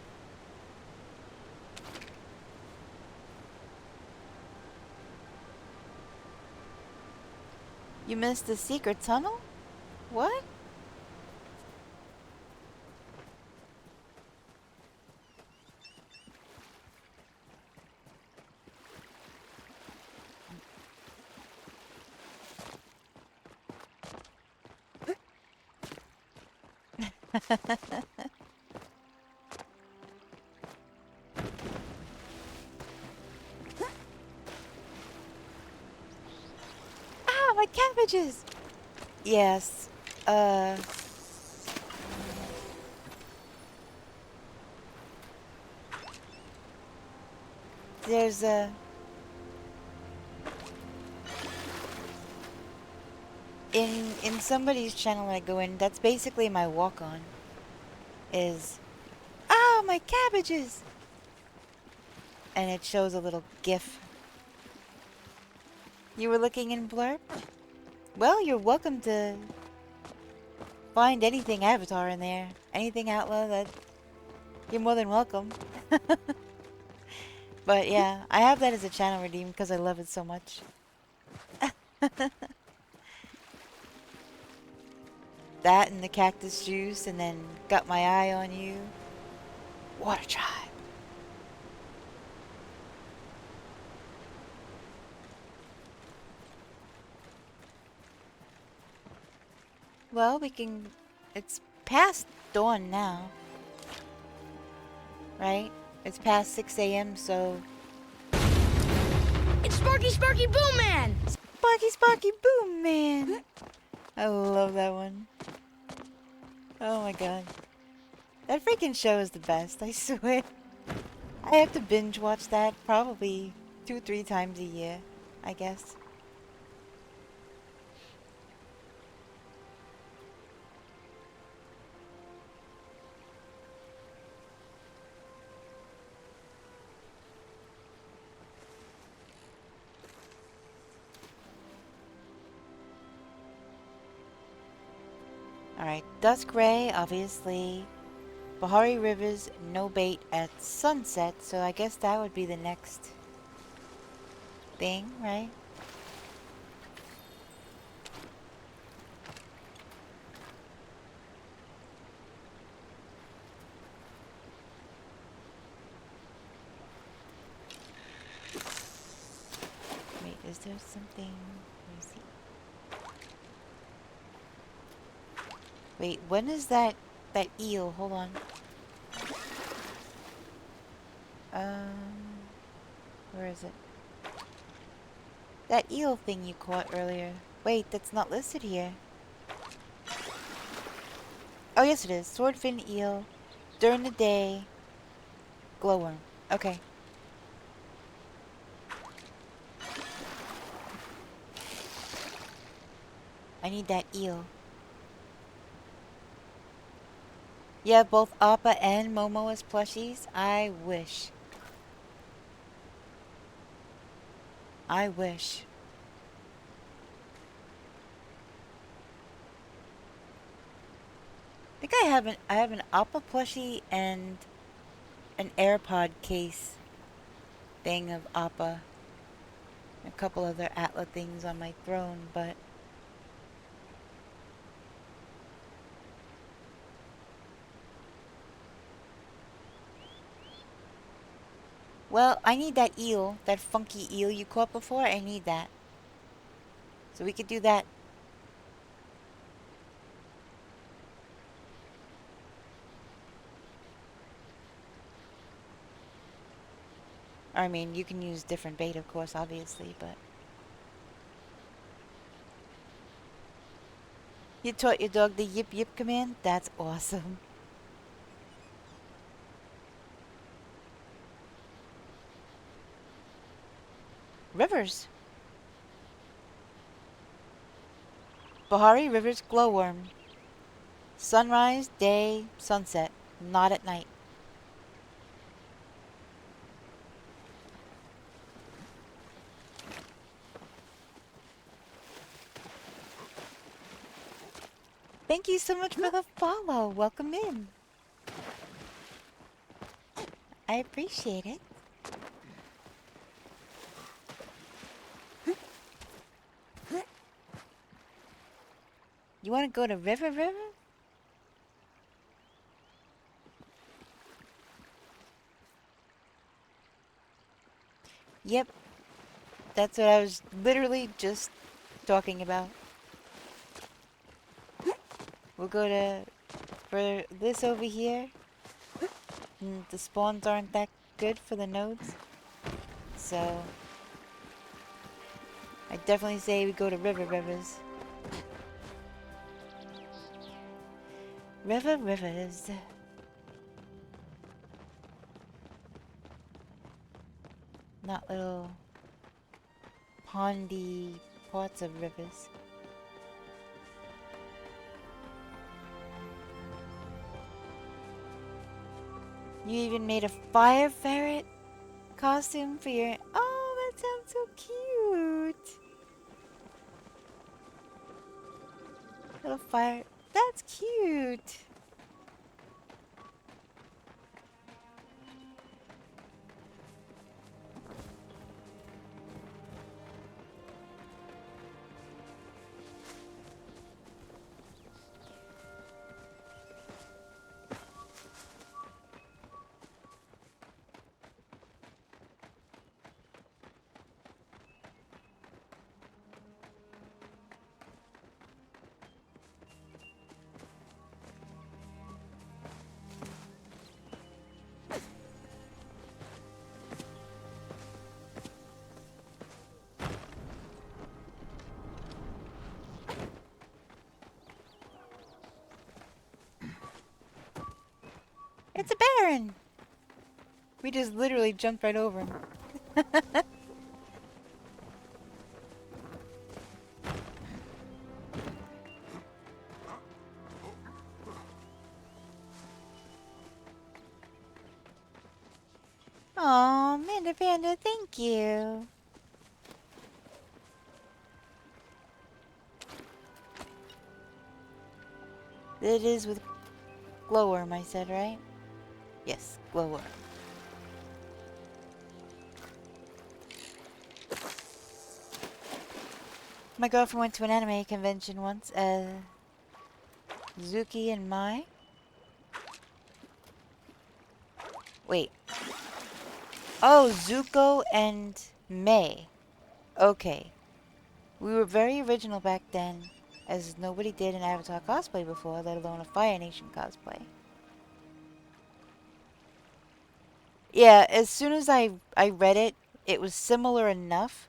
You missed the secret tunnel? What? Ah, my cabbages! Yes. There's a... In somebody's channel I go in, that's basically my walk-on. Is... Ah, my cabbages! And it shows a little GIF. You were looking in Blurb? Well, you're welcome to find anything Avatar in there. Anything Outlaw, that you're more than welcome. But yeah, I have that as a channel redeem because I love it so much. That and the cactus juice, and then Got My Eye on You. Water Tribe. Well, we can... It's past dawn now. Right? It's past 6 a.m., so... It's Sparky Sparky Boom Man! Sparky Sparky Boom Man! I love that one. Oh my god. That freaking show is the best, I swear. I have to binge watch that probably 2-3 times a year, I guess. Alright, Dusk Ray, obviously. Bahari Rivers, no bait at sunset, so I guess that would be the next thing, right? Wait, is there something... Let me see. Wait, when is that eel? Hold on. Where is it? That eel thing you caught earlier. Wait, that's not listed here. Oh, yes it is. Swordfin eel. During the day. Glowworm. Okay. I need that eel. Yeah, both Appa and Momo as plushies? I wish. I wish. I think I have an Appa plushie and an AirPod case thing of Appa. A couple other Atla things on my throne, but well, I need that eel, that funky eel you caught before. I need that. So we could do that. I mean, you can use different bait, of course, obviously, but... You taught your dog the yip yip command? That's awesome. Rivers. Bahari River's glowworm. Sunrise, day, sunset. Not at night. Thank you so much for the follow. Welcome in. I appreciate it. You want to go to River? Yep. That's what I was literally just talking about. We'll go to... For this over here. The spawns aren't that good for the nodes. So... I definitely say we go to Rivers. Rivers. Not little pondy parts of rivers. You even made a fire ferret costume for your... Oh, that sounds so cute. Little fire... That's cute. It's a Baron! We just literally jumped right over him. Aw, Manda Panda, thank you. It is with glowworm, I said, right? Yes, glowworm. My girlfriend went to an anime convention once, Zuki and Mai. Wait. Oh, Zuko and Mei. Okay. We were very original back then, as nobody did an Avatar cosplay before, let alone a Fire Nation cosplay. Yeah, as soon as I read it, it was similar enough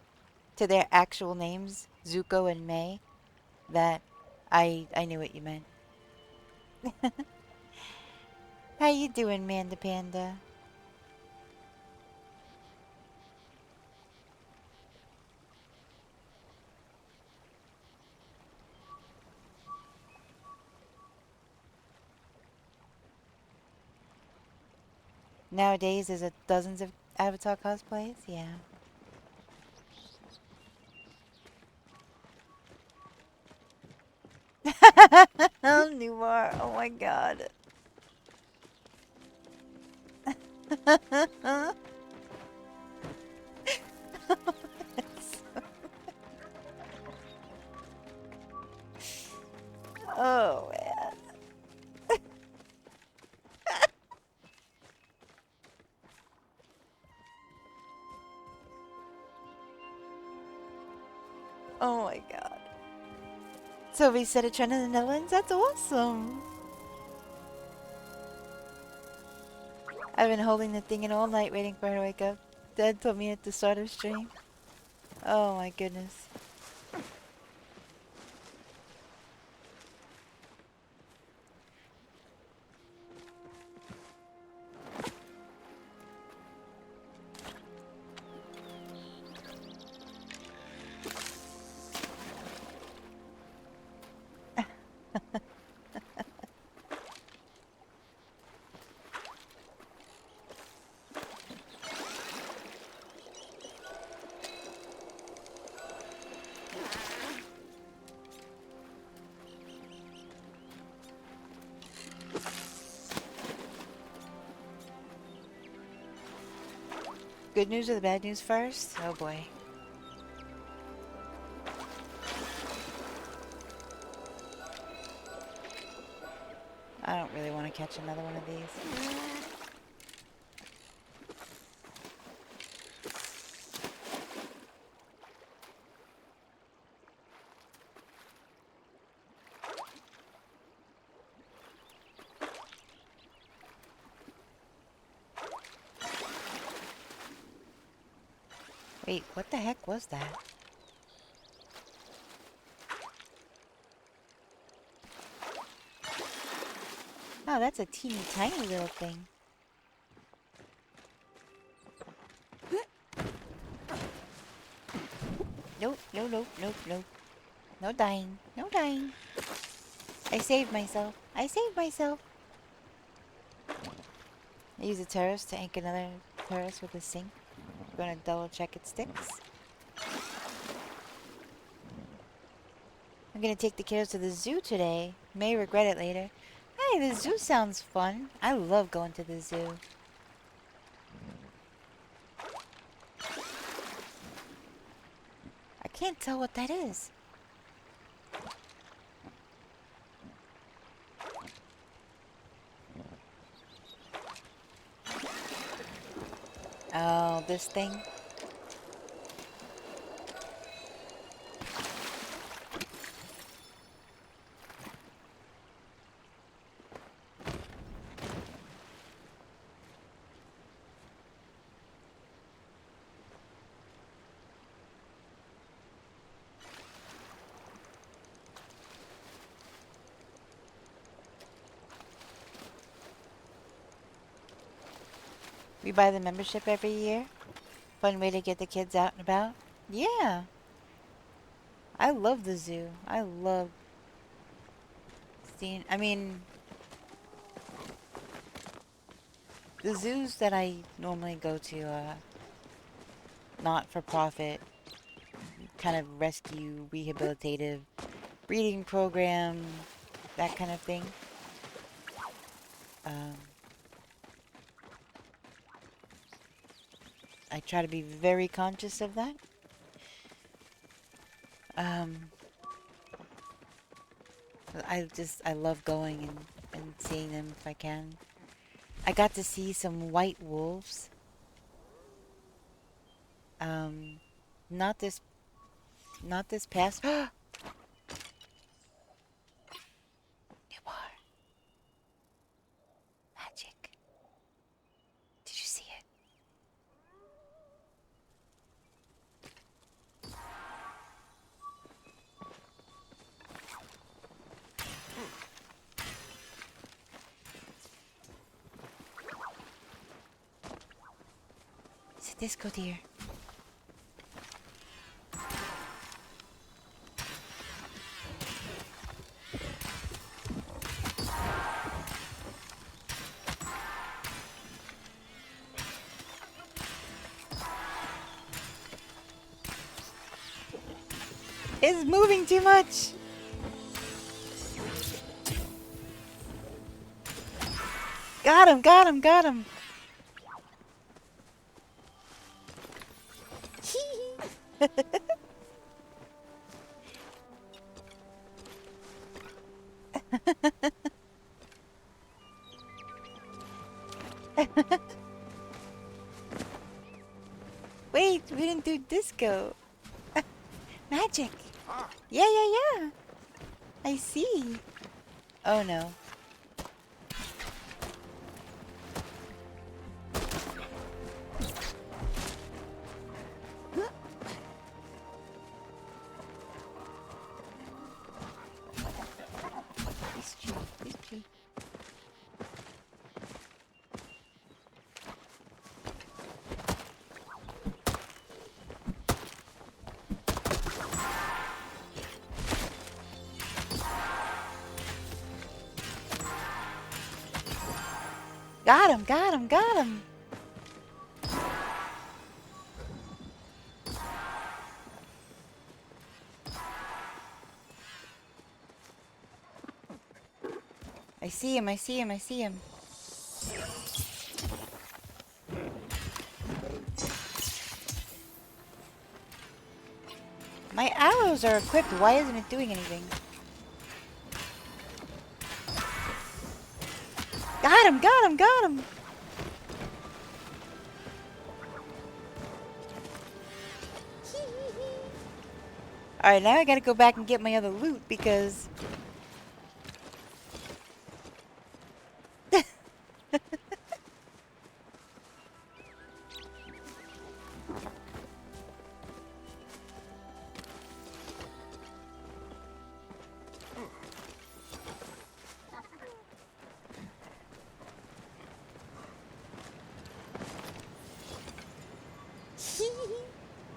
to their actual names, Zuko and Mei, that I knew what you meant. How you doing, Manda Panda? Nowadays, there's dozens of Avatar cosplays, yeah. Moar. Oh my god. Oh man. Oh my god. So we set a trend in the Netherlands? That's awesome. I've been holding the thing in all night waiting for her to wake up. Dad told me at the start of stream. Oh my goodness. Good news or the bad news first? Oh boy. I don't really want to catch another one of these. Wait, what the heck was that? Oh, that's a teeny tiny little thing. Nope, no, nope, nope, nope. No dying, no dying. I saved myself. I saved myself. I use a terrace to ink another terrace with a sink. I'm gonna double check it sticks. I'm gonna take the kiddos to the zoo today. May regret it later. Hey, the zoo sounds fun. I love going to the zoo. I can't tell what that is. Oh, this thing? We buy the membership every year. Fun way to get the kids out and about. Yeah. I love the zoo. I love seeing... I mean... The zoos that I normally go to, not-for-profit, kind of rescue, rehabilitative, breeding program, that kind of thing. I try to be very conscious of that. I love going and seeing them if I can. I got to see some white wolves. Not this past. Moar. Magic. Did you see it? Is it disco deer? It's moving too much. Got him, got him, got him. Wait, we didn't do disco. Magic. Ah, Yeah, yeah, yeah. I see. Oh no. This tree, this tree. Got him, got him, got him. I see him, I see him, I see him. My arrows are equipped. Why isn't it doing anything? Got him, got him, got him. Alright, now I gotta go back and get my other loot because...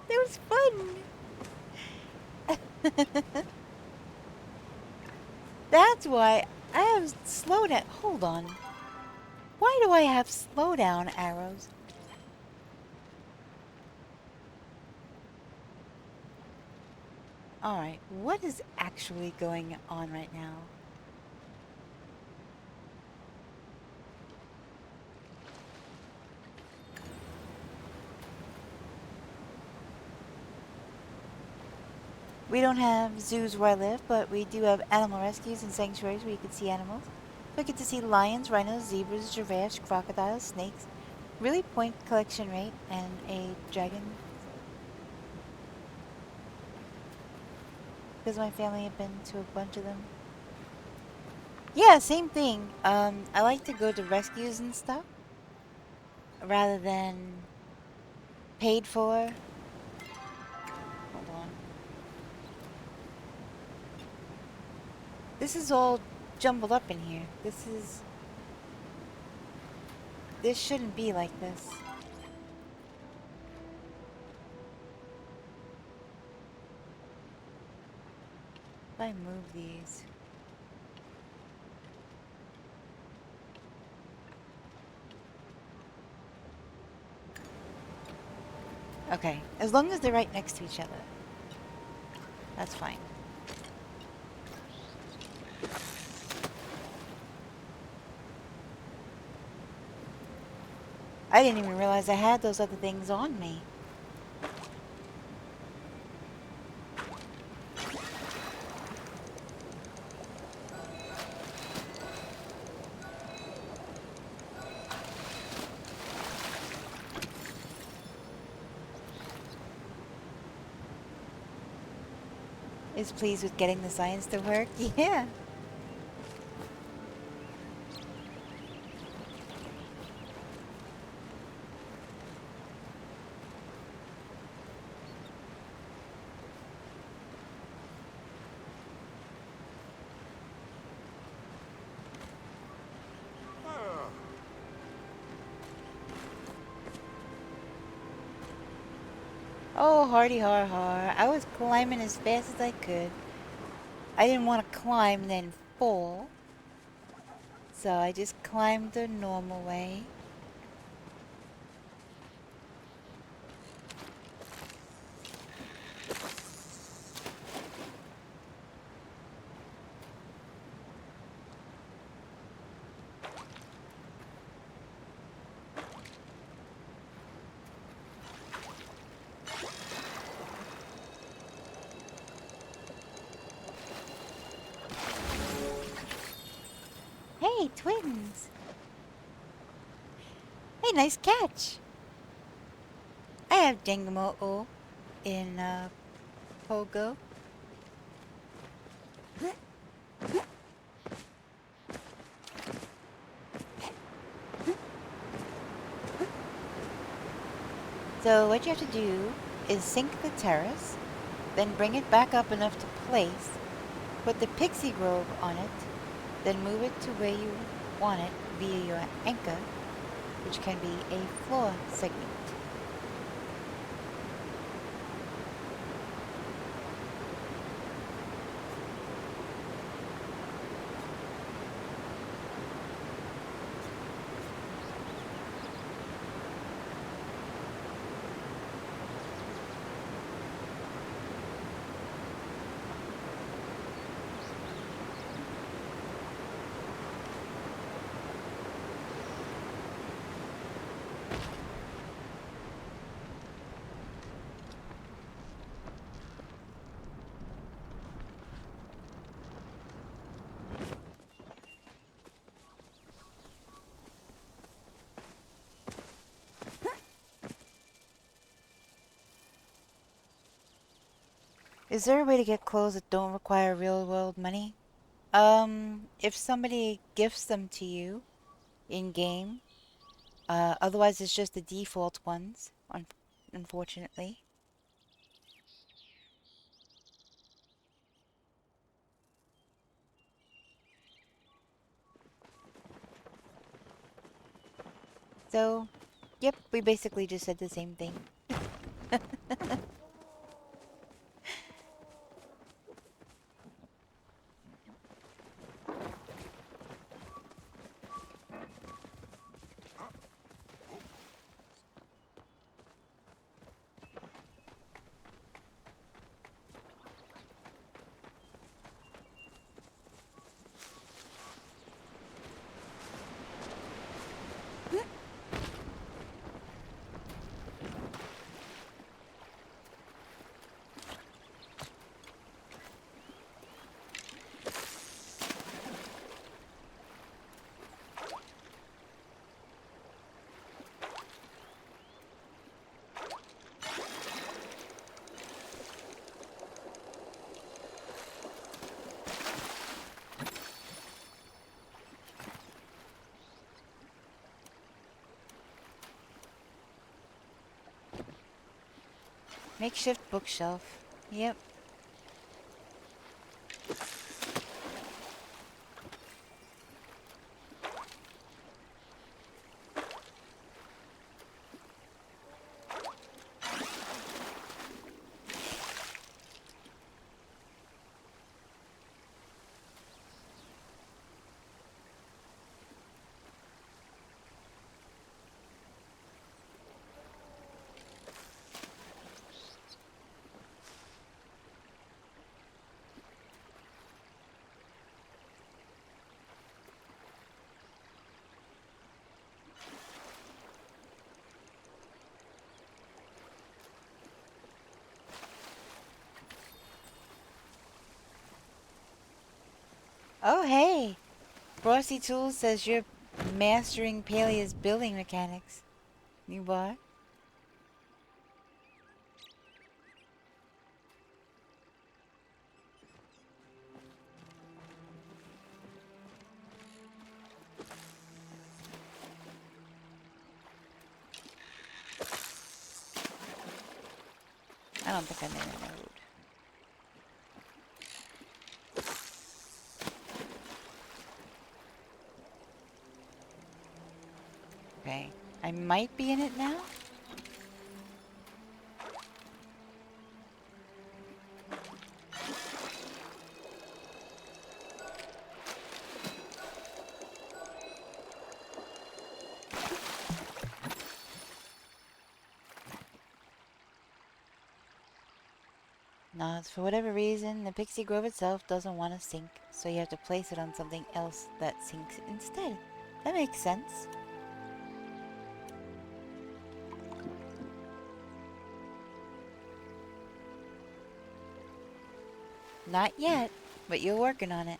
That was fun! That's why I have slowdown. Hold on. Why do I have slowdown arrows? Alright, what is actually going on right now? We don't have zoos where I live, but we do have animal rescues and sanctuaries where you can see animals. So I get to see lions, rhinos, zebras, giraffes, crocodiles, snakes, really point collection rate, and a dragon. Because my family have been to a bunch of them. Yeah, same thing. I like to go to rescues and stuff rather than paid for. Hold on. This is all jumbled up in here. This shouldn't be like this. If I move these. Okay, as long as they're right next to each other. That's fine. I didn't even realize I had those other things on me. Is pleased with getting the science to work? Yeah. Oh, hardy har har. I was climbing as fast as I could. I didn't want to climb and then fall. So I just climbed the normal way. Hey, twins. Hey, nice catch. I have Dengamo'o in Pogo. So what you have to do is sink the terrace, then bring it back up enough to place, put the pixie grove on it, then move it to where you want it via your anchor, which can be a floor segment. Is there a way to get clothes that don't require real world money? If somebody gifts them to you in game, otherwise it's just the default ones, unfortunately. So, yep, we basically just said the same thing. Makeshift bookshelf. Yep. Oh, hey! Frosty Tools says you're mastering Palia's building mechanics. You what? I don't think I'm in a node. Okay. I might be in it now? No, for whatever reason, the Pixie Grove itself doesn't want to sink, so you have to place it on something else that sinks instead. That makes sense. Not yet, but you're working on it.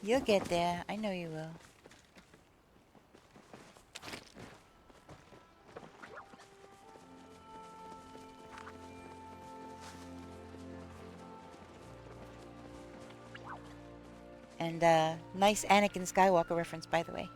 You'll get there. I know you will. And, nice Anakin Skywalker reference, by the way.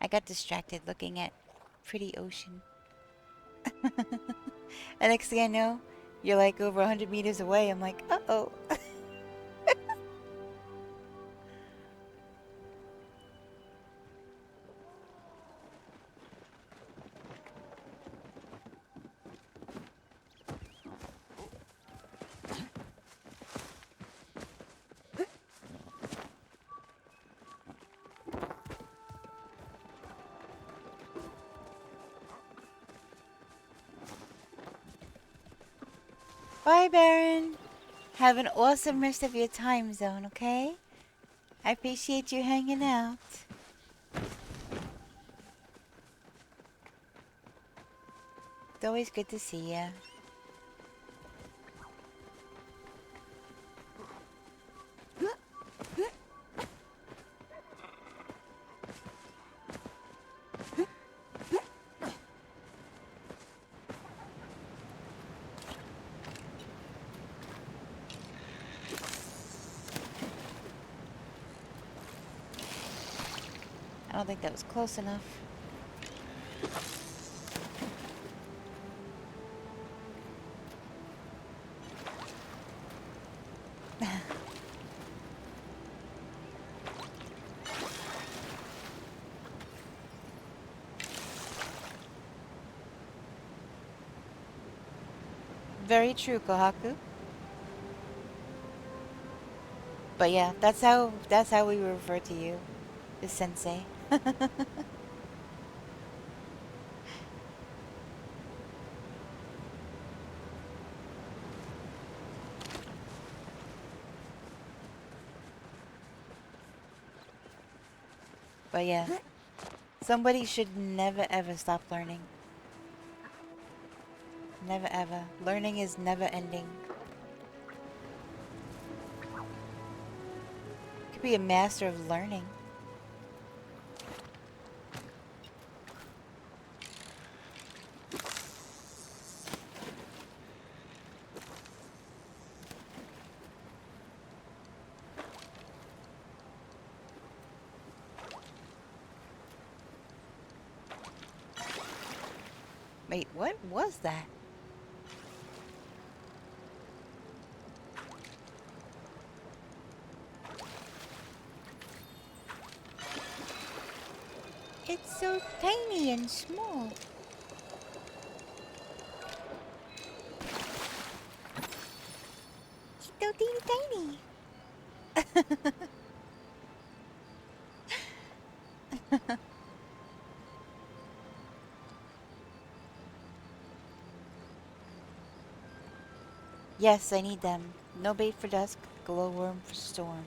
I got distracted looking at pretty ocean. And next thing I know, you're like over 100 meters away. I'm like, uh-oh. Bye, Baron. Have an awesome rest of your time zone, okay? I appreciate you hanging out. It's always good to see ya. I don't think that was close enough. Very true, Kohaku. But yeah, that's how we refer to you, the sensei. But yeah, somebody should never ever stop learning. Never ever. Learning is never ending. You could be a master of learning. Wait, what was that? It's so tiny and small. It's so teeny tiny. Yes, I need them. No bait for dusk, glowworm for storm.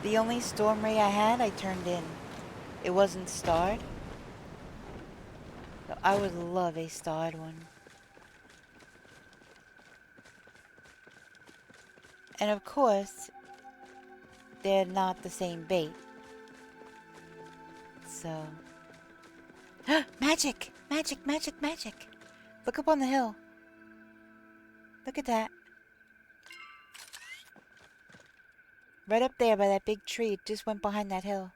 The only storm ray I had, I turned in. It wasn't starred. So I would love a starred one. And of course, they're not the same bait. So... Magic! Magic, magic, magic! Look up on the hill. Look at that. Right up there by that big tree. It just went behind that hill.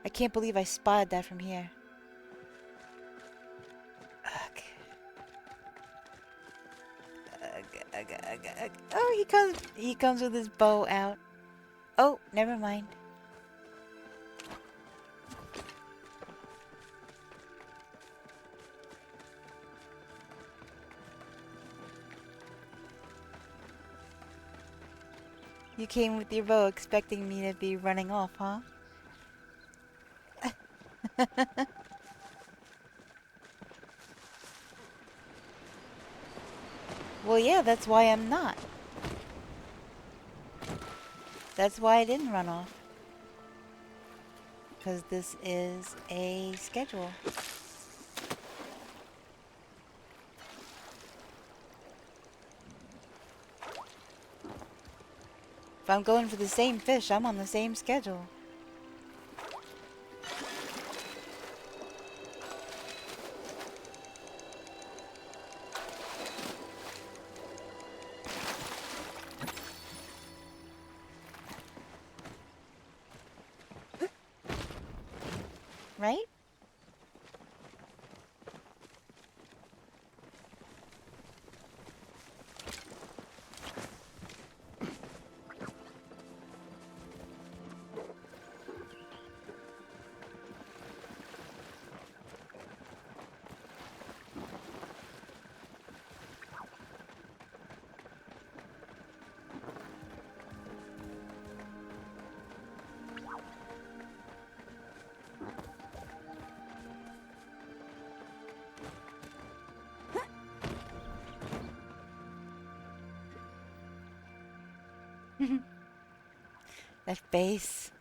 I can't believe I spotted that from here. Ugh. Ugh, ugh, ugh, ugh. Oh, he comes with his bow out. Oh, never mind. You came with your bow expecting me to be running off, huh? Well, yeah, that's why I'm not. That's why I didn't run off. Because this is a schedule. If I'm going for the same fish, I'm on the same schedule. Right? That face.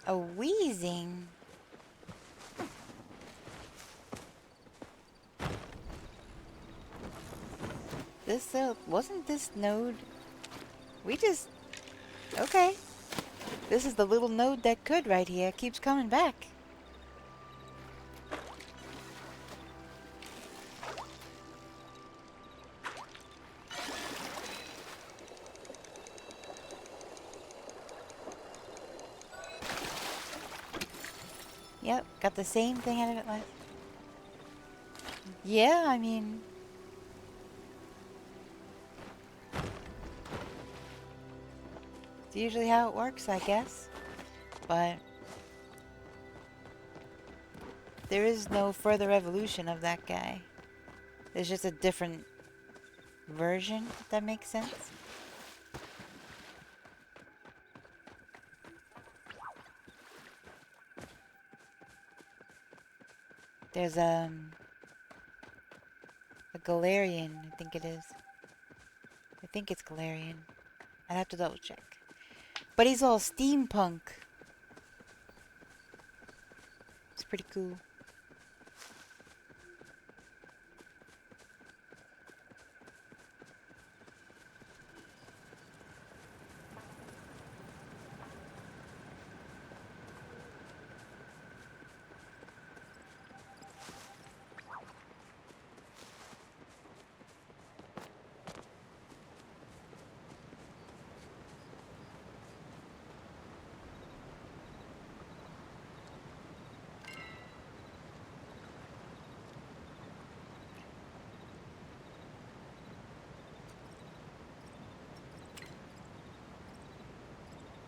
A wheezing. This, wasn't this node? We just... Okay. This is the little node that could right here. Keeps coming back. Yep, got the same thing out of it last. Yeah, I mean... It's usually how it works, I guess. But... there is no further evolution of that guy. There's just a different version, if that makes sense. There's a Galarian, I think it is. I think it's Galarian. I'd have to double check. But he's all steampunk. It's pretty cool.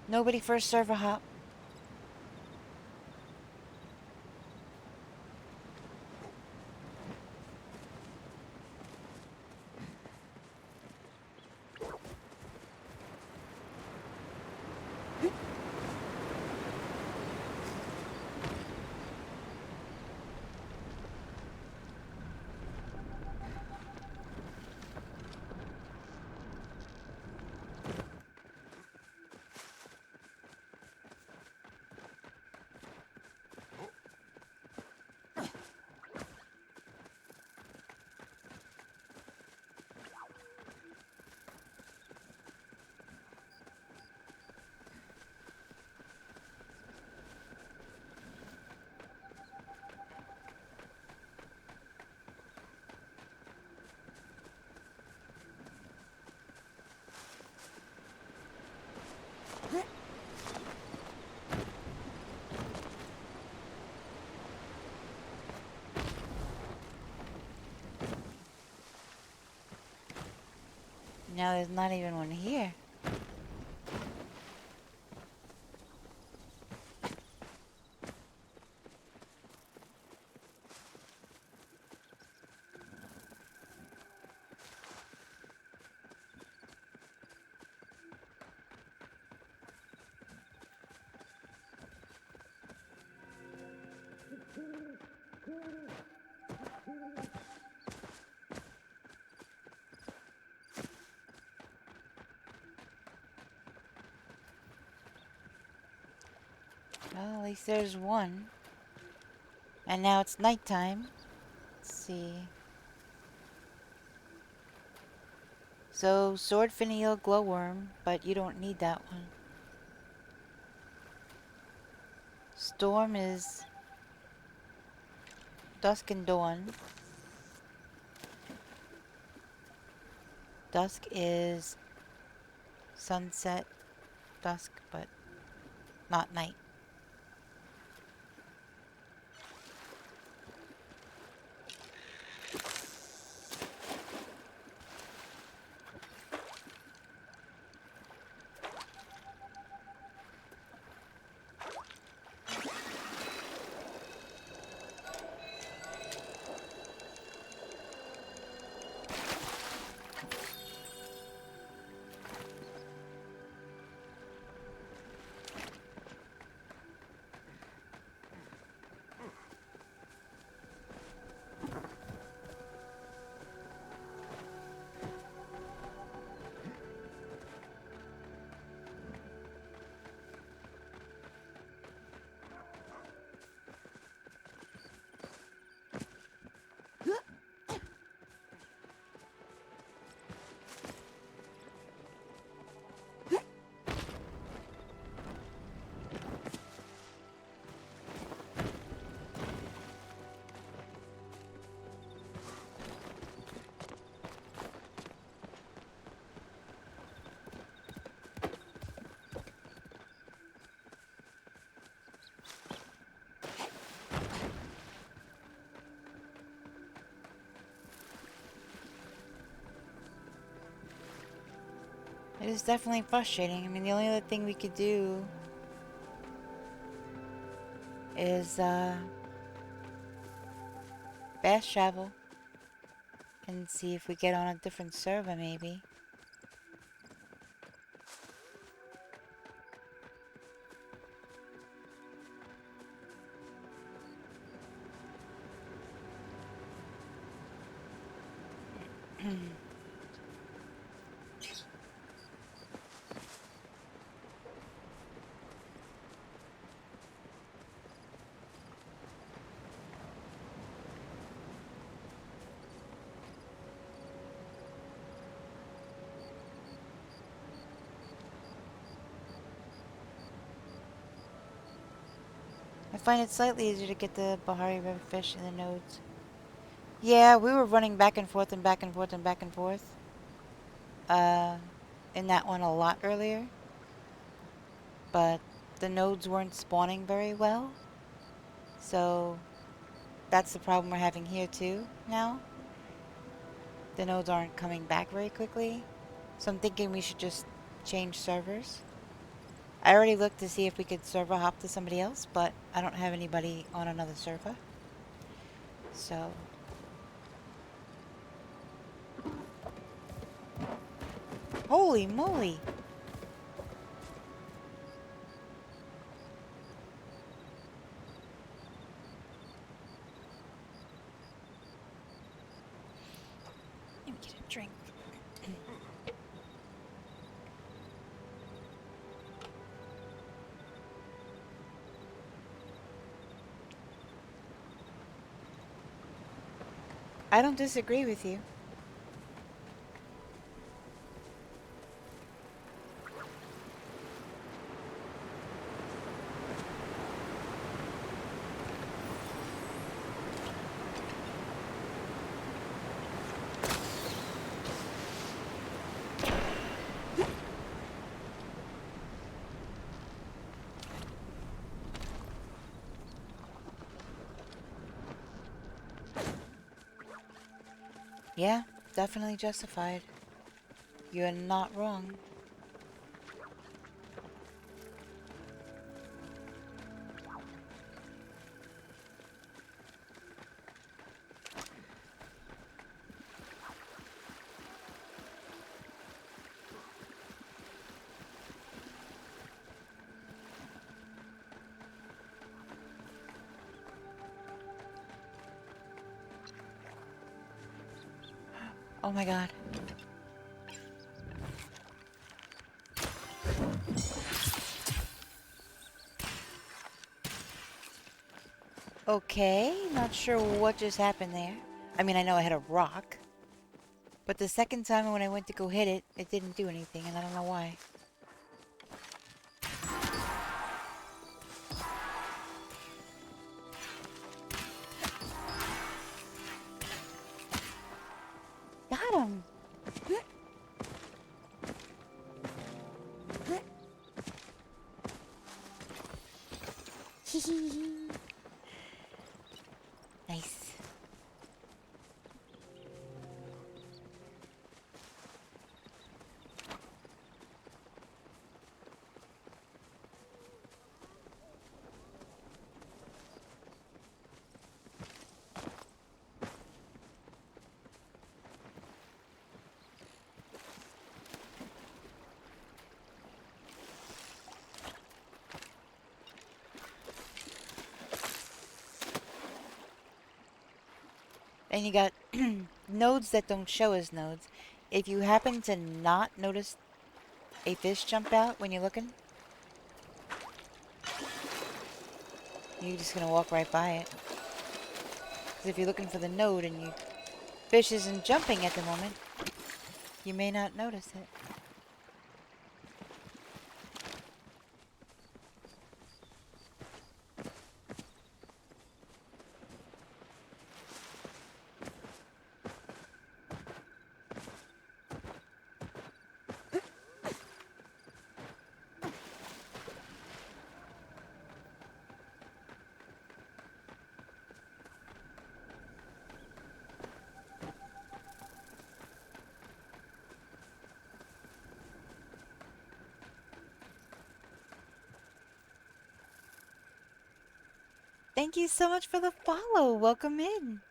Nobody first server hop. Now there's not even one here. Well, at least there's one. And now it's nighttime. Let's see. So, sword finial glowworm, but you don't need that one. Storm is dusk and dawn. Dusk is sunset, dusk, but not night. It is definitely frustrating. I mean, the only other thing we could do is fast travel and see if we get on a different server, maybe. I find it slightly easier to get the Bahari River fish in the nodes. Yeah, we were running back and forth and back and forth and back and forth. In that one a lot earlier. But the nodes weren't spawning very well. So that's the problem we're having here too now. The nodes aren't coming back very quickly. So I'm thinking we should just change servers. I already looked to see if we could server hop to somebody else, but I don't have anybody on another server. So holy moly! Let me get a drink. I don't disagree with you. Yeah, definitely justified. You're not wrong. Oh my god. Okay, not sure what just happened there. I mean, I know I hit a rock. But the second time when I went to go hit it, it didn't do anything, and I don't know why. Got him! Nice. And you got nodes that don't show as nodes. If you happen to not notice a fish jump out when you're looking, you're just gonna walk right by it. Because if you're looking for the node and you fish isn't jumping at the moment, you may not notice it. Thank you so much for the follow. Welcome in.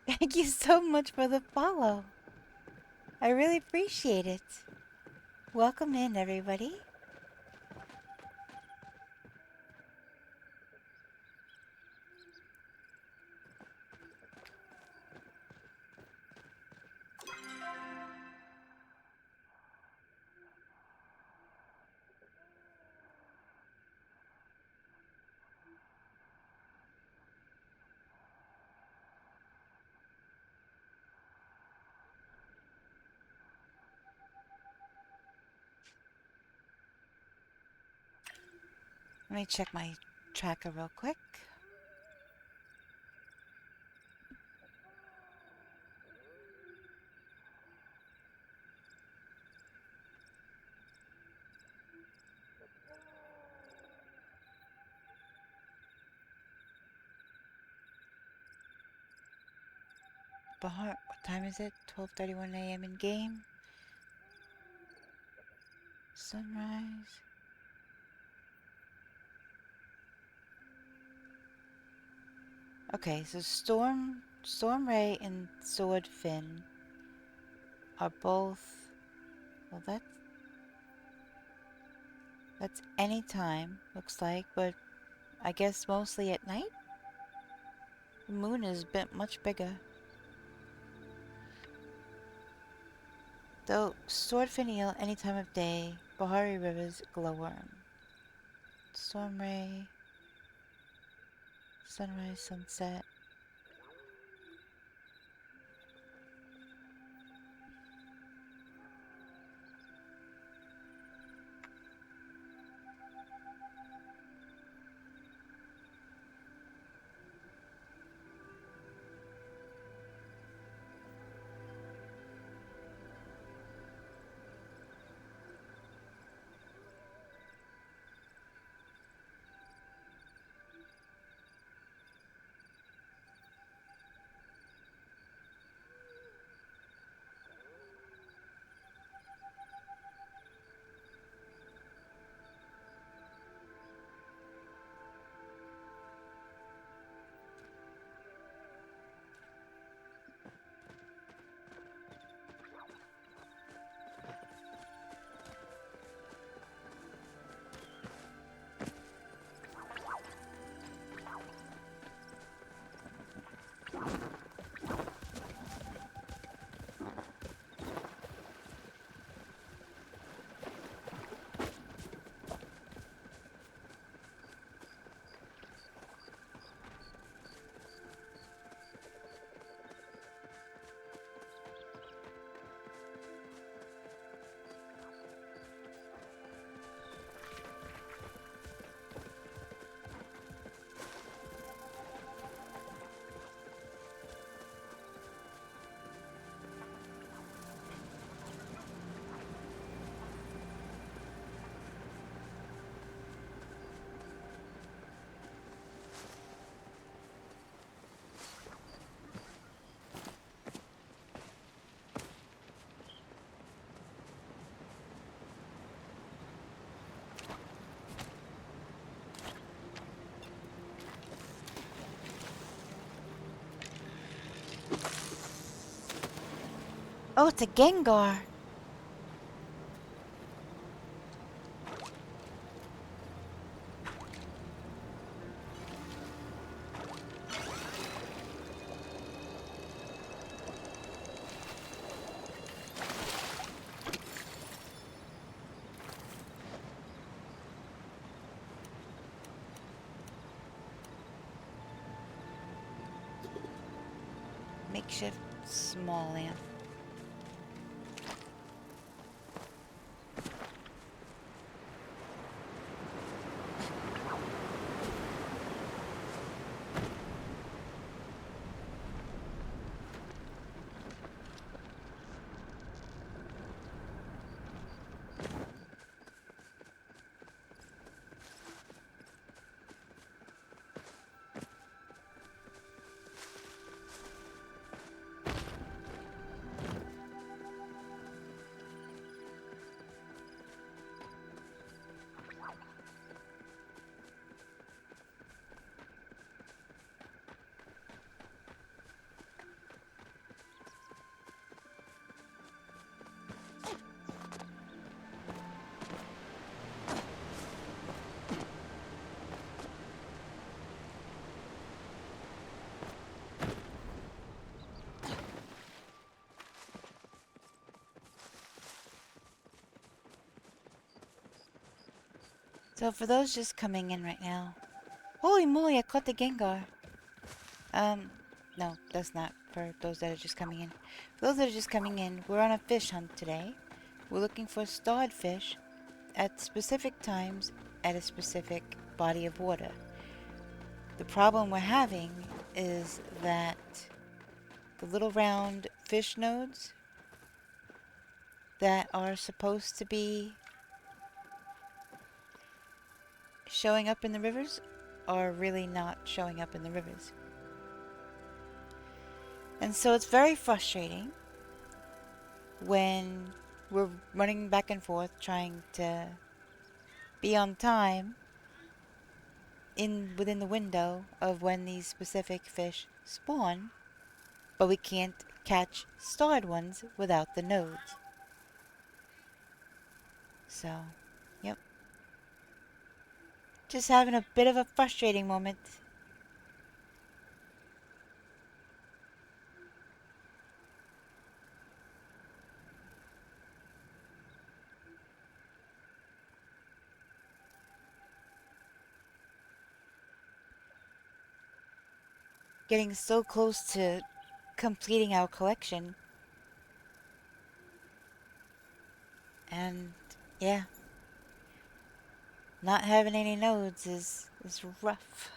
Thank you so much for the follow. I really appreciate it. Welcome in, everybody. Let me check my tracker real quick. Bahar, what time is it? 12:31 a.m. in game. Sunrise. Okay, so Storm Ray and Sword Fin are both, well, that's any time, looks like, but I guess mostly at night? The moon is much bigger. Though Sword Fin Eel any time of day, Bahari River's glowworm. Storm Ray, sunrise, sunset. Oh, it's a Gengar. Makeshift small lamp. So for those just coming in right now, holy moly, I caught the Gengar. No, that's not for those that are just coming in. For those that are just coming in, we're on a fish hunt today. We're looking for starred fish at specific times at a specific body of water. The problem we're having is that the little round fish nodes that are supposed to be showing up in the rivers are really not showing up in the rivers. And so it's very frustrating when we're running back and forth trying to be on time within the window of when these specific fish spawn, but we can't catch starred ones without the nodes. So, yep. Just having a bit of a frustrating moment. Getting so close to completing our collection. And, yeah. Not having any nodes is rough.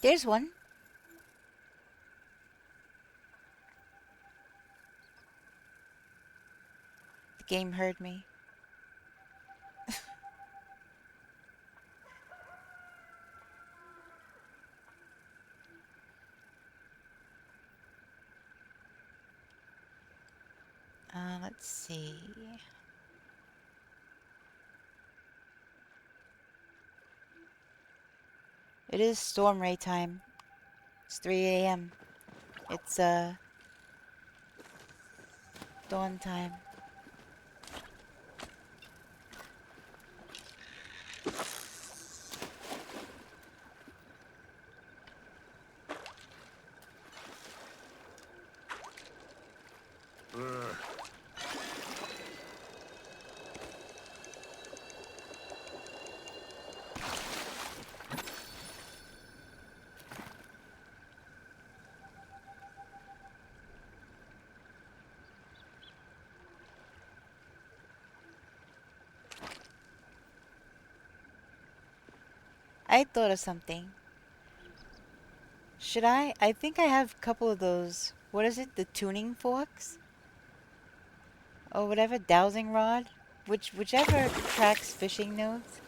There's one. The game heard me. Let's see. It is storm ray time. It's 3 a.m. It's dawn time. I thought of something. Should I? I think I have a couple of those. What is it? The tuning forks? Or whatever, dowsing rod? Whichever tracks fishing nodes.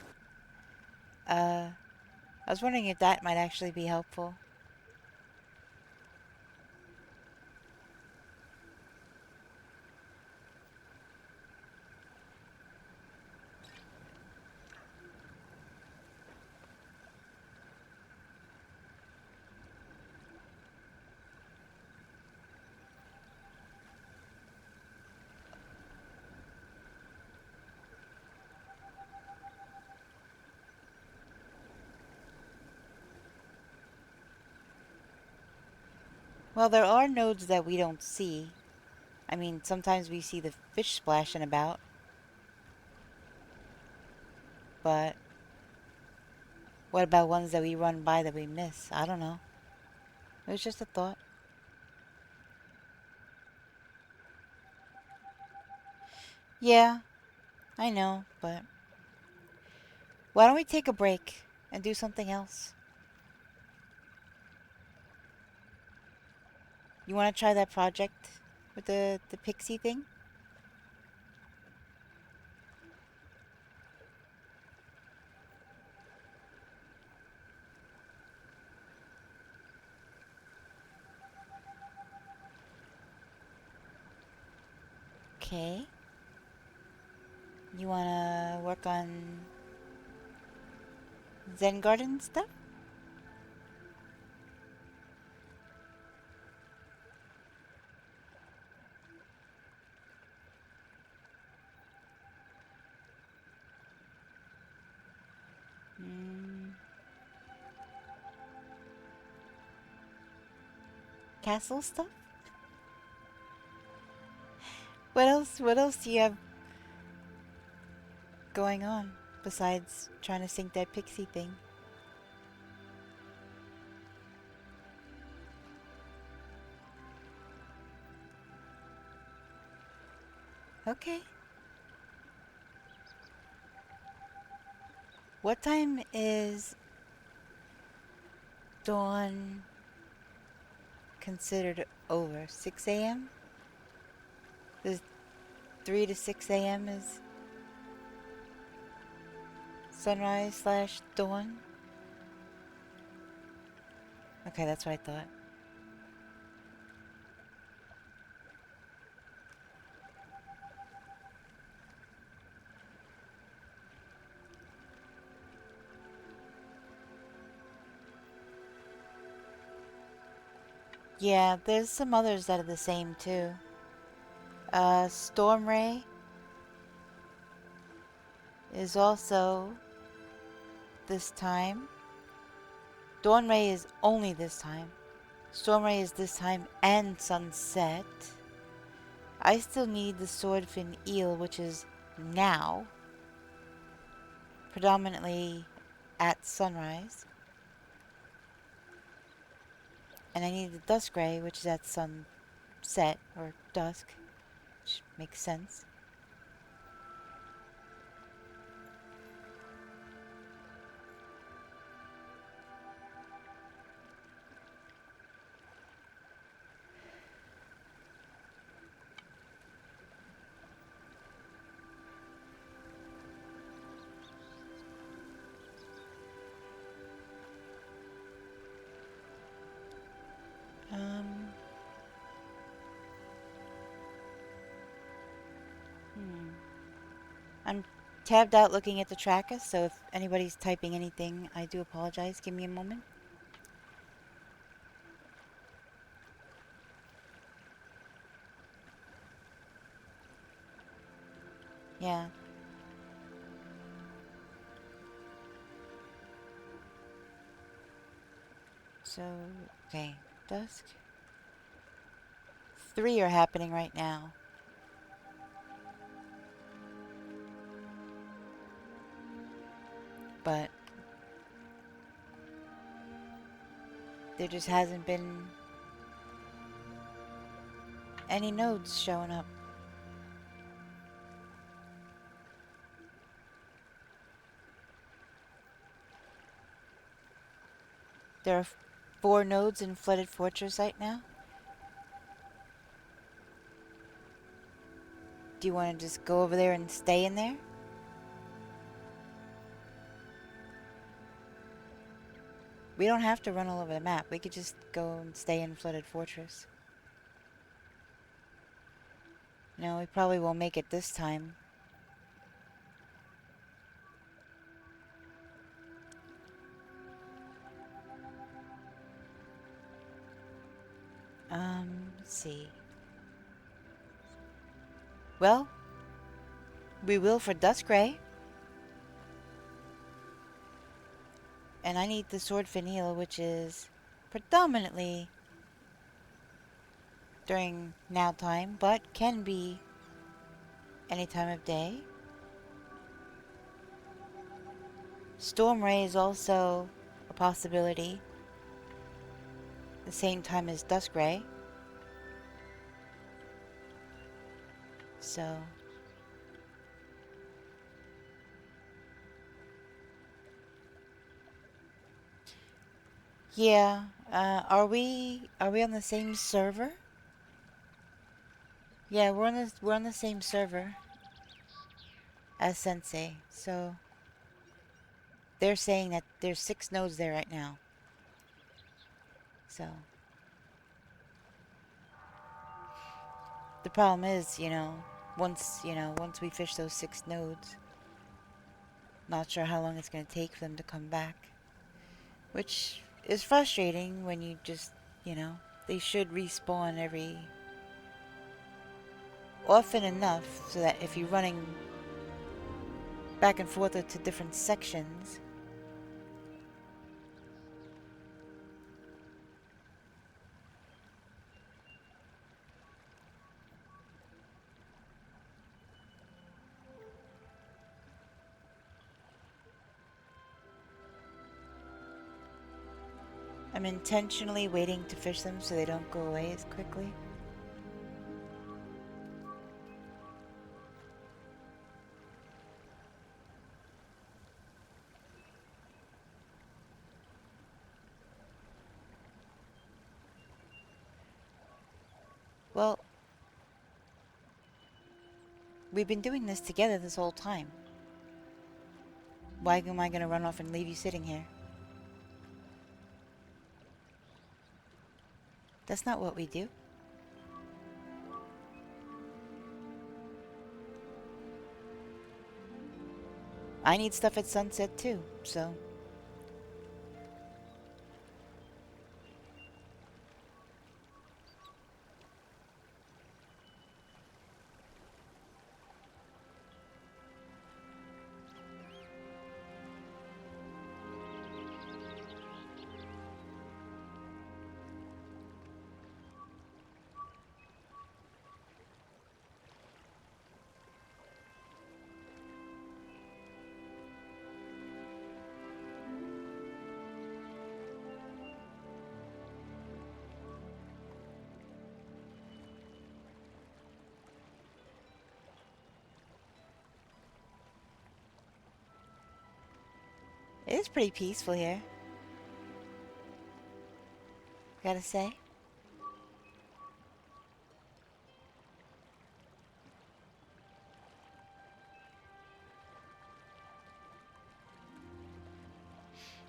I was wondering if that might actually be helpful. Well, there are nodes that we don't see. I mean, sometimes we see the fish splashing about. But what about ones that we run by that we miss? I don't know. It was just a thought. Yeah, I know, but why don't we take a break and do something else? You want to try that project with the pixie thing? Okay. You want to work on Zen Garden stuff? Mm. Castle stuff? What else? What else do you have going on besides trying to sync that pixie thing? Okay. What time is dawn considered over? 6 a.m.? Is 3 to 6 a.m. is sunrise slash dawn? Okay, that's what I thought. Yeah, there's some others that are the same too. Storm Ray is also this time. Dawn Ray is only this time. Storm Ray is this time and sunset. I still need the swordfin eel, which is now. Predominantly at sunrise. And I need the dusk ray, which is at sunset or dusk, which makes sense. I'm tabbed out looking at the tracker, so if anybody's typing anything, I do apologize. Give me a moment. Yeah. So, okay. Dusk. 3 are happening right now. But there just hasn't been any nodes showing up. There are 4 nodes in Flooded Fortress right now. Do you want to just go over there and stay in there? We don't have to run all over the map. We could just go and stay in Flooded Fortress. No, we probably won't make it this time. Let's see. Well, we will for Duskray. And I need the Sword Finial, which is predominantly during now time, but can be any time of day. Storm Ray is also a possibility. The same time as Duskray. So yeah, are we on the same server? Yeah, we're on the same server as Sensei. So they're saying that there's 6 nodes there right now. So the problem is, once we fish those 6 nodes, not sure how long it's going to take for them to come back. Which is frustrating when you just, they should respawn every often enough so that if you're running back and forth to different sections, I'm intentionally waiting to fish them so they don't go away as quickly. Well, we've been doing this together this whole time. Why am I going to run off and leave you sitting here? That's not what we do. I need stuff at sunset too, so... It is pretty peaceful here, gotta say.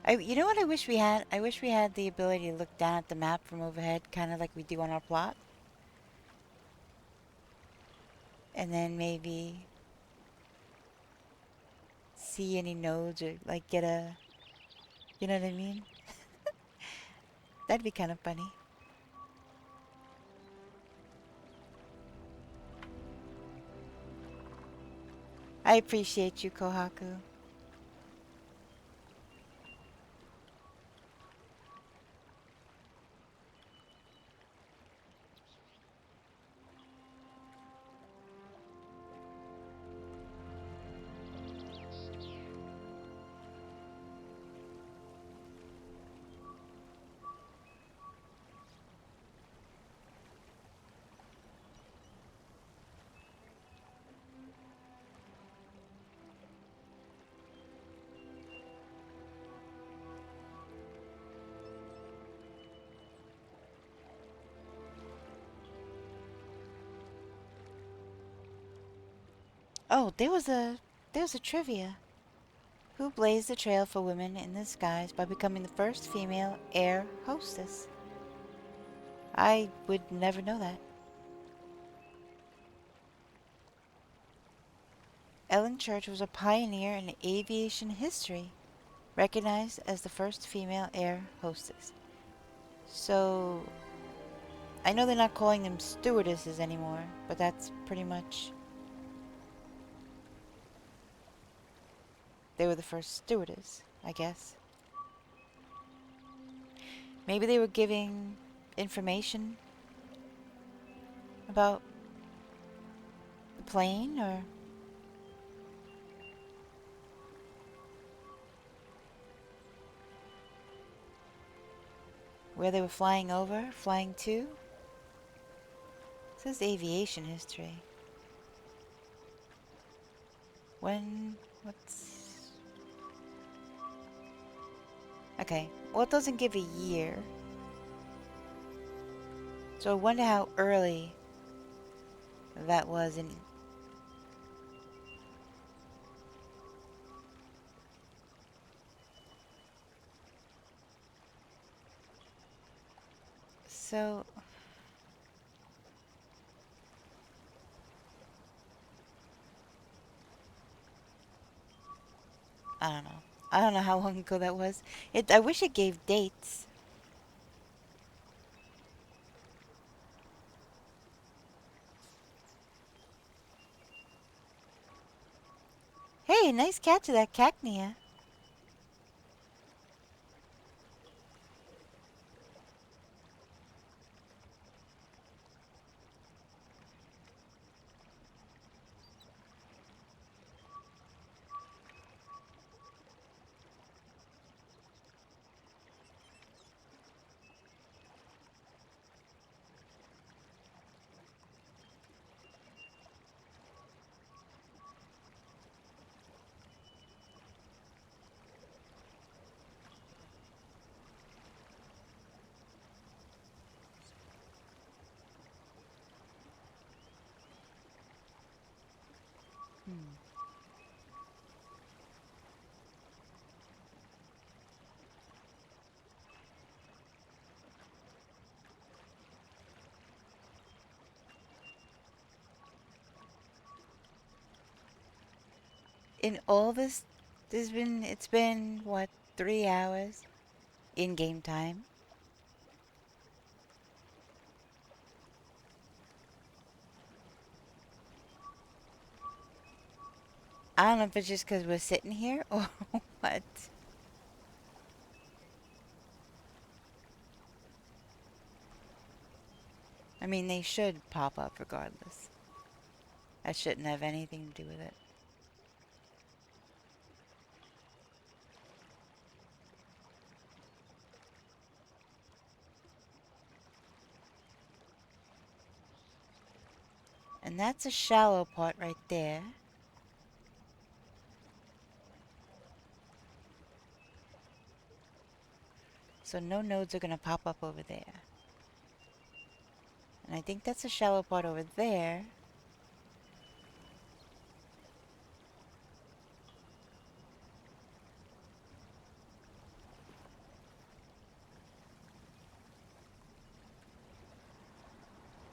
You know what I wish we had? I wish we had the ability to look down at the map from overhead, kind of like we do on our plot. And then maybe see any nodes or like get a... You know what I mean? That'd be kind of funny. I appreciate you, Kohaku. Oh, there was a trivia. Who blazed the trail for women in the skies by becoming the first female air hostess? I would never know that. Ellen Church was a pioneer in aviation history, recognized as the first female air hostess. So, I know they're not calling them stewardesses anymore, but that's pretty much... They were the first stewardess, I guess. Maybe they were giving information about the plane, or... where they were flying over, flying to. It says aviation history. What's... Okay, well, it doesn't give a year. So I wonder how early that was in... So... I don't know. I don't know how long ago that was. I wish it gave dates. Hey, nice catch of that cacnea. In all this, it's been, what, 3 hours in game time? I don't know if it's just because we're sitting here or what. I mean, they should pop up regardless. That shouldn't have anything to do with it. And that's a shallow part right there. So no nodes are going to pop up over there. And I think that's a shallow part over there.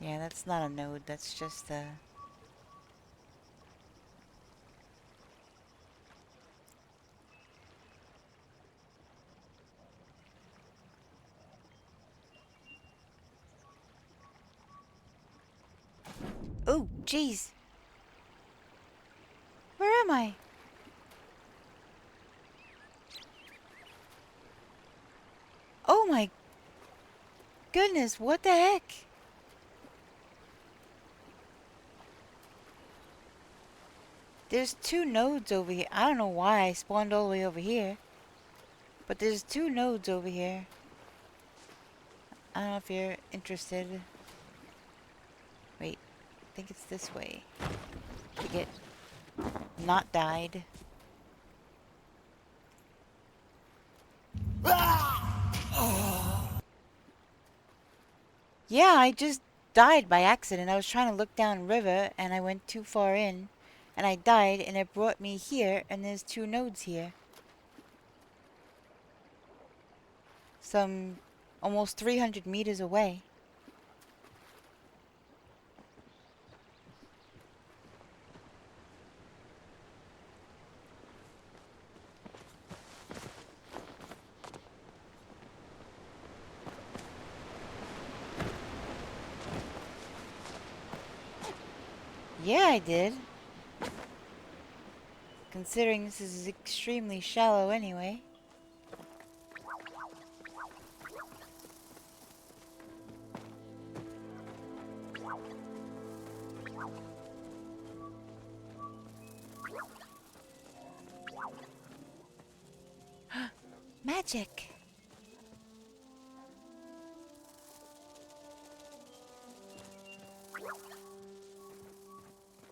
Yeah, that's not a node, that's just a... Oh, jeez. Where am I? Oh my goodness, what the heck? There's 2 nodes over here. I don't know why I spawned all the way over here. But there's 2 nodes over here. I don't know if you're interested. Wait, I think it's this way. To get not died. Yeah, I just died by accident. I was trying to look down river and I went too far in. and I died, and it brought me here, and there's 2 nodes here. Some almost 300 meters away. Yeah, I did. Considering this is extremely shallow anyway. Magic!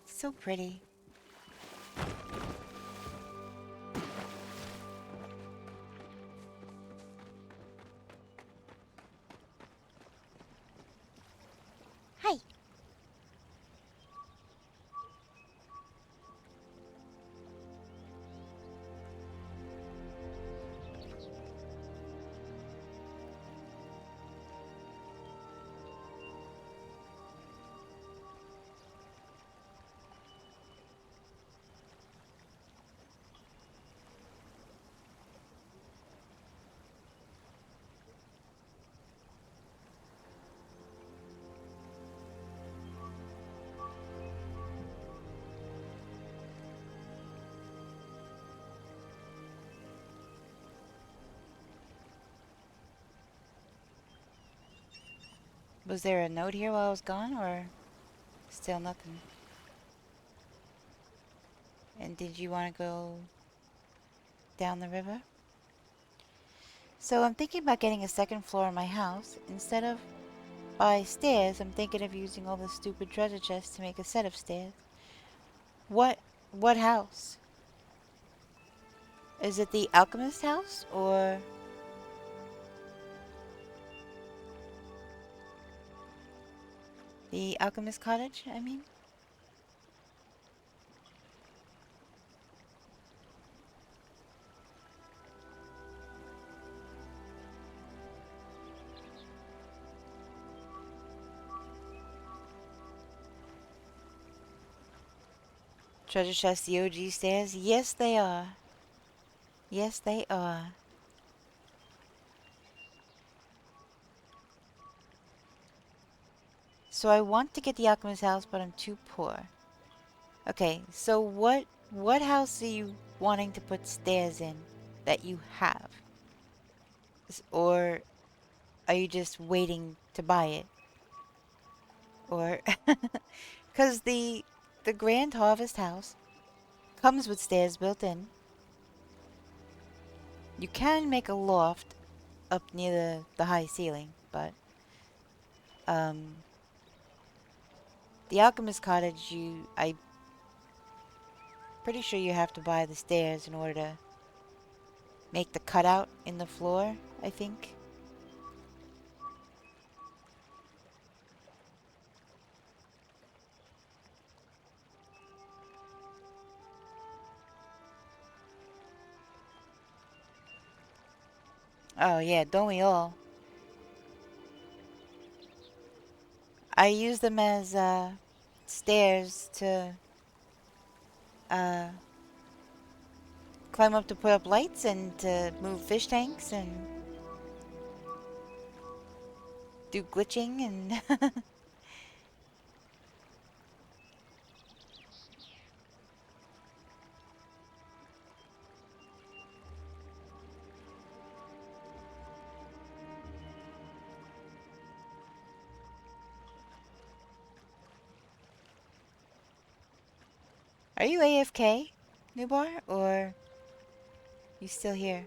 So pretty. Hi! Was there a note here while I was gone, or still nothing? And did you want to go down the river? So I'm thinking about getting a 2nd floor in my house. Instead of by stairs, I'm thinking of using all the stupid treasure chests to make a set of stairs. What house? Is it the alchemist house, or the alchemist cottage, I mean? Treasure chest, the OG stairs? Yes, they are. Yes, they are. So I want to get the alchemist house, but I'm too poor. Okay, so what house are you wanting to put stairs in that you have? Or are you just waiting to buy it? Or cuz the Grand Harvest house comes with stairs built in. You can make a loft up near the high ceiling, but the alchemist cottage, I pretty sure you have to buy the stairs in order to make the cutout in the floor, I think. Oh yeah, don't we all? I use them as stairs to uh, climb up to put up lights and to move fish tanks and do glitching and Are you AFK, Newbar, or you still here?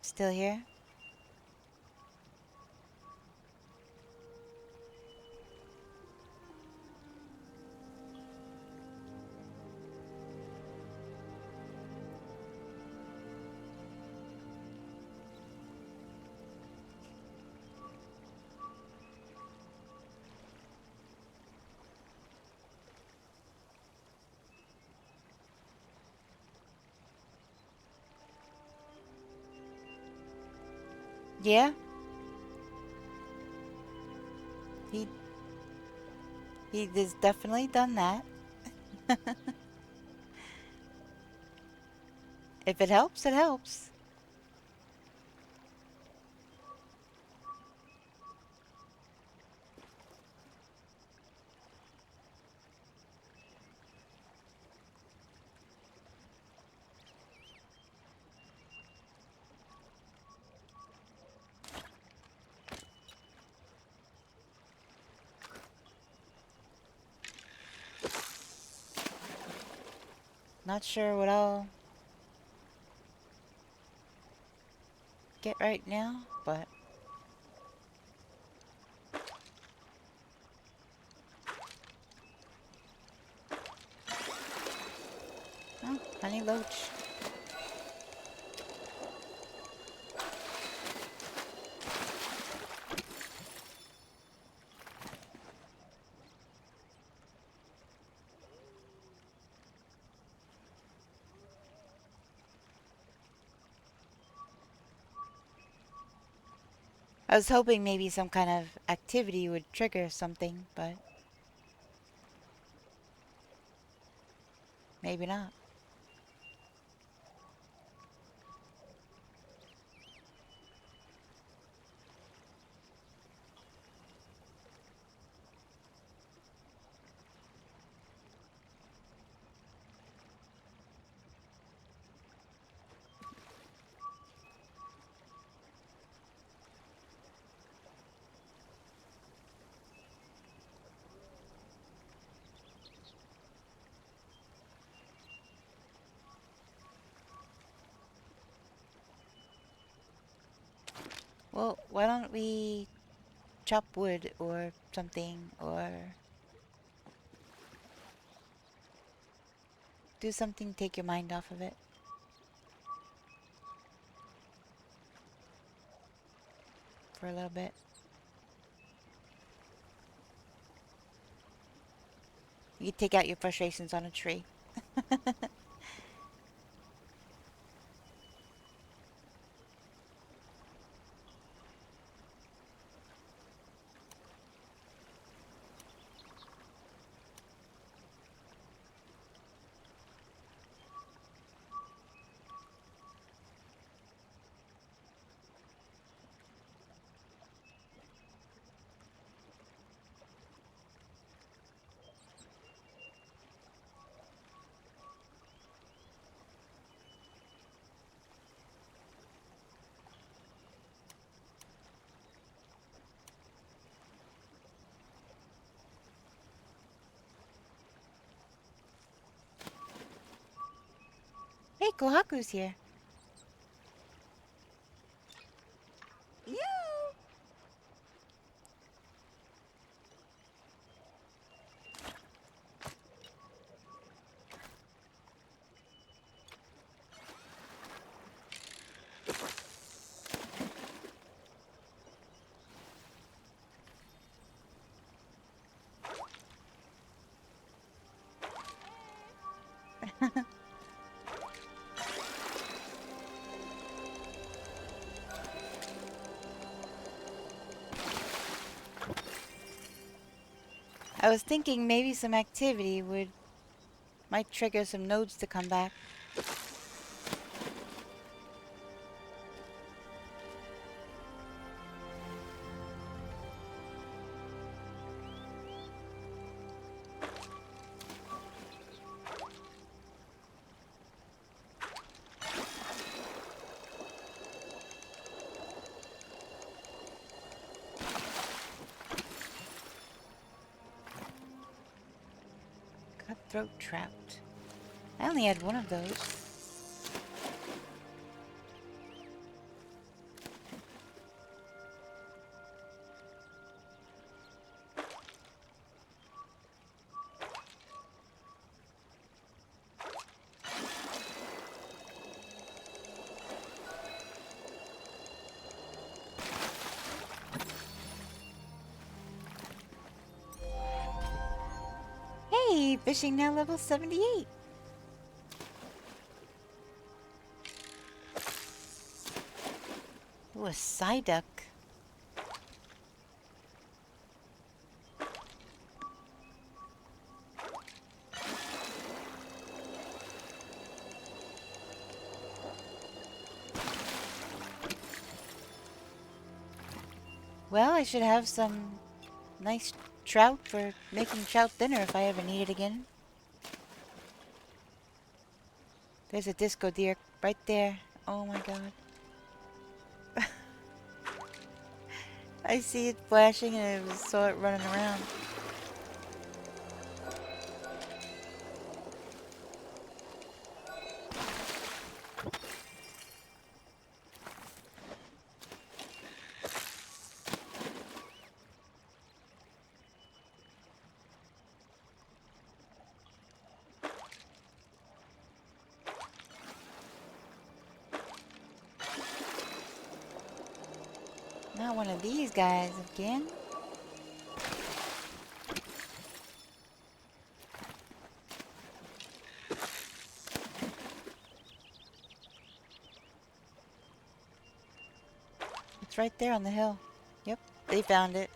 Still here? Yeah. He he has definitely done that. If it helps, it helps. Not sure what I'll get right now, but oh, honey loach. I was hoping maybe some kind of activity would trigger something, but maybe not. Well, why don't we chop wood or something, or do something to take your mind off of it for a little bit. You can take out your frustrations on a tree. Hey, Kohaku's here. You. I was thinking maybe some activity might trigger some nodes to come back. Cutthroat trout. I only had one of those. Hey, fishing now level 78. Ooh, a psyduck. Well, I should have some nice trout for making trout dinner if I ever need it again. There's a disco deer right there. Oh my god. I see it flashing and I saw it running around. Not one of these guys again. It's right there on the hill. Yep, they found it.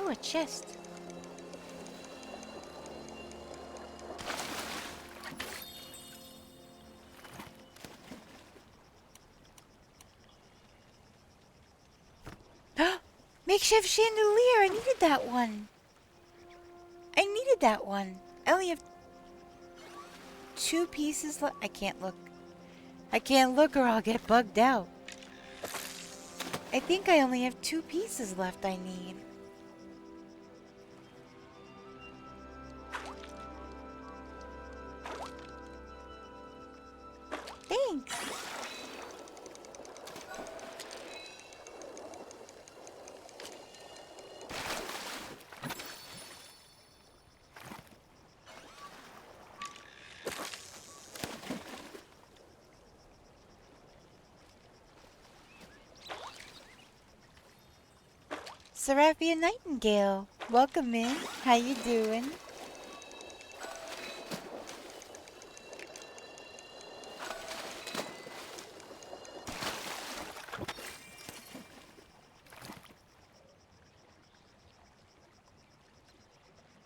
Oh, a chest. Makeshift chandelier! I needed that one. I needed that one. I only have 2 pieces left. I can't look. I can't look or I'll get bugged out. I think I only have 2 pieces left I need. Thanks. Seraphia Nightingale, welcome in. How you doing?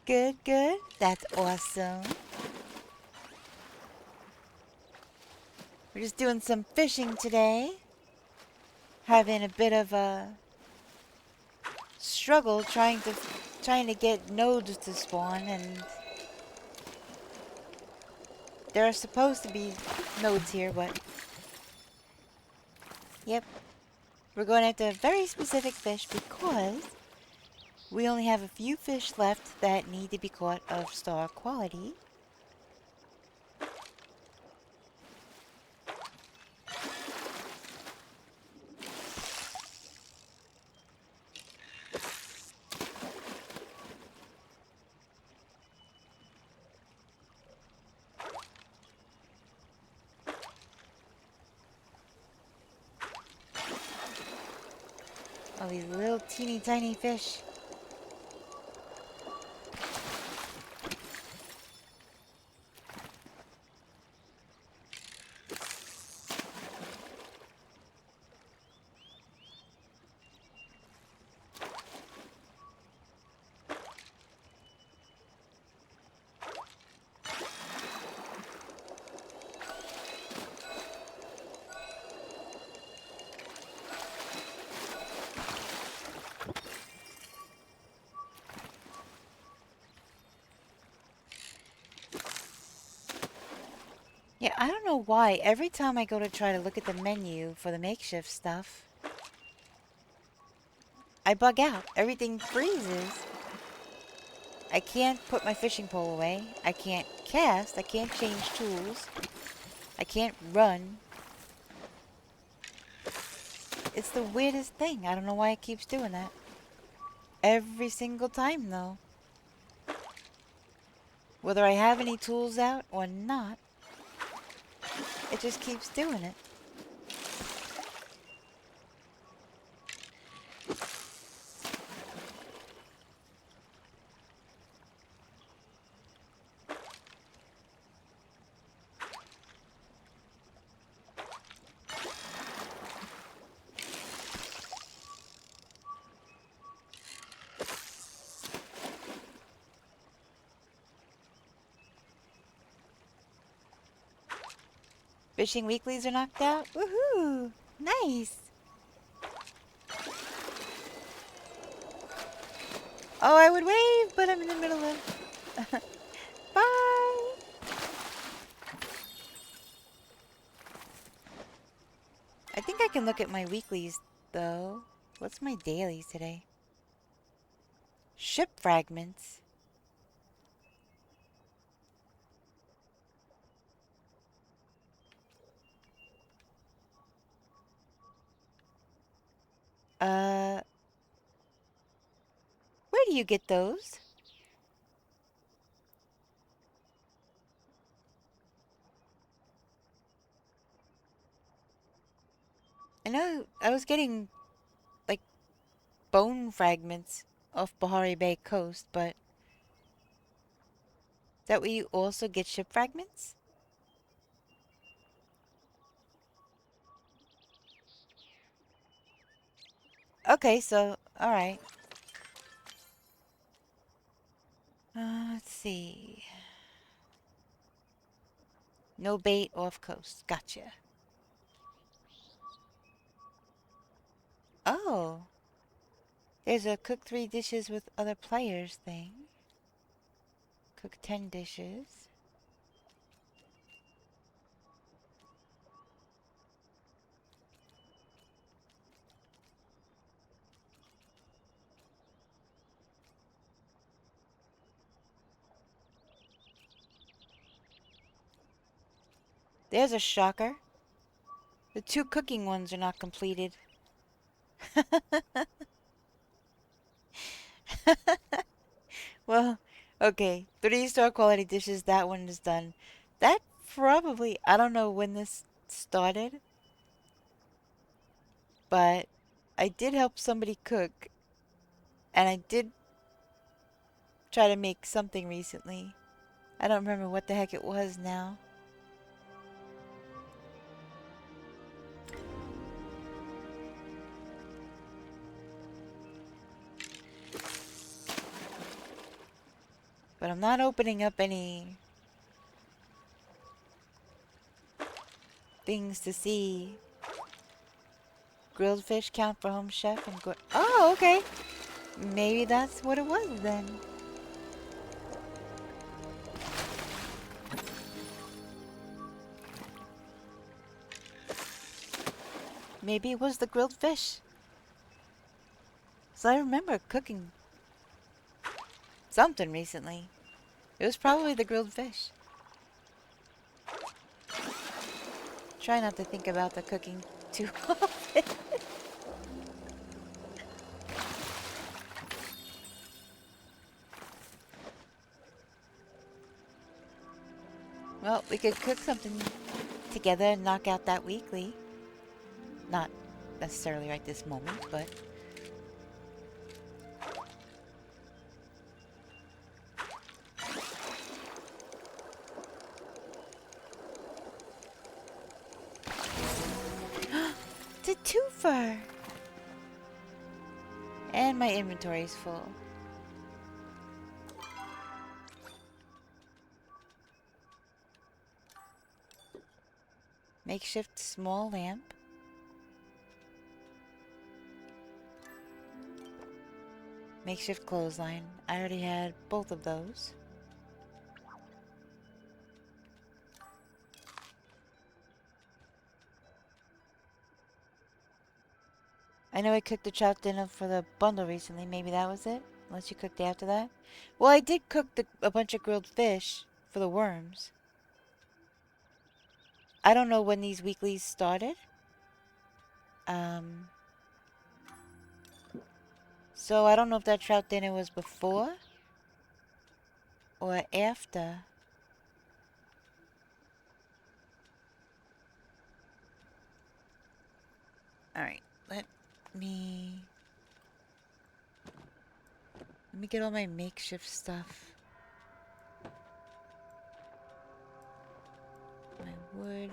Good, good. That's awesome. We're just doing some fishing today. Having a bit of a struggle trying to get nodes to spawn, and there are supposed to be nodes here, but yep, we're going after a very specific fish because we only have a few fish left that need to be caught of star quality. All these little teeny tiny fish. Yeah, I don't know why. Every time I go to try to look at the menu for the makeshift stuff, I bug out. Everything freezes. I can't put my fishing pole away. I can't cast. I can't change tools. I can't run. It's the weirdest thing. I don't know why it keeps doing that. Every single time, though. Whether I have any tools out or not, it just keeps doing it. Fishing weeklies are knocked out? Woohoo! Nice! Oh, I would wave, but I'm in the middle of... Bye! I think I can look at my weeklies, though. What's my dailies today? Ship fragments. Where do you get those? I know I was getting, like, bone fragments off Bahari Bay coast, but... Is that where you also get ship fragments? Okay, so, alright. Let's see. No bait off coast. Gotcha. Oh. There's a cook 3 dishes with other players thing. Cook 10 dishes. There's a shocker. The 2 cooking ones are not completed. Well, okay. 3-star quality dishes, that one is done. That probably, I don't know when this started, but I did help somebody cook, and I did try to make something recently. I don't remember what the heck it was now. But I'm not opening up any things to see. Grilled fish count for home chef and oh, okay. Maybe that's what it was then. Maybe it was the grilled fish. So I remember cooking something recently. It was probably the grilled fish. Try not to think about the cooking too often. Well, we could cook something together and knock out that weekly. Not necessarily right this moment, but... It's a twofer! And my inventory is full. Makeshift small lamp. Makeshift clothesline. I already had both of those. I know I cooked the trout dinner for the bundle recently. Maybe that was it? Unless you cooked after that? Well, I did cook a bunch of grilled fish for the worms. I don't know when these weeklies started. So I don't know if that trout dinner was before or after. Alright, let me get all my makeshift stuff. My wood.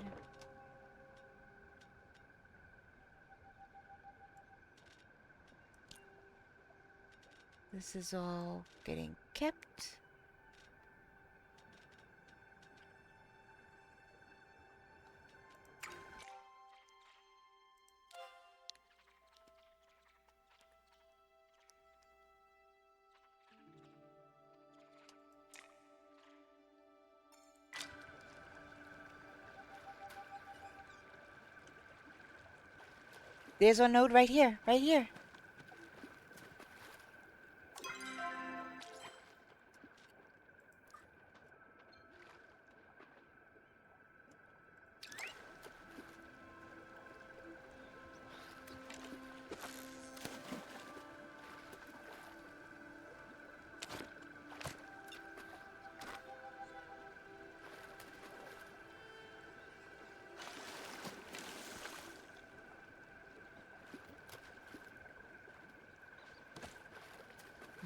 This is all getting kept. There's our node right here, right here.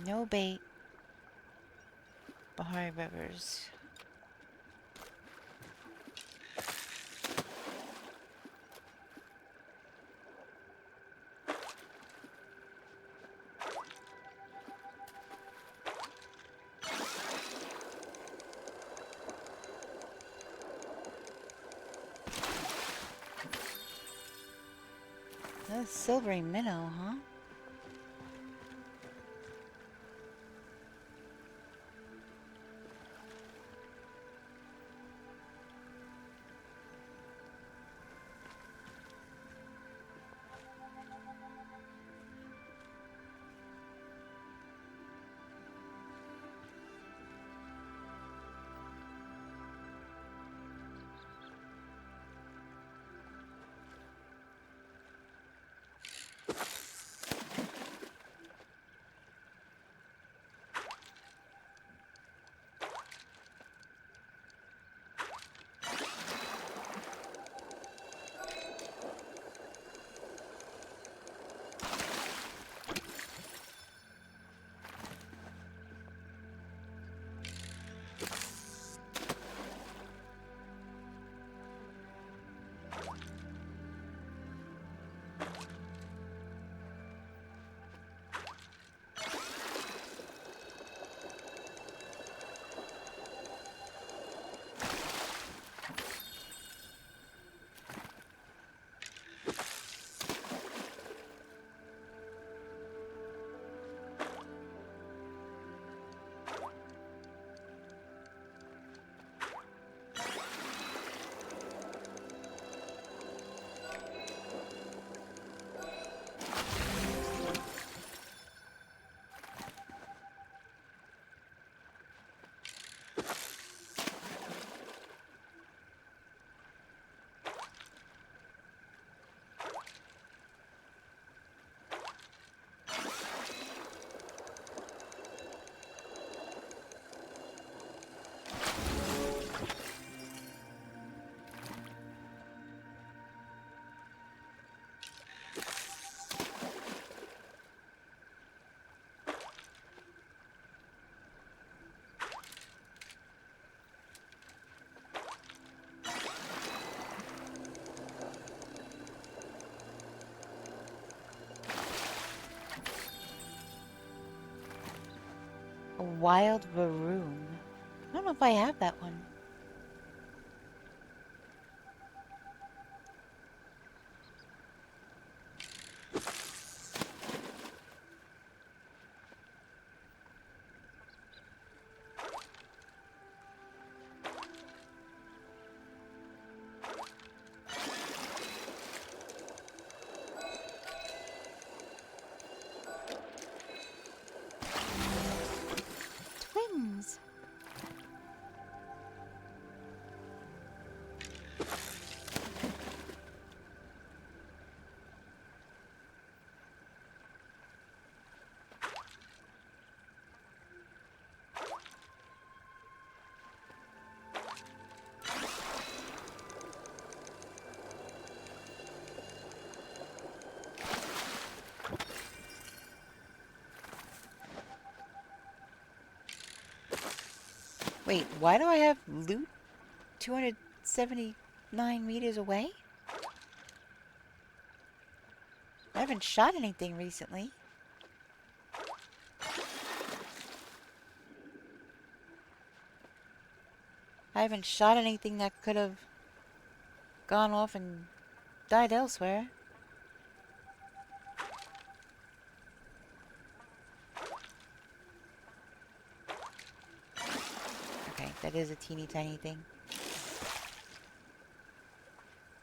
No bait. Bahari Rivers. That's silvery minnow, huh? A wild varoon. I don't know if I have that one. Wait, why do I have loot 279 meters away? I haven't shot anything recently. I haven't shot anything that could have gone off and died elsewhere. Okay, that is a teeny tiny thing.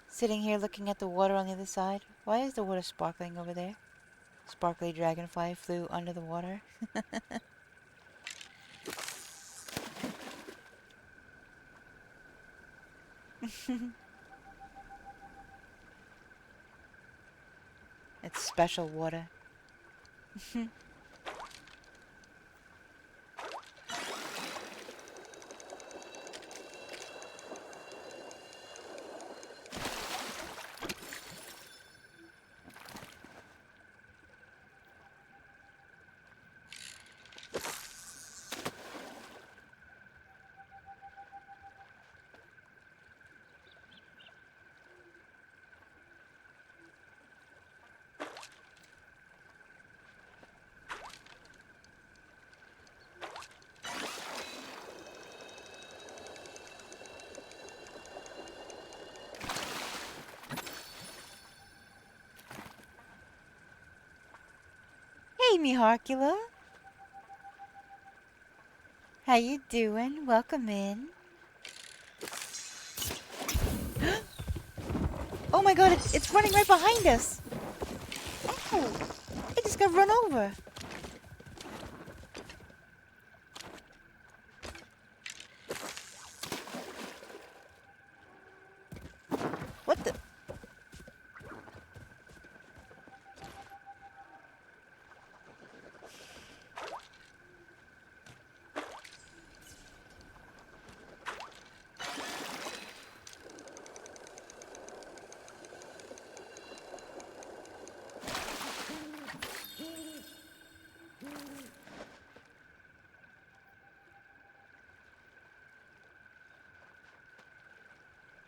Sitting here looking at the water on the other side. Why is the water sparkling over there? Sparkly dragonfly flew under the water. It's special water. Hey, Miharcula. How you doing? Welcome in. Oh my god, it's running right behind us. Oh, it just got run over. What the?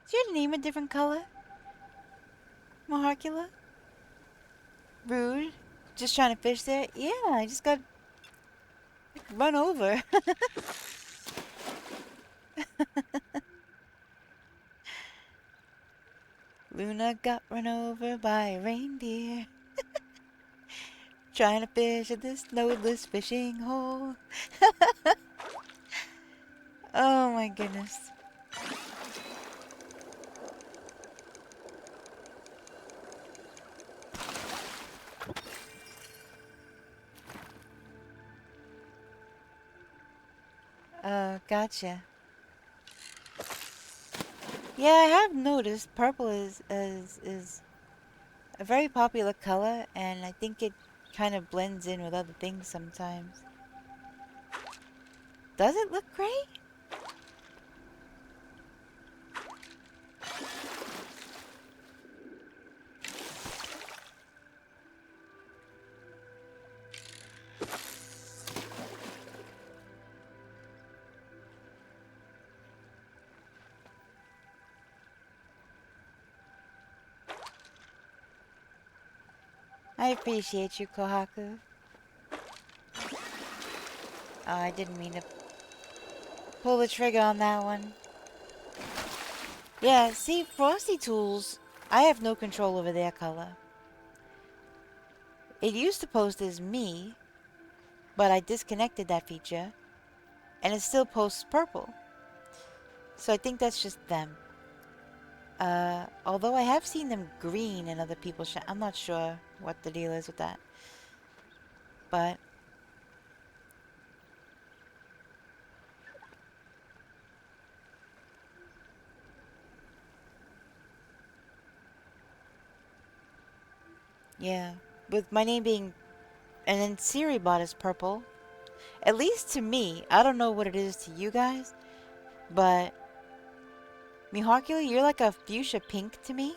Is your name a different color? Maharcula? Rude? Just trying to fish there? Yeah, I just got run over. Luna got run over by a reindeer. Trying to fish at this loadless fishing hole. Oh my goodness. Gotcha. Yeah, I have noticed purple is a very popular color, and I think it kind of blends in with other things sometimes. Does it look great? I appreciate you, Kohaku. Oh, I didn't mean to pull the trigger on that one. Yeah, see, Frosty Tools, I have no control over their color. It used to post as me, but I disconnected that feature, and it still posts purple. So I think that's just them. Although I have seen them green in other people's I'm not sure what the deal is with that. But yeah, with my name being, and then Siribot is purple. At least to me, I don't know what it is to you guys, but Miharcula, you're like a fuchsia pink to me.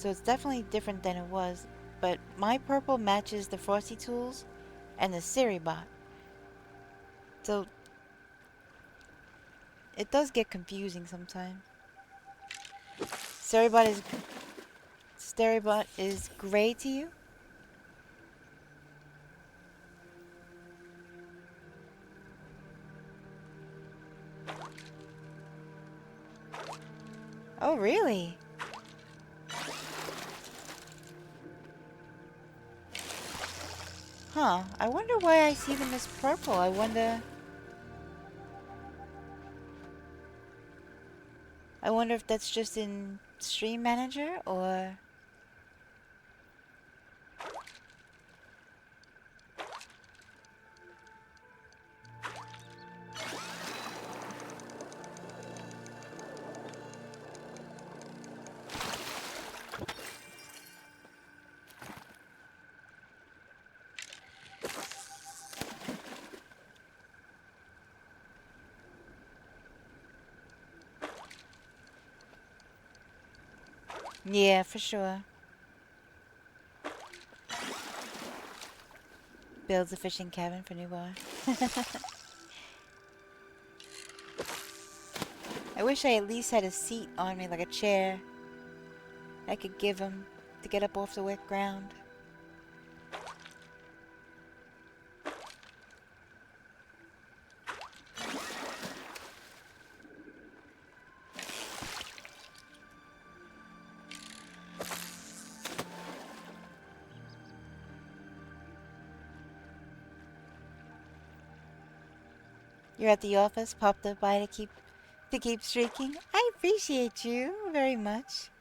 So it's definitely different than it was. But my purple matches the Frosty Tools and the Siribot. So it does get confusing sometimes. Siribot is gray to you? Oh, really? Huh. I wonder why I see them as purple. I wonder if that's just in Stream Manager or... Yeah, for sure. Builds a fishing cabin for Moar. I wish I at least had a seat on me, like a chair. I could give him to get up off the wet ground. You're at the office, popped up by to keep streaking. I appreciate you very much.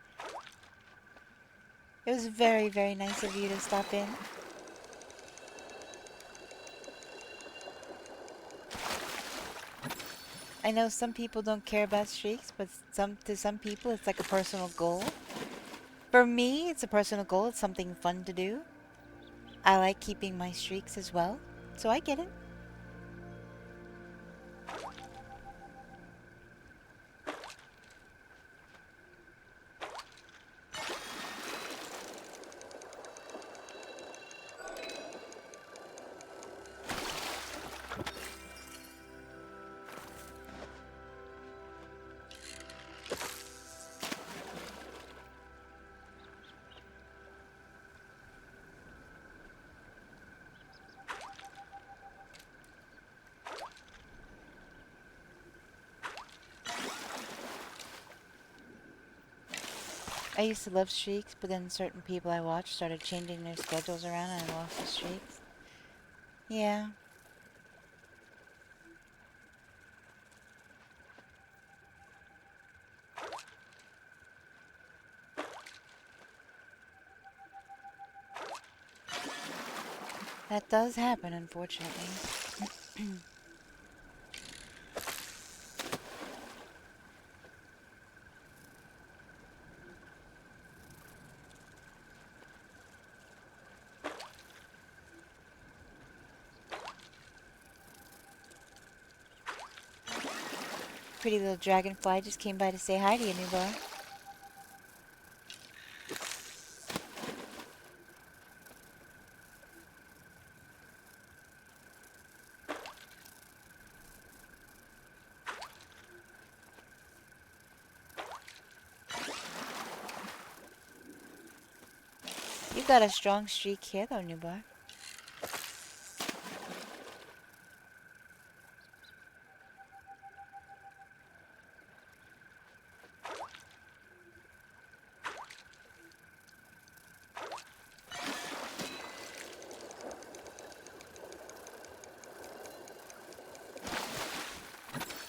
It was very, very nice of you to stop in. I know some people don't care about streaks, but to some people it's like a personal goal. For me, it's a personal goal. It's something fun to do. I like keeping my streaks as well, so I get it. I used to love streaks, but then certain people I watched started changing their schedules around and I lost the streaks. Yeah. That does happen, unfortunately. Pretty little dragonfly just came by to say hi to you, Moar. You got a strong streak here, though, Moar.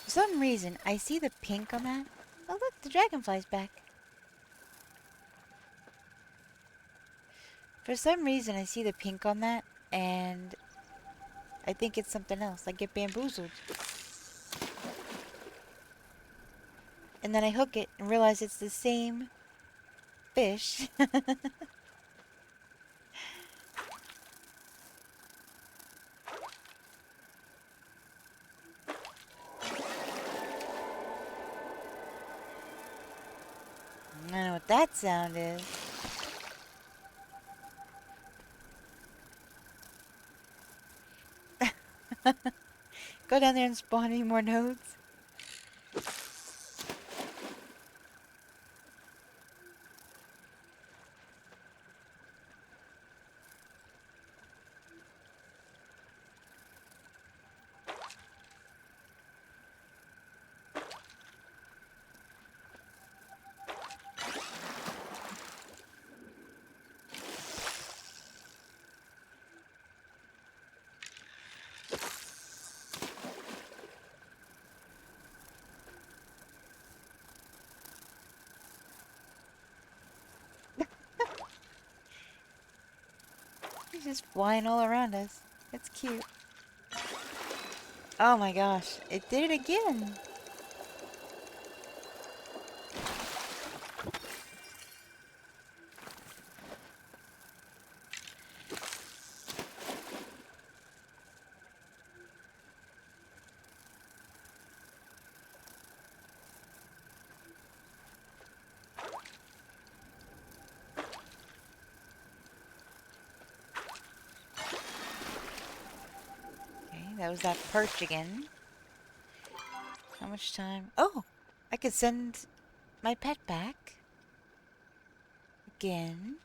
For some reason, I see the pink on that. Oh, look, the dragonfly's back. For some reason, I see the pink on that, and I think it's something else. I get bamboozled. And then I hook it and realize it's the same fish. I don't know what that sound is. Go down there and spawn any more nodes. He's just flying all around us. It's cute. Oh my gosh, it did it again. Okay, that was that perch again. How much time? Oh, I could send my pet back. Again.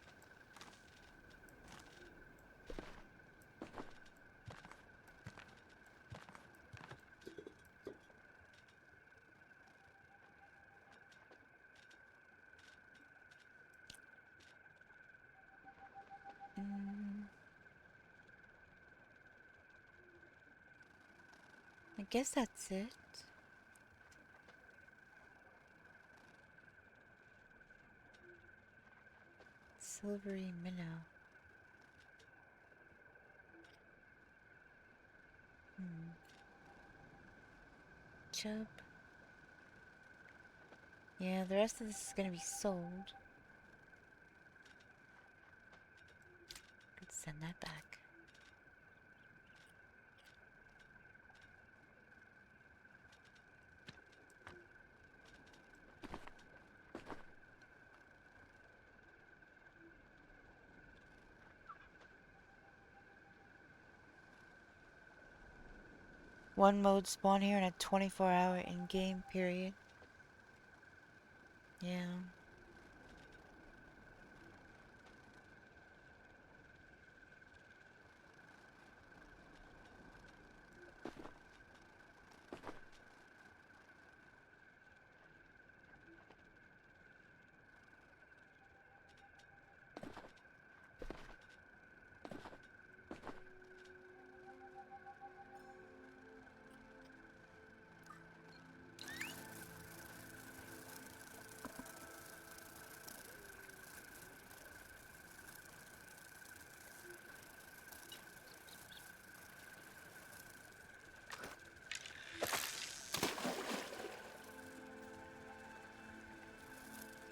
I guess that's it. Silvery minnow. Chub. Yeah, the rest of this is gonna be sold. Could send that back. One mode spawn here in a 24-hour in-game period. Yeah.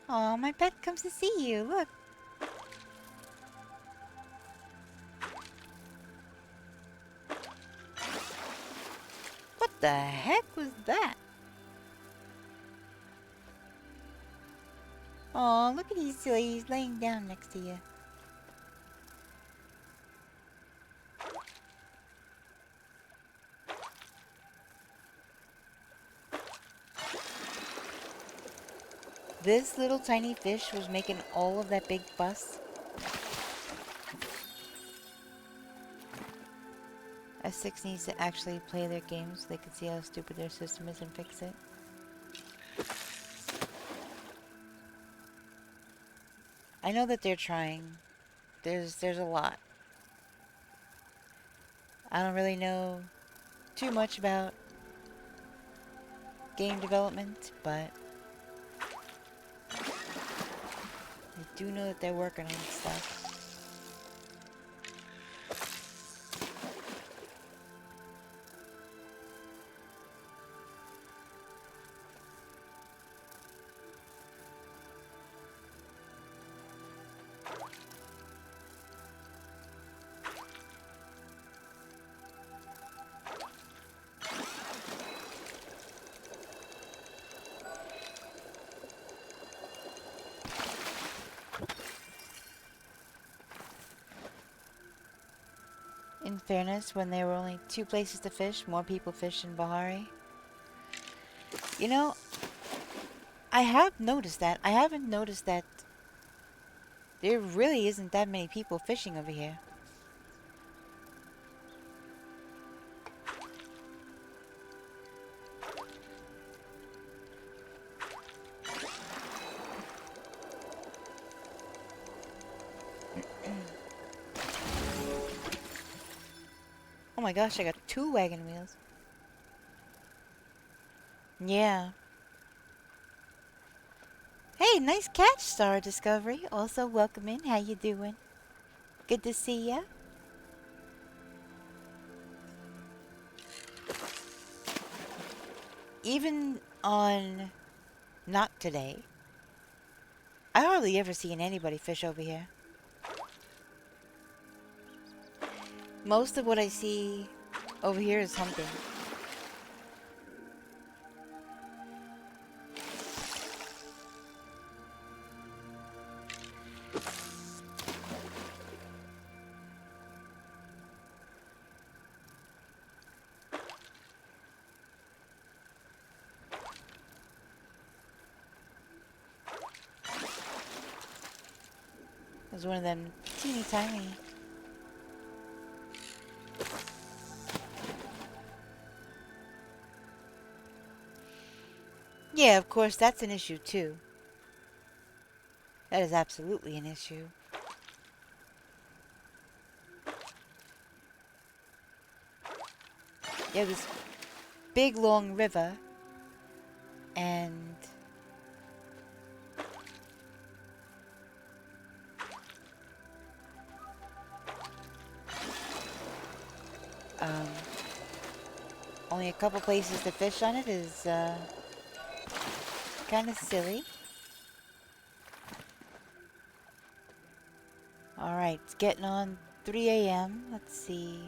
Aw, my pet comes to see you. Look. What the heck was that? Aw, look at he's silly. He's laying down next to you. This little tiny fish was making all of that big fuss. S6 needs to actually play their games so they can see how stupid their system is and fix it. I know that they're trying. There's a lot. I don't really know too much about game development, but I do know that they're working on stuff. in fairness, when there were only 2 places to fish, more people fished in Bahari. You know, I have noticed that. I haven't noticed that there really isn't that many people fishing over here. Oh my gosh, I got 2 wagon wheels. Yeah. Hey, nice catch, Star Discovery. Also, welcome in. How you doing? Good to see ya. Even on not today, I hardly ever seen anybody fish over here. Most of what I see over here is hunting. It was one of them teeny tiny. Yeah, of course, that's an issue too. That is absolutely an issue. You have this big long river, and only a couple places to fish on it is kind of silly. Alright, it's getting on 3 a.m. Let's see.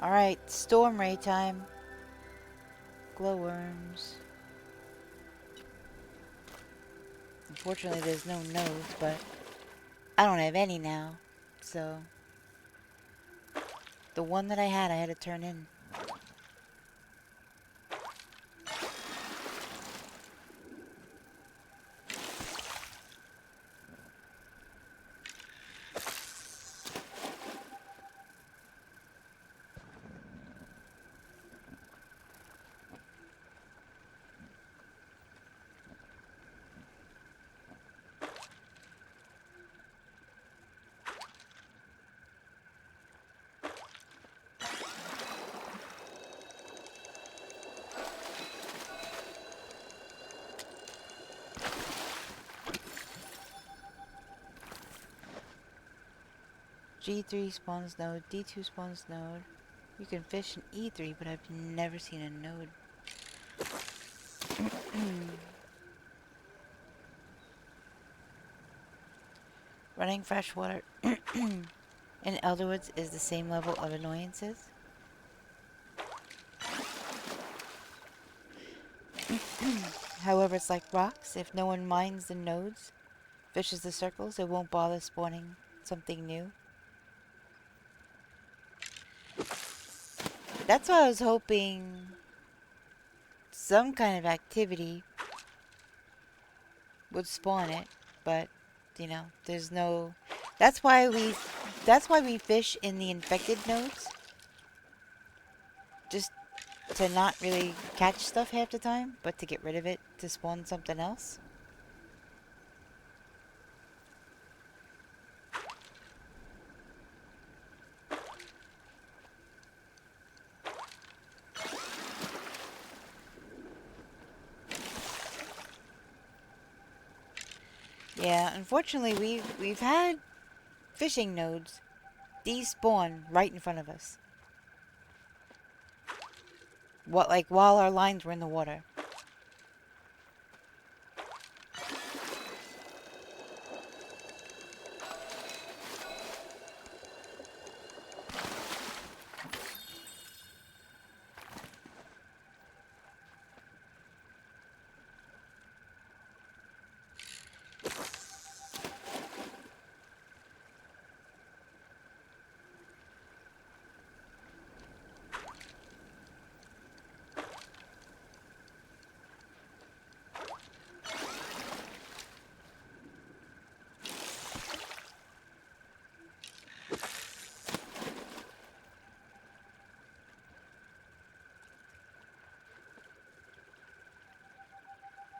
Alright, storm ray time. Glowworms. Unfortunately, there's no nodes, but I don't have any now. So, the one that I had to turn in. G3 spawns node, D2 spawns node. You can fish in E3, but I've never seen a node. Running freshwater in Elderwoods is the same level of annoyances. However, it's like rocks. If no one mines the nodes, fishes the circles, it won't bother spawning something new. That's why I was hoping some kind of activity would spawn it, but you know, there's no. That's why we fish in the infected nodes. Just to not really catch stuff half the time, but to get rid of it to spawn something else. Yeah, unfortunately we've had fishing nodes despawn right in front of us. What, like while our lines were in the water.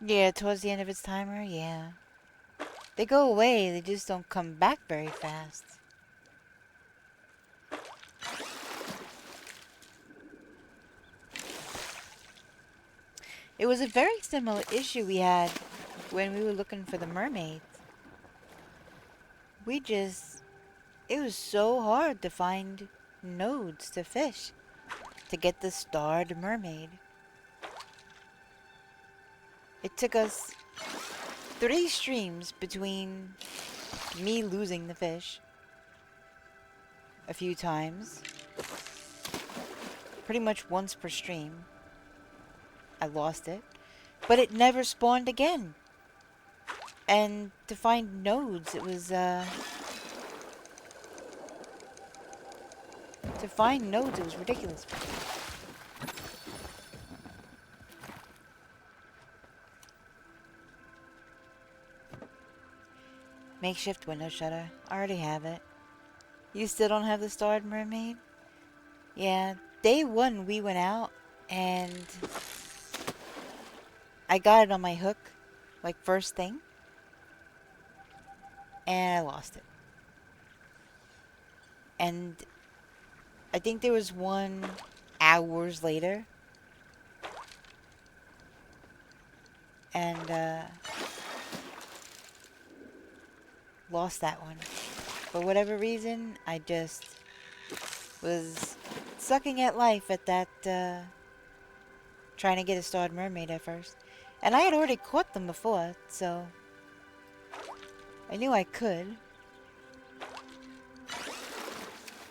Yeah, towards the end of its timer, yeah. They go away, they just don't come back very fast. It was a very similar issue we had when we were looking for the mermaids. It was so hard to find nodes to fish to get the starred mermaid. It took us 3 streams between me losing the fish a few times. Pretty much once per stream. I lost it. But it never spawned again. And to find nodes, it was, to find nodes, it was ridiculous. Makeshift window shutter. I already have it. You still don't have the starred mermaid? Yeah, day 1 we went out and I got it on my hook, like first thing, and I lost it. And I think there was one hours later, and lost that one. For whatever reason, I just was sucking at life at that, trying to get a starred mermaid at first. And I had already caught them before, so I knew I could.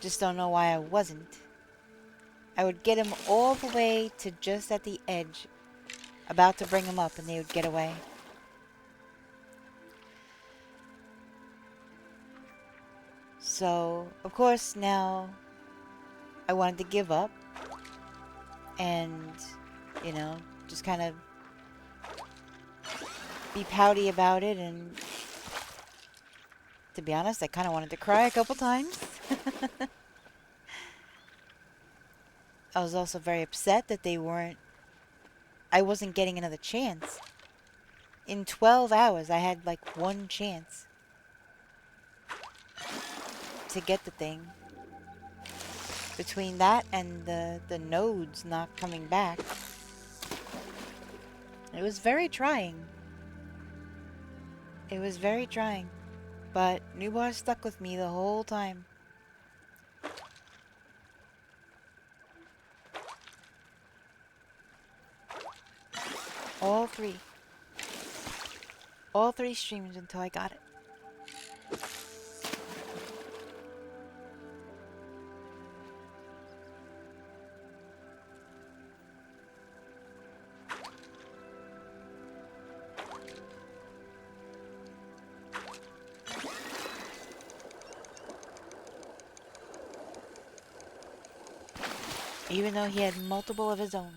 Just don't know why I wasn't. I would get him all the way to just at the edge, about to bring him up, and they would get away. So, of course, now I wanted to give up and, you know, just kind of be pouty about it, and to be honest, I kind of wanted to cry a couple times. I was also very upset that I wasn't getting another chance. In 12 hours, I had like 1 chance to get the thing. Between that and the nodes not coming back, it was very trying. It was very trying. But Newbar stuck with me the whole time. All 3. All 3 streams until I got it. Even though he had multiple of his own.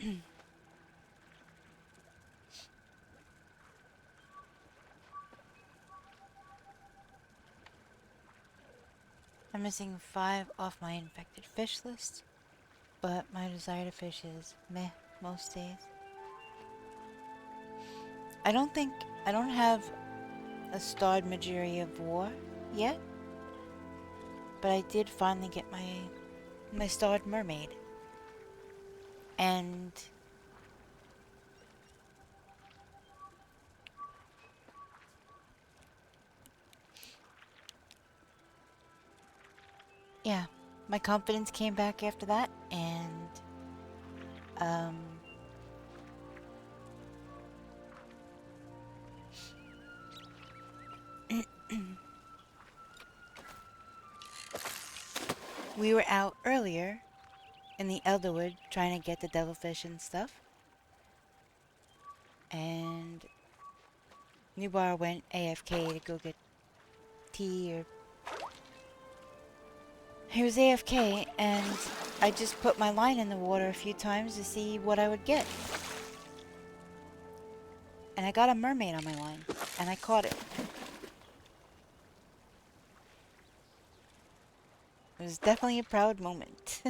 I'm missing 5 off my infected fish list, but my desire to fish is meh most days. I don't have a starred Majiri of War yet, but I did finally get my starred mermaid. And yeah, my confidence came back after that, and we were out earlier in the Elderwood trying to get the devilfish and stuff, and Moar went AFK to go get tea, or he was AFK, and I just put my line in the water a few times to see what I would get. And I got a mermaid on my line, and I caught it. It was definitely a proud moment.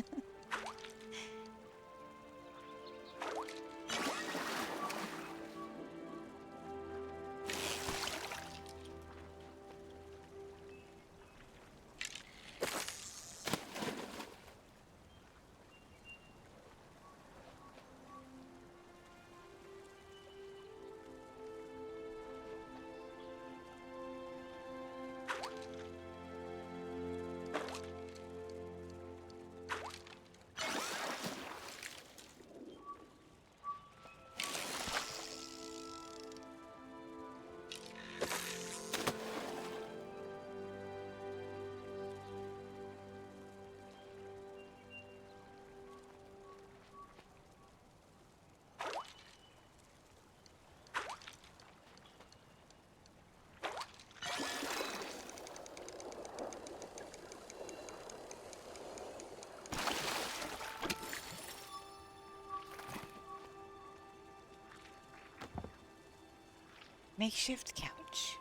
Makeshift couch.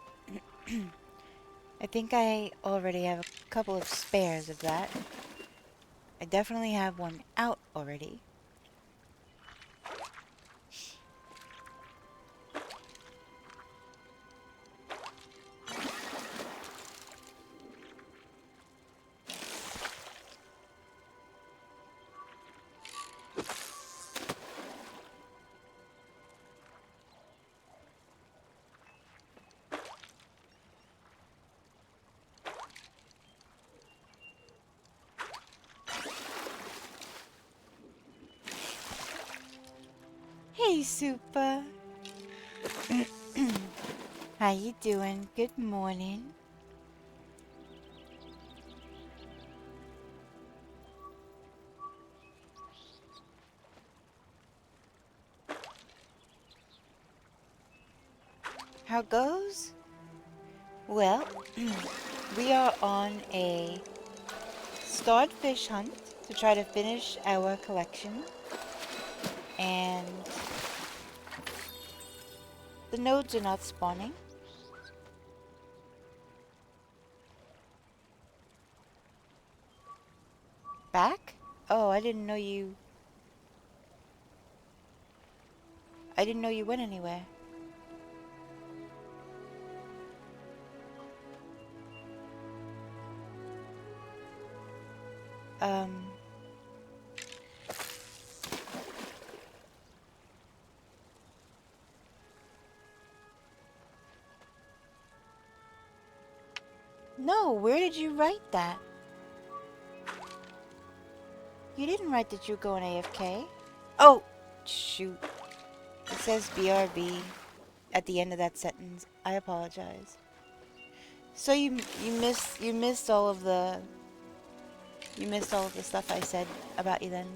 I think I already have a couple of spares of that. I definitely have one out already. Hey, Super. How you doing? Good morning. How goes? Well, we are on a starred fish hunt to try to finish our collection. And the nodes are not spawning. Back? Oh, I didn't know you went anywhere. No, where did you write that? You didn't write that you're going AFK. Oh, shoot. It says BRB at the end of that sentence. I apologize. So you missed all of the stuff I said about you then.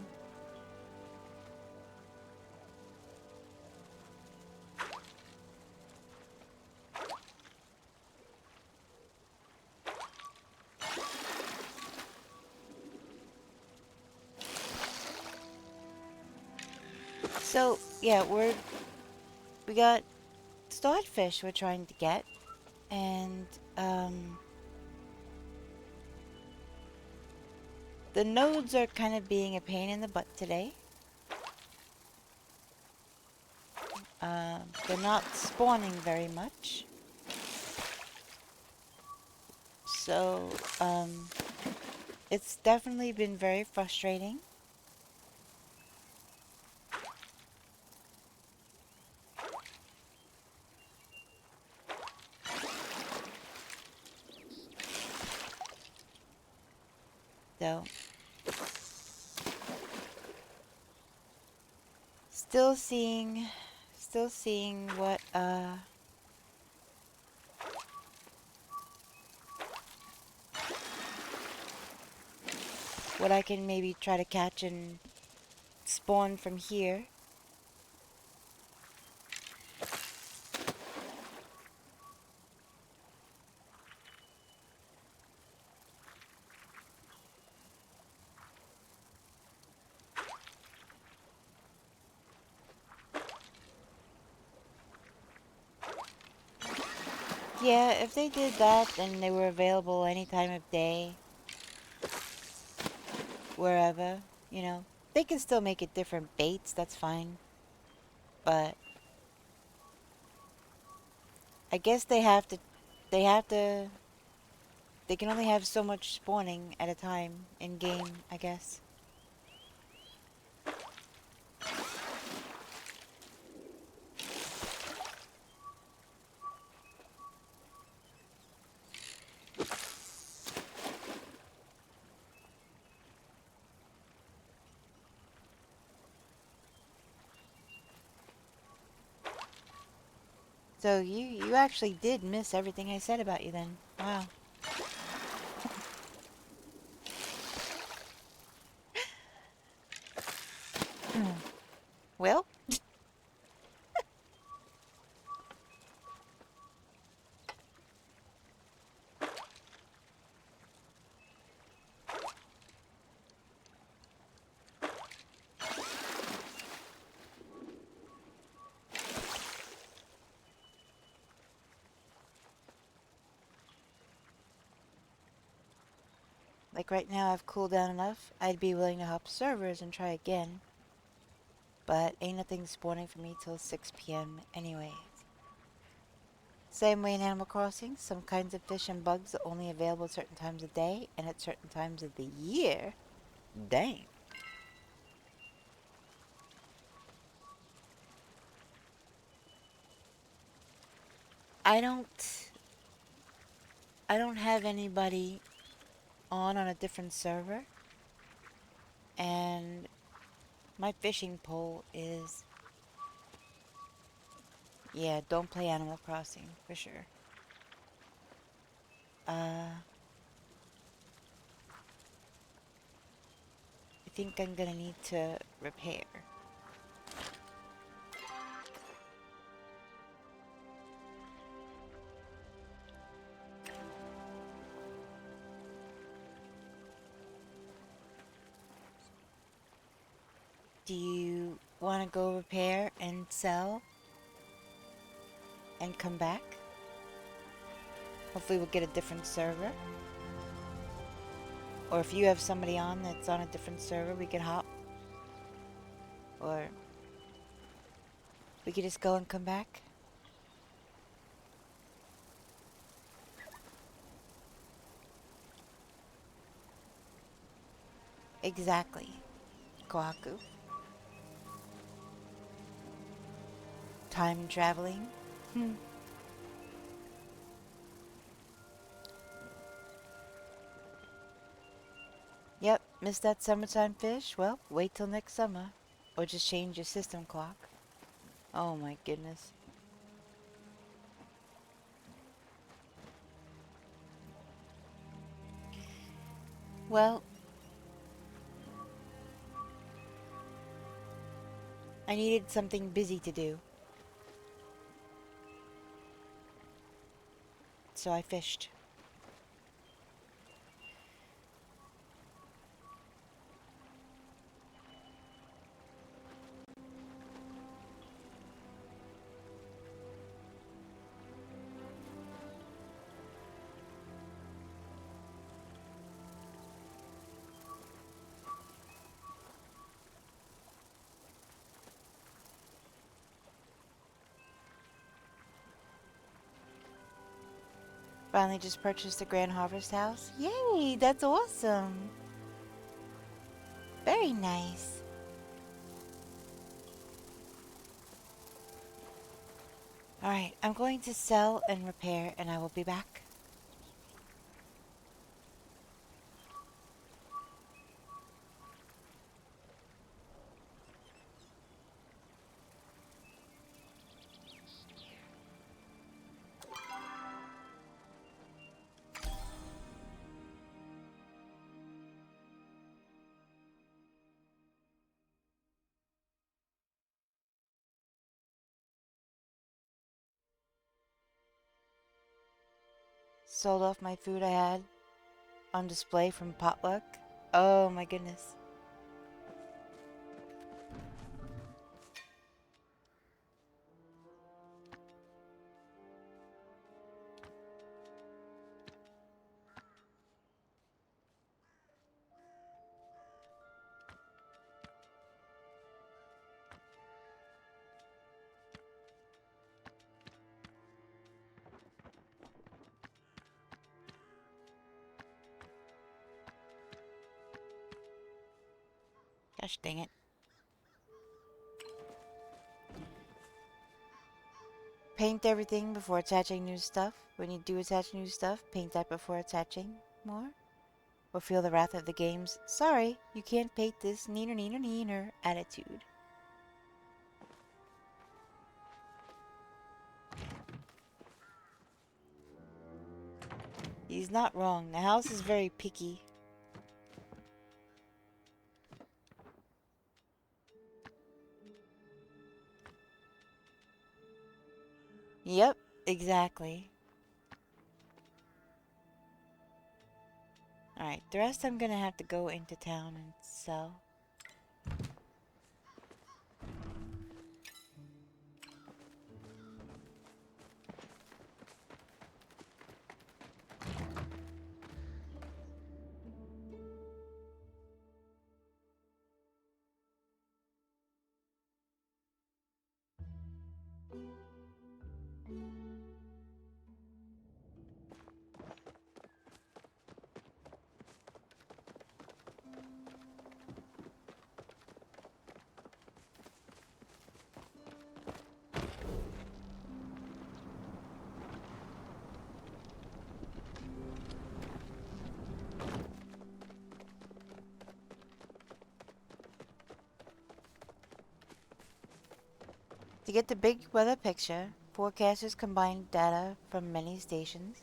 So, yeah, we got starfish we're trying to get, and, the nodes are kind of being a pain in the butt today. They're not spawning very much. So, it's definitely been very frustrating. So, still seeing what I can maybe try to catch and spawn from here. Yeah, if they did that and they were available any time of day, wherever, you know, they can still make it different baits, that's fine. But I guess they have to, they can only have so much spawning at a time in game, I guess. So you actually did miss everything I said about you then. Wow. Well, like right now I've cooled down enough, I'd be willing to hop servers and try again. But ain't nothing spawning for me till 6 p.m. anyways. Same way in Animal Crossing, some kinds of fish and bugs are only available at certain times of day and at certain times of the year. Dang. I don't I don't have anybody on a different server, and my fishing pole is, yeah, don't play Animal Crossing for sure. I think I'm gonna need to repair. Do you want to go repair and sell and come back? Hopefully we'll get a different server. Or if you have somebody on that's on a different server, we could hop. Or we could just go and come back. Exactly, Kohaku. Time traveling. Yep, missed that summertime fish? Well, wait till next summer. Or just change your system clock. Oh my goodness. Well, I needed something busy to do. So I fished. Finally just purchased the Grand Harvest House. Yay, that's awesome. Very nice. Alright, I'm going to sell and repair and I will be back. Sold off my food I had on display from potluck. Oh my goodness. Gosh dang it. Paint everything before attaching new stuff. When you do attach new stuff, paint that before attaching more. Or feel the wrath of the game's "sorry, you can't paint this neener neener neener" attitude. He's not wrong. The house is very picky. Yep, exactly. Alright, the rest I'm gonna have to go into town and sell. To get the big weather picture, forecasters combine data from many stations.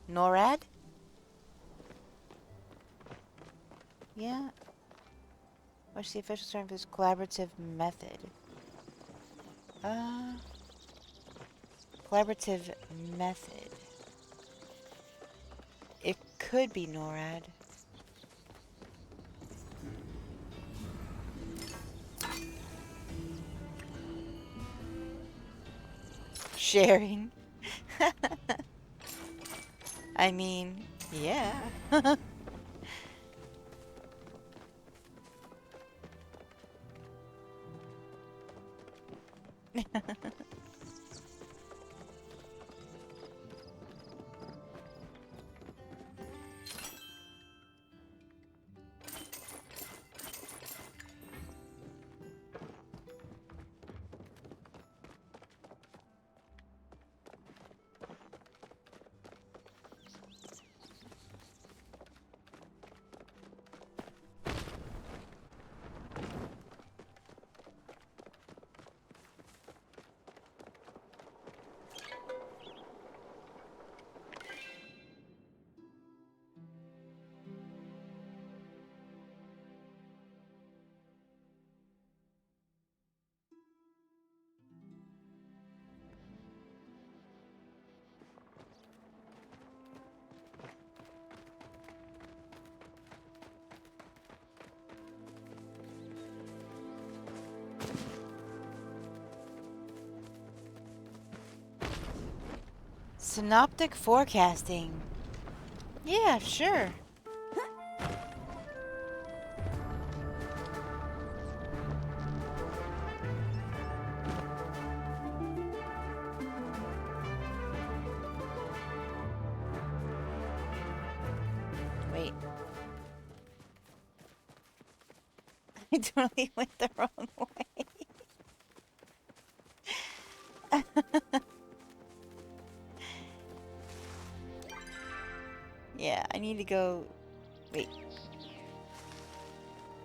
NORAD? Yeah. What's the official term for this collaborative method? Collaborative method. It could be NORAD. Sharing. I mean, yeah. Synoptic forecasting. Yeah, sure. I totally went the wrong way. Yeah, I need to go... Wait.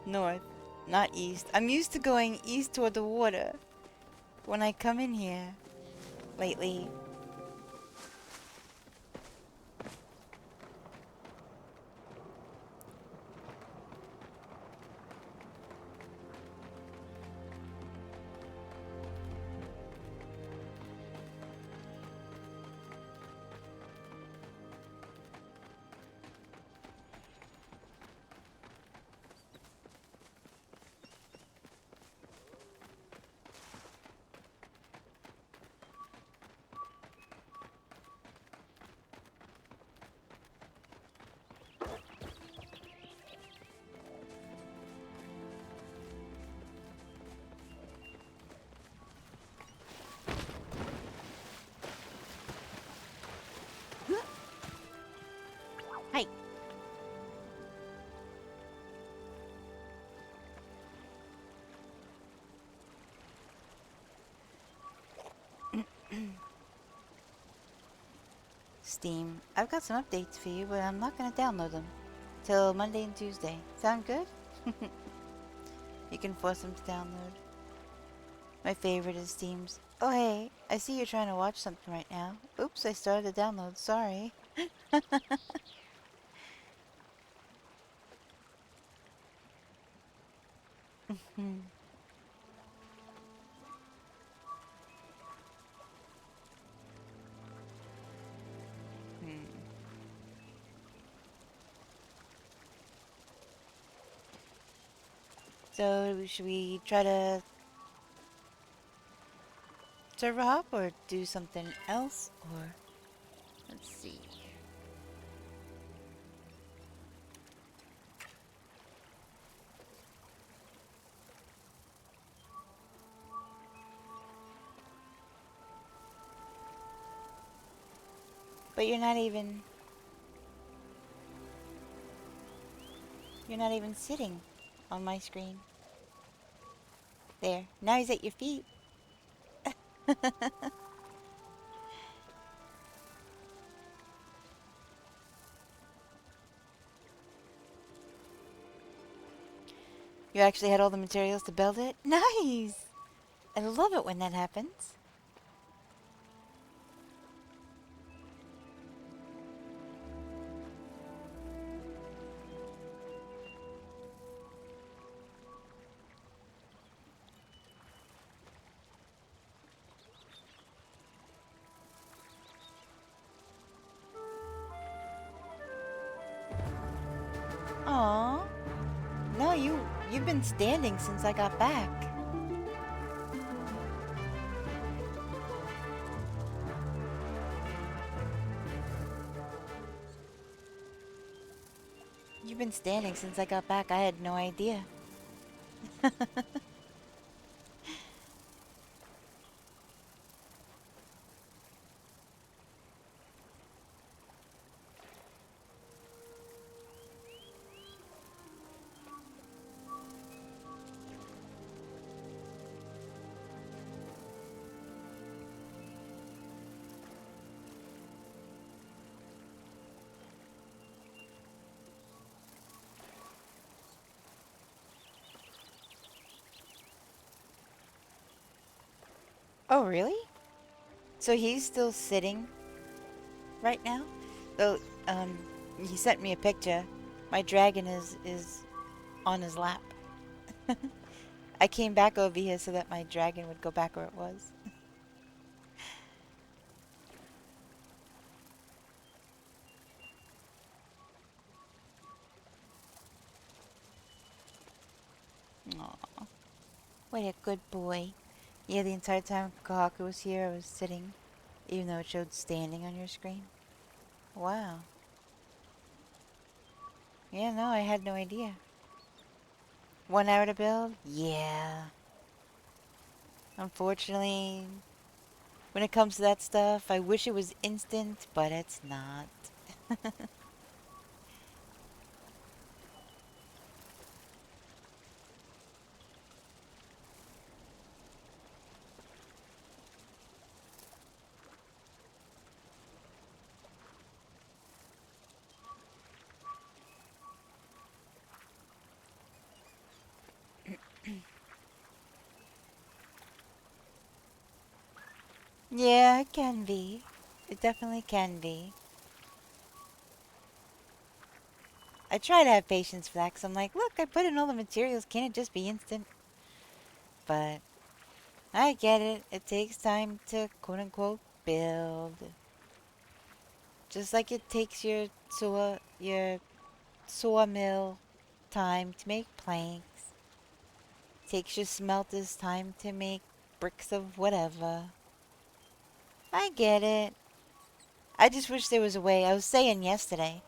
North, not east. I'm used to going east toward the water when I come in here lately. Hi. Steam. I've got some updates for you, but I'm not going to download them till Monday and Tuesday. Sound good? You can force them to download. My favorite is Steam's. Oh hey, I see you're trying to watch something right now. Oops, I started the download. Sorry. Hmm. So, should we try to server hop or do something else? Or, let's see. But you're not even sitting on my screen. There, now he's at your feet. You actually had all the materials to build it? Nice! I love it when that happens. Aww. No, you've been standing since I got back. You've been standing since I got back. I had no idea. Oh, really? So he's still sitting right now? So, he sent me a picture. My dragon is on his lap. I came back over here so that my dragon would go back where it was. Aw, what a good boy. Yeah, the entire time Kahaku was here, I was sitting, even though it showed standing on your screen. Wow. Yeah, no, I had no idea. 1 hour to build? Yeah. Unfortunately, when it comes to that stuff, I wish it was instant, but it's not. Yeah, it can be. It definitely can be. I try to have patience for that because I'm like, look, I put in all the materials. Can't it just be instant? But I get it. It takes time to quote unquote build. Just like it takes your sawmill time to make planks. Takes your smelters time to make bricks of whatever. I get it. I just wish there was a way. I was saying yesterday,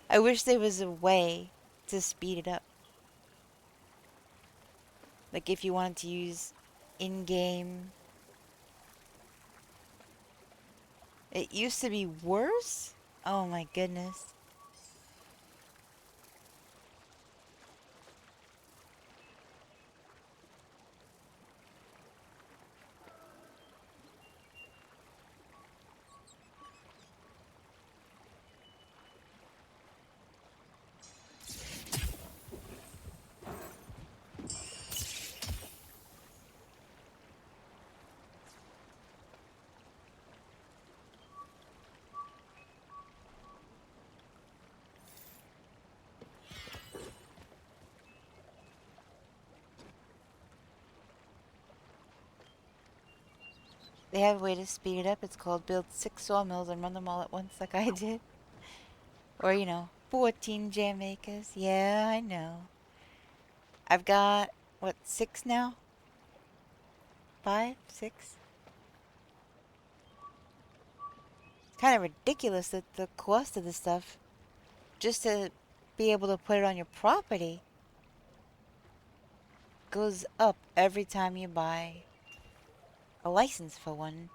I wish there was a way to speed it up. Like if you wanted to use in-game. It used to be worse? Oh my goodness. They have a way to speed it up. It's called build 6 sawmills and run them all at once like I did. Or, 14 jam acres. Yeah, I know. I've got, what, 6 now? 5? 6? It's kind of ridiculous that the cost of this stuff, just to be able to put it on your property, goes up every time you buy a license for one.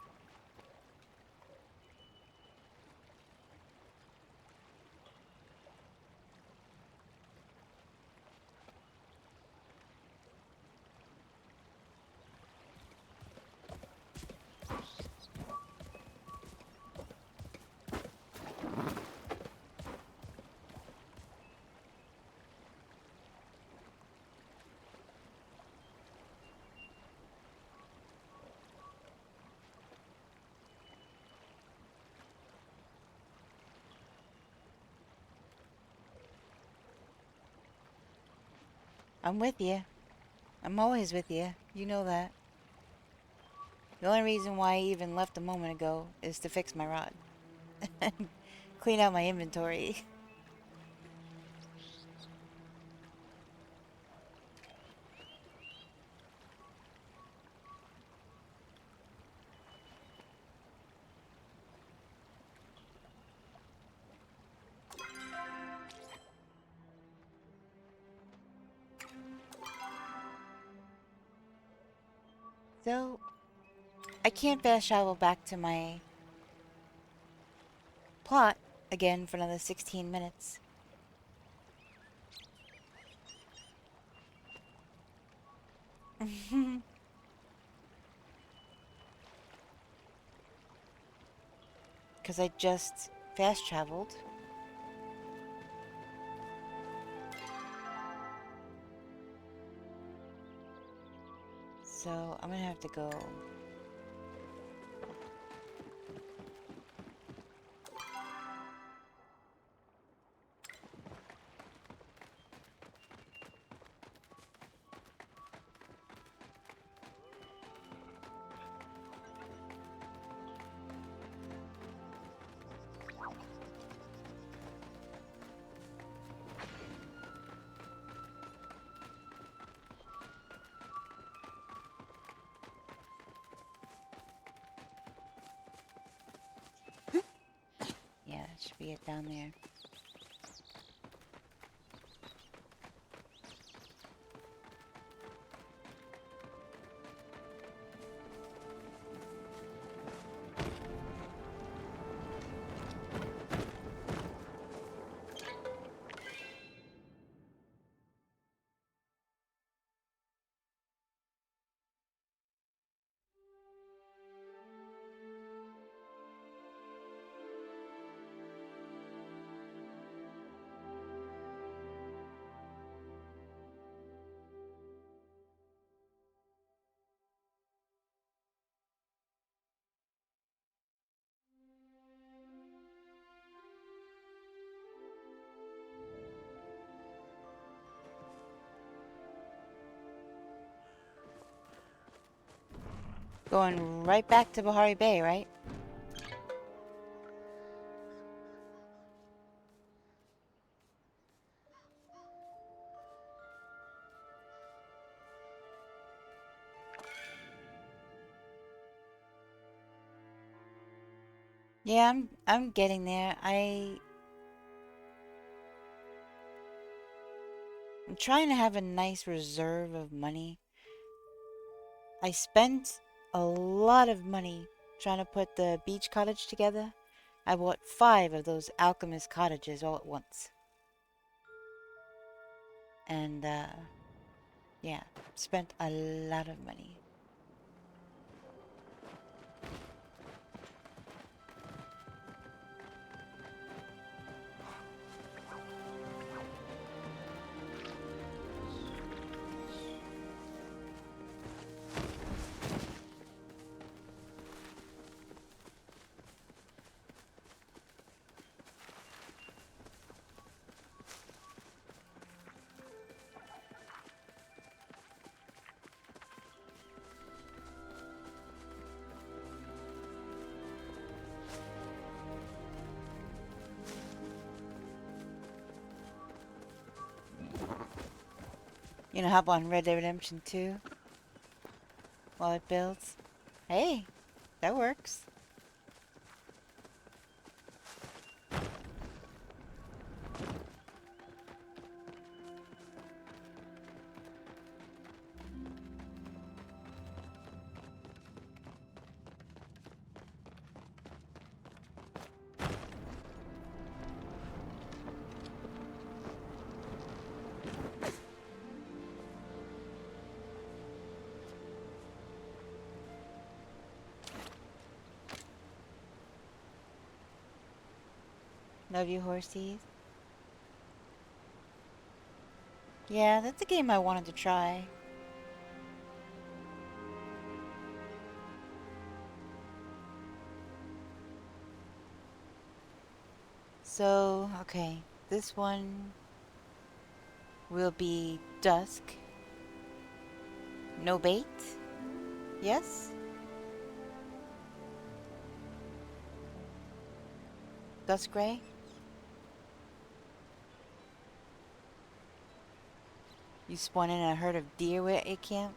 I'm with you. I'm always with you. You know that. The only reason why I even left a moment ago is to fix my rod. Clean out my inventory. So, I can't fast travel back to my plot again for another 16 minutes. Because I just fast traveled. So, I'm gonna have to go. Yeah, that should be it down there. Going right back to Bahari Bay, right? Yeah, I'm getting there. I'm trying to have a nice reserve of money. I spent a lot of money trying to put the beach cottage together. I bought 5 of those alchemist cottages all at once. And yeah, spent a lot of money. You know, hop on Red Dead Redemption 2 while it builds. Hey, that works. Love you, horsies. Yeah, that's a game I wanted to try. So, okay, this one will be dusk. No bait? Yes? Dusk gray? You spawn in a herd of deer at your camp?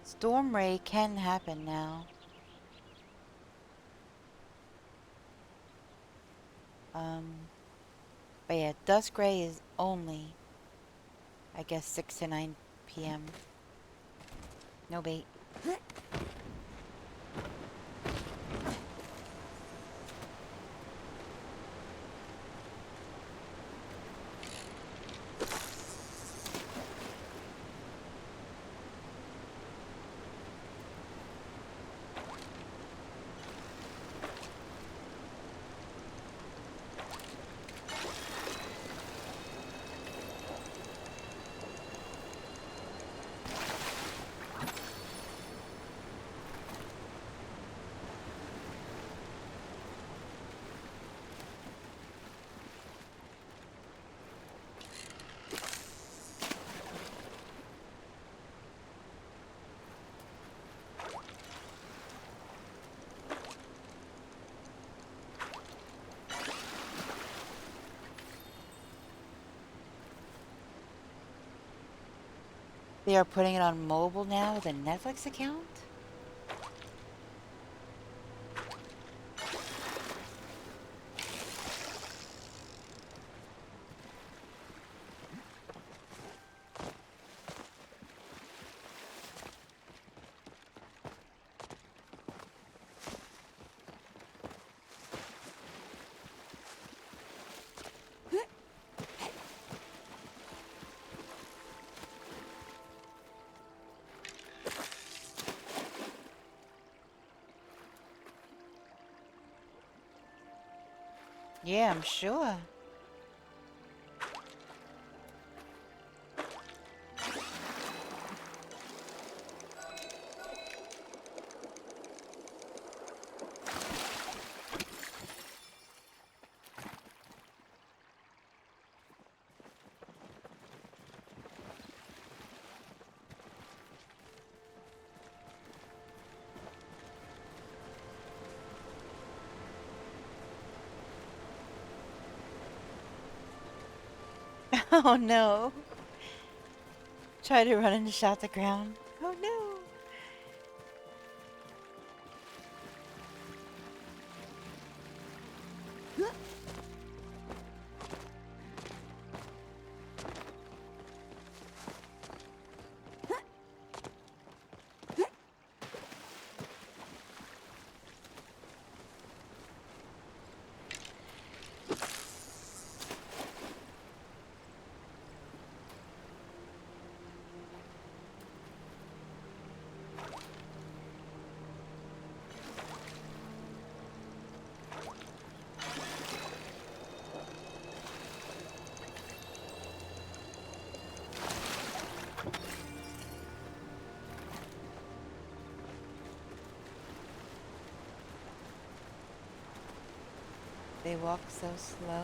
Storm ray can happen now. But yeah, dusk gray is only, I guess, 6 to 9 p.m. No bait. They are putting it on mobile now with a Netflix account? Yeah, I'm sure. Oh no. Try to run and shot the ground. Oh no. They walk so slow.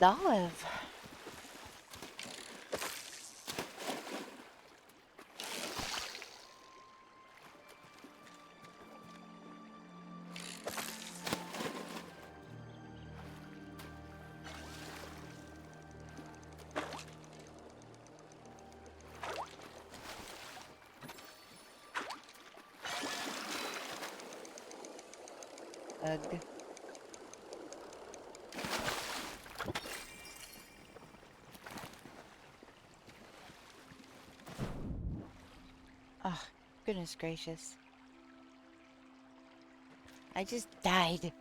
Olive. Ugh. Oh, goodness gracious. I just died.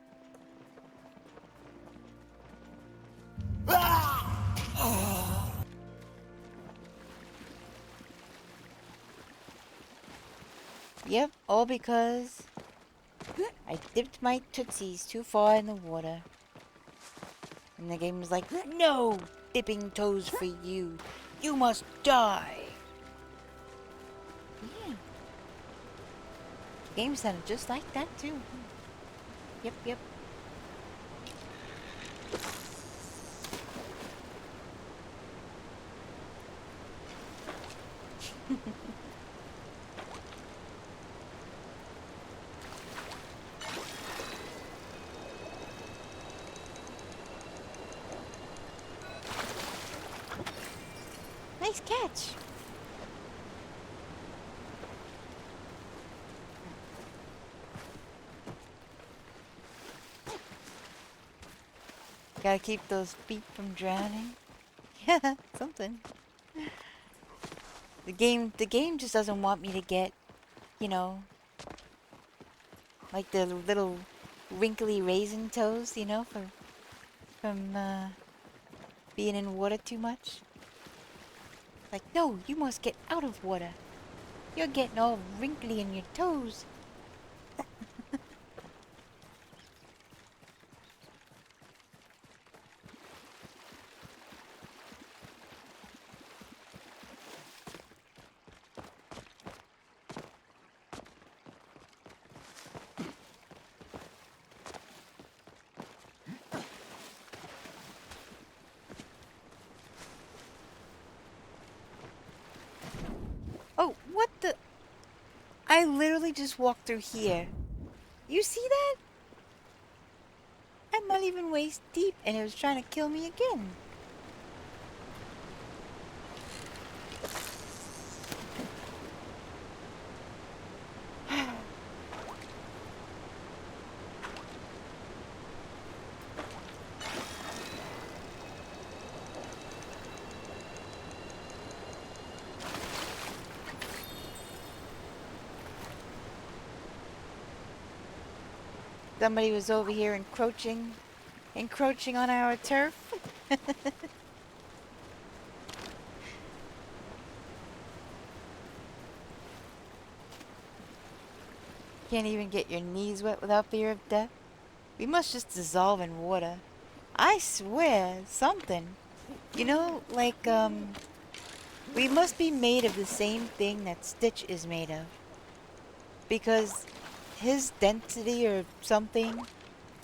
Yep, all because I dipped my tootsies too far in the water. And the game was like, no dipping toes for you. You must die. Yeah. The game sounded just like that too. Yep, yep. Nice catch. Gotta keep those feet from drowning. Yeah, something. The game just doesn't want me to get, you know, like the little wrinkly raisin toes, you know, from being in water too much. Like, no, you must get out of water. You're getting all wrinkly in your toes. Oh, what the? I literally just walked through here. You see that? I'm not even waist deep and it was trying to kill me again. Somebody was over here encroaching Encroaching on our turf. Can't even get your knees wet without fear of death. We must just dissolve in water. I swear, something. You know, like, we must be made of the same thing that Stitch is made of. Because his density or something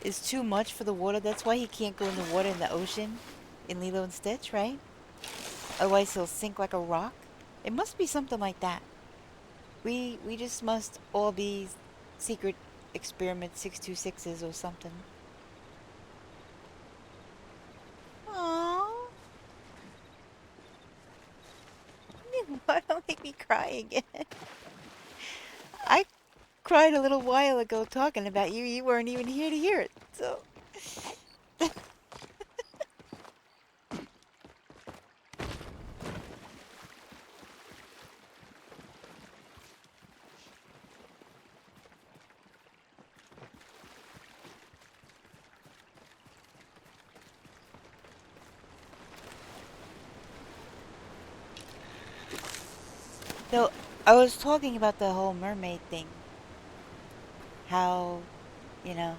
is too much for the water. That's why he can't go in the water in the ocean in Lilo and Stitch, right? Otherwise he'll sink like a rock. It must be something like that. We just must all be secret experiment 626s or something. Aww. Why don't make me cry again? I cried a little while ago talking about you. You weren't even here to hear it, so... So, I was talking about the whole mermaid thing. How, you know...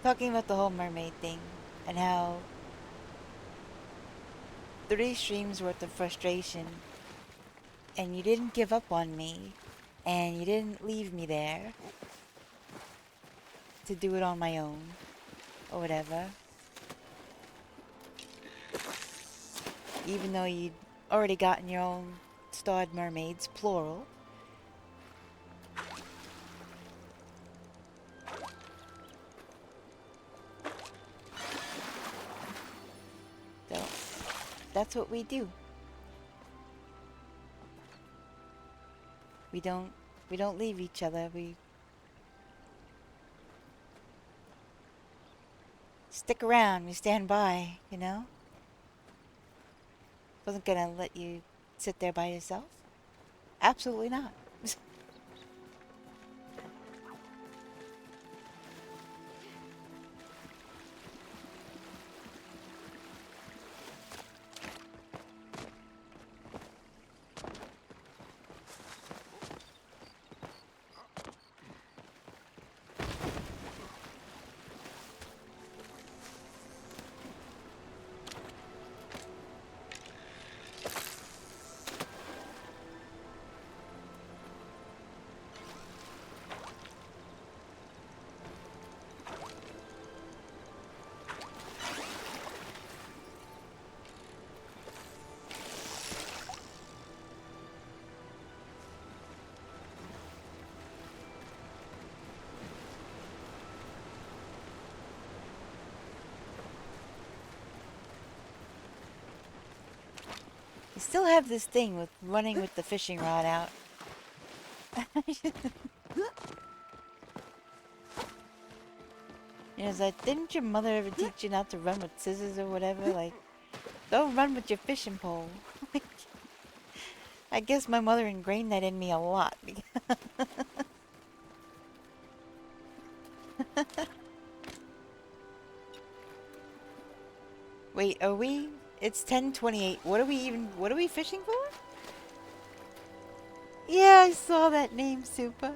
Talking about the whole mermaid thing. And how... 3 streams worth of frustration. And you didn't give up on me. And you didn't leave me there. To do it on my own. Or whatever. Even though you'd already gotten your own starred mermaids, plural. So, that's what we do. We don't leave each other. We stick around. We stand by, you know? Wasn't gonna let you sit there by yourself. Absolutely not. You still have this thing with running with the fishing rod out. You know, it's like, didn't your mother ever teach you not to run with scissors or whatever? Like, don't run with your fishing pole. I guess my mother ingrained that in me a lot. Wait, are we? It's 10:28. What are we fishing for? Yeah, I saw that name, Super.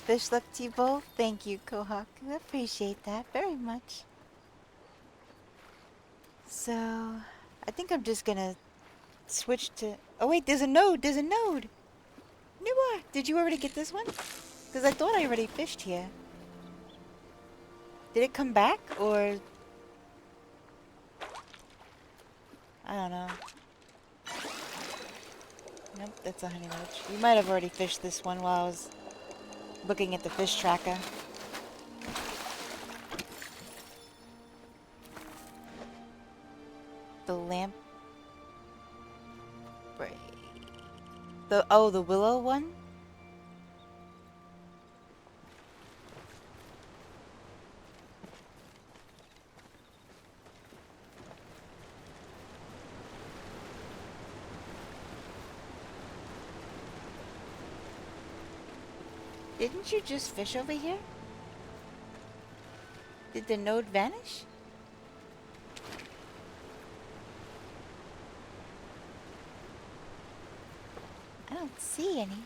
Fish luck to you both. Thank you, Kohaku. I appreciate that very much. So, I think I'm just gonna switch to... Oh wait, there's a node! There's a node! Moar, did you already get this one? Because I thought I already fished here. Did it come back, or... I don't know. Nope, that's a honey roach. You might have already fished this one while I was looking at the fish tracker. The lamp... the willow one? Didn't you just fish over here? Did the node vanish? I don't see any.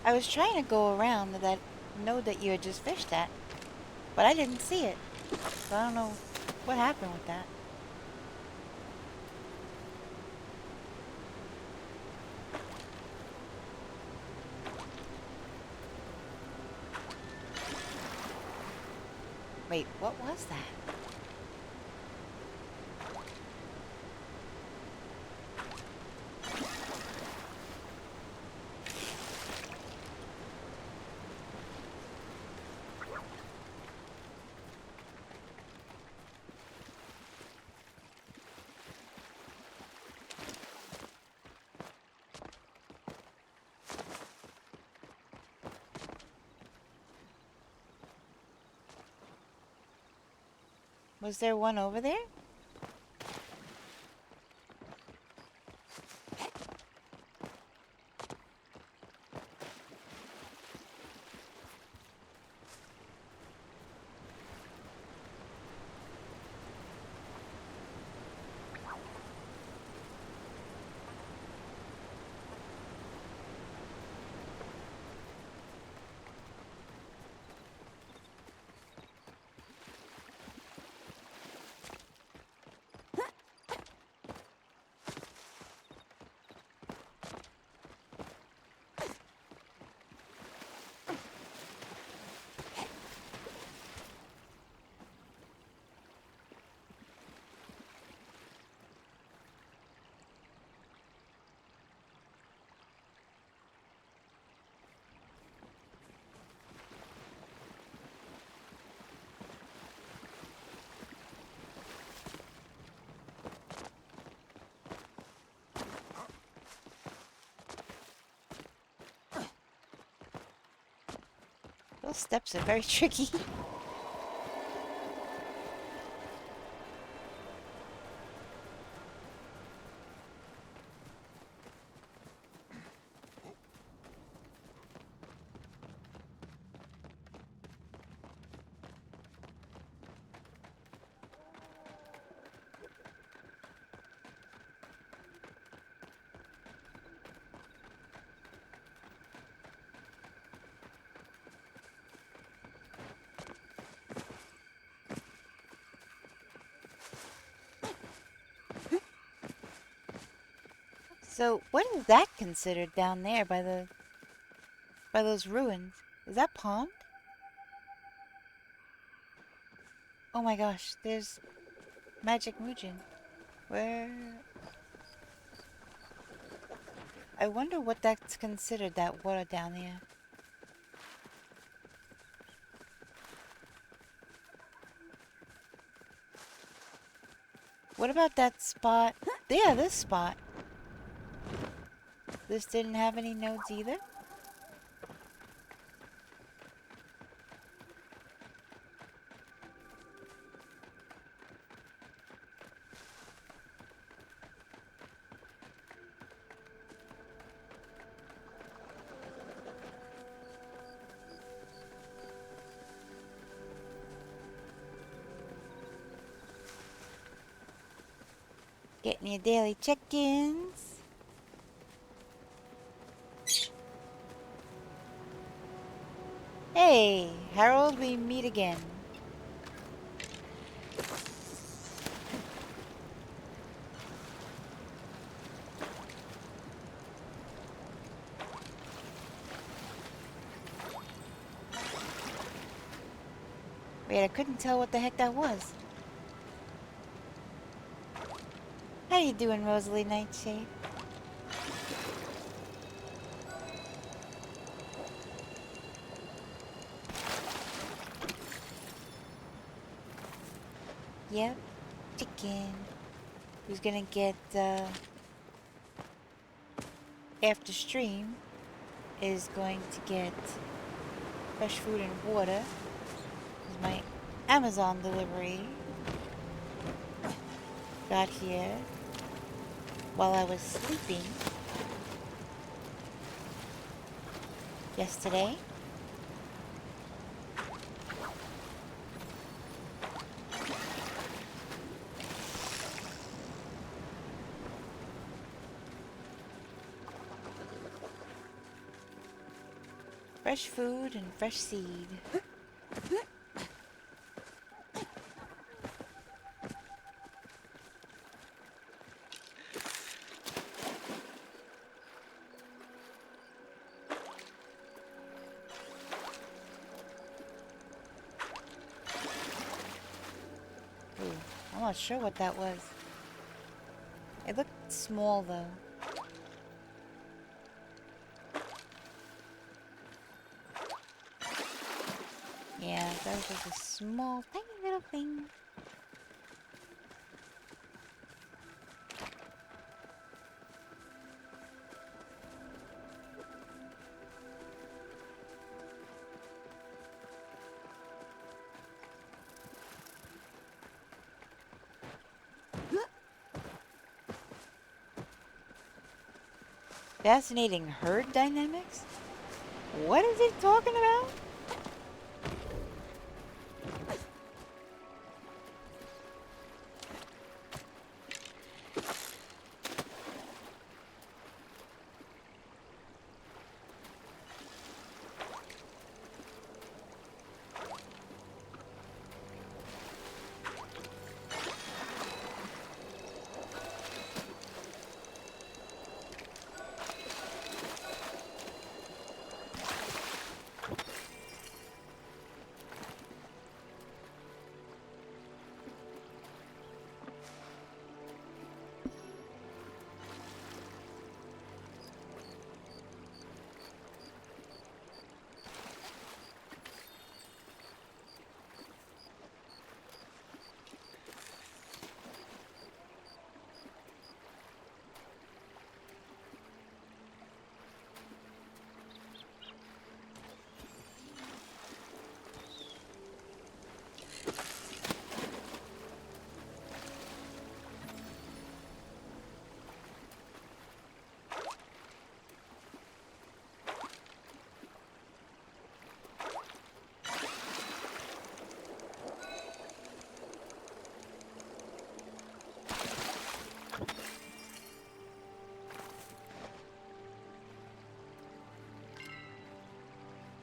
I was trying to go around that node that you had just fished at, but I didn't see it. So I don't know what happened with that. Wait, what was that? Was there one over there? Those steps are very tricky. So, what is that considered down there by those ruins? Is that pond? Oh my gosh, there's Magic Mujin. Where? I wonder what that's considered, that water down there. What about that spot? Yeah, this spot. This didn't have any nodes either? Getting your daily check-ins. Hey, Harold, we meet again. Wait, I couldn't tell what the heck that was. How you doing, Rosalie Nightshade? Yep, chicken who's gonna get, after stream, is going to get fresh food and water. This is my Amazon delivery. Got here while I was sleeping yesterday. Fresh food and fresh seed. Ooh, I'm not sure what that was. It looked small though. Yeah, that was just a small, tiny little thing. Fascinating herd dynamics? What is he talking about?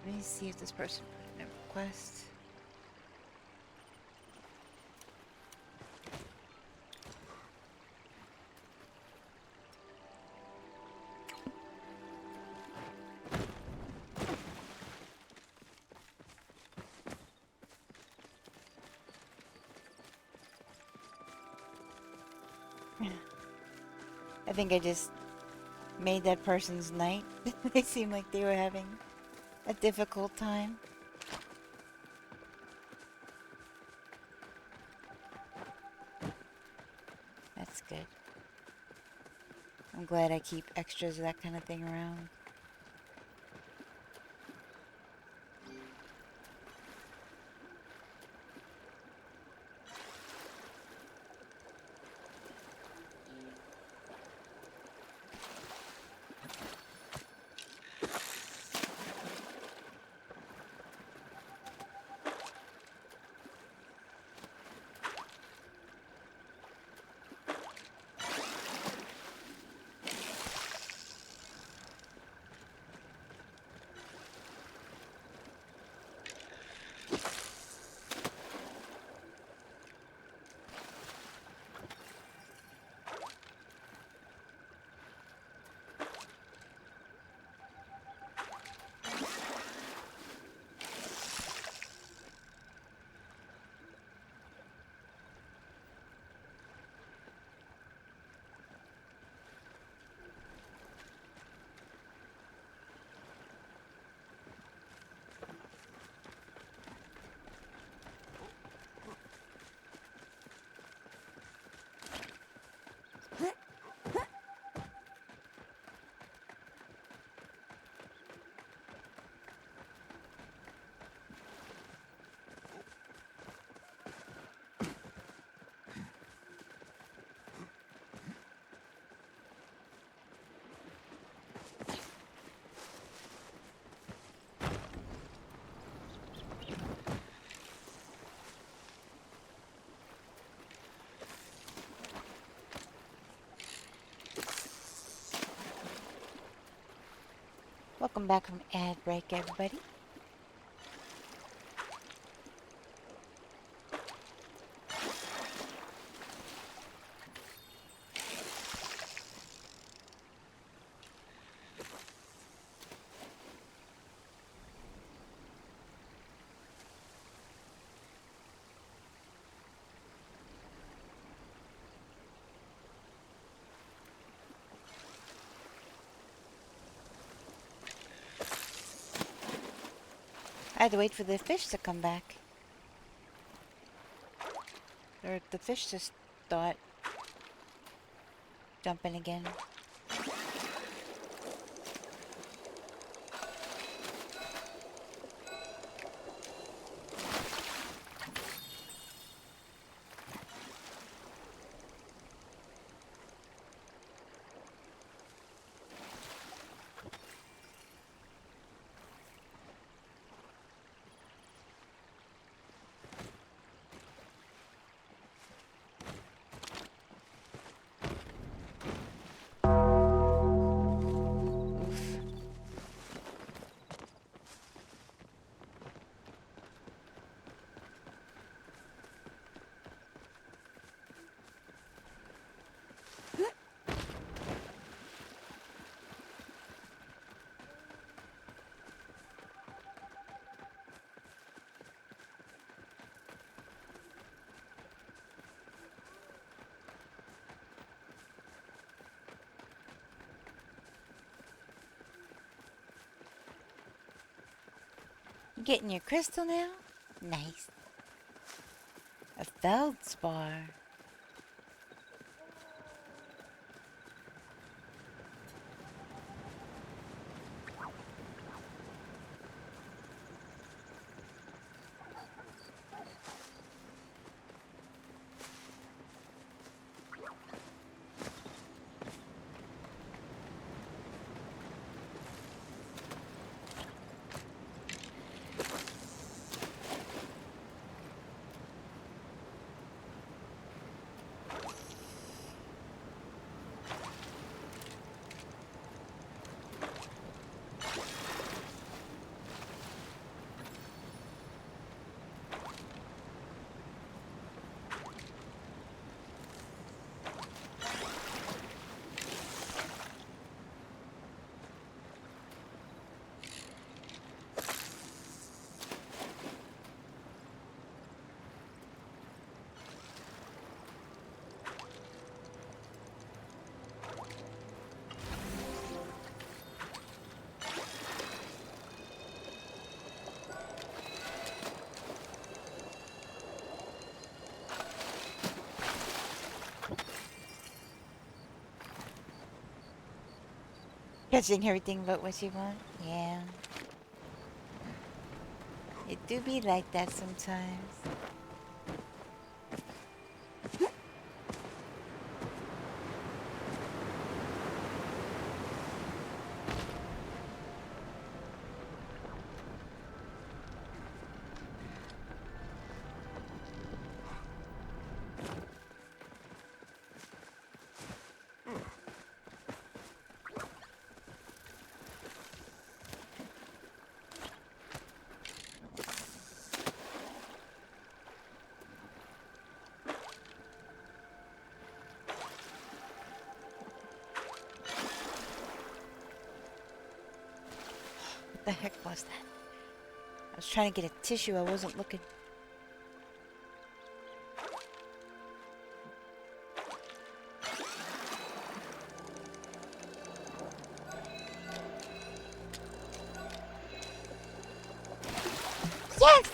Let me see if this person put in a request. I think I just made that person's night. They seemed like they were having a difficult time. That's good. I'm glad I keep extras of that kind of thing around. Welcome back from ad break, everybody. I had to wait for the fish to come back. Or the fish just start jumping again. You getting your crystal now? Nice. A feldspar. Catching everything but what you want? Yeah. It do be like that sometimes. What the heck was that? I was trying to get a tissue, I wasn't looking. Yes!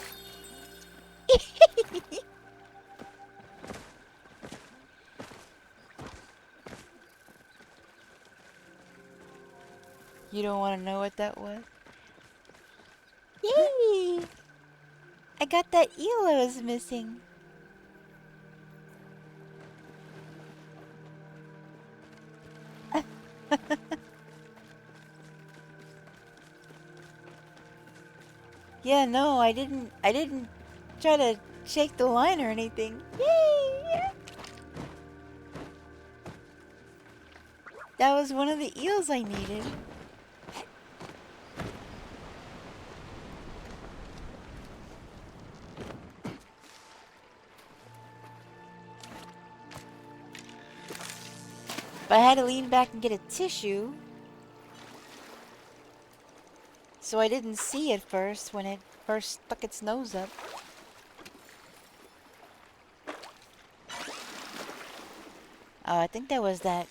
You don't want to know what that was? Yay! I got that eel I was missing. Yeah, no, I didn't try to shake the line or anything. Yay! That was one of the eels I needed. But I had to lean back and get a tissue. So I didn't see it first when it first stuck its nose up. Oh, I think that was that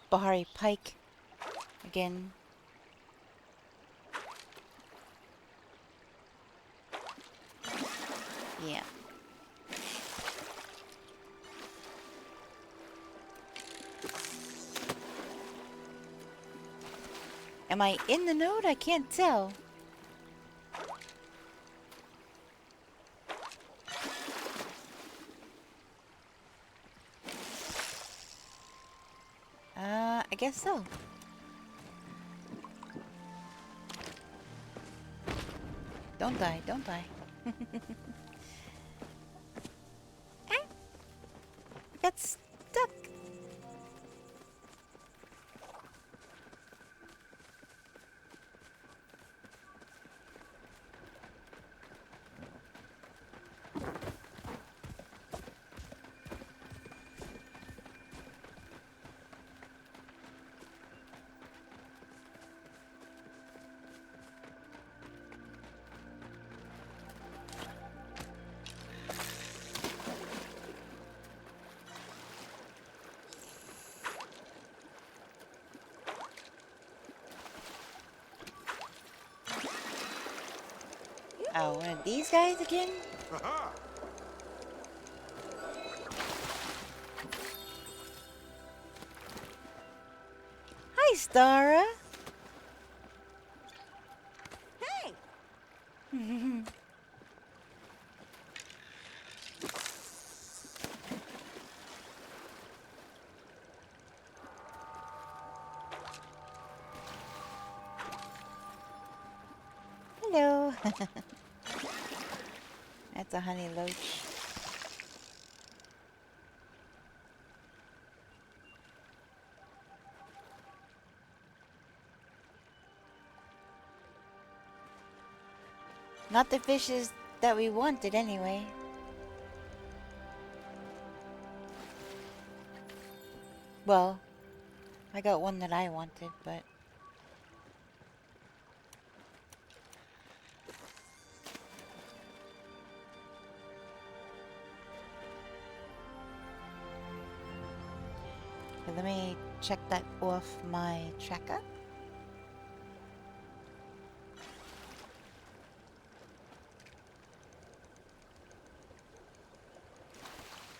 Bahari pike again. Yeah. Am I in the node? I can't tell. I guess so. Don't die, don't die. I got stuck. Oh, one of these guys again? Aha! Hi, Stara. Hey! Hello. That's a honey loach. Not the fishes that we wanted anyway. Well, I got one that I wanted, but... Okay, let me check that off my tracker.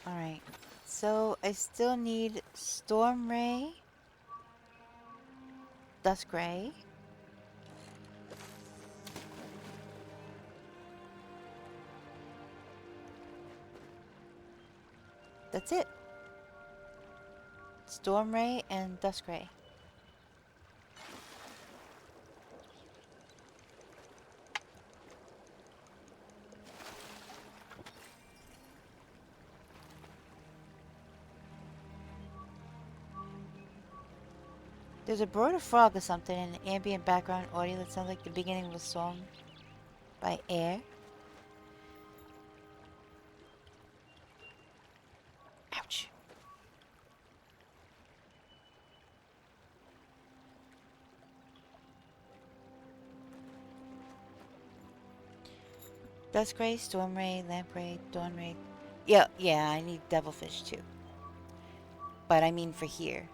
Alright, so I still need Storm Ray, Dusk Ray, that's it. Storm Ray and Dusk Ray. There's a bird or frog or something in the ambient background audio that sounds like the beginning of a song by Air. Ouch. Dusk Ray, Storm Ray, Lamp Ray, Dawn Ray. Yeah, I need Devilfish too. But I mean for here.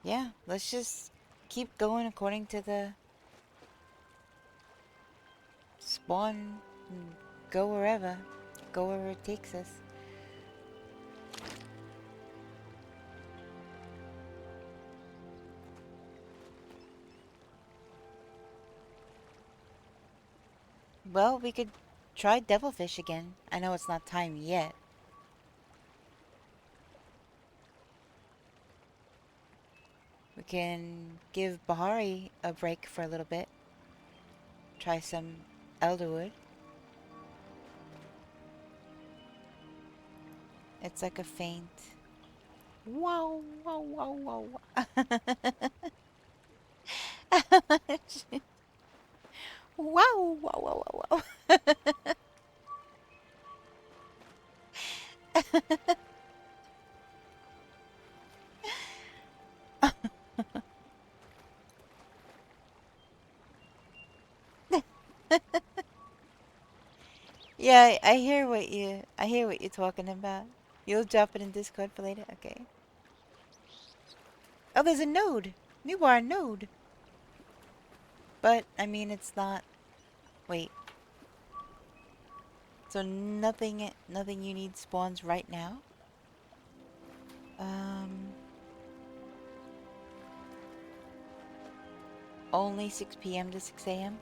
Yeah, let's just keep going according to the spawn and go wherever. Go wherever it takes us. Well, we could try Devilfish again. I know it's not time yet. We can give Bahari a break for a little bit. Try some Elderwood. It's like a faint. Wow, wow, wow, wow, wow. Wow, wow, wow, wow, wow. Yeah, I hear what you're talking about. You'll drop it in Discord for later? Okay. Oh, there's a node. Moar node. But I mean it's not. Wait. So nothing you need spawns right now? Um Only 6 p.m. to 6 a.m.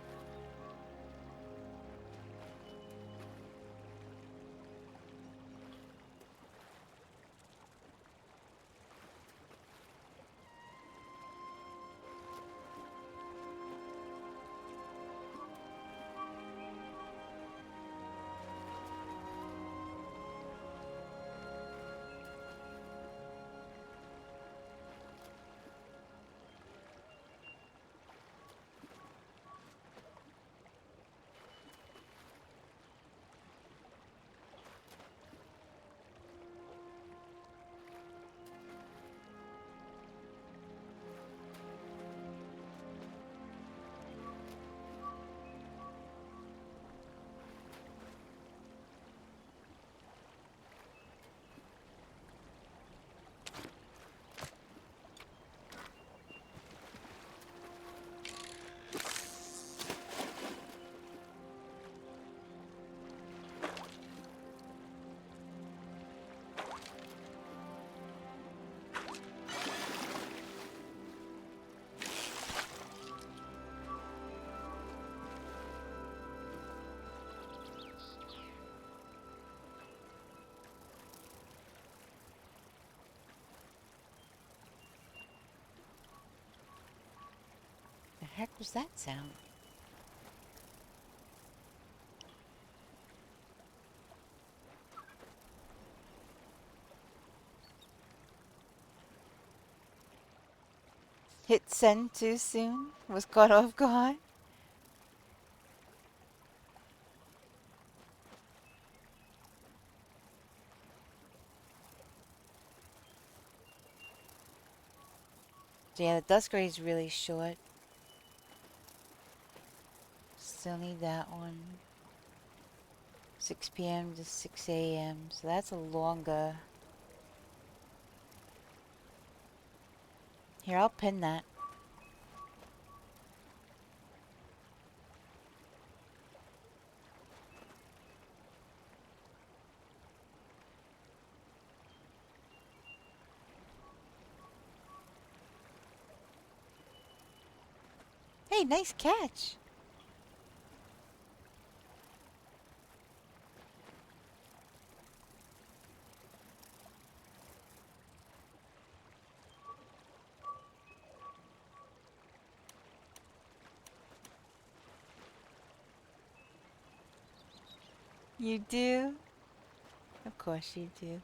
The heck was that sound? Hit send too soon? Was caught off guard? Yeah, the dusk ray is really short. Still need that one. 6 p.m. to 6 a.m. So that's a longer. Here, I'll pin that. Hey, nice catch. You do? Of course you do.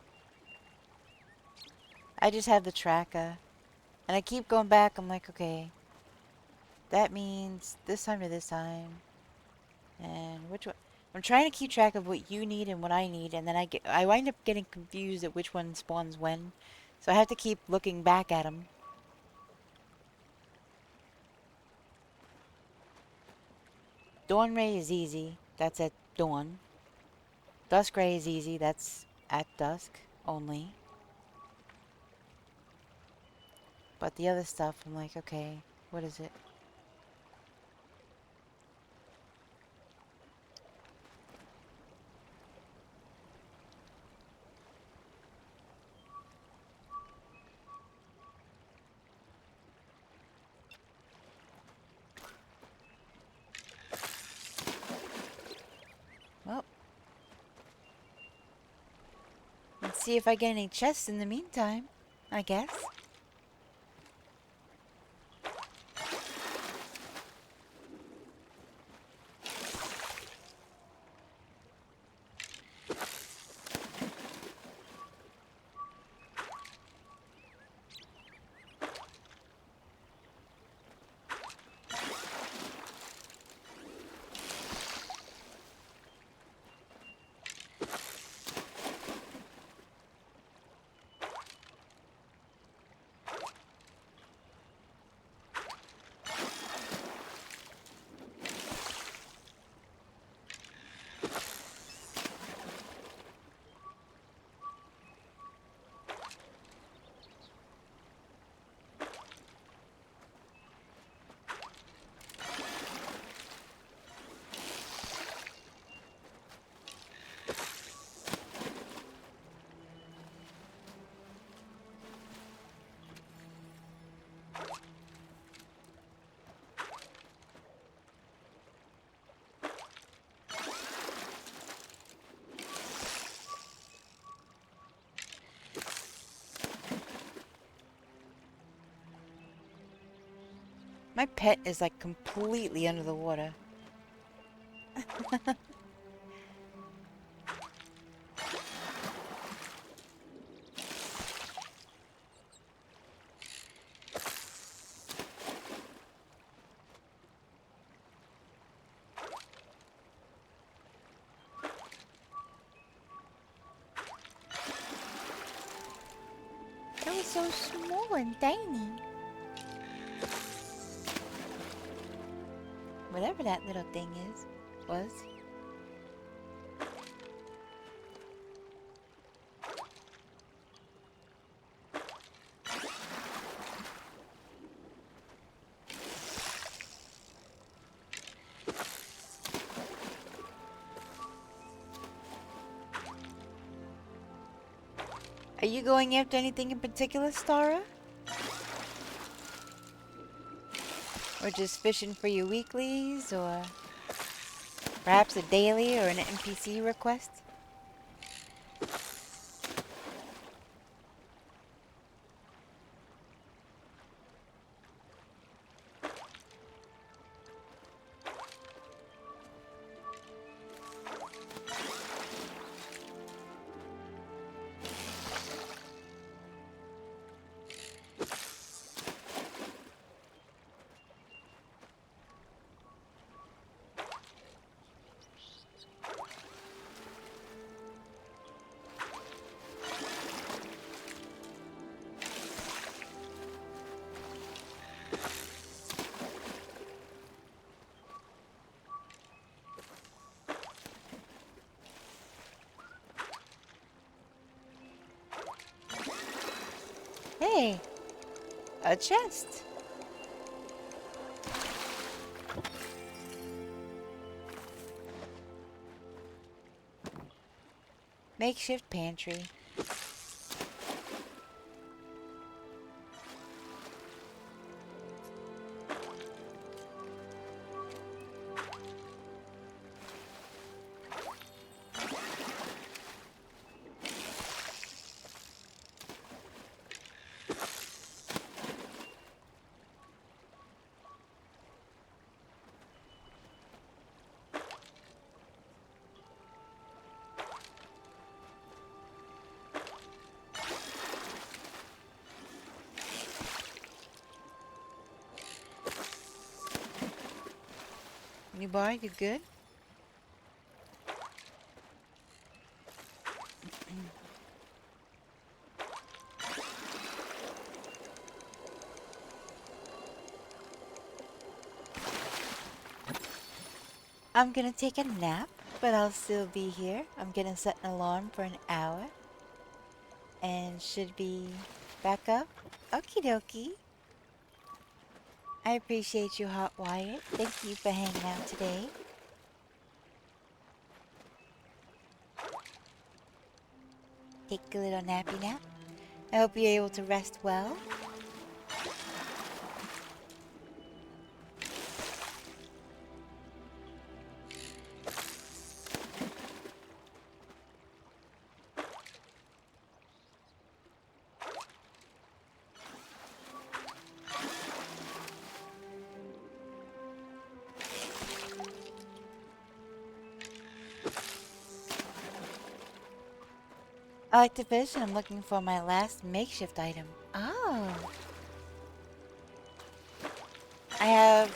I just have the tracker. And I keep going back. I'm like, okay. That means this time to this time. And which one? I'm trying to keep track of what you need and what I need. And then I wind up getting confused at which one spawns when. So I have to keep looking back at them. Dawn Ray is easy. That's at dawn. Dusk Ray is easy. That's at dusk only. But the other stuff, I'm like, okay, what is it? Well, let's see if I get any chests in the meantime, I guess. My pet is like completely under the water. It was so small and tiny. Whatever that little thing was. Are you going after anything in particular, Stara? Or just fishing for your weeklies, or perhaps a daily or an NPC request? Hey, a chest. Makeshift pantry. New bar, you good? I'm gonna take a nap, but I'll still be here. I'm gonna set an alarm for an hour. And should be back up. Okie dokie. I appreciate you, Hot Wyatt. Thank you for hanging out today. Take a little nappy nap. I hope you're able to rest well. I like to fish and I'm looking for my last makeshift item. Oh. I have...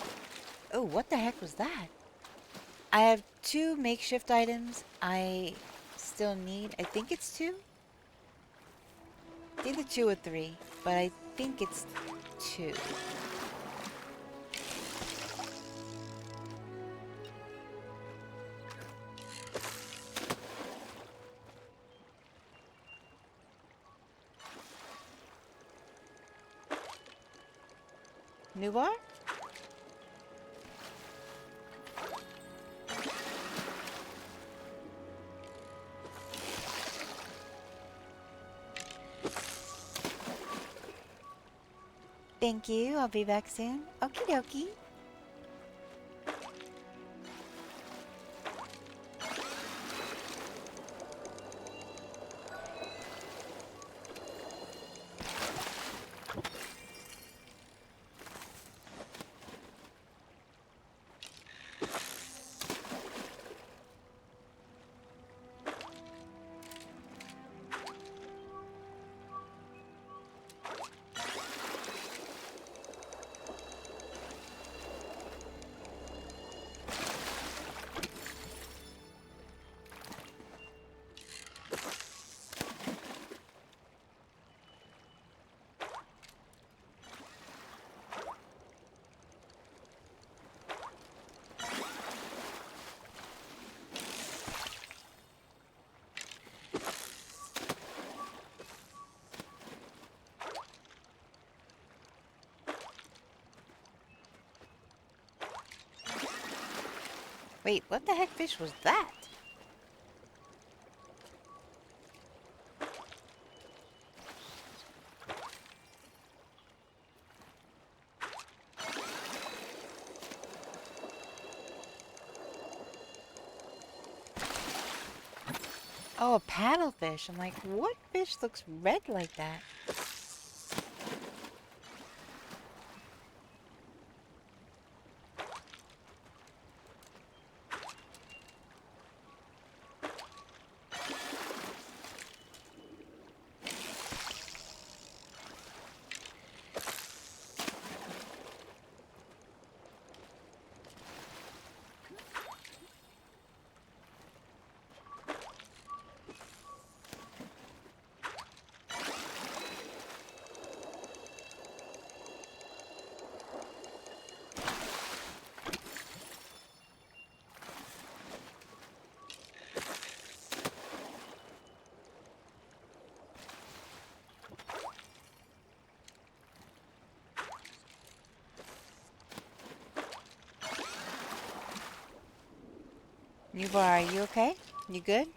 Oh, what the heck was that? I have 2 makeshift items I still need. I think it's 2. It's either 2 or 3, but I think it's 2. New bar? Thank you. I'll be back soon. Okie dokie. Wait, what the heck fish was that? Oh, a paddlefish. I'm like, what fish looks red like that? Newbar, are you okay? You good?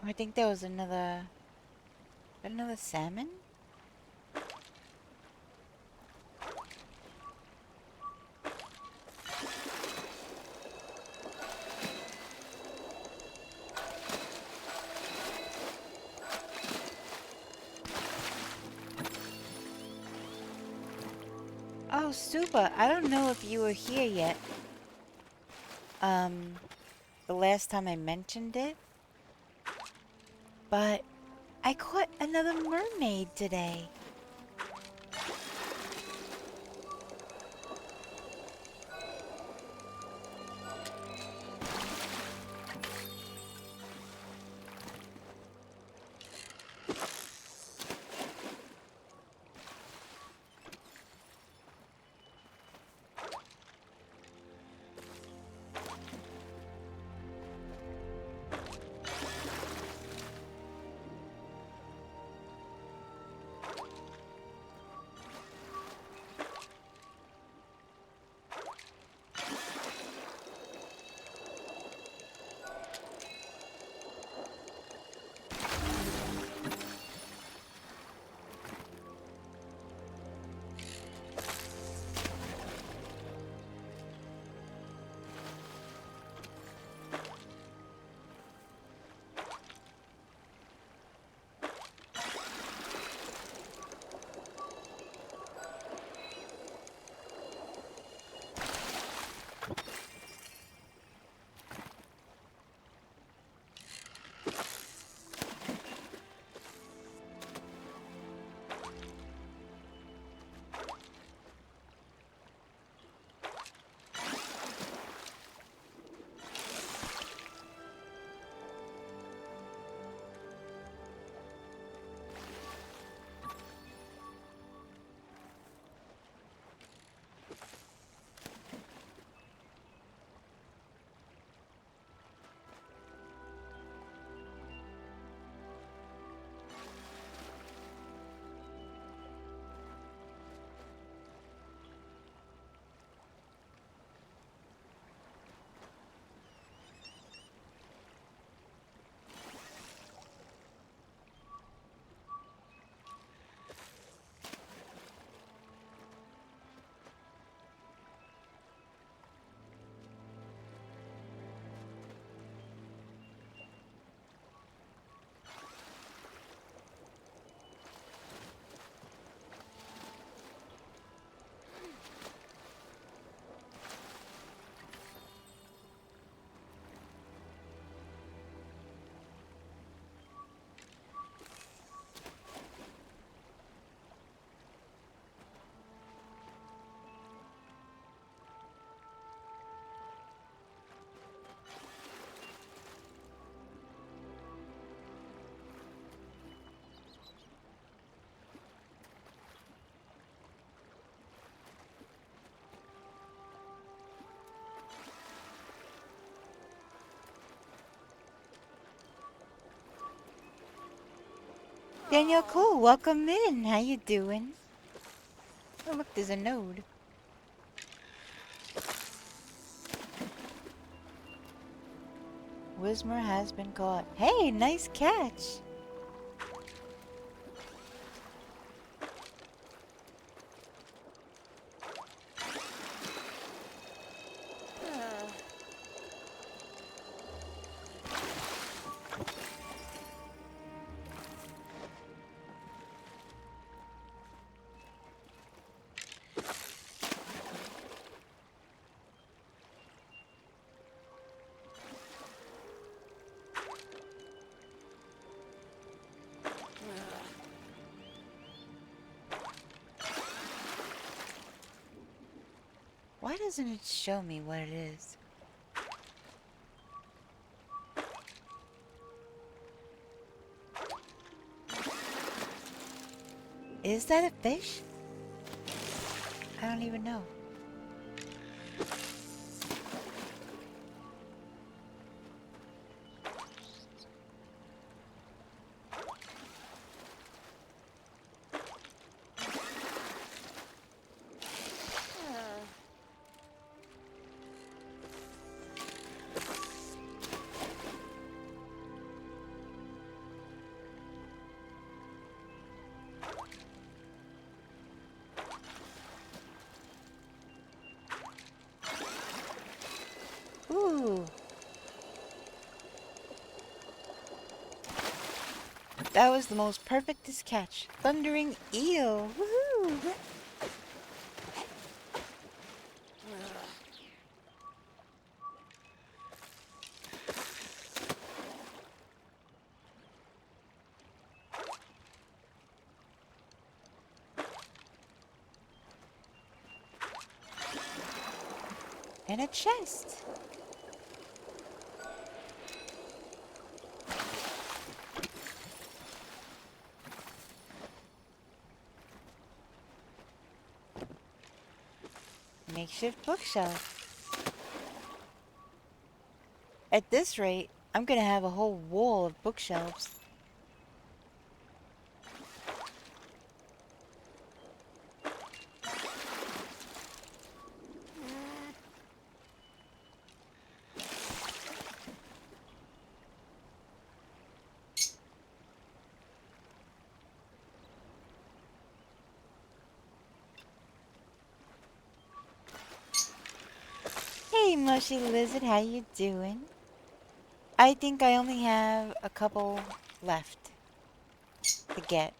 Oh, I think there was another salmon? Oh, super. I don't know if you were here yet. The last time I mentioned it. But I caught another mermaid today. Daniel, cool. Welcome in. How you doing? Oh, look, there's a node. Wismer has been caught. Hey, nice catch. Why doesn't it show me what it is? Is that a fish? I don't even know. Ooh. That was the most perfectest catch. Thundering eel. Woohoo! And a chest. Makeshift bookshelf. At this rate, I'm gonna have a whole wall of bookshelves. Hey, Mushy Lizard, how you doing? I think I only have a couple left to get.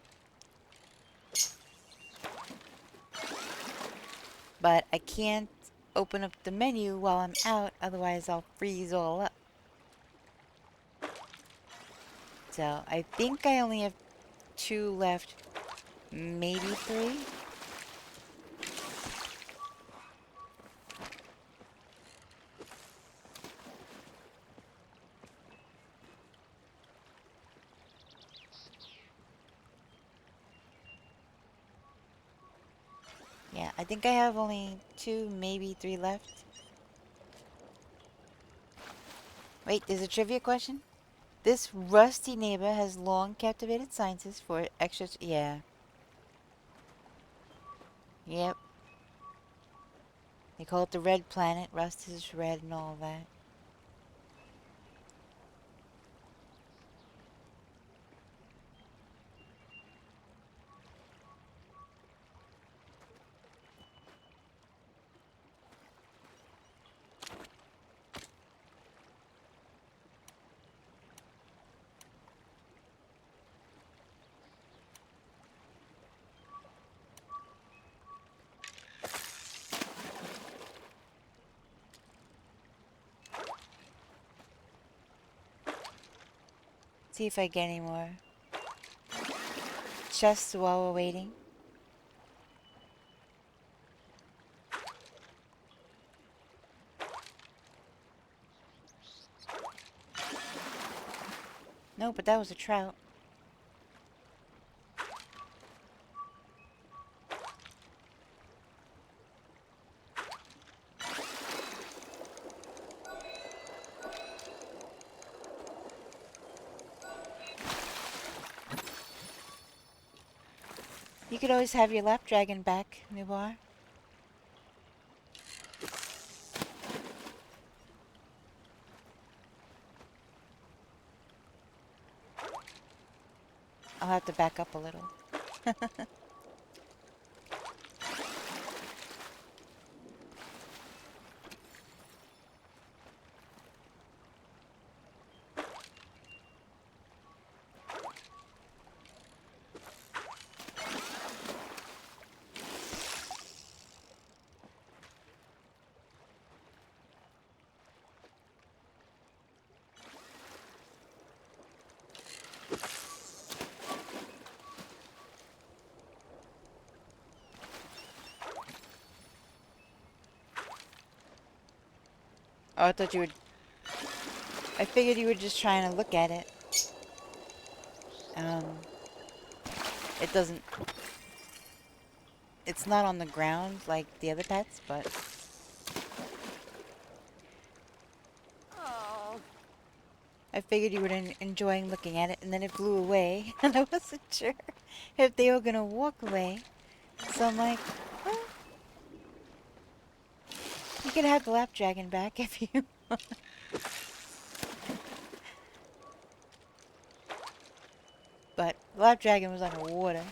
But I can't open up the menu while I'm out, otherwise I'll freeze all up. So I think I only have 2 left, maybe 3. Yeah, I think I have only 2, maybe 3 left. Wait, there's a trivia question? This rusty neighbor has long captivated scientists for extra... Yeah. Yep. They call it the red planet. Rust is red and all that. See if I get any more chests while we're waiting. No, but that was a trout. You could always have your lap dragon back, Moar. I'll have to back up a little. Oh, I thought you would... I figured you were just trying to look at it. It doesn't... It's not on the ground like the other pets, but... I figured you were enjoying looking at it, and then it flew away, and I wasn't sure if they were gonna walk away. So I'm like, well, you could have the lap dragon back if you want. But the lap dragon was underwater.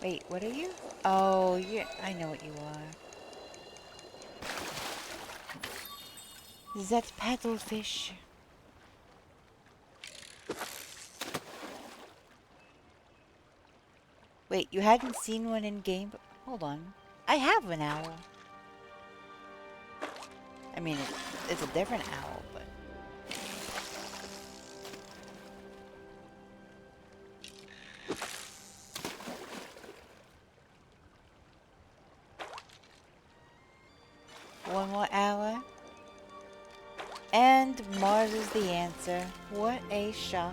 Wait, what are you? Oh, you. I know what you are. That paddlefish. Wait, you hadn't seen one in game? Hold on. I have an owl. I mean, it's a different owl, but... One more hour. And Mars is the answer. What a shock.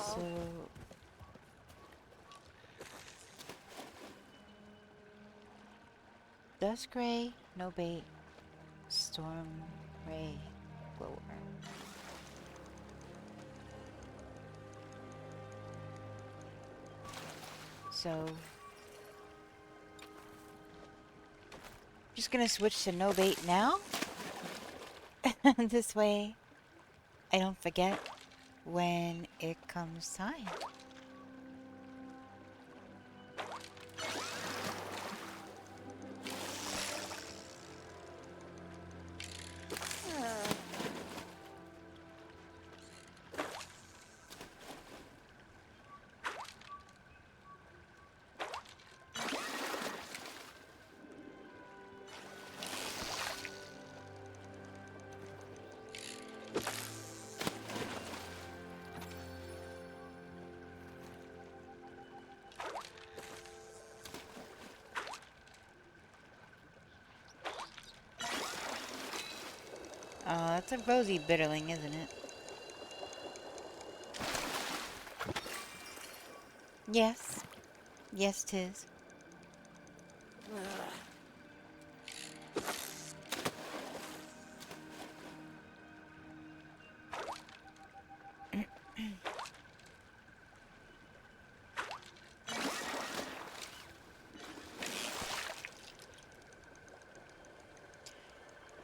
So... Dusk Ray, no bait, Storm Ray, glowworm. So... just gonna switch to no bait now. This way I don't forget when it comes time. Oh, that's a rosy bitterling, isn't it? Yes. Yes, 'tis.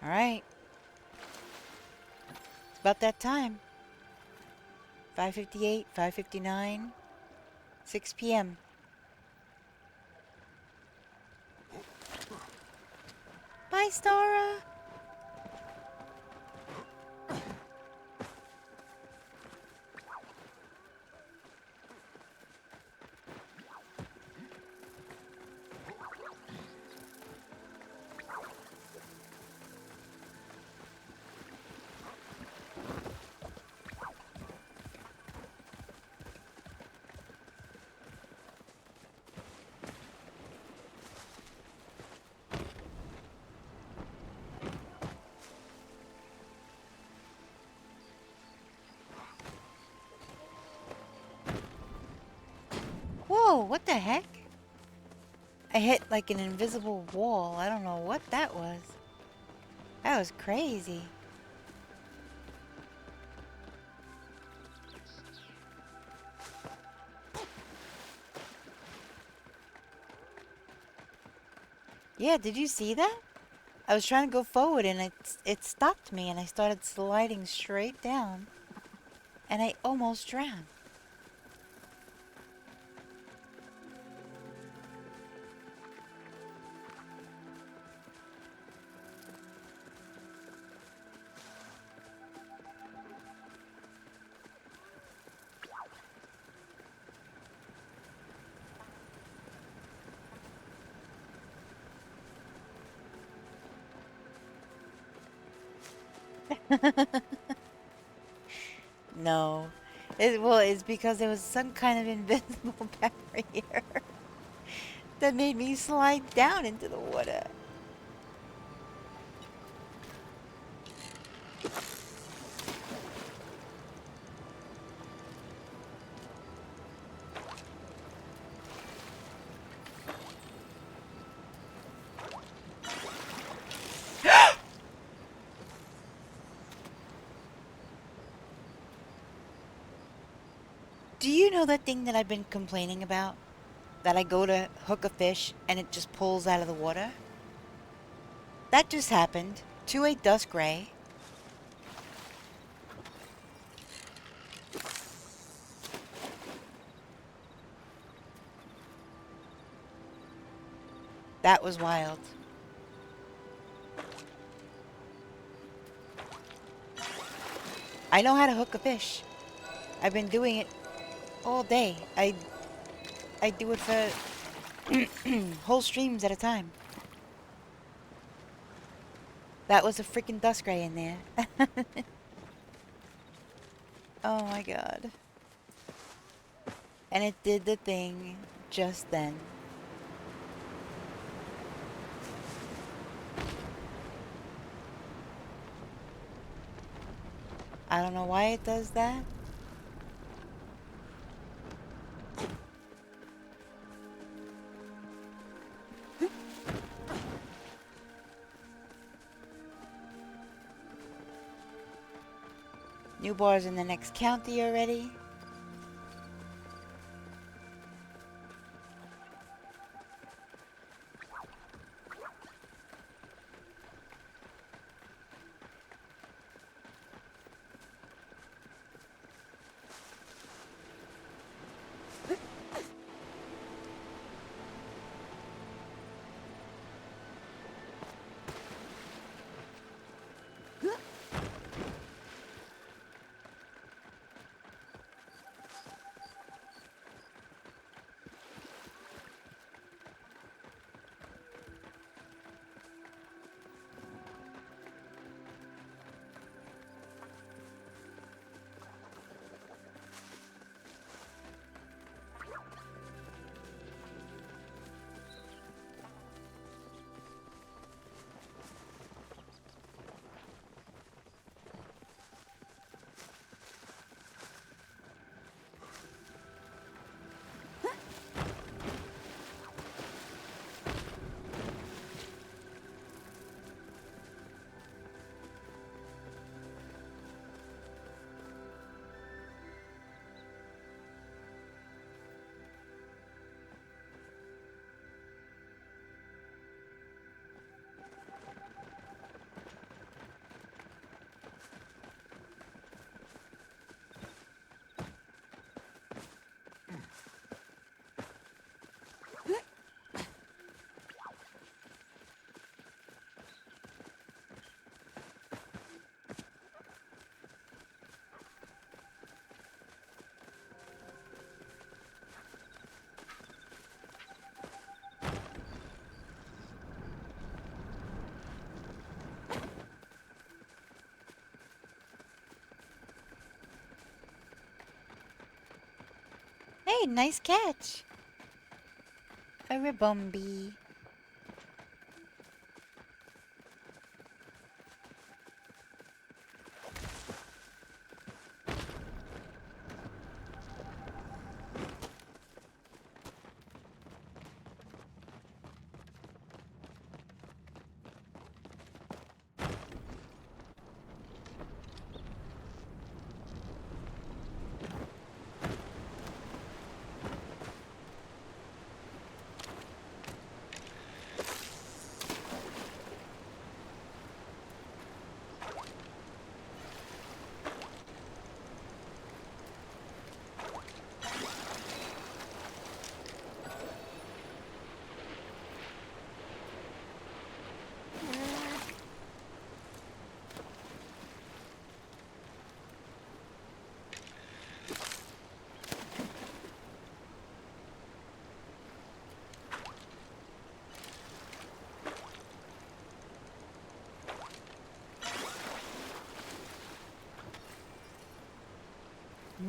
Alright. It's about that time. 5:58, 5:59, 6 p.m. Bye, Stara! Whoa, what the heck? I hit like an invisible wall. I don't know what that was. That was crazy. Yeah, did you see that? I was trying to go forward and it stopped me and I started sliding straight down. And I almost drowned. No. Well, it's because there was some kind of invisible barrier that made me slide down into the water. Do you know that thing that I've been complaining about? That I go to hook a fish and it just pulls out of the water? That just happened to a dusk ray. That was wild. I know how to hook a fish. I've been doing it all day. I do it for whole streams at a time. That was a freaking dusk ray in there. Oh my god. And it did the thing just then. I don't know why it does that. New bars in the next county already. Hey, nice catch. A ribombi.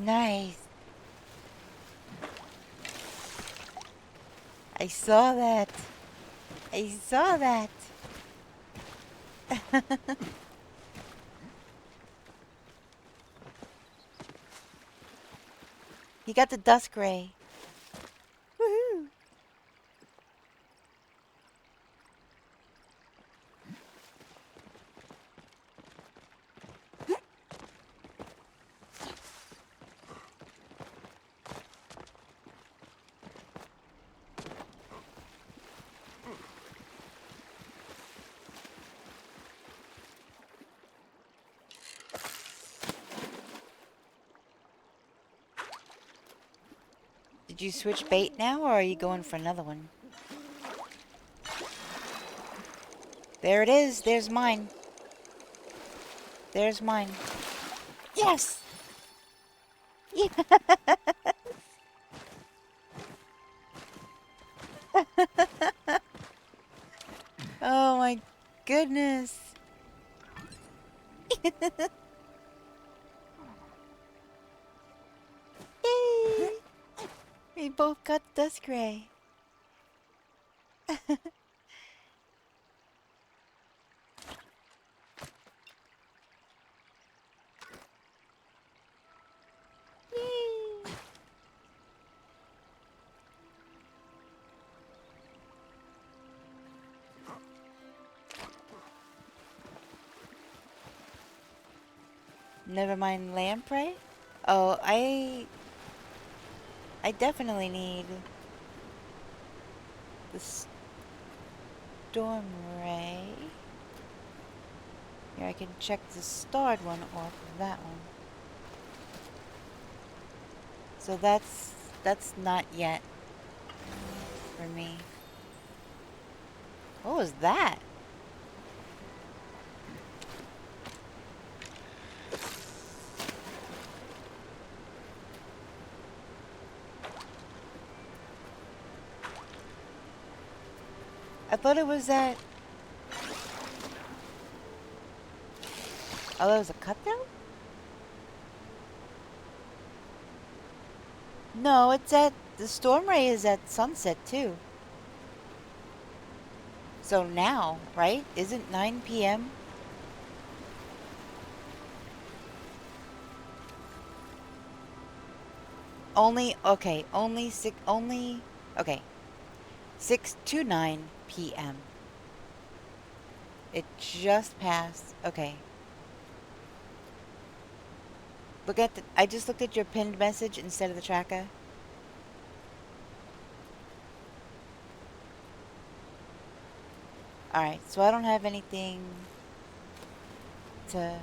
Nice. I saw that. I saw that. He got the dusk ray. Woohoo! Did you switch bait now, or are you going for another one? There it is. There's mine. There's mine. Yes! Yeah. Oh my goodness. Yay! We both got dusk ray. Yay! Never mind lamprey? Oh, I definitely need the storm ray. Here, I can check the starred one off of that one. So that's not yet for me. What was that? I thought it was that. Oh, that was a cutthroat? No, it's at the storm ray is at sunset too. So now, right? Isn't 9 p.m.? Only okay, only 6 to 9 p.m. It just passed. Okay. Look at the I just looked at your pinned message instead of the tracker. Alright, so I don't have anything to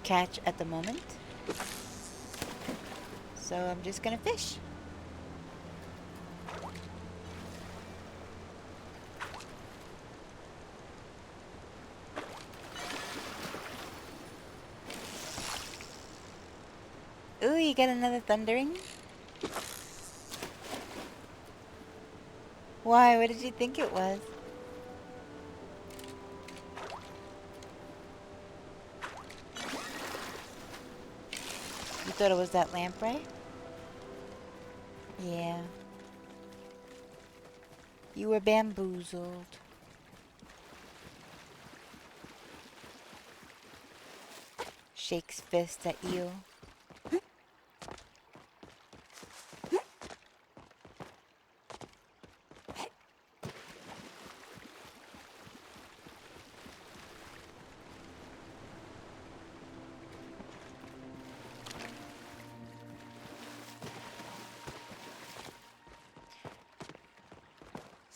catch at the moment. So I'm just gonna fish. Ooh, you got another thundering? Why? What did you think it was? You thought it was that lamprey? Yeah. You were bamboozled. Shakes fist at you.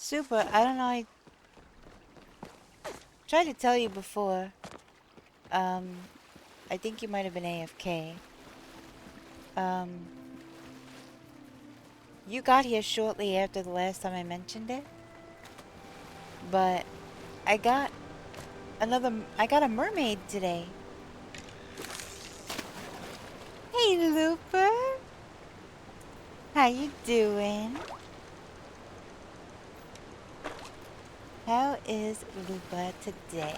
Super, I don't know, I tried to tell you before. I think you might have been AFK. You got here shortly after the last time I mentioned it. But I got a mermaid today. Hey, Looper. How you doing? How is Lupa today?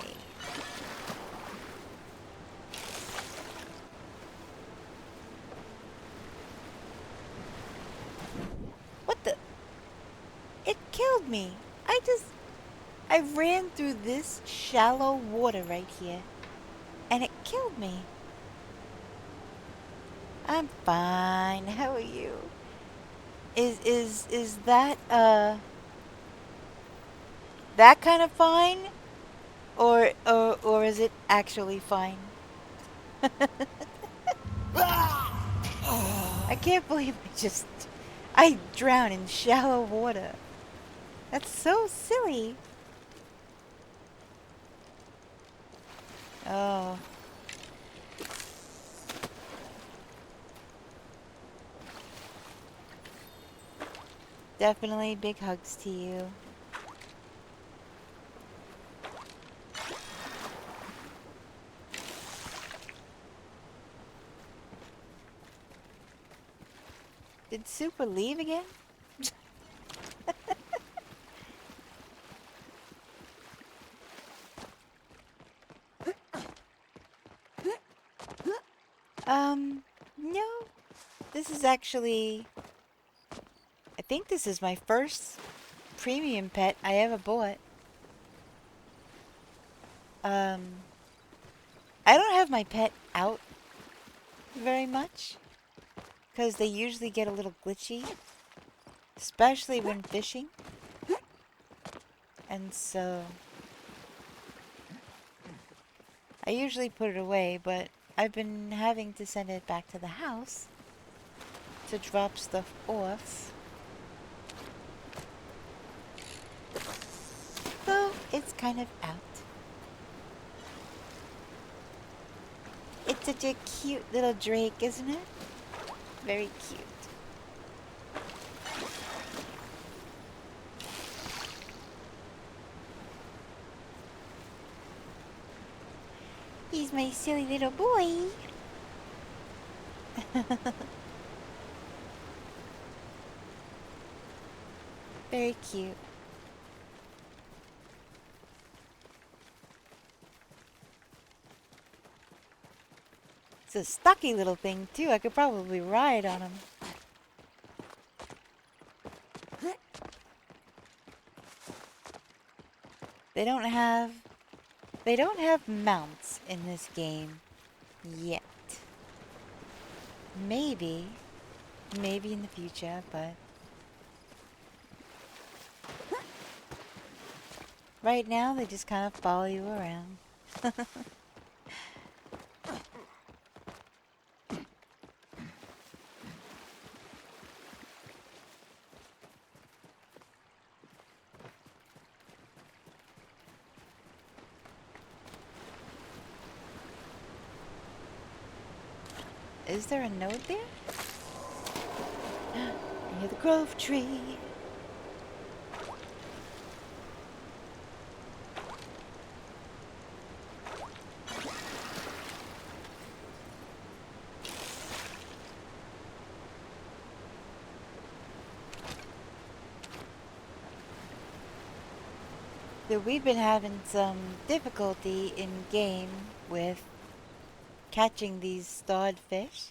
me. I ran through this shallow water right here, and it killed me. I'm fine. How are you? Is that that kind of fine, or is it actually fine? I can't believe I drown in shallow water. That's so silly. Oh. Definitely big hugs to you. Did Super leave again? No. This is actually... I think this is my first premium pet I ever bought. I don't have my pet out very much, because they usually get a little glitchy, especially when fishing. And so I usually put it away, but I've been having to send it back to the house to drop stuff off. So it's kind of out. It's such a cute little drake, isn't it? Very cute. He's my silly little boy. Very cute. It's a stocky little thing too. I could probably ride on him. They don't have mounts in this game yet. Maybe in the future, but right now they just kind of follow you around. Is there a node there? Near the grove tree. So we've been having some difficulty in game with catching these starred fish.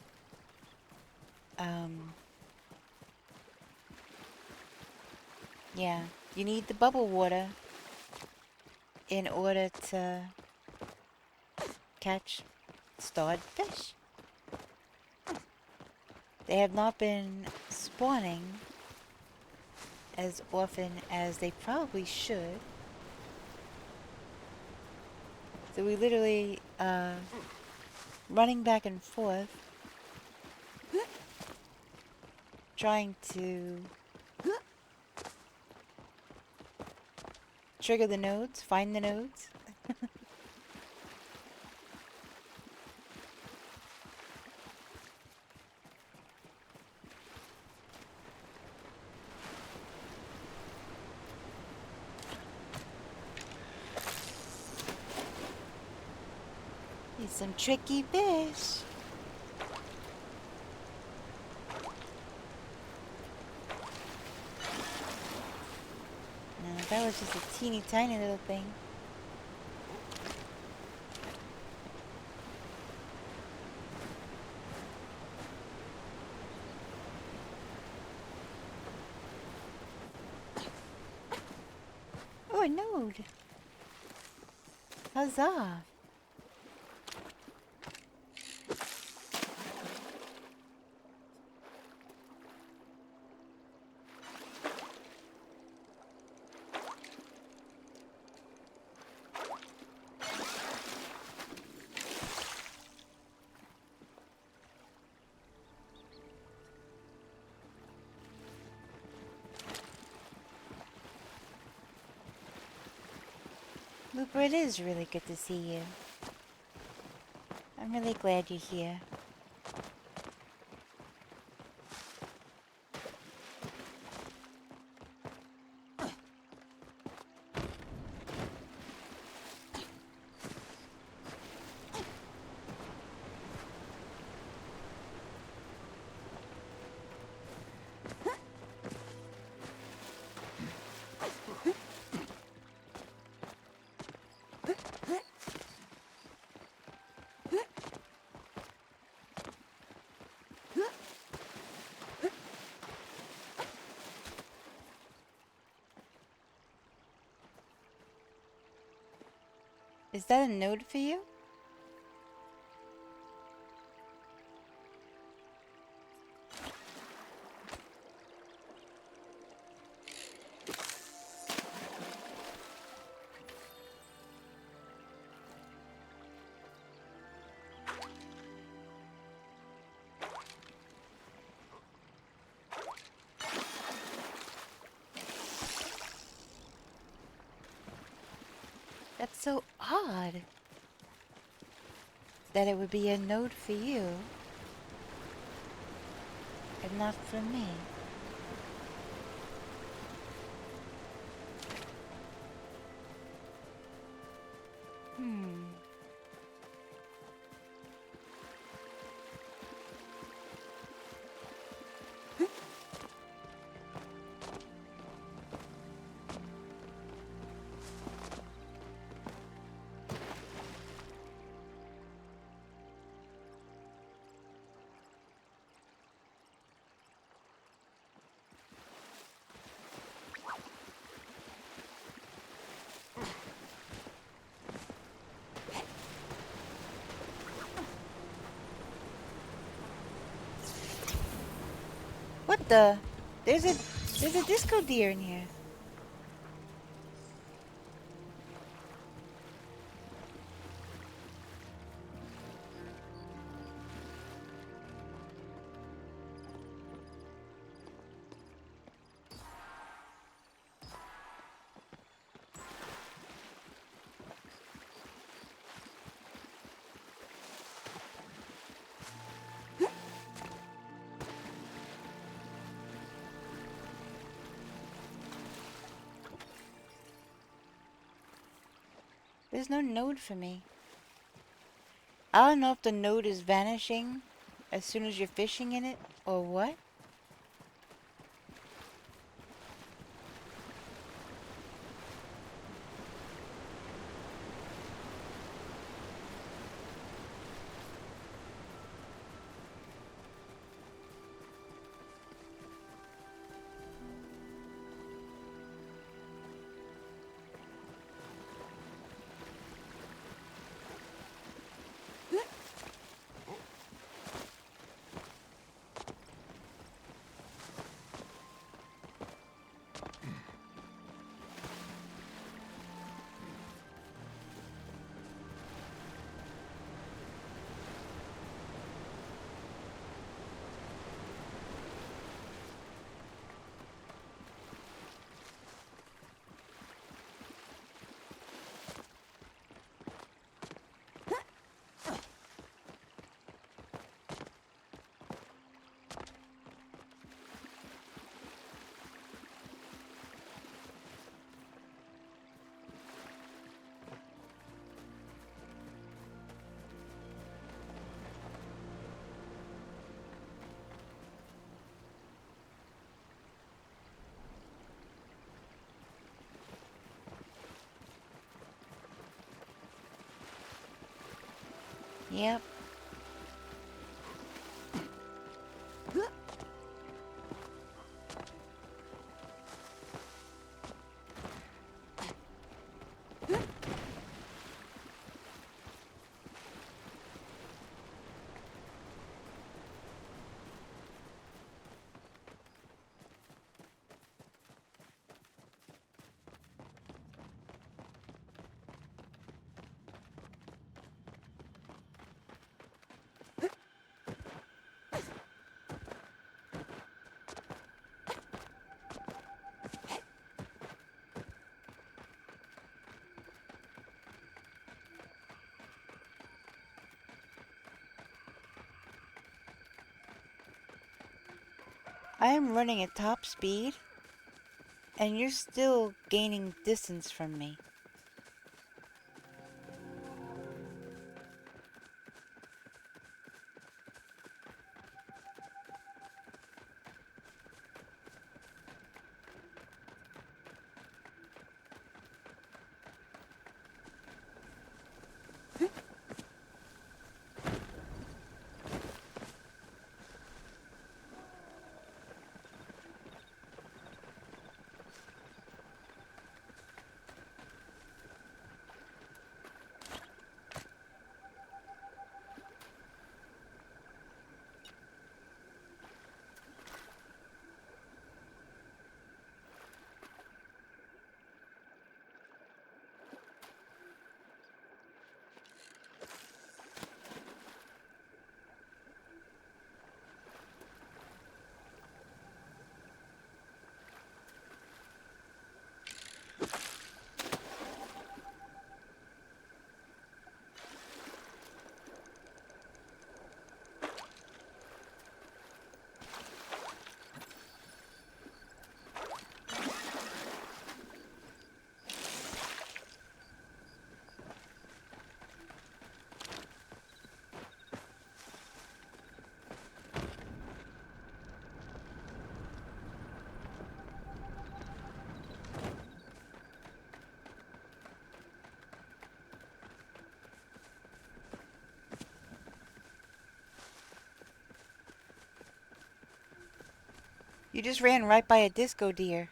Yeah, you need the bubble water in order to catch starred fish. They have not been spawning as often as they probably should. So we literally running back and forth trying to trigger the nodes, find the nodes. Need some tricky fish. No, that was just a teeny tiny little thing. a node. Huzzah. Looper, it is really good to see you. I'm really glad you're here. Is that a node for you? That's so odd that it would be a node for you and not for me. What the? There's a disco deer in here. There's no node for me. I don't know if the node is vanishing as soon as you're fishing in it or what. Yep. I am running at top speed, and you're still gaining distance from me. You just ran right by a disco deer.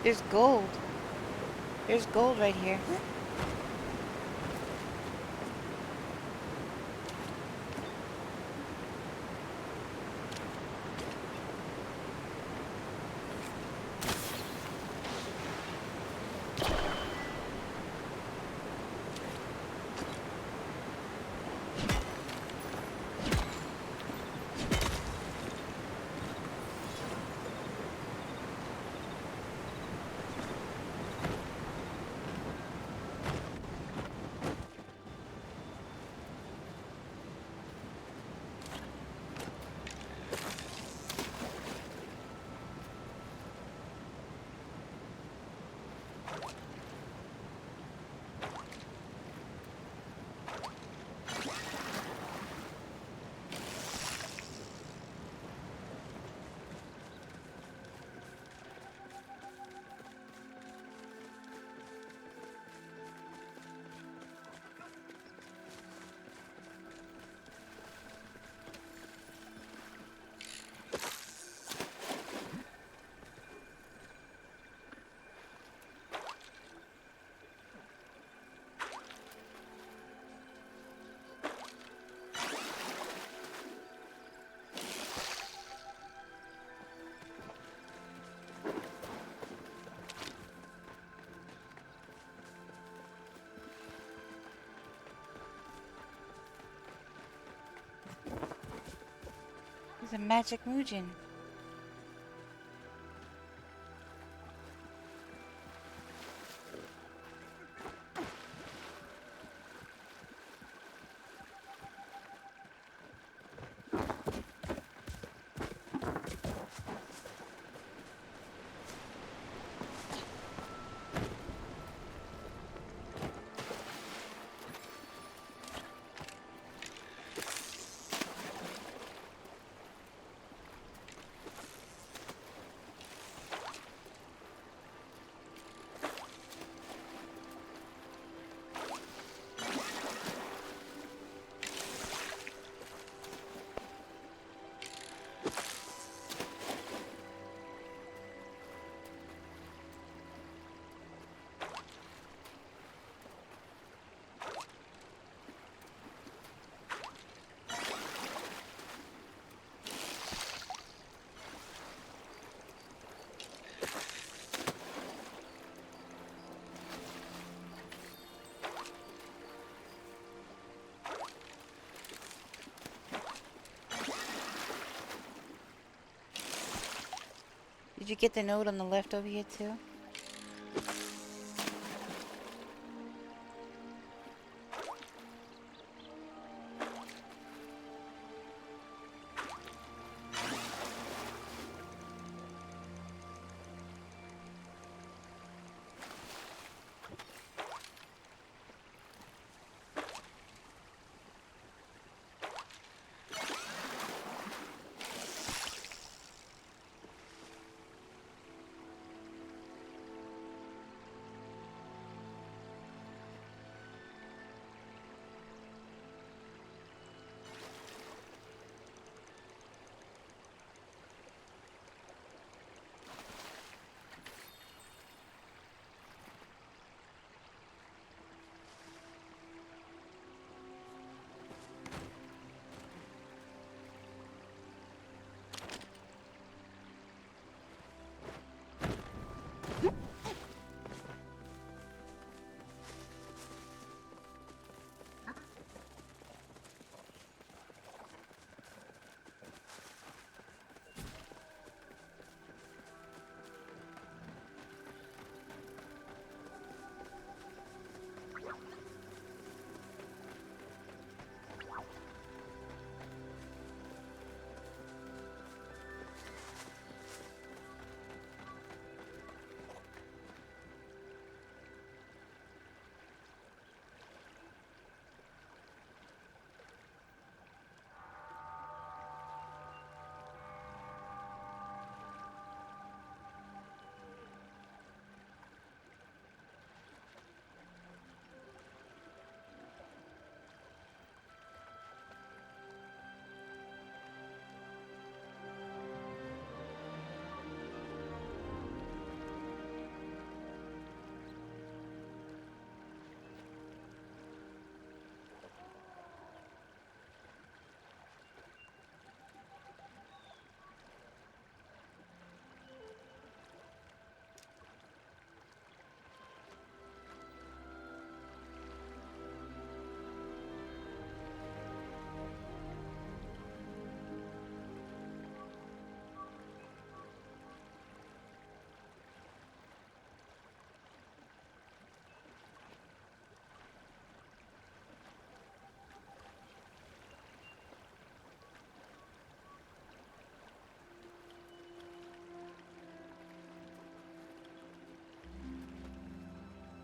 There's gold. There's gold right here. There's a magic Muujin. Did you get the note on the left over here too?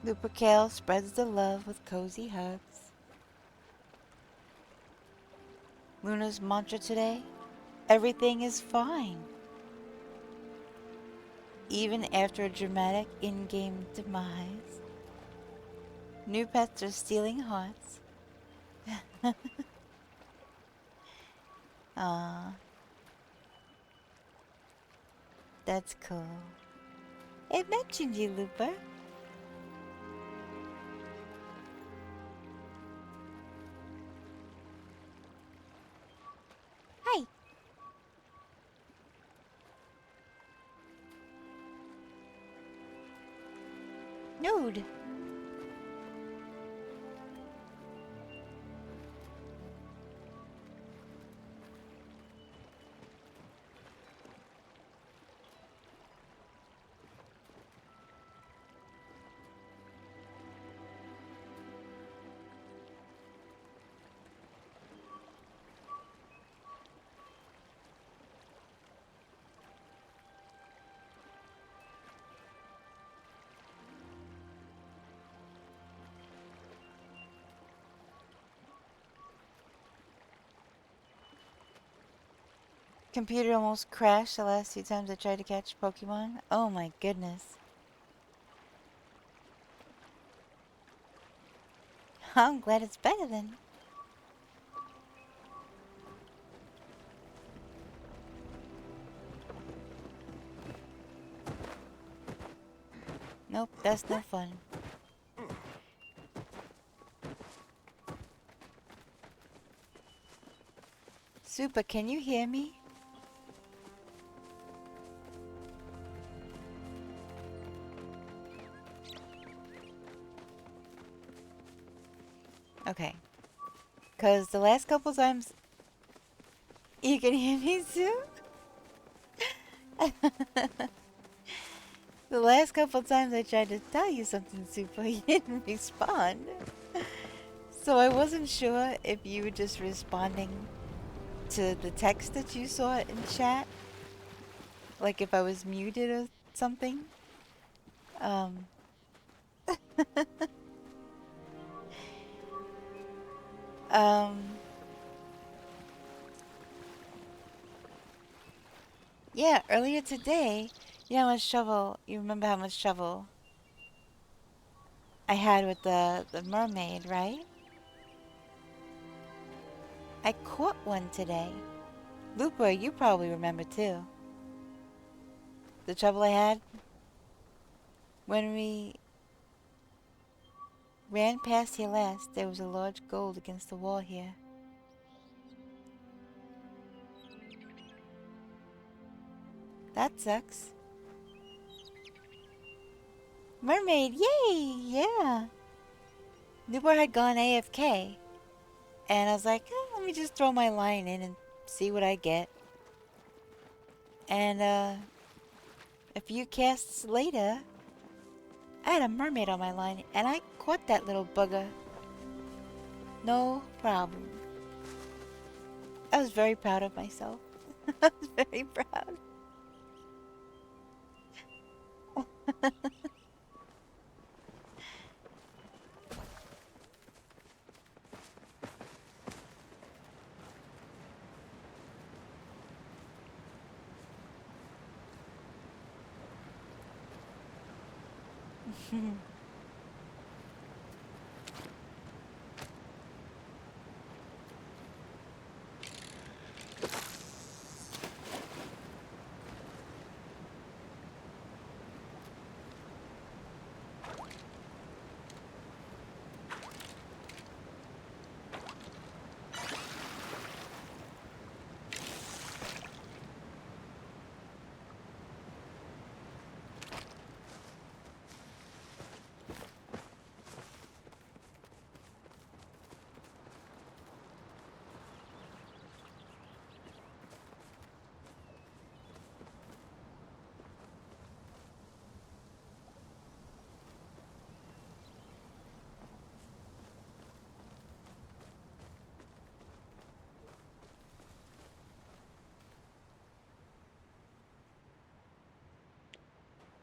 Lupercal spreads the love with cozy hugs. Luna's mantra today: everything is fine. Even after a dramatic in-game demise. New pets are stealing hearts. Aw. That's cool. It mentioned you, Looper. Hi. Nude. Computer almost crashed the last 2 times I tried to catch Pokemon. Oh my goodness. I'm glad it's better then. Nope, that's no fun. Super, can you hear me? Okay. Because the last couple times... You can hear me too? The last couple times I tried to tell you something super, you didn't respond. So I wasn't sure if you were just responding to the text that you saw in chat. Like if I was muted or something. Um, um, yeah, earlier today, you know how much trouble, you remember how much trouble I had with the mermaid, right? I caught one today. Looper, you probably remember too. The trouble I had when we ran past here last, there was a large gold against the wall here. That sucks. Mermaid, yay! Yeah. Newport had gone AFK. And I was like, let me just throw my line in and see what I get. And a few casts later, I had a mermaid on my line and I caught that little bugger. No problem. I was very proud of myself. I was very proud.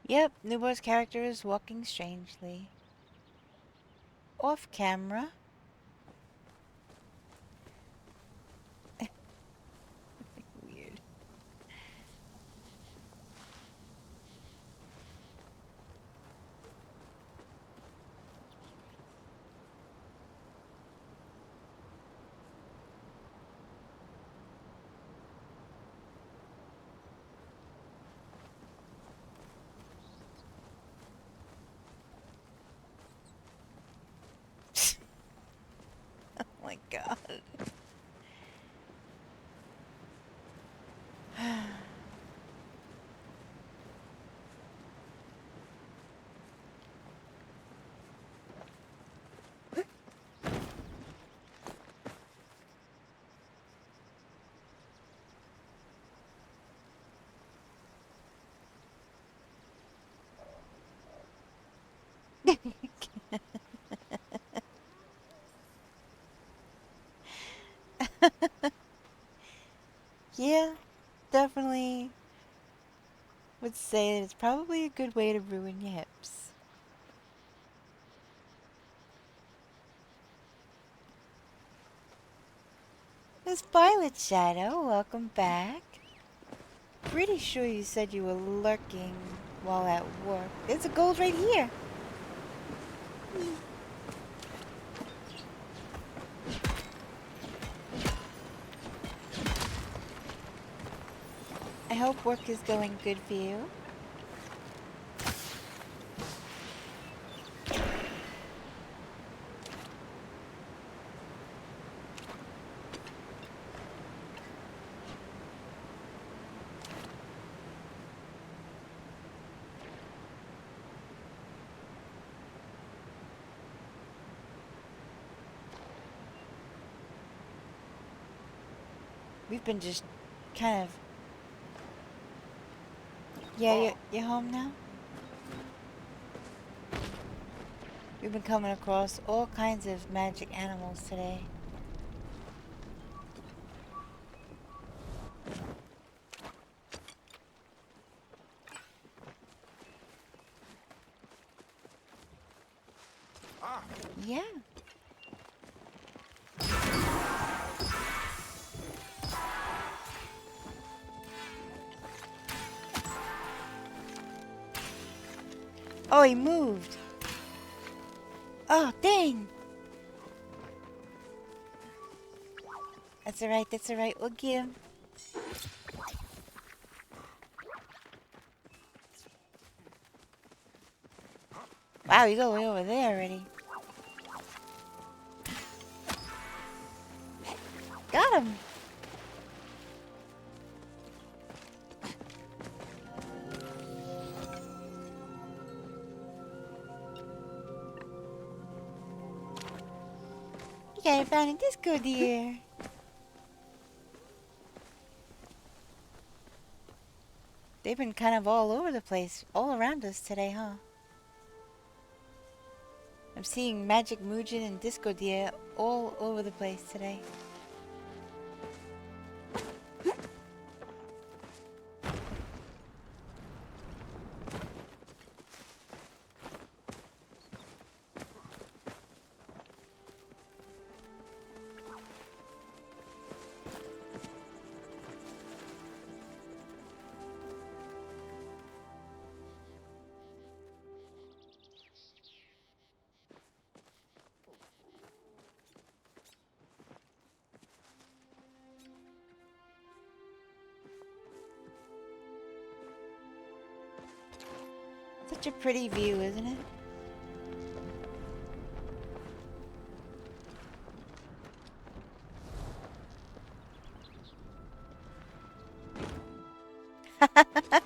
Yep, Newbor's character is walking strangely. Off camera. Weird. Oh my god. Yeah, definitely would say that it's probably a good way to ruin your hips. Miss Violet Shadow, welcome back. Pretty sure you said you were lurking while at work. There's a gold right here. I hope work is going good for you. We've been just kind of... Yeah, you're home now? We've been coming across all kinds of magic animals today. Ah! Yeah. Oh, he moved. Oh, dang. That's alright, that's alright. We'll get him. Wow, he's all the way over there already. Got him. You gotta find a disco deer. They've been kind of all over the place, all around us today, huh? I'm seeing Magic Muujin and Disco Deer all over the place today. Such a pretty view, isn't it? I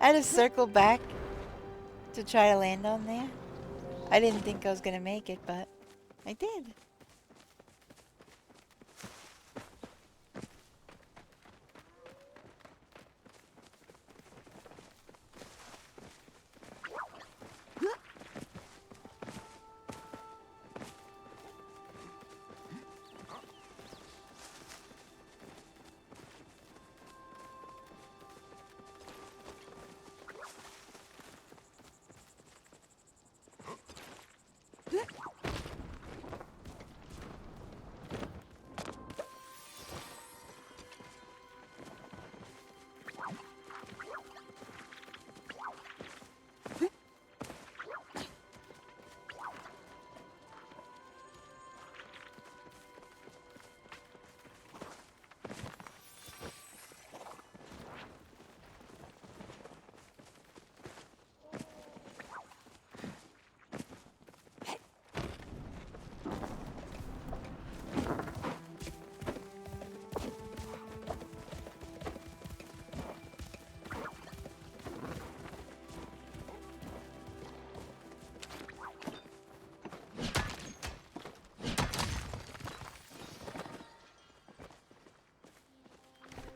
had to circle back to try to land on there. I didn't think I was gonna make it, but I did.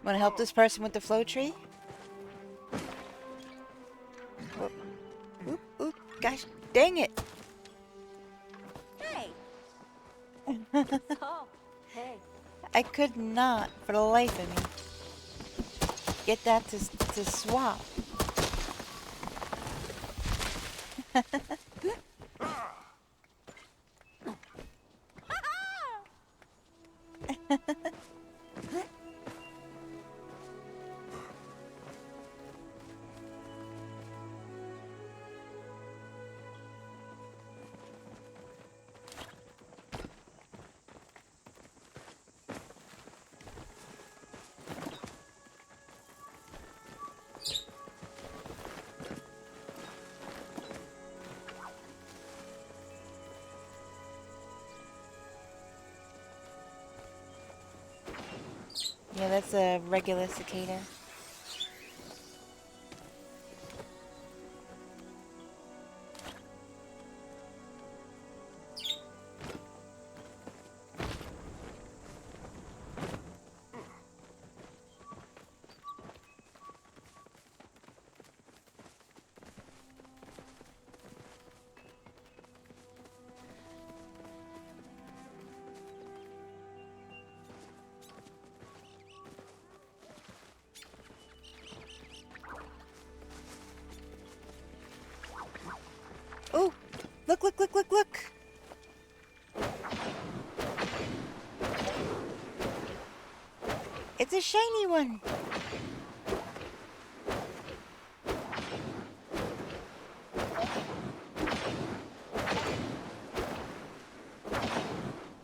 Want to help this person with the flow tree? Whoop. Oop, oop. Gosh, dang it. Hey. Oh, hey. I could not, for the life of me, get that to swap. Yeah, that's a regular cicada. Oh, look, look, look, look, look. It's a shiny one.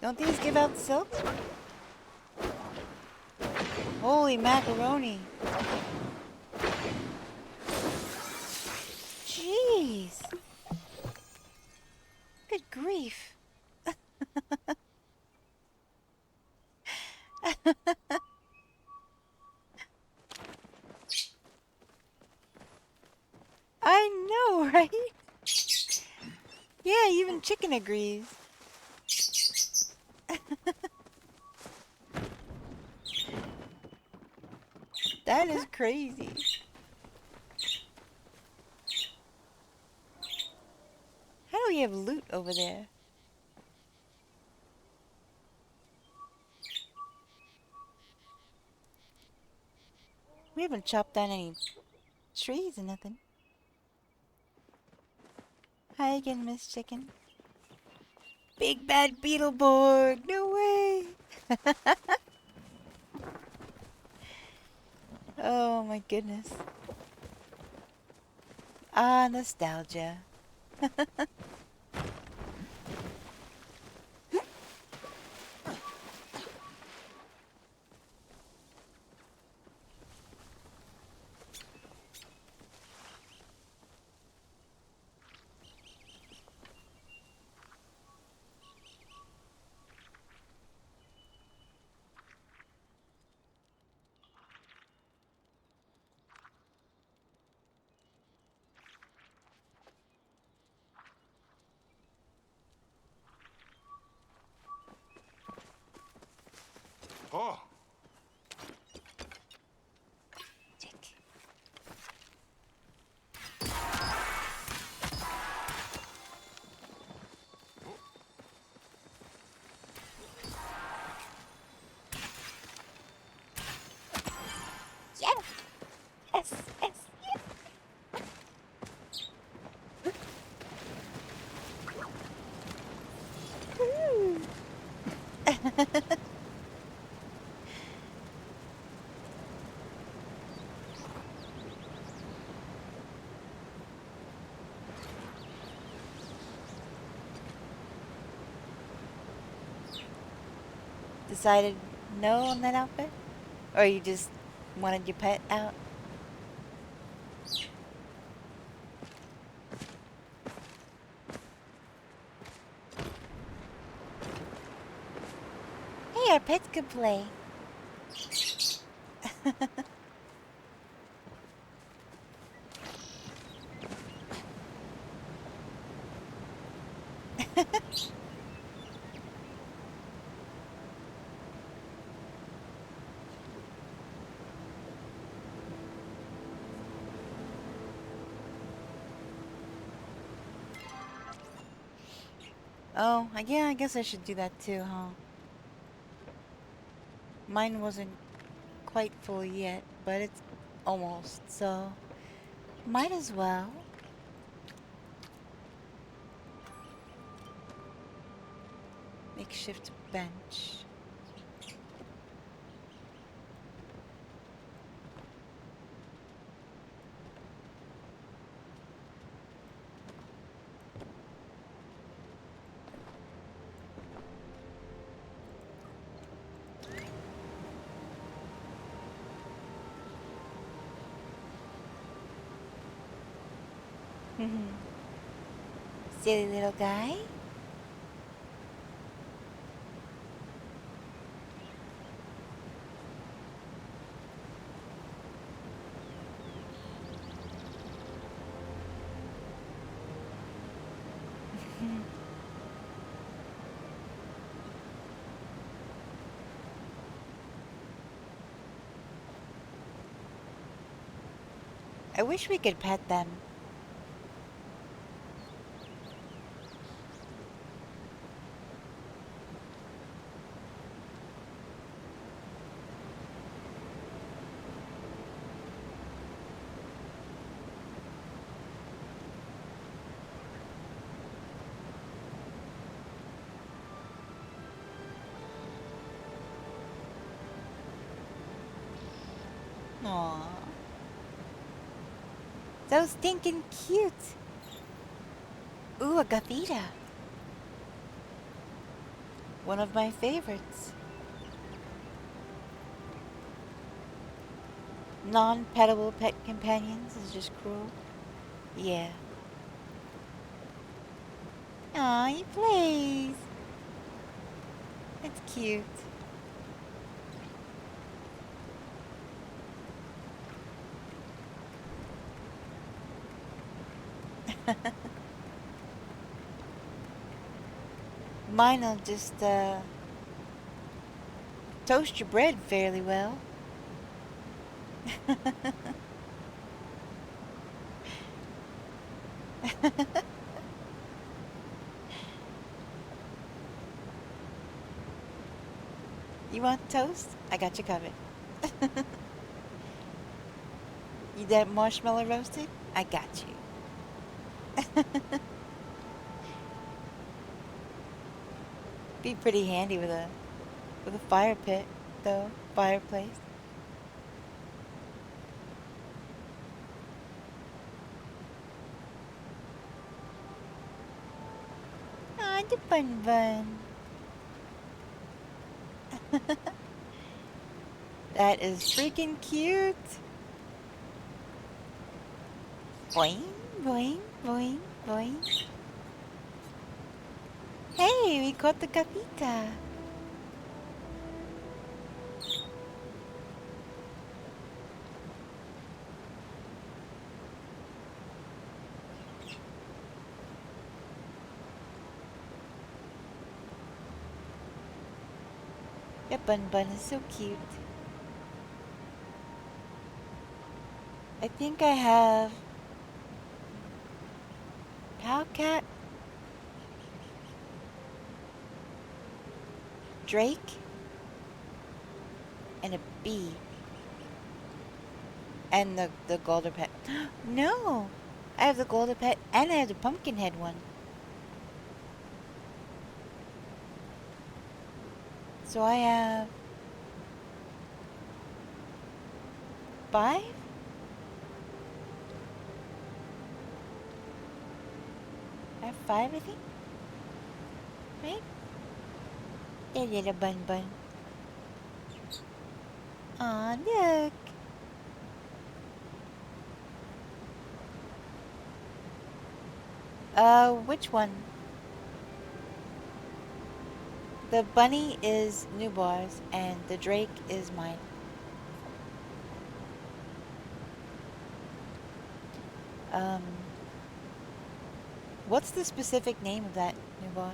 Don't these give out silk? Holy macaroni. Jeez. Good grief. I know, right? Yeah, even chicken agrees. That is crazy. How do we have loot over there? We haven't chopped down any trees or nothing. Hi again, Miss Chicken. Big bad Beetleborg! No way! Oh my goodness. Ah, nostalgia. Oh, Check. Yeah! Yes! Yes! Yes! Woo! Decided no on that outfit? Or you just wanted your pet out? Hey, our pets could play. Oh, yeah, I guess I should do that too, huh? Mine wasn't quite full yet, but it's almost, so might as well. Makeshift bench. Silly little guy. I wish we could pet them. Aww. So stinking cute. Ooh, a gavita. One of my favorites. Non-petable pet companions is just cruel. Yeah. Aw, he plays. It's cute. Mine'll just, toast your bread fairly well. You want toast? I got you covered. You that marshmallow roasted? I got you. Be pretty handy with a fire pit, though. Fireplace. Ah, the bun bun. That is freaking cute. Boing, boing, boing, boing. Hey, we caught the capita. That bun bun is so cute. I think I have Powcat, Drake, and a bee. And the golden pet. No! I have the golden pet and I have the pumpkin head one. So I have 5? I have 5, I think? Right? Yeah, little bun bun. Aw, look! Which one? The bunny is Nubar's and the drake is mine. What's the specific name of that Nubar?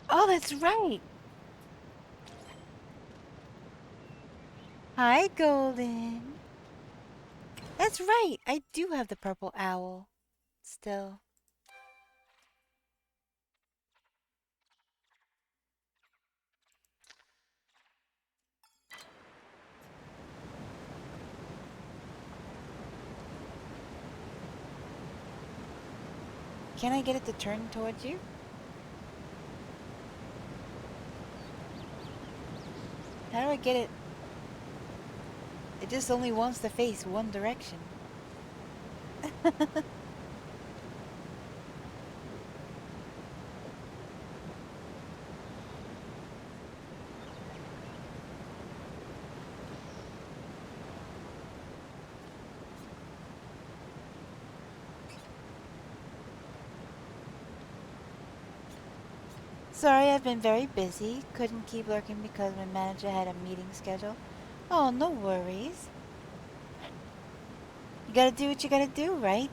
Oh, that's right! Hi, Golden! That's right! I do have the purple owl. Still. Can I get it to turn towards you? How do I get it? It just only wants to face one direction. Sorry, I've been very busy. Couldn't keep lurking because my manager had a meeting scheduled. Oh, no worries. You gotta do what you gotta do, right?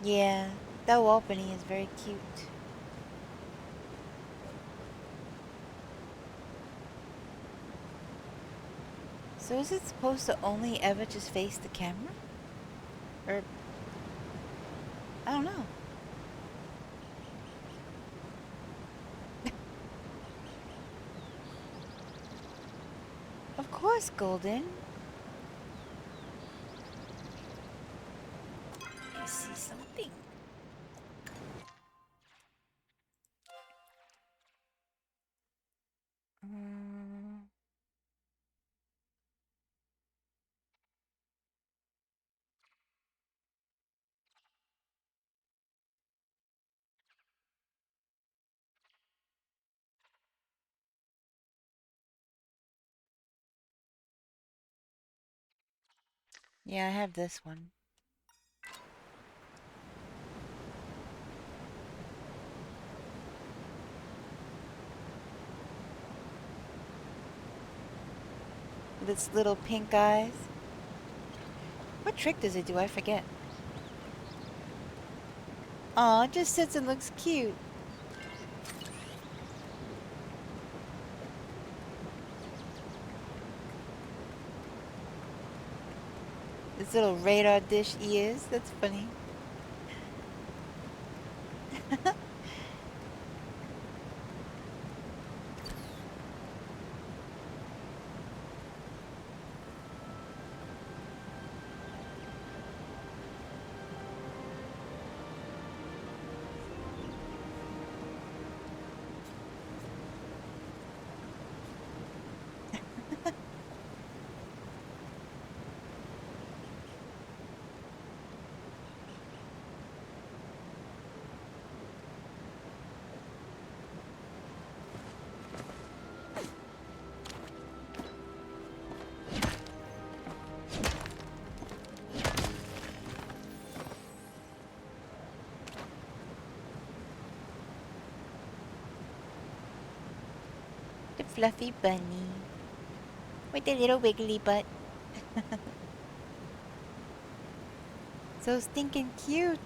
Yeah, that wall bunny is very cute. So is it supposed to only ever just face the camera? Or don't know. Of course, Golden. I see something. Mm. Yeah, I have this one. With its little pink eyes. What trick does it do? I forget. Aw, it just sits and looks cute. Its little radar dish ears. That's funny. The fluffy bunny. With the little wiggly butt. So stinking cute.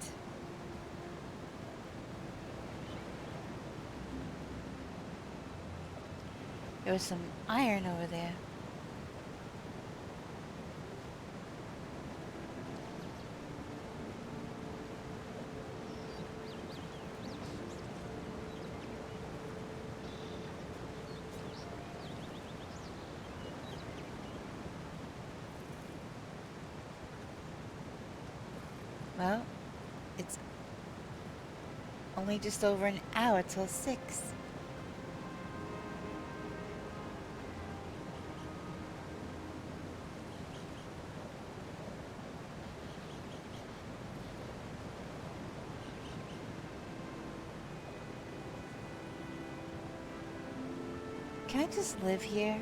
There was some iron over there. Well, it's only just over an hour till 6. Can I just live here?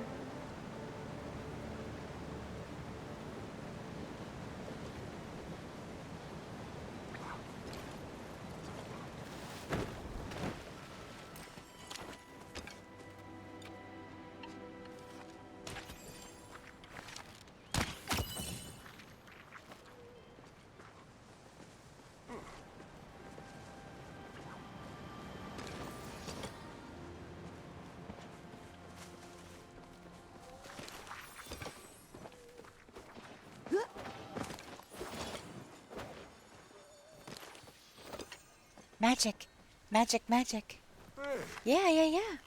Magic. Magic, magic. Hey, Yeah, yeah, yeah.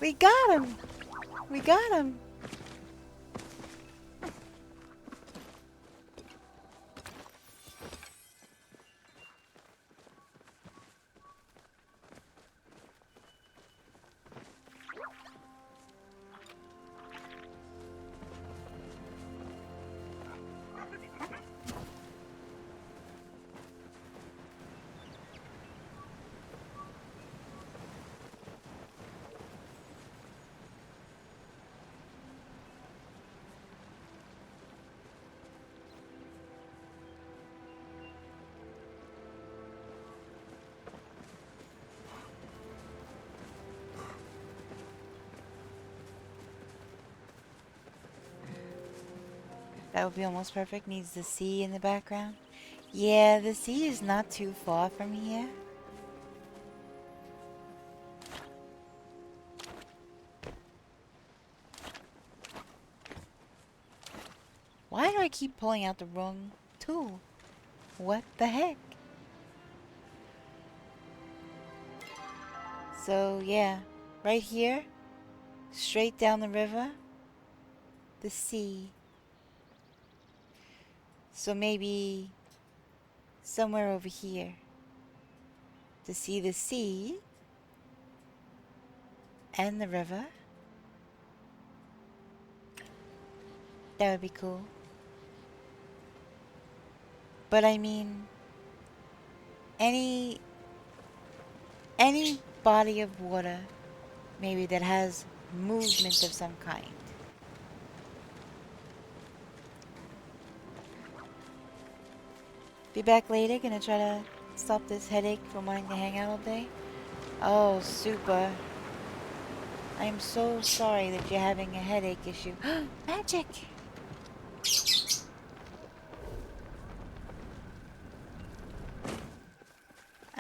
We got him. We got him. That would be almost perfect. Needs the sea in the background. Yeah, the sea is not too far from here. I keep pulling out the wrong tool? What the heck? So yeah, right here, straight down the river, the sea. So maybe somewhere over here to see the sea and the river. That would be cool. But I mean, any body of water maybe that has movement of some kind. Be back later, gonna try to stop this headache from wanting to hang out all day. Oh, super. I'm so sorry that you're having a headache issue. Magic!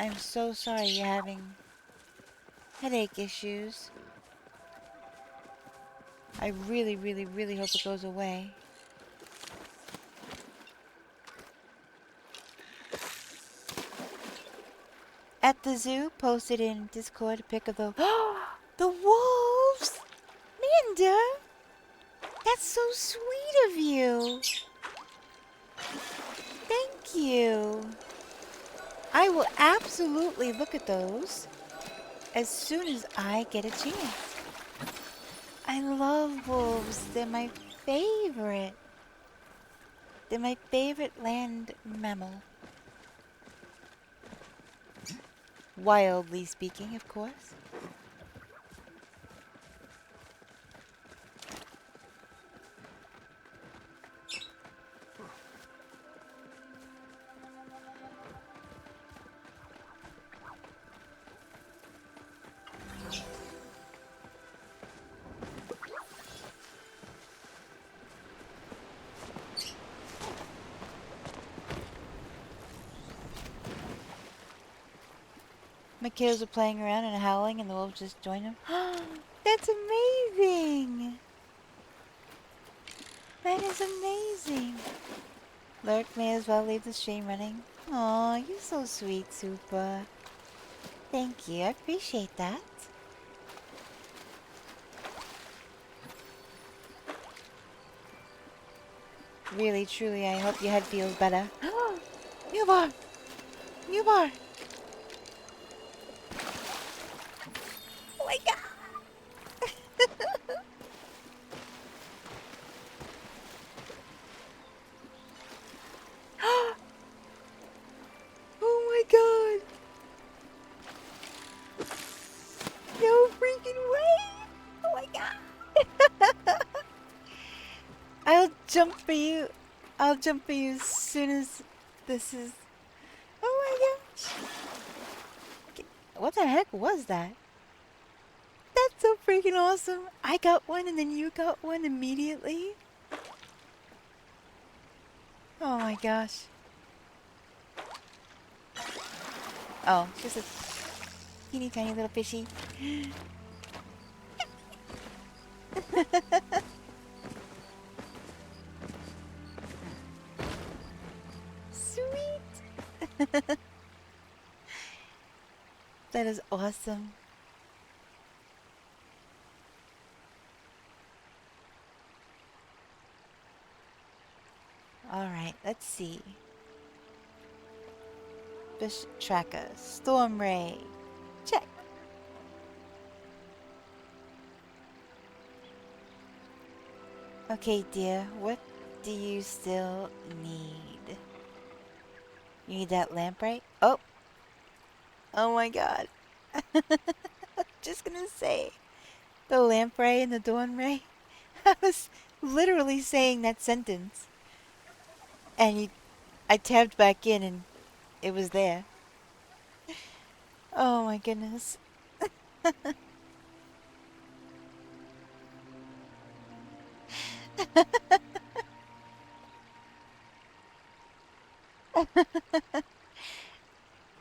I'm so sorry you're having headache issues. I really, really, really hope it goes away. At the zoo, posted in Discord a pic of the the wolves! Manda! That's so sweet of you! Thank you! I will absolutely look at those as soon as I get a chance. I love wolves. They're my favorite. They're my favorite land mammal. Wildly speaking, of course. My kiddos are playing around and howling and the wolves just joined them. That's amazing! That is amazing! Lurk may as well leave the stream running. Aw, you're so sweet, Super. Thank you, I appreciate that. Really, truly, I hope your head feels better. Newbar! Newbar! Oh my god! Oh my god! No freaking way! Oh my god! I'll jump for you. I'll jump for you as soon as this is... Oh my gosh! What the heck was that? That's so freaking awesome! I got one and then you got one immediately. Oh my gosh. Oh, just a teeny tiny little fishy. Sweet! That is awesome. Alright, let's see. Bush tracker, storm ray. Check. Okay, dear, what do you still need? You need that lamprey? Oh! Oh my god. Just gonna say, the lamprey and the dawn ray. I was literally saying that sentence. And I tabbed back in and it was there. Oh my goodness.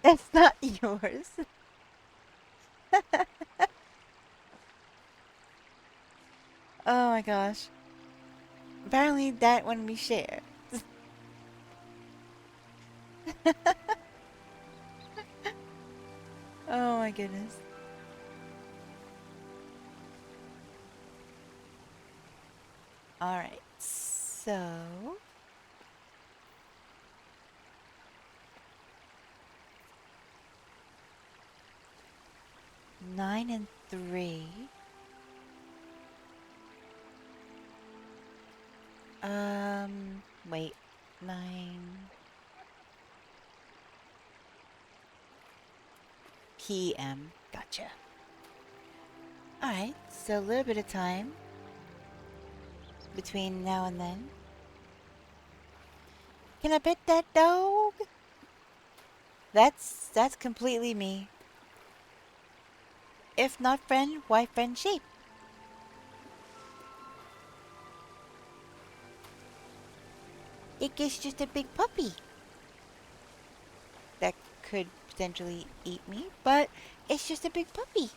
It's not yours. Oh my gosh. Apparently that one we share. Oh my goodness. Alright, so... Nine and 3. Wait. 9... PM. Gotcha. Alright, so a little bit of time between now and then. Can I pet that dog? That's completely me. If not friend, why friendship? It is just a big puppy that could potentially eat me, but it's just a big puppy.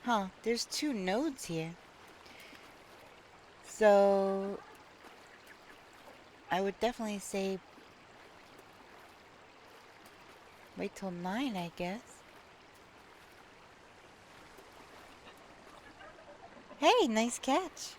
Huh, there's 2 nodes here. So I would definitely say wait till 9, I guess. Hey, nice catch.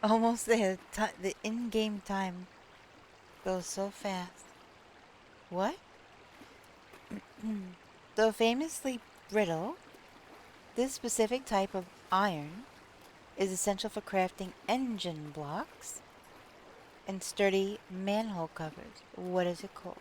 Almost there. The in-game time goes so fast. What? Though famously brittle, this specific type of iron is essential for crafting engine blocks and sturdy manhole covers. What is it called?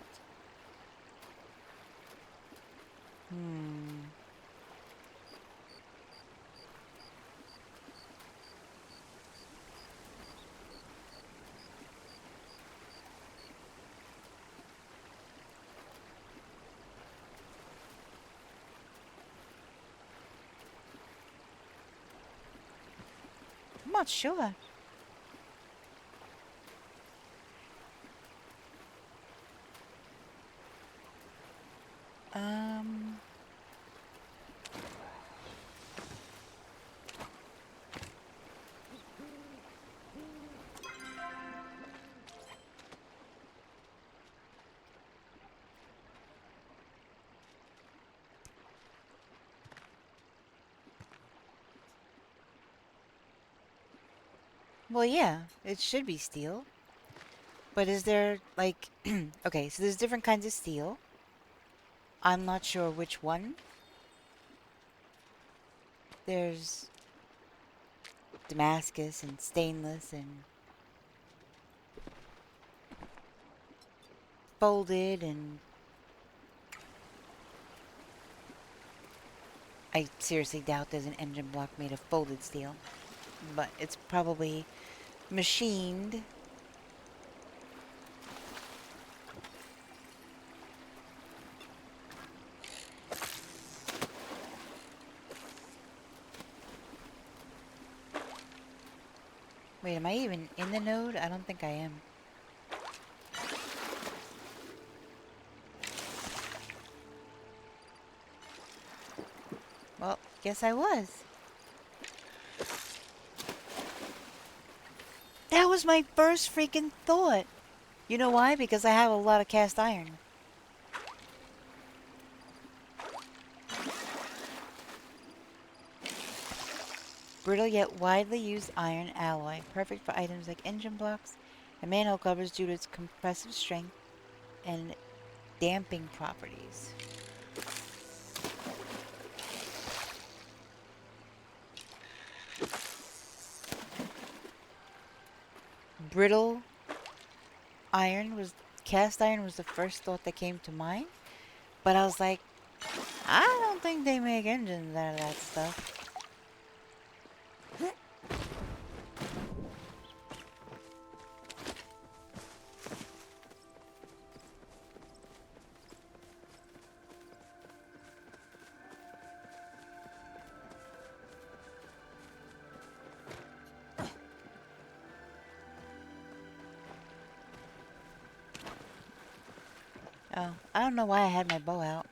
I'm not sure. Well, yeah, it should be steel. But is there, like... okay, so there's different kinds of steel. I'm not sure which one. There's Damascus and stainless and folded and... I seriously doubt there's an engine block made of folded steel. But it's probably machined. Wait, am I even in the node? I don't think I am. Well, guess I was. That was my first freaking thought. You know why? Because I have a lot of cast iron. brittle yet widely used iron alloy, perfect for items like engine blocks and manhole covers due to its compressive strength and damping properties. Brittle cast iron was the first thought that came to mind, but I was like, I don't think they make engines out of that stuff. Oh, I don't know why I had my bow out.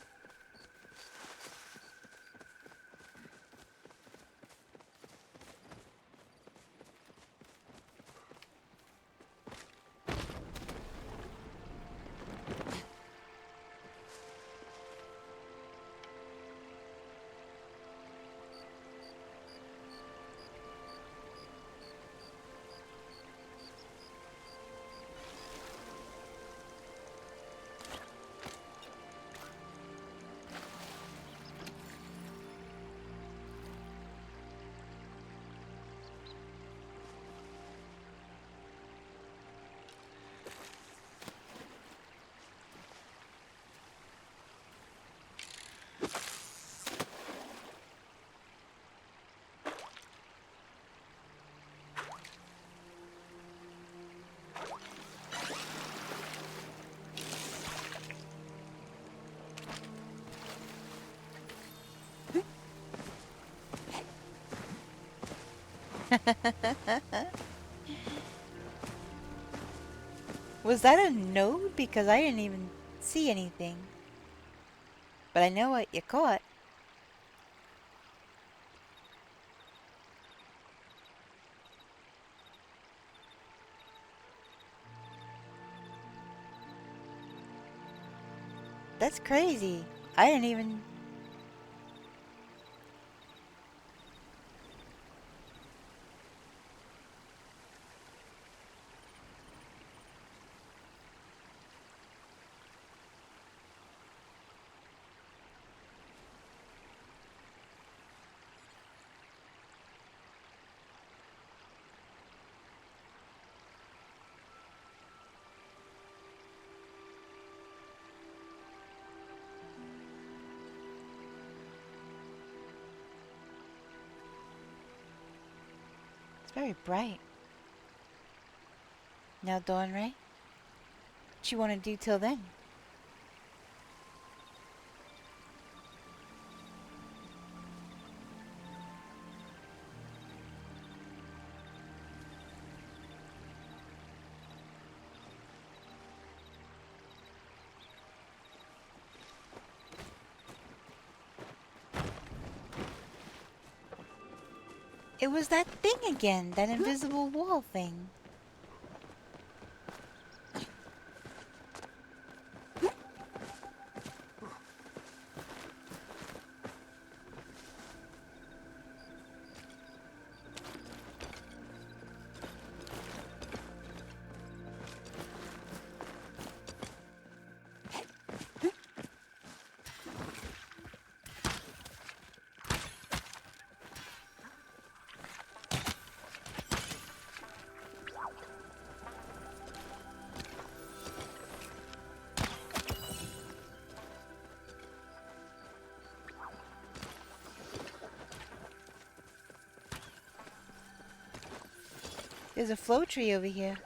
Was that a node? Because I didn't even see anything. But I know what you caught. That's crazy. I didn't even... It's very bright. Now, Dawn Ray, what you want to do till then? It was that thing again, that invisible wall thing. There's a flow tree over here.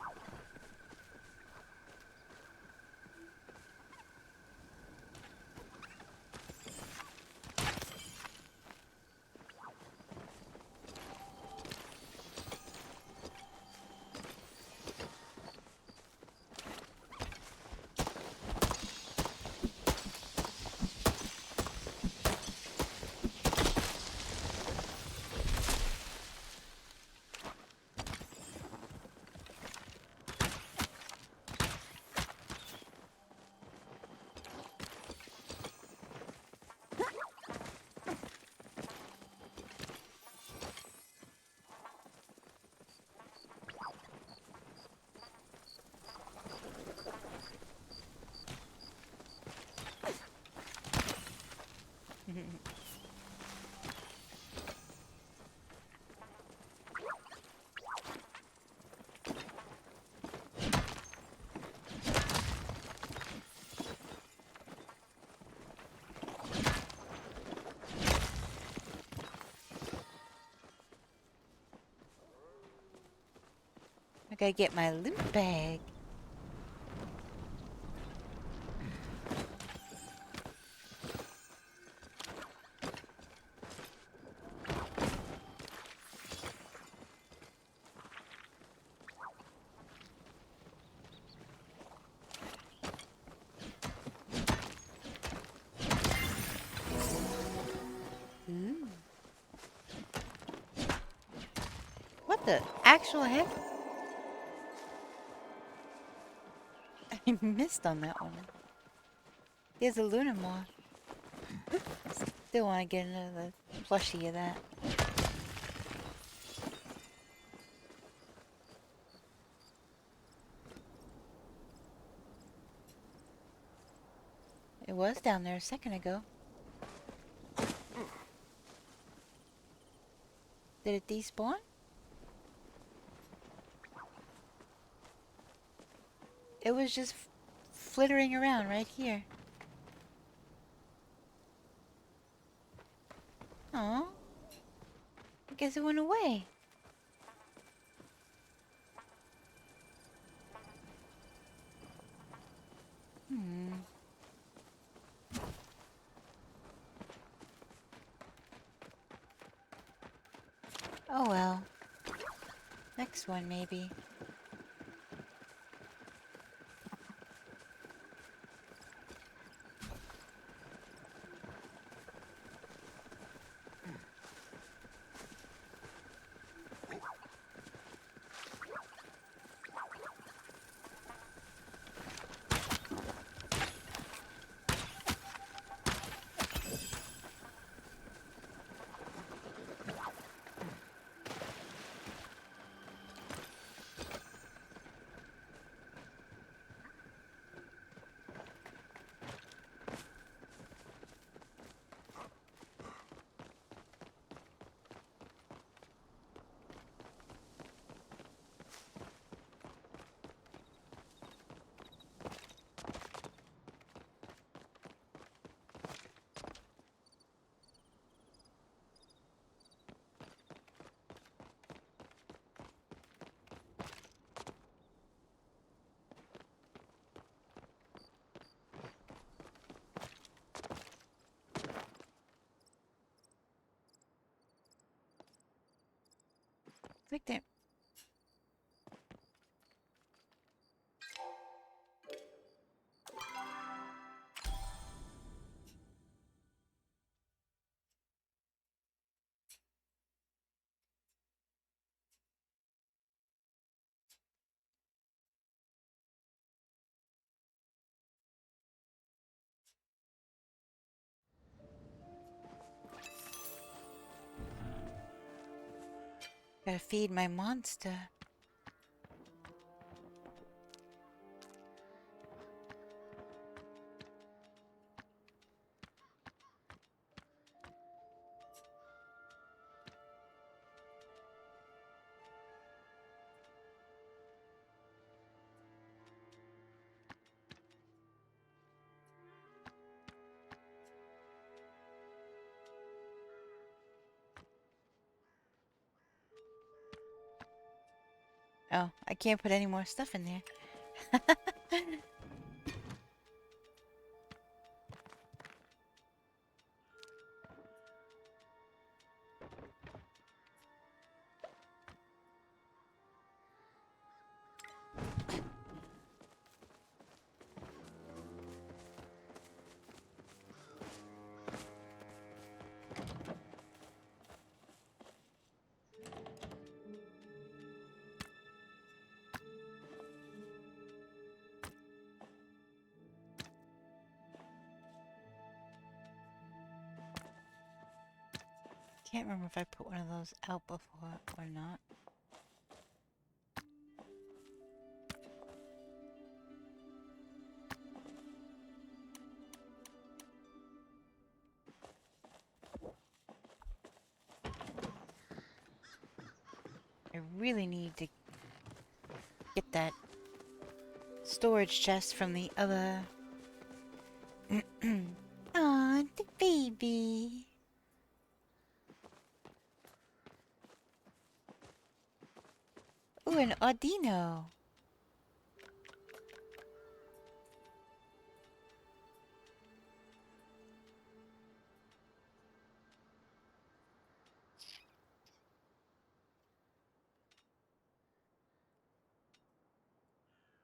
Gotta get my loot bag. Ooh. What the actual heck? I missed on that one. There's a lunar moth. Still want to get another plushie of that. It was down there a second ago. Did it despawn? It was just flittering around right here. Oh, I guess it went away. Hmm. Oh well. Next one maybe. Click there. Gotta feed my monster. Oh, I can't put any more stuff in there. Can't remember if I put one of those out before or not. I really need to get that storage chest from the other. Aw, the baby. Ooh, an Audino.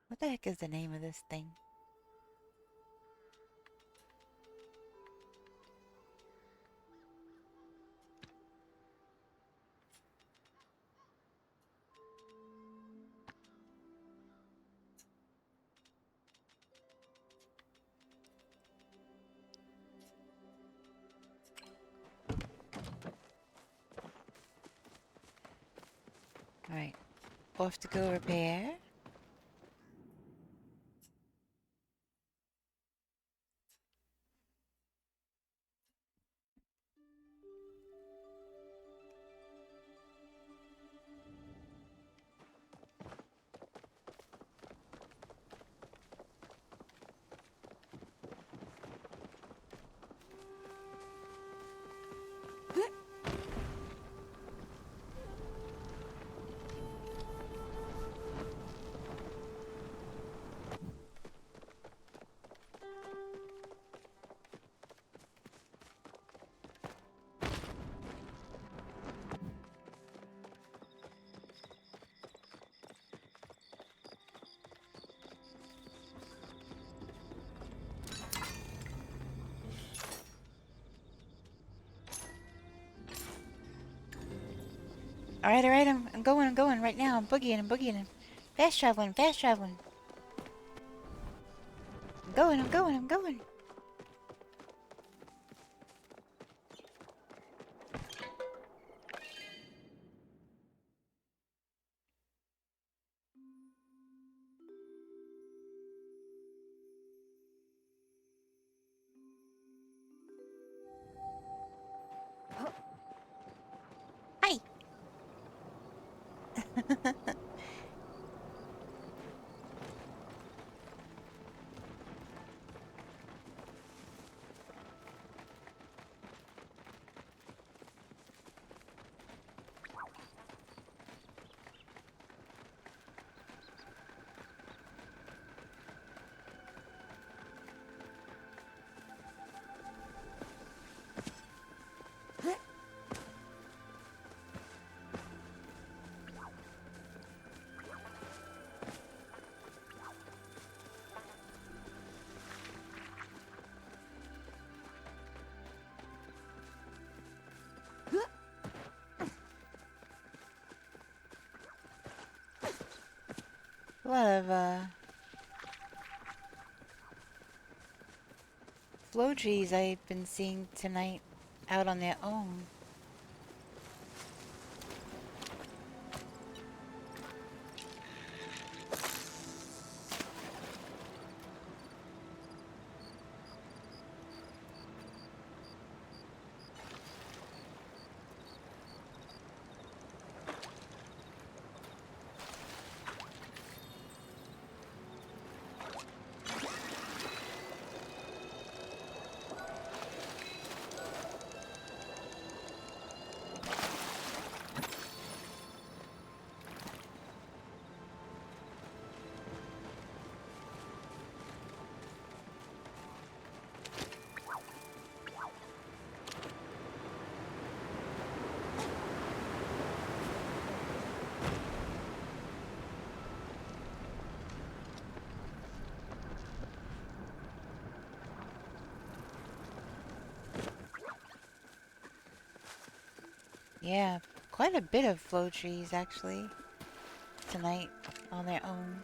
What the heck is the name of this thing? Alright. Off to go repair. Alright, I'm going right now. I'm boogieing. Fast traveling. I'm going. Hi! A lot of, flow trees I've been seeing tonight out on their own. Yeah, quite a bit of flow trees actually tonight on their own.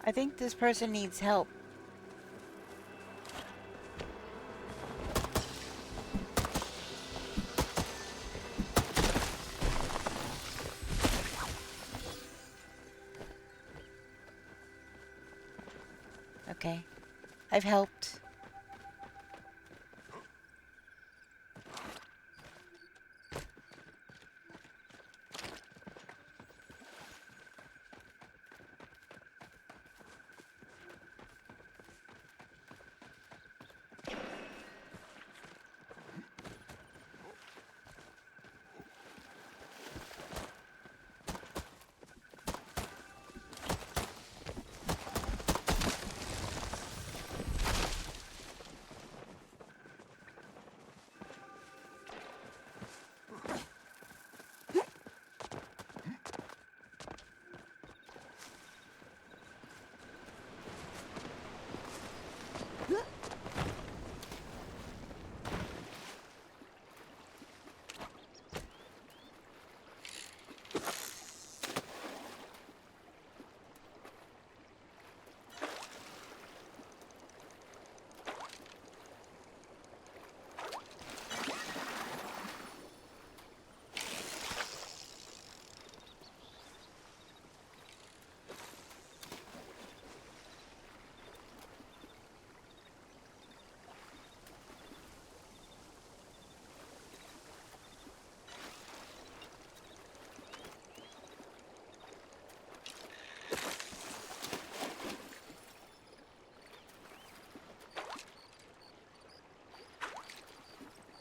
I think this person needs help. Okay. I've helped.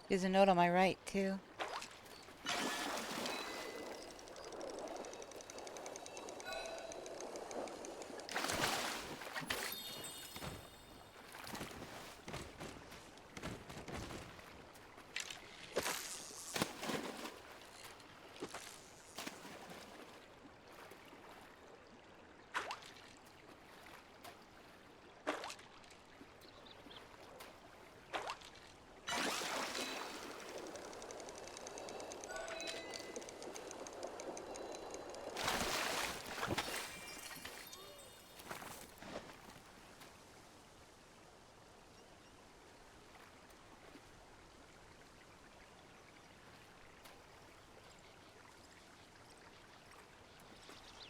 There's a note on my right, too.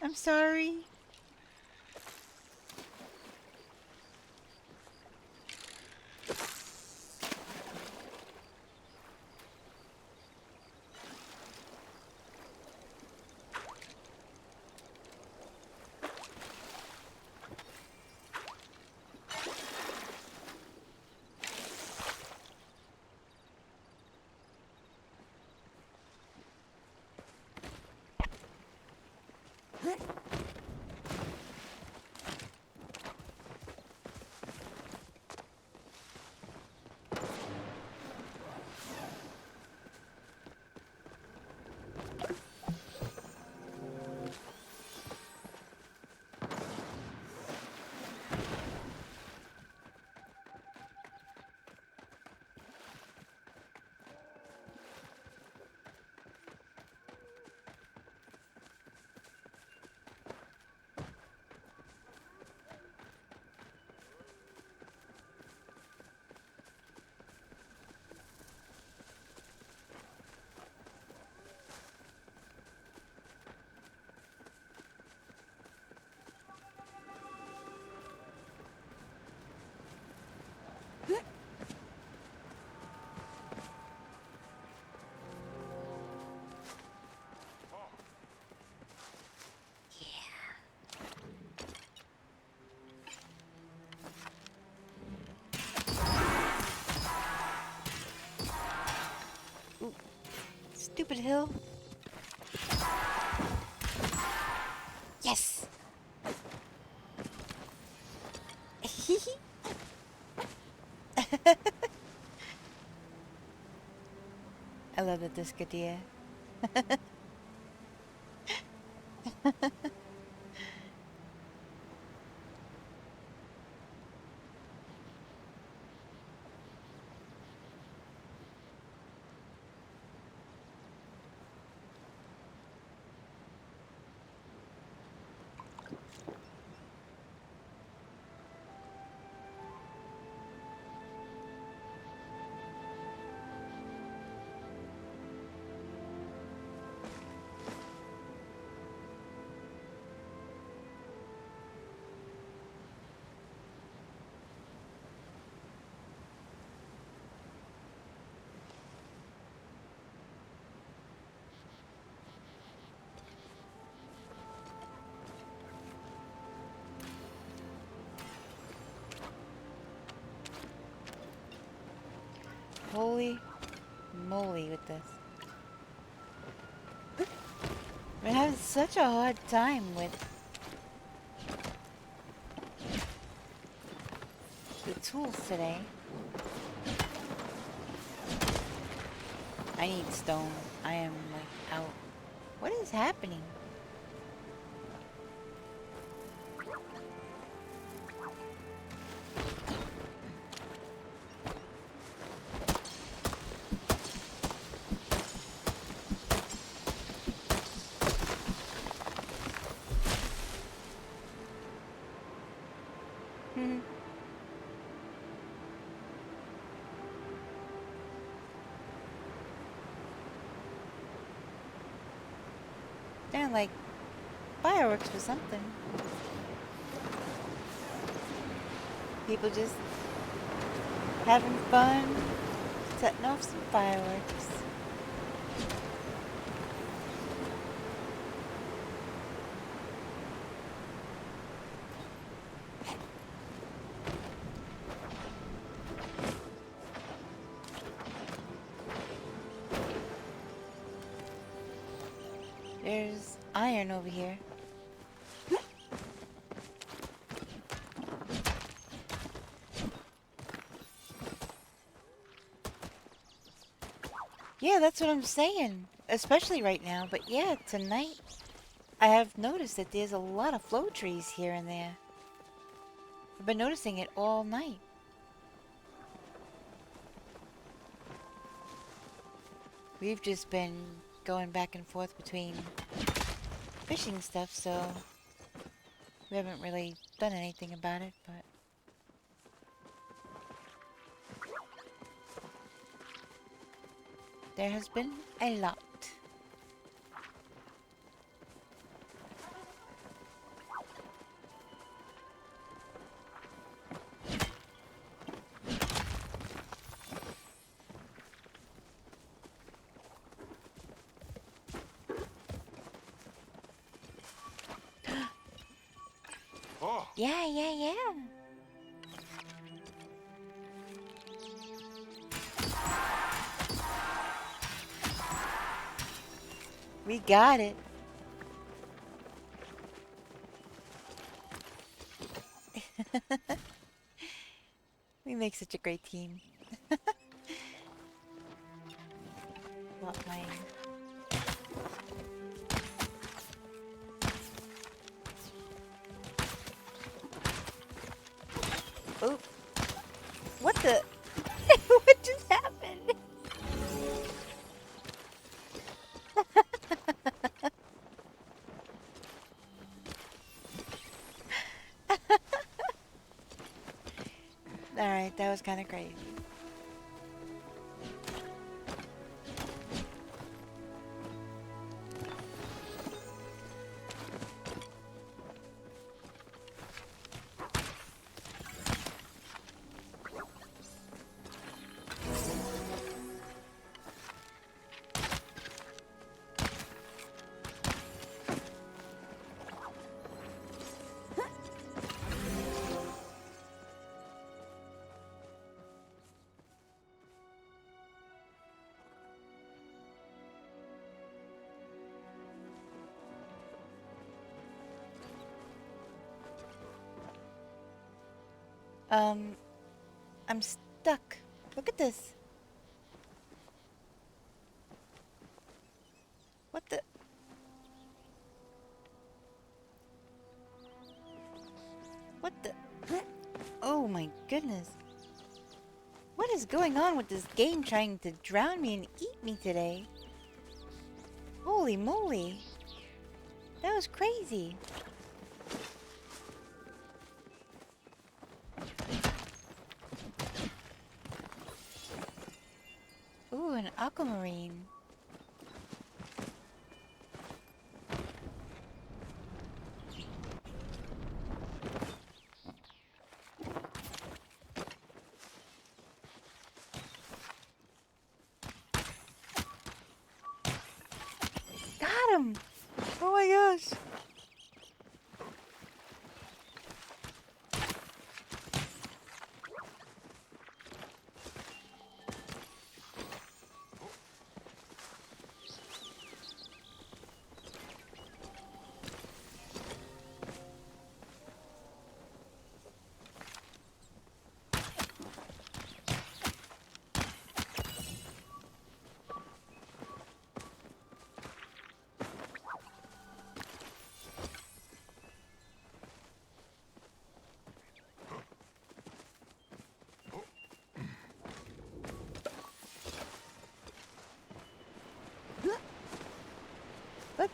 I'm sorry. Stupid hill. Yes! I love the Discadia. Holy moly with this. I'm having such a hard time with the tools today. I need stone. I am like out. What is happening? They're like fireworks for something. People just having fun, setting off some fireworks. There's iron over here. Yeah, that's what I'm saying. Especially right now. But yeah, tonight I have noticed that there's a lot of flow trees here and there. I've been noticing it all night. We've just been going back and forth between fishing stuff, so we haven't really done anything about it, but there has been a lot. Oh, Yeah. We got it. We make such a great team. Lot mine. Oh. What the? What just happened? Alright, that was kind of crazy. I'm stuck. Look at this. What the? What the? Oh my goodness. What is going on with this game trying to drown me and eat me today? Holy moly. That was crazy. Ooh, an aquamarine. Got him! Oh my gosh.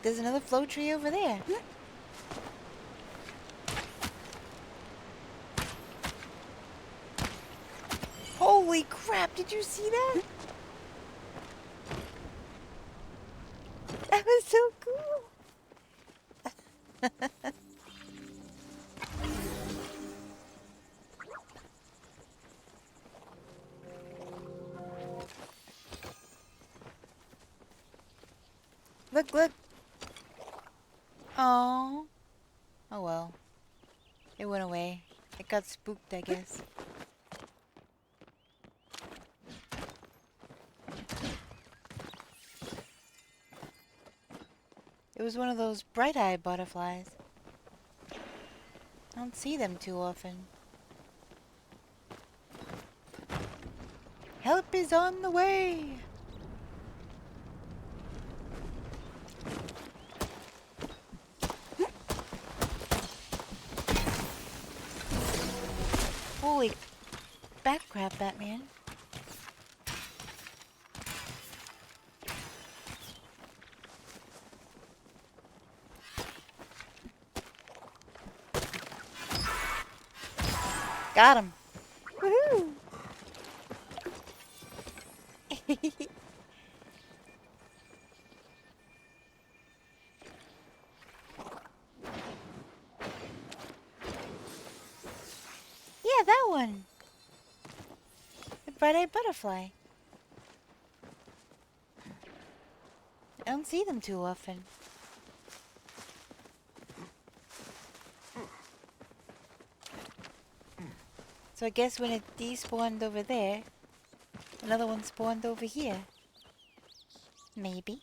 there's another flow tree over there. Holy crap, did you see that? That was so cool. Look, look. Oh. Oh well. It went away. It got spooked, I guess. It was one of those bright-eyed butterflies. I don't see them too often. Help is on the way! Holy back crap, Batman. Got him. Woohoo! Yeah, that one. The bright-eyed butterfly. I don't see them too often. So I guess when it despawned over there, another one spawned over here. Maybe.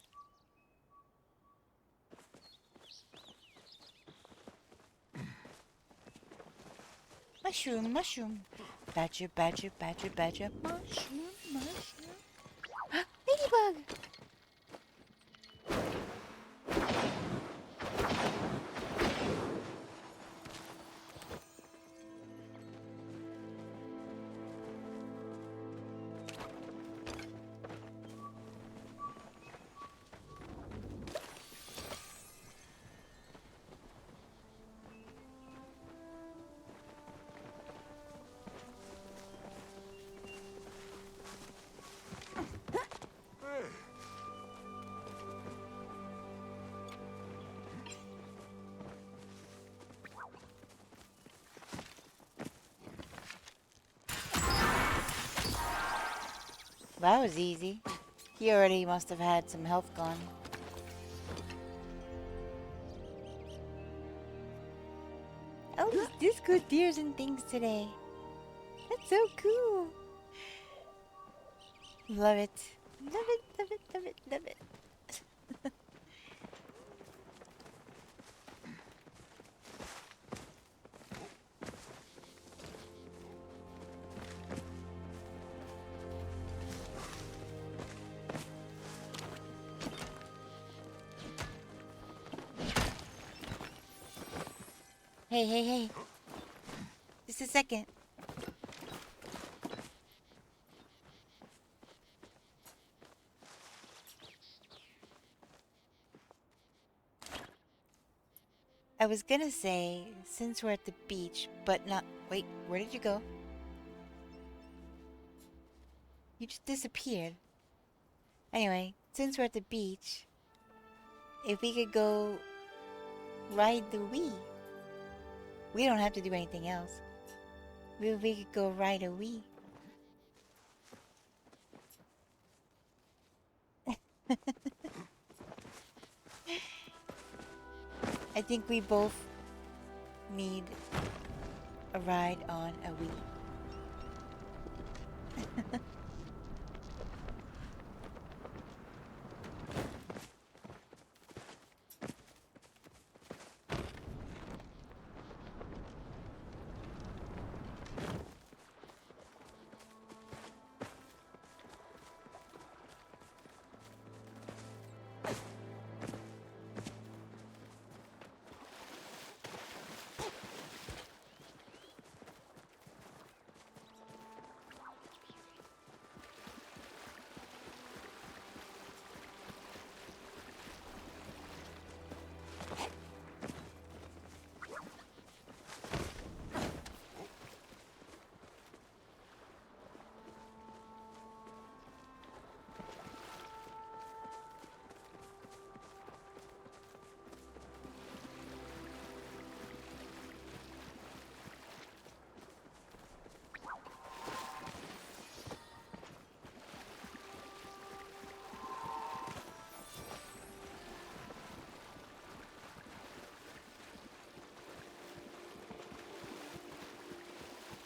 Mushroom, mushroom. Badger, badger, badger, badger. Mushroom, mushroom. Ladybug! That was easy. He already must have had some health gone. Oh, there's disco deers and things today. That's so cool. Love it. Love it, love it, love it, love it. Hey, hey, hey. Just a second. I was gonna say, since we're at the beach, but not... Wait, where did you go? You just disappeared. Anyway, since we're at the beach, if we could go ride the Wii. We don't have to do anything else. We could go ride a Wii. I think we both need a ride on a Wii.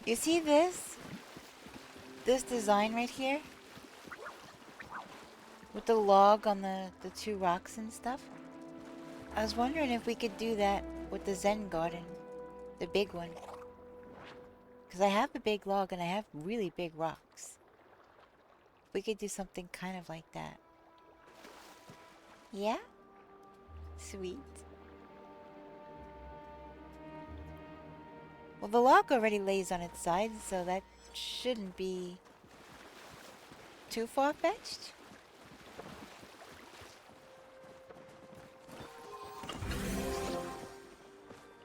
You see this? This design right here? With the log on the two rocks and stuff? I was wondering if we could do that with the Zen garden. The big one. Because I have a big log and I have really big rocks. We could do something kind of like that. Yeah? Sweet. Well, the log already lays on its side, so that shouldn't be too far-fetched.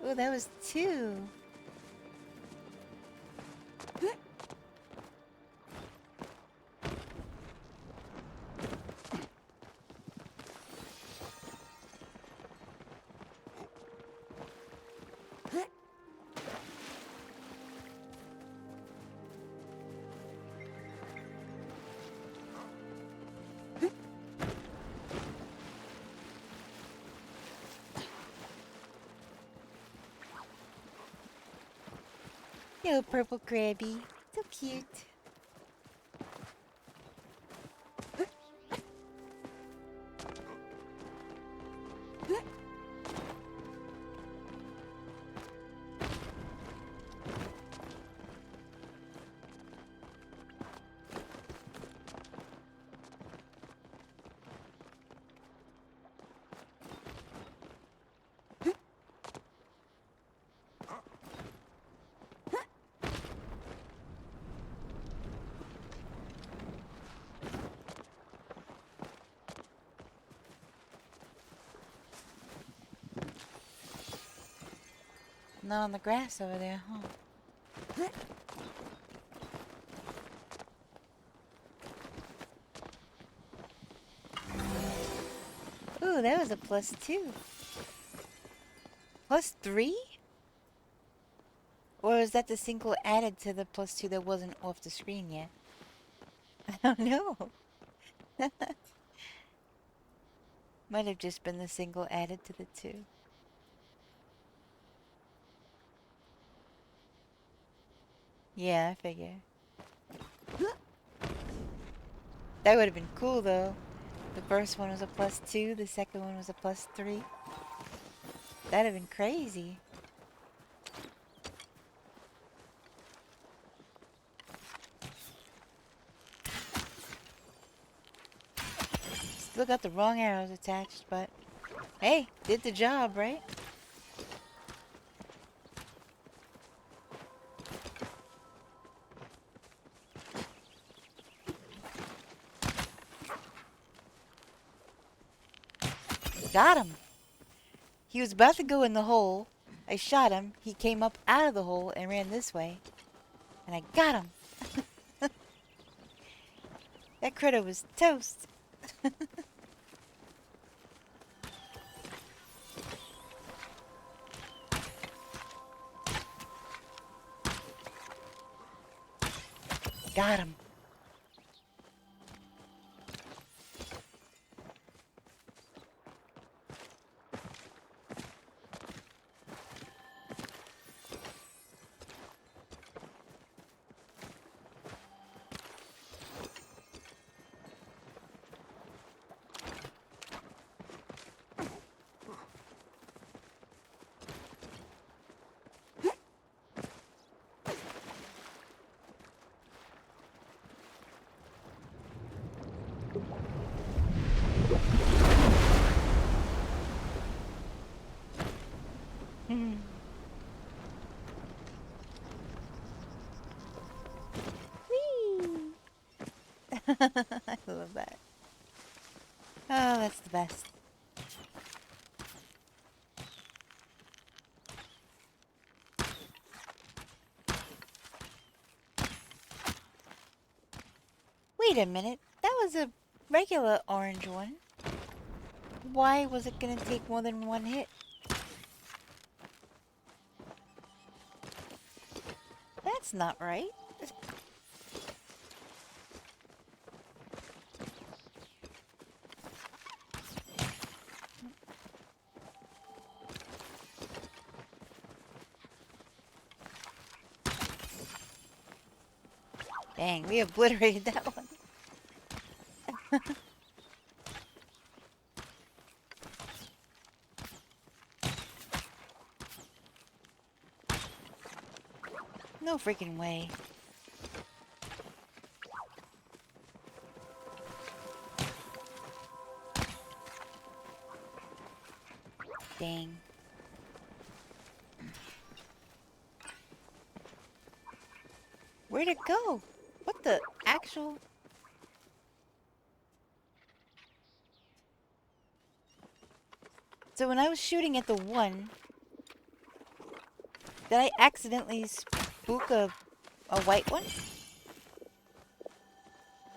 Oh, that was two. Yo, purple crabby. So cute. Not on the grass over there, huh? Ooh, that was a +2. +3? Or is that the single added to the +2 that wasn't off the screen yet? I don't know. Might have just been the single added to the 2. Yeah, I figure. That would have been cool though. The first one was a +2, the second one was a +3. That'd have been crazy. Still got the wrong arrows attached, but hey, did the job, right? Got him! He was about to go in the hole. I shot him. He came up out of the hole and ran this way. And I got him! That critter was toast! Got him! I love that. Oh, that's the best. Wait a minute. That was a regular orange one. Why was it gonna take more than one hit? That's not right. Dang, we obliterated that one. No freaking way. Dang. Where'd it go? What the actual... So when I was shooting at the one, did I accidentally spook a white one?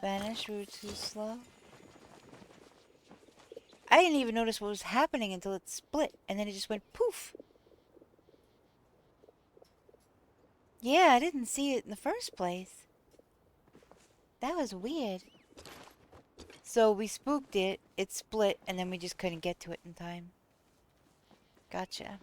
Vanish, we were too slow. I didn't even notice what was happening until it split, and then it just went poof. Yeah, I didn't see it in the first place. That was weird. So we spooked it, it split, and then we just couldn't get to it in time. Gotcha.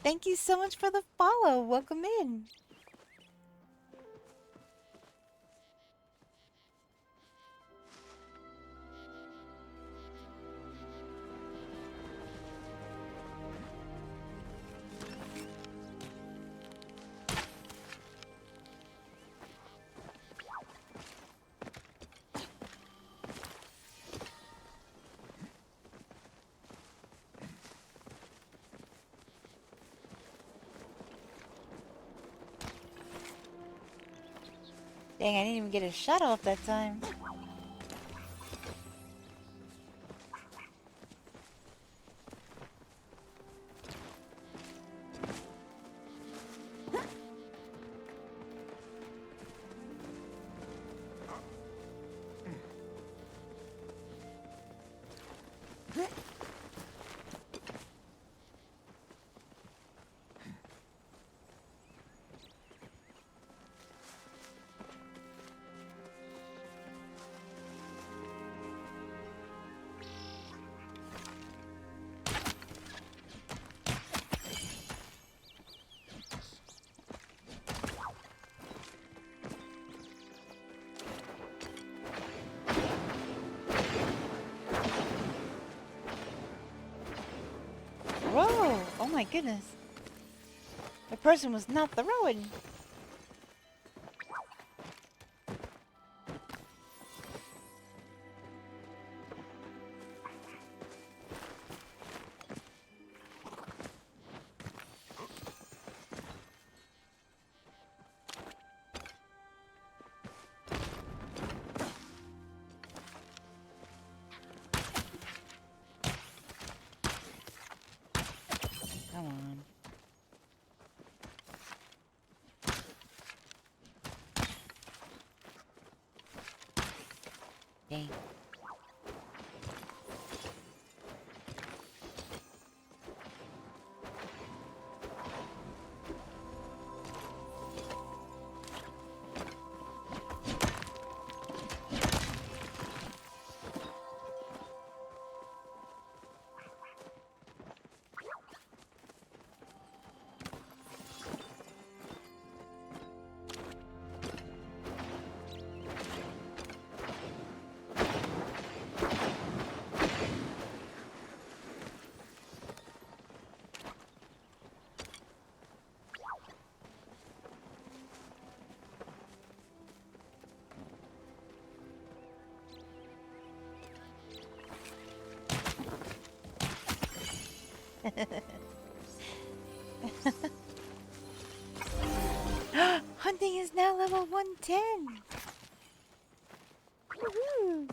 Thank you so much for the follow. Welcome in. Dang, I didn't even get a shot off that time. Whoa! Oh my goodness. The person was not throwing. Come on. Dang. Hunting is now level 110. Woohoo!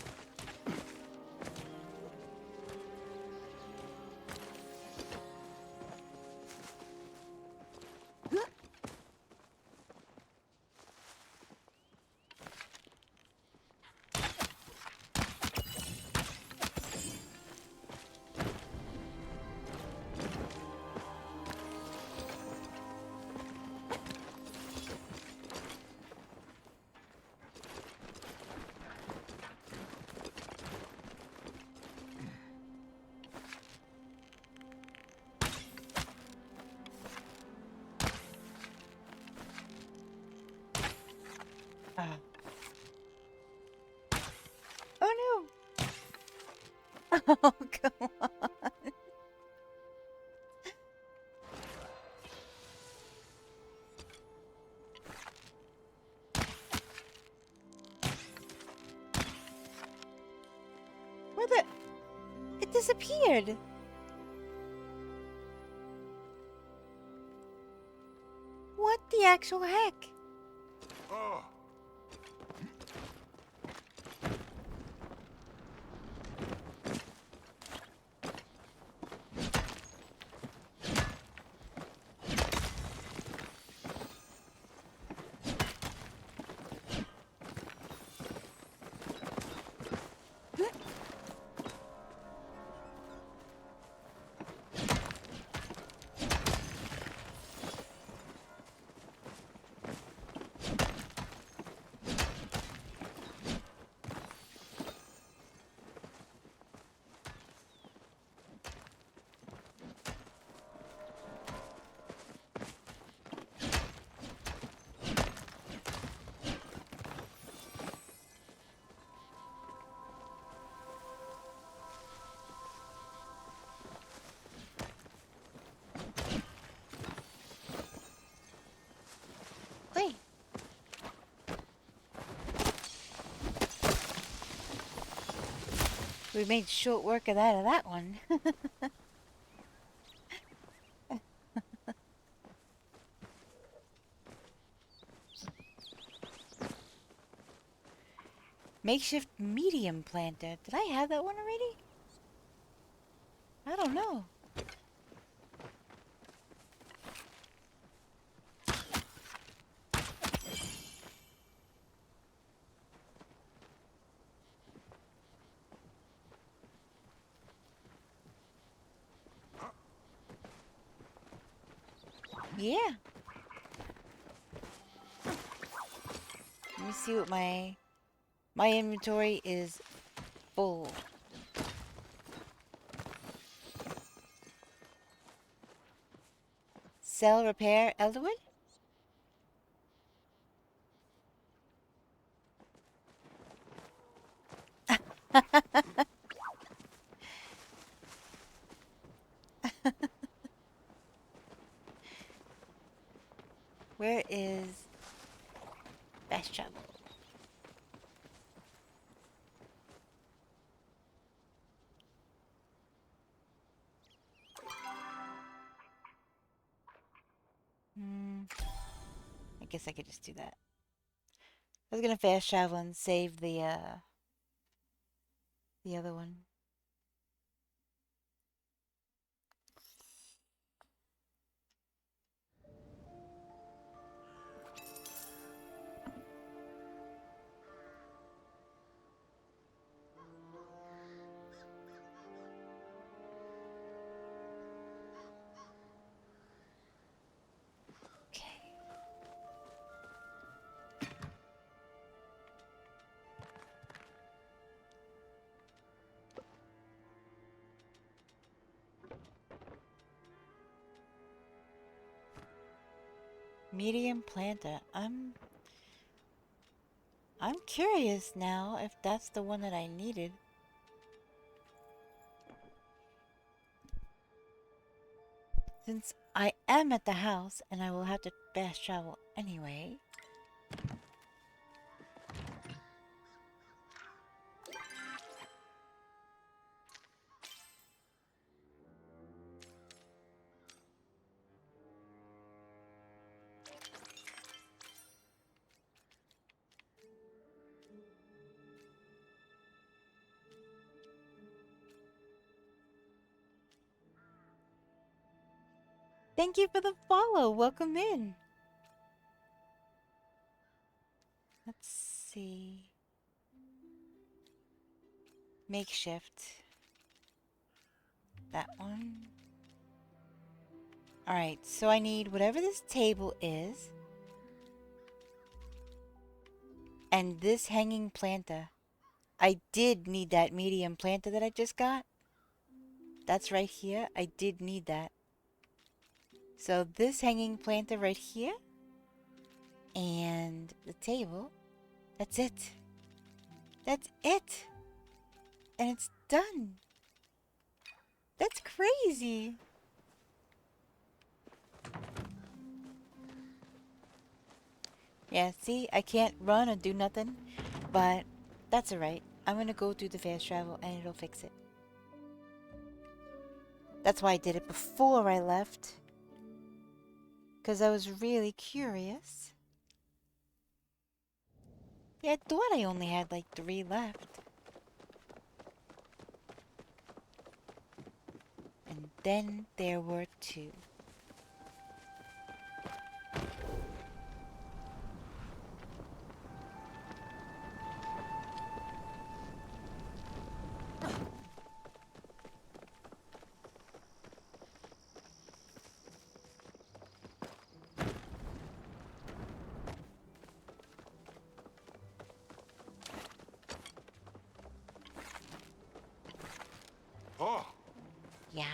Oh, come on. Where the... It disappeared. What the actual heck? Ah! Wait. We made short work of that one. Makeshift medium planter. Did I have that one already? I don't know. Yeah. Let me see what my inventory is full. Sell, repair, Elderwood? Where is fast travel? I guess I could just do that. I was gonna fast travel and save the other one. Okay. Medium planter. I'm curious now if that's the one that I needed. Since I am at the house and I will have to fast travel anyway. Thank you for the follow. Welcome in. Let's see. Makeshift. That one. Alright, so I need whatever this table is. And this hanging planter. I did need that medium planter that I just got. That's right here. I did need that. So this hanging planter right here. And the table. That's it. That's it. And it's done. crazy. Yeah, see, I can't run or do nothing, but that's alright. I'm gonna go do the fast travel and it'll fix it. That's why I did it before I left. Because I was really curious. Yeah, I thought I only had like 3 left. And then there were 2. Oh, Yeah.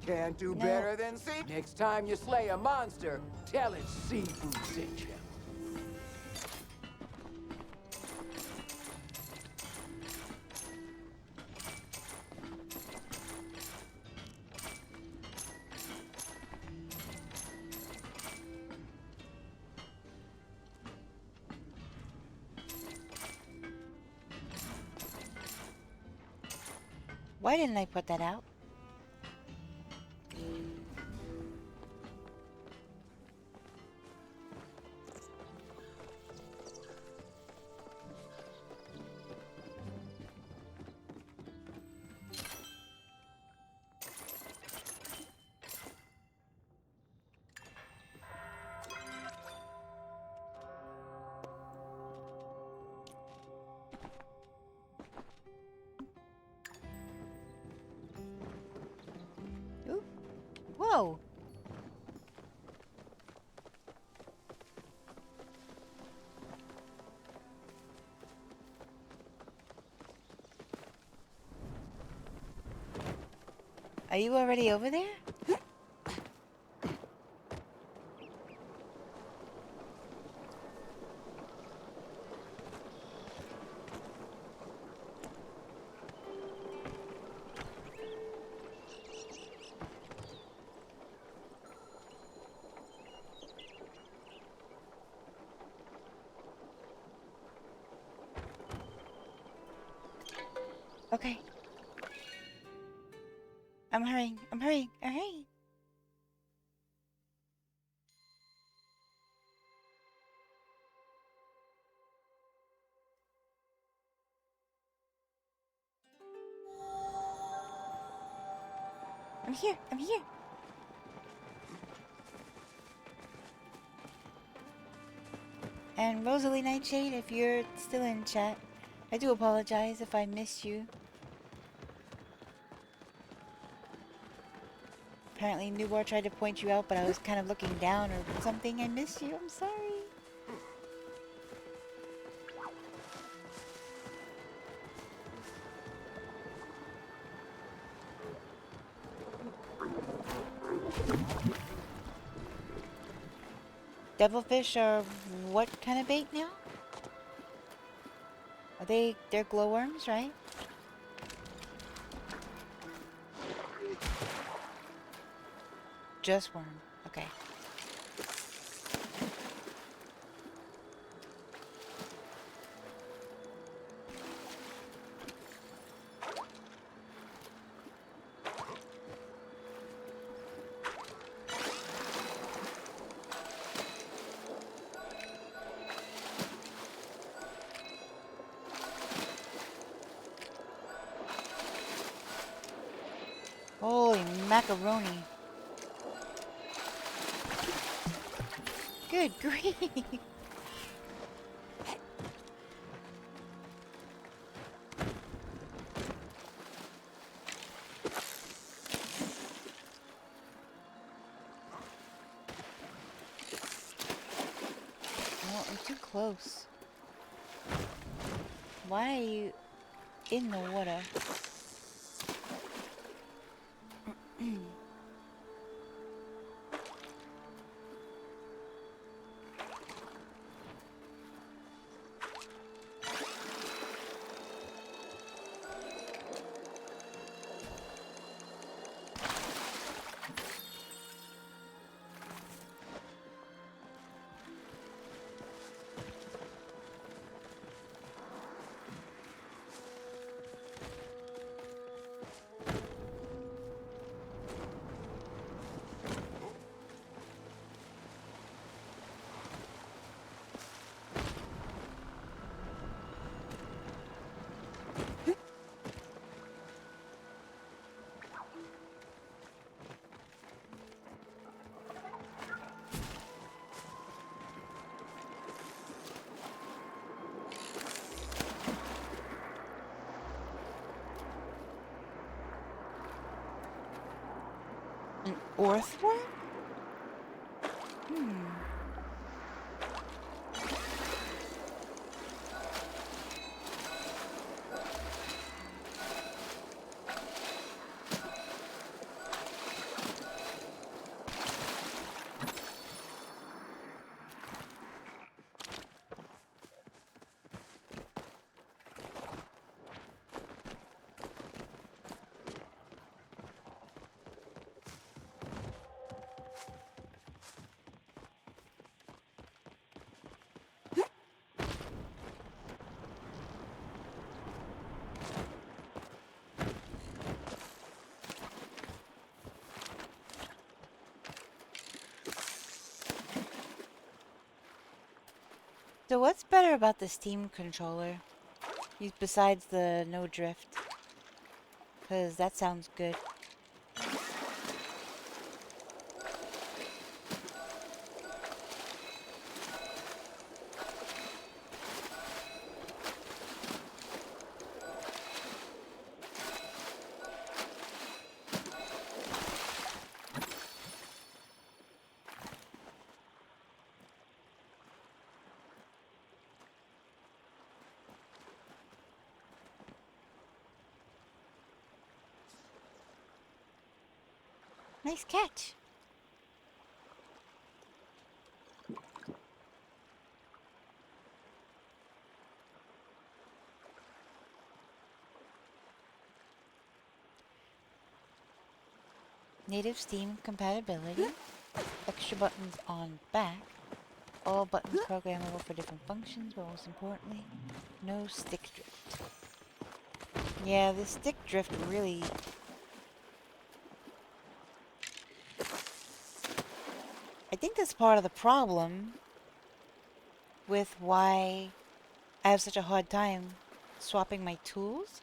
Can't do No. better than see. Next time you slay a monster, tell it seafood sent you. Why didn't I put that out? Ooh. Whoa. Are you already over there? Okay. I'm hurrying. I'm hurrying. I'm hurrying. I'm here. I'm here. And Rosalie Nightshade, if you're still in chat, I do apologize if I missed you. Apparently, Newbar tried to point you out, but I was kind of looking down or something. I missed you. I'm sorry. Devilfish are what kind of bait now? Are they're glowworms, right? Just worm. Okay. Holy macaroni. Good grief. Oh, I'm too close. Why are you in the water? An earthworm? Hmm. So what's better about the Steam controller? Besides the no drift. Because that sounds good. Nice catch. Native Steam compatibility. Extra buttons on back. All buttons programmable for different functions, but most importantly, no stick drift. Yeah, the stick drift really... I think that's part of the problem with why I have such a hard time swapping my tools.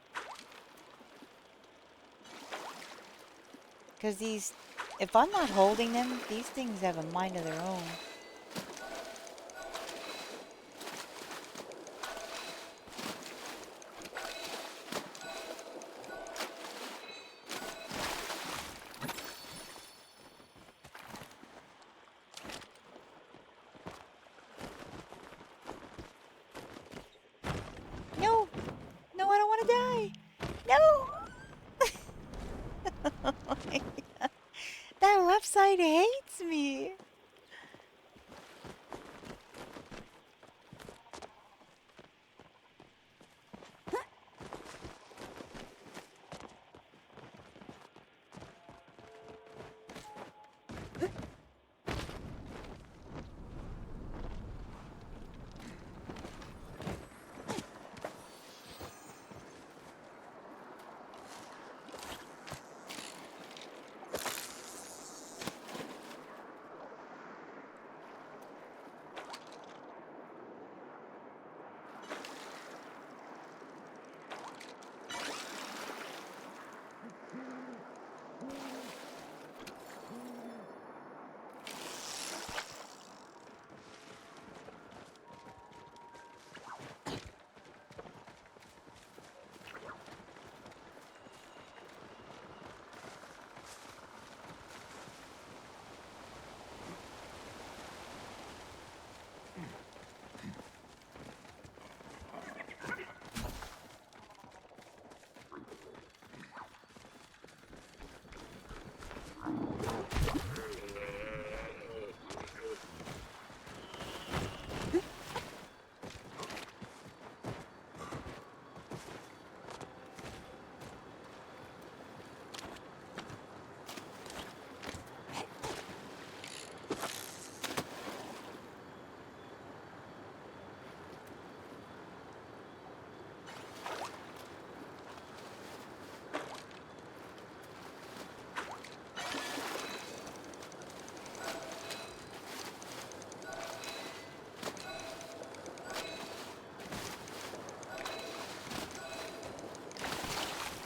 Because these, if I'm not holding them, these things have a mind of their own. No! No, I don't want to die! No! Oh my God. That left side hates me!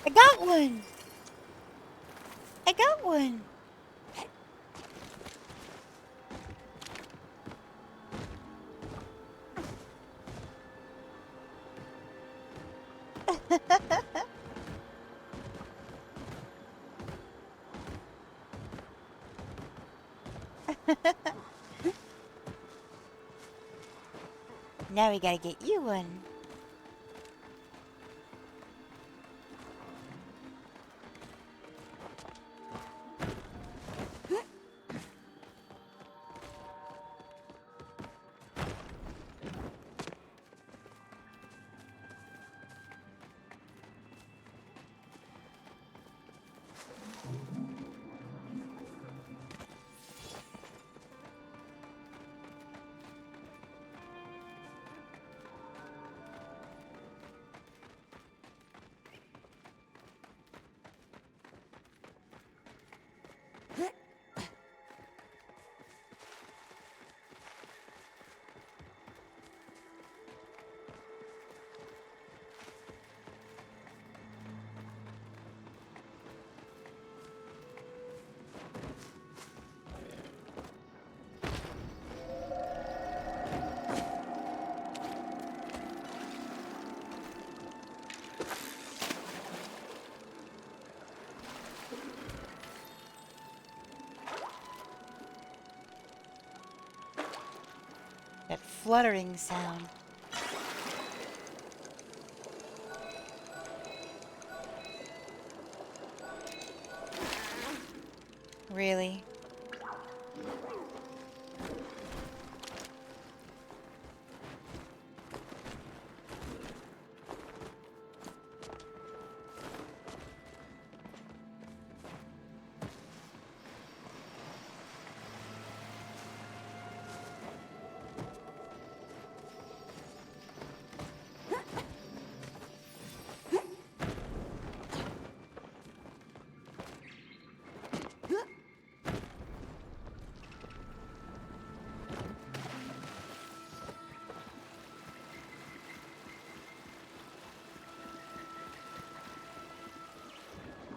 I got one! I got one! Now we gotta get you one. That fluttering sound. Really?